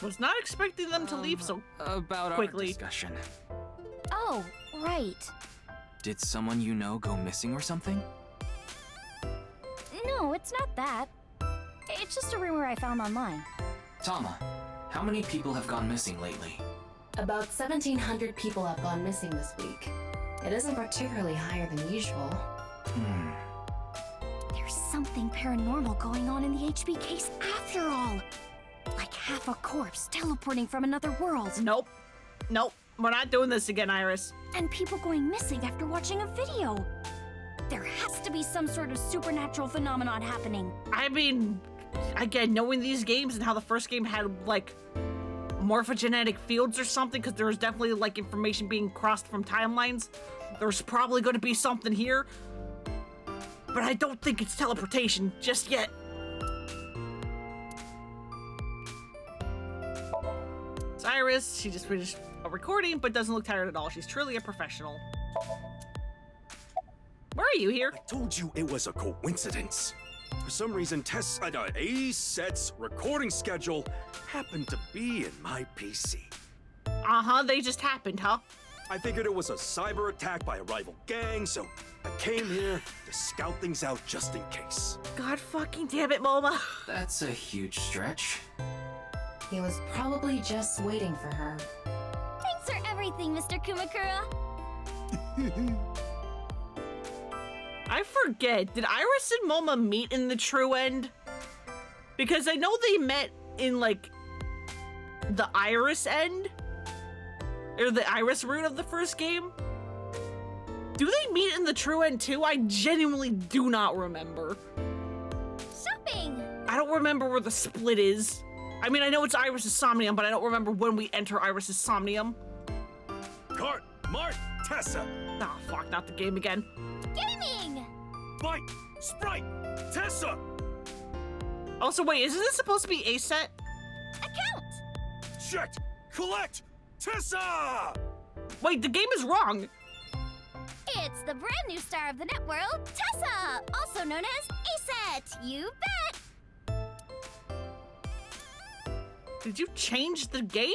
was not expecting them to leave so About quickly. our discussion. Oh, right. Did someone you know go missing or something? No, it's not that. It's just a rumor I found online. Tama, how many people have gone missing lately? About 1,700 people have gone missing this week. It isn't particularly higher than usual. There's something paranormal going on in the HB case after all. Like half a corpse teleporting from another world. Nope. Nope. We're not doing this again, Iris. And people going missing after watching a video. There has to be some sort of supernatural phenomenon happening. I mean, again, knowing these games and how the first game had, like, morphogenetic fields or something, because there was definitely, like, information being crossed from timelines, there's probably going to be something here. But I don't think it's teleportation just yet. It's Iris. She just finished a recording, but doesn't look tired at all. She's truly a professional. Why are you here? I told you it was a coincidence. For some reason, A-Set's recording schedule happened to be in my PC. Uh-huh, they just happened, huh? I figured it was a cyber attack by a rival gang, so I came here to scout things out just in case. God fucking damn it, Moma. That's a huge stretch. He was probably just waiting for her. Thanks for everything, Mr. Kumakura. I forget, did Iris and Moma meet in the true end? Because I know they met in, like, the Iris end? Or the Iris route of the first game? Do they meet in the true end too? I genuinely do not remember. Shopping! I don't remember where the split is. I mean, I know it's Iris' Somnium, but I don't remember when we enter Iris' Somnium. Cart, Mart, Tessa! Ah, fuck, not the game again. Gaming! Bite, Sprite, Tessa! Also, wait, isn't this supposed to be a set? Account! Checked! Collect! Tessa! Wait, the game is wrong. It's the brand new star of the networld, Tessa! Also known as A-Set! You bet! Did you change the game?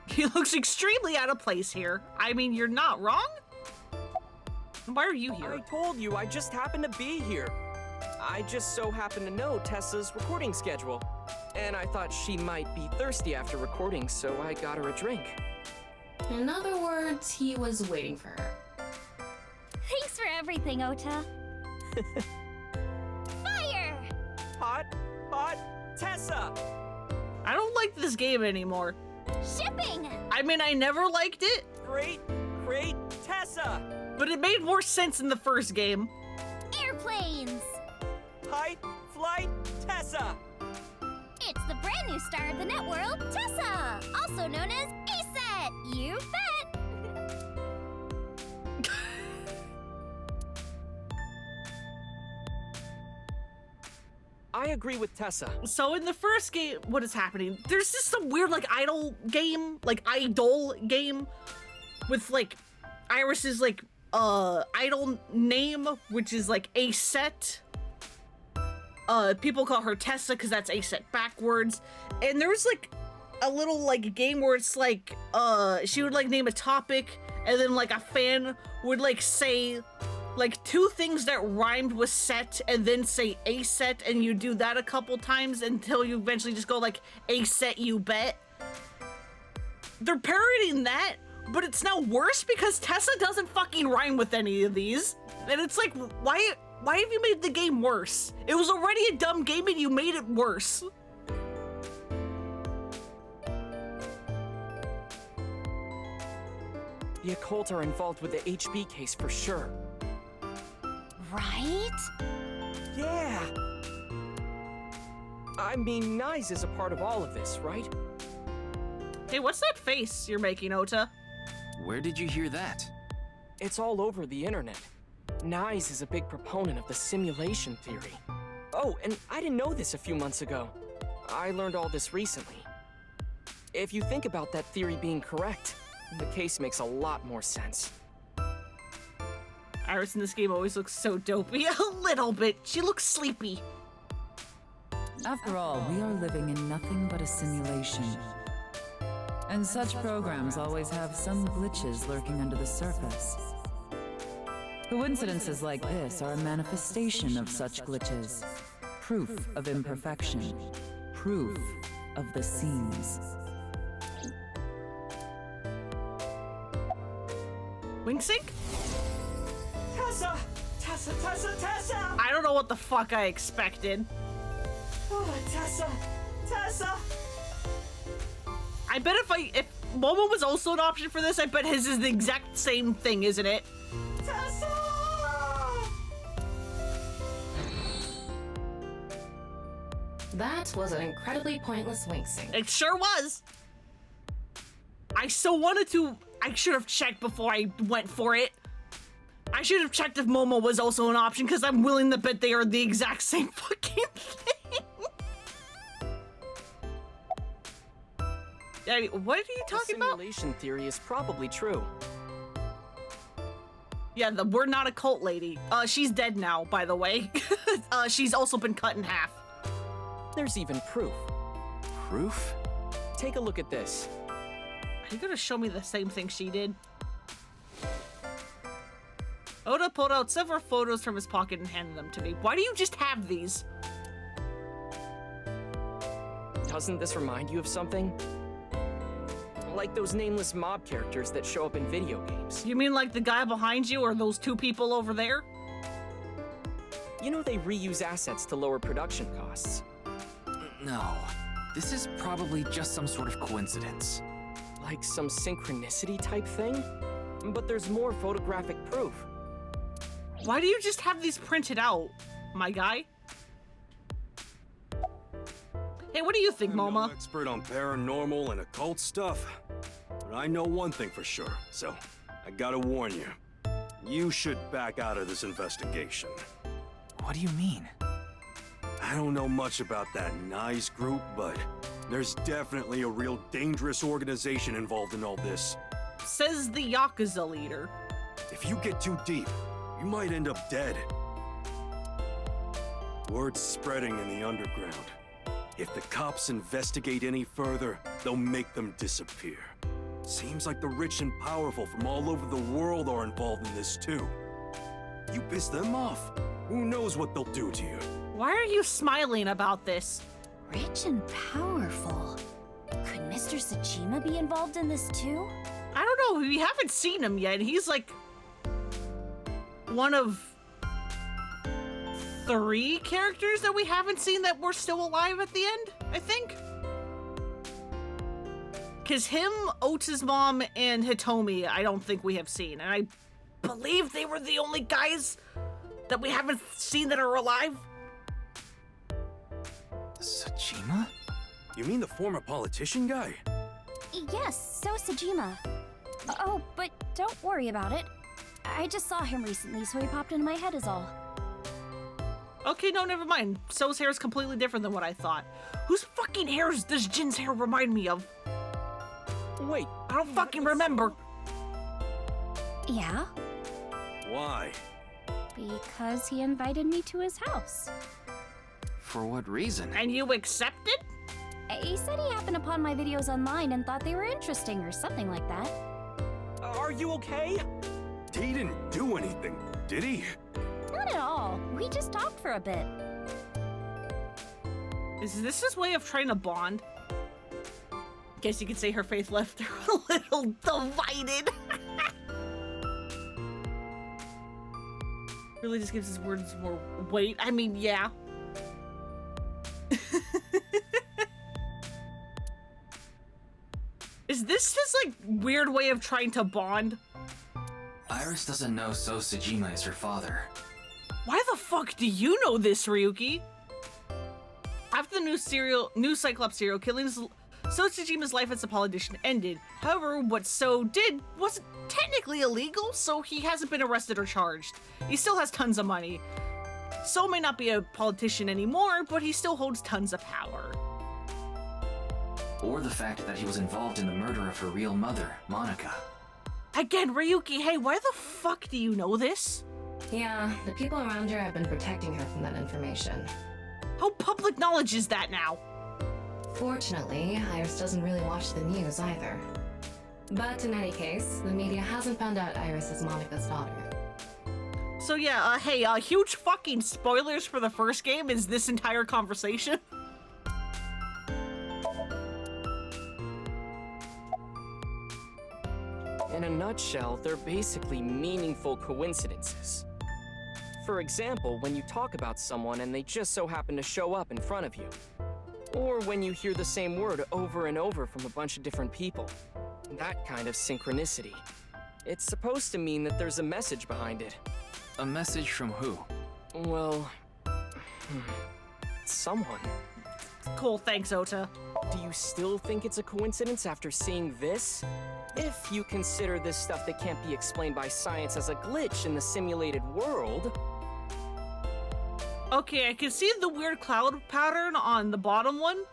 He looks extremely out of place here. I mean, you're not wrong? Why are you here? I told you, I just happened to be here. I just so happen to know Tessa's recording schedule. And I thought she might be thirsty after recording, so I got her a drink. In other words, he was waiting for her. Thanks for everything, Ota. Fire! Hot, Tessa! I don't like this game anymore. Shipping! I mean, I never liked it. Great, Tessa! But it made more sense in the first game. Airplanes! Height, flight, Tessa! It's the brand new star of the networld, Tessa! Also known as A-Set! You bet! I agree with Tessa. So in the first game, what is happening? There's just some weird, like, idol game with, like, Iris's, like, idol name, which is like Aset. People call her Tessa because that's Aset backwards. And there was like a little like game where it's like she would like name a topic, and then like a fan would like say like two things that rhymed with set and then say Aset, and you do that a couple times until you eventually just go like Aset you bet. They're parodying that, but it's now worse because Tessa doesn't fucking rhyme with any of these. And it's like, why have you made the game worse? It was already a dumb game and you made it worse. The occult are involved with the HB case for sure. Right? Yeah! I mean, Nyes is a part of all of this, right? Hey, what's that face you're making, Ota? Where did you hear that? It's all over the internet. Nyes is a big proponent of the simulation theory. Oh, and I didn't know this a few months ago. I learned all this recently. If you think about that theory being correct, the case makes a lot more sense. Iris in this game always looks so dopey. A little bit. She looks sleepy. After all, we are living in nothing but a simulation. And such programs always have some glitches lurking under the surface. Coincidences like this are a manifestation of such glitches. Proof of imperfection. Proof of the seams. Winksink? Tessa! Tessa, Tessa, Tessa! I don't know what the fuck I expected. Oh, Tessa! Tessa! I bet if Momo was also an option for this, I bet his is the exact same thing, isn't it? Tessa! That was an incredibly pointless Winksink. It sure was. I so wanted to. I should have checked before I went for it. I should have checked if Momo was also an option because I'm willing to bet they are the exact same fucking thing. Yeah, what are you talking about? The simulation theory is probably true. Yeah, the we're not a cult lady. She's dead now, by the way. She's also been cut in half. There's even proof. Proof? Take a look at this. Are you gonna show me the same thing she did? Oda pulled out several photos from his pocket and handed them to me. Why do you just have these? Doesn't this remind you of something? Like those nameless mob characters that show up in video games. You mean like the guy behind you or those two people over there? You know they reuse assets to lower production costs. No. This is probably just some sort of coincidence. Like some synchronicity type thing? But there's more photographic proof. Why do you just have these printed out, my guy? Hey, what do you think, I'm Moma? no expert on paranormal and occult stuff, but I know one thing for sure, so I gotta warn you. You should back out of this investigation. What do you mean? I don't know much about that Nyes group, but there's definitely a real dangerous organization involved in all this. Says the Yakuza leader. If you get too deep, you might end up dead. Word's spreading in the underground. If the cops investigate any further, they'll make them disappear. Seems like the rich and powerful from all over the world are involved in this too. You piss them off, who knows what they'll do to you? Why are you smiling about this? Rich and powerful. Could Mr. Sajima be involved in this too? I don't know, we haven't seen him yet. He's like one of 3 characters that we haven't seen that were still alive at the end, I think. Cause him, Ota's mom, and Hitomi, I don't think we have seen. And I believe they were the only guys that we haven't seen that are alive. Sajima? You mean the former politician guy? Yes, so Sajima. Oh, but don't worry about it. I just saw him recently, so he popped into my head is all. Okay, no, never mind. So's hair is completely different than what I thought. Whose fucking hairs does Jin's hair remind me of? Wait, I don't fucking remember. Yeah? Why? Because he invited me to his house. For what reason? And you accepted? He said he happened upon my videos online and thought they were interesting or something like that. Are you okay? He didn't do anything, did he? Not at all. We just talked for a bit. Is this his way of trying to bond? Guess you could say her faith left her a little divided. Really just gives his words more weight. I mean, yeah. Is this his, like, weird way of trying to bond? Iris doesn't know So Sejima is her father. Why the fuck do you know this, Ryuki? After the new Cyclops serial killings, So Tsujima's life as a politician ended. However, what So did wasn't technically illegal, so he hasn't been arrested or charged. He still has tons of money. So may not be a politician anymore, but he still holds tons of power. Or the fact that he was involved in the murder of her real mother, Monica. Again, Ryuki, hey, why the fuck do you know this? Yeah, the people around her have been protecting her from that information. How public knowledge is that now? Fortunately, Iris doesn't really watch the news either. But in any case, the media hasn't found out Iris is Monica's daughter. So yeah, hey, huge fucking spoilers for the first game is this entire conversation. In a nutshell, they're basically meaningful coincidences. For example, when you talk about someone and they just so happen to show up in front of you. Or when you hear the same word over and over from a bunch of different people. That kind of synchronicity. It's supposed to mean that there's a message behind it. A message from who? Well, someone. Cool, thanks, Ota. Do you still think it's a coincidence after seeing this? If you consider this stuff that can't be explained by science as a glitch in the simulated world. Okay, I can see the weird cloud pattern on the bottom one.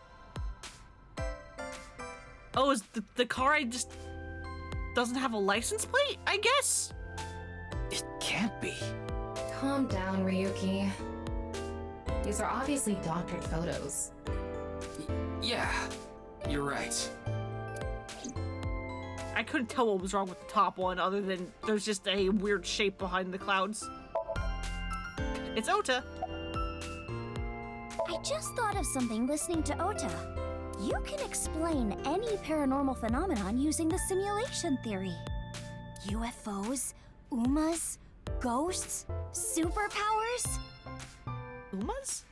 Oh, is the car I just doesn't have a license plate, I guess? It can't be. Calm down, Ryuki. These are obviously doctored photos. Yeah, you're right. I couldn't tell what was wrong with the top one other than there's just a weird shape behind the clouds. It's Ota. I just thought of something listening to Ota. You can explain any paranormal phenomenon using the simulation theory. UFOs, UMAs, ghosts, superpowers. UMAs?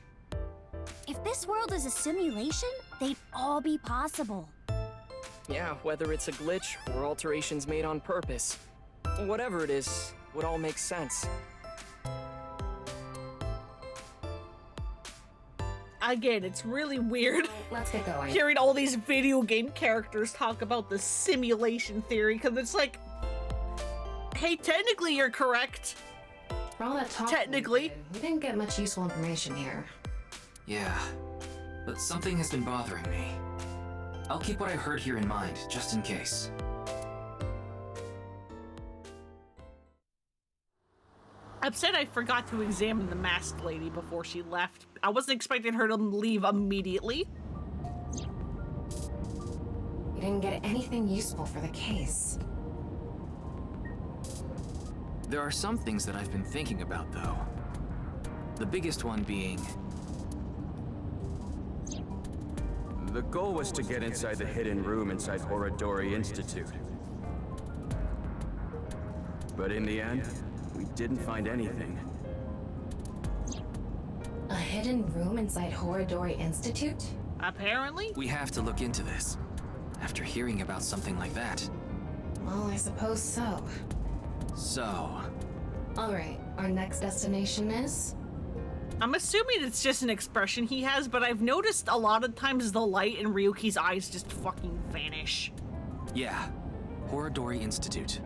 If this world is a simulation, they'd all be possible. Yeah, whether it's a glitch or alterations made on purpose. Whatever it is, would all make sense. Again, it's really weird. Let's get going. Hearing all these video game characters talk about the simulation theory, because it's like, hey, technically you're correct. For all that talk technically. We didn't get much useful information here. Yeah, but something has been bothering me. I'll keep what I heard here in mind, just in case. Upset I forgot to examine the masked lady before she left. I wasn't expecting her to leave immediately. We didn't get anything useful for the case. There are some things that I've been thinking about, though. The biggest one being... The goal was to get inside the hidden room inside Horodori Institute. But in the end, we didn't find anything. A hidden room inside Horodori Institute? Apparently. We have to look into this. After hearing about something like that. Well, I suppose so. So... Alright, our next destination is? I'm assuming it's just an expression he has, but I've noticed a lot of times the light in Ryuki's eyes just fucking vanish. Yeah, Horodori Institute.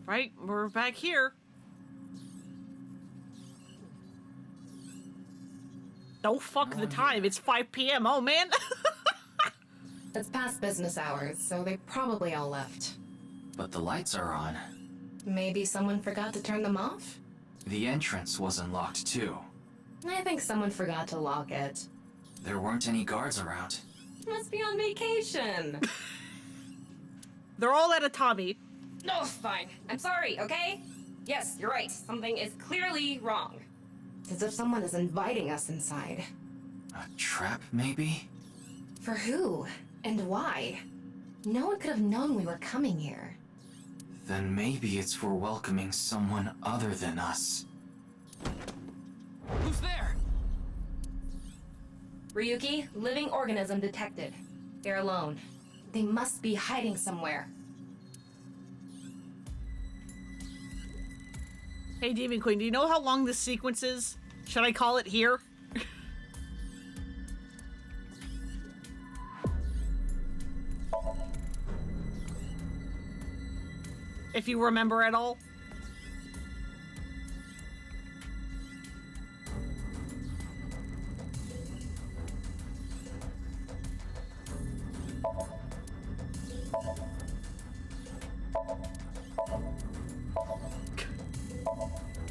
Right, we're back here. Don't fuck the time. It's 5 p.m. Oh, man. It's past business hours, so they probably all left. But the lights are on. Maybe someone forgot to turn them off? The entrance was unlocked too. I think someone forgot to lock it. There weren't any guards around. Must be on vacation. They're all at a Tommy. No, fine. I'm sorry, okay? Yes, you're right. Something is clearly wrong. As if someone is inviting us inside. A trap, maybe? For who? And why? No one could have known we were coming here. Then maybe it's for welcoming someone other than us. Who's there? Ryuki, living organism detected. They're alone. They must be hiding somewhere. Hey, Demon Queen, do you know how long this sequence is? Should I call it here? If you remember at all.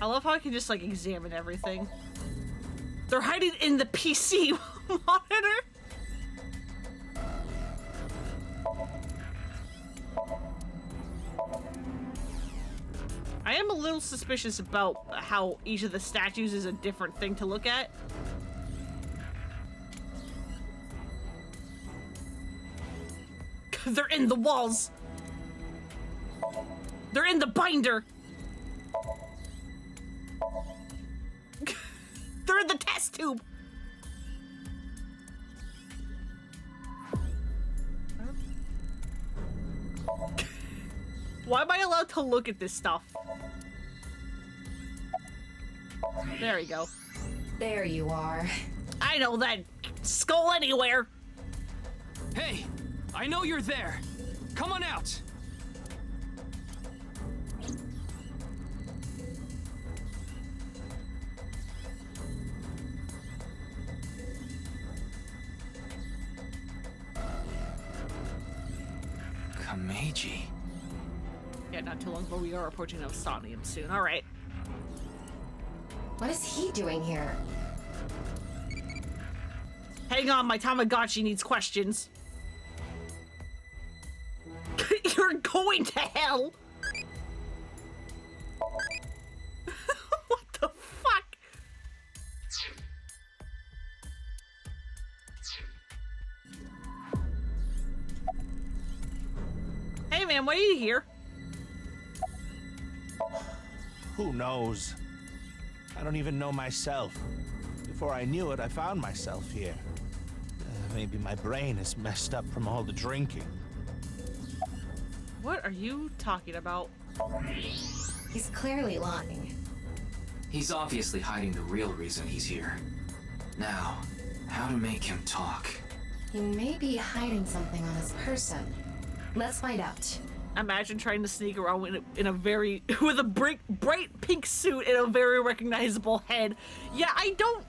I love how I can just, like, examine everything. They're hiding in the PC monitor. I am a little suspicious about how each of the statues is a different thing to look at. They're in the walls. They're in the binder. They're in the test tube. Why am I allowed to look at this stuff? There we go. There you are. I know that skull anywhere. Hey, I know you're there. Come on out. Meiji. Yeah, not too long, but we are approaching Somnium soon. All right. What is he doing here? Hang on, my Tamagotchi needs questions. You're going to hell. What the fuck? Hey man, why are you here? Who knows? I don't even know myself. Before I knew it, I found myself here. Maybe my brain is messed up from all the drinking. What are you talking about? He's clearly lying. He's obviously hiding the real reason he's here. Now, how to make him talk? He may be hiding something on his person. Let's find out. Imagine trying to sneak around in a very with a bright pink suit and a very recognizable head. Yeah, I don't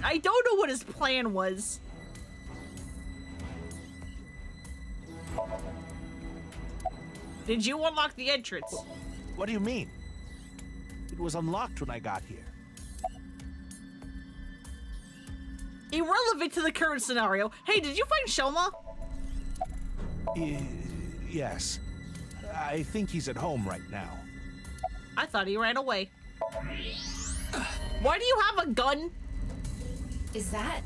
I don't know what his plan was. Did you unlock the entrance? What do you mean? It was unlocked when I got here. Irrelevant to the current scenario. Hey, did you find Shoma? Yes. I think he's at home right now. I thought he ran away. Why do you have a gun? Is that...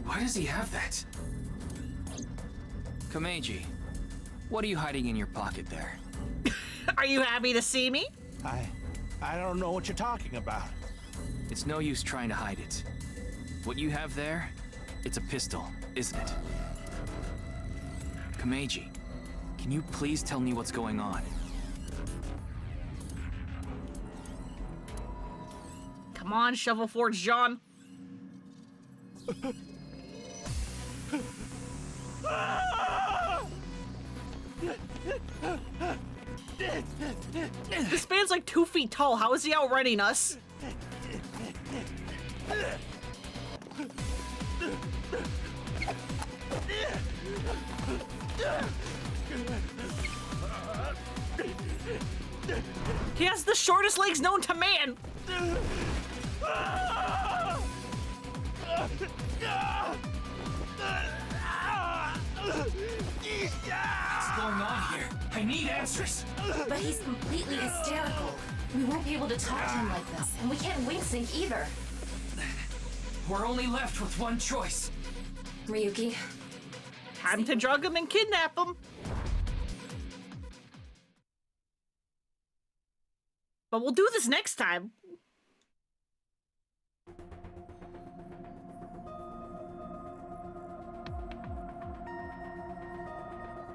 Why does he have that? Kameji, what are you hiding in your pocket there? Are you happy to see me? I don't know what you're talking about. It's no use trying to hide it. What you have there, it's a pistol, isn't it? Kameji, can you please tell me what's going on? Come on, Shovel Forge John. This man's like 2 feet tall. How is he outrunning us? He has the shortest legs known to man. What's going on here? I need answers. But he's completely hysterical. We won't be able to talk to him like this, and we can't wing sync either. We're only left with one choice. Ryuki. Time to drug him and kidnap him. But we'll do this next time.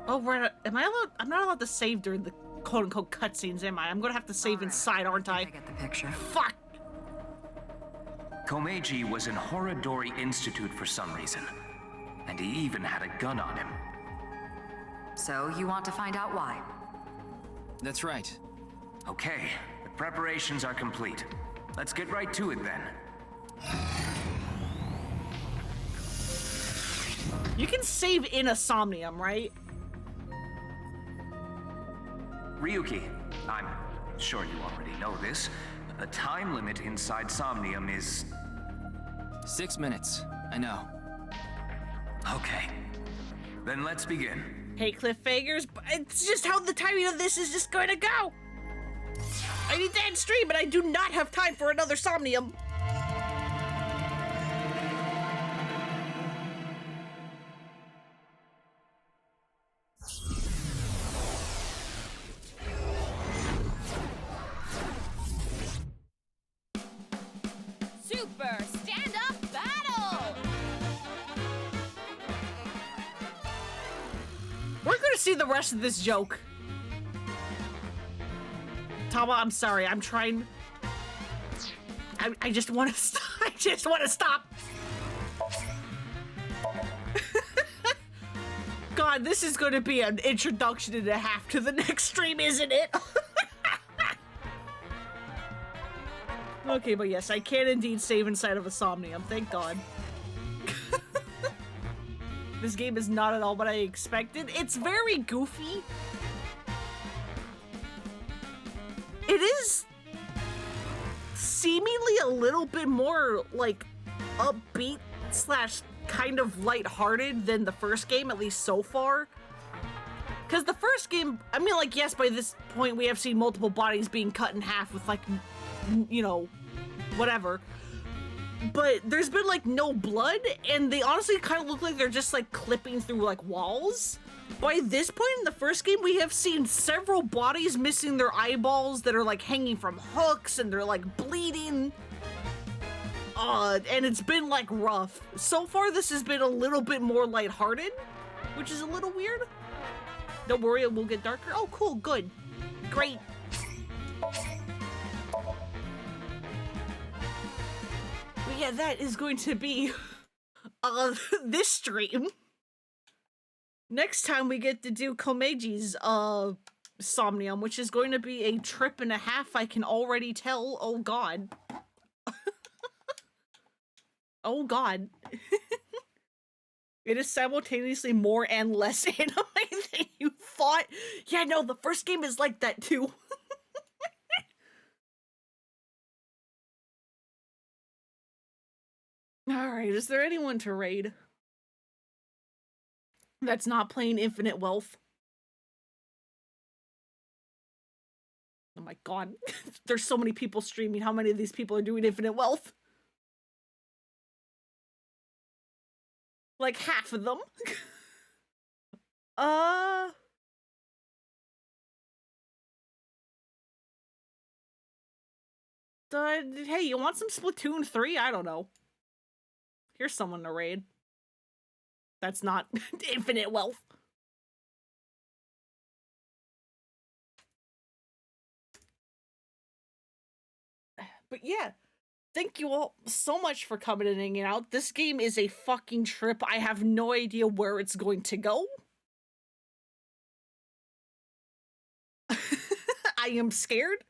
Oh, am I allowed? I'm not allowed to save during the quote-unquote cutscenes, am I? I'm gonna have to save inside, aren't I? I get the picture. Fuck! Komeiji was in Horodori Institute for some reason. And he even had a gun on him. So, you want to find out why? That's right. Okay, the preparations are complete. Let's get right to it then. You can save in a Somnium, right? Ryuki, I'm sure you already know this. The time limit inside Somnium is... 6 minutes. I know. Okay. Then let's begin. Hey, cliffhangers, but it's just how the timing of this is just going to go. I need to end stream, but I do not have time for another Somnium. Super stand-up battle! We're gonna see the rest of this joke. Tama, I'm sorry. I'm trying. I just want to. I just want to stop. God, this is going to be an introduction and a half to the next stream, isn't it? Okay, but yes, I can indeed save inside of a Somnium. Thank God. This game is not at all what I expected. It's very goofy. It is seemingly a little bit more, like, upbeat slash kind of lighthearted than the first game, at least so far. Because the first game, I mean, like, yes, by this point we have seen multiple bodies being cut in half with, like, you know, whatever. But there's been, like, no blood, and they honestly kind of look like they're just, like, clipping through, like, walls. By this point in the first game, we have seen several bodies missing their eyeballs that are, like, hanging from hooks, and they're, like, bleeding. And it's been, like, rough. So far, this has been a little bit more lighthearted, which is a little weird. Don't worry, it will get darker. Oh, cool, good. Great. But yeah, that is going to be this stream. Next time we get to do Komeiji's Somnium, which is going to be a trip and a half, I can already tell. Oh god. Oh god. It is simultaneously more and less anime than you thought. Yeah, no, the first game is like that too. Alright, is there anyone to raid that's not playing Infinite Wealth? Oh my god. There's so many people streaming. How many of these people are doing Infinite Wealth? Like half of them. Hey, you want some Splatoon 3? I don't know. Here's someone to raid. That's not Infinite Wealth. But yeah, thank you all so much for coming and hanging out. This game is a fucking trip. I have no idea where it's going to go. I am scared.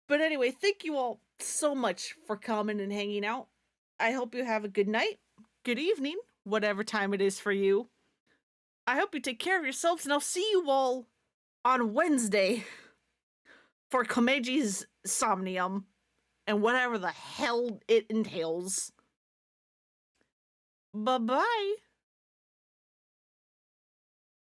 But anyway, thank you all so much for coming and hanging out. I hope you have a good night, good evening, whatever time it is for you. I hope you take care of yourselves, and I'll see you all on Wednesday for Komeji's Somnium and whatever the hell it entails. Bye-bye.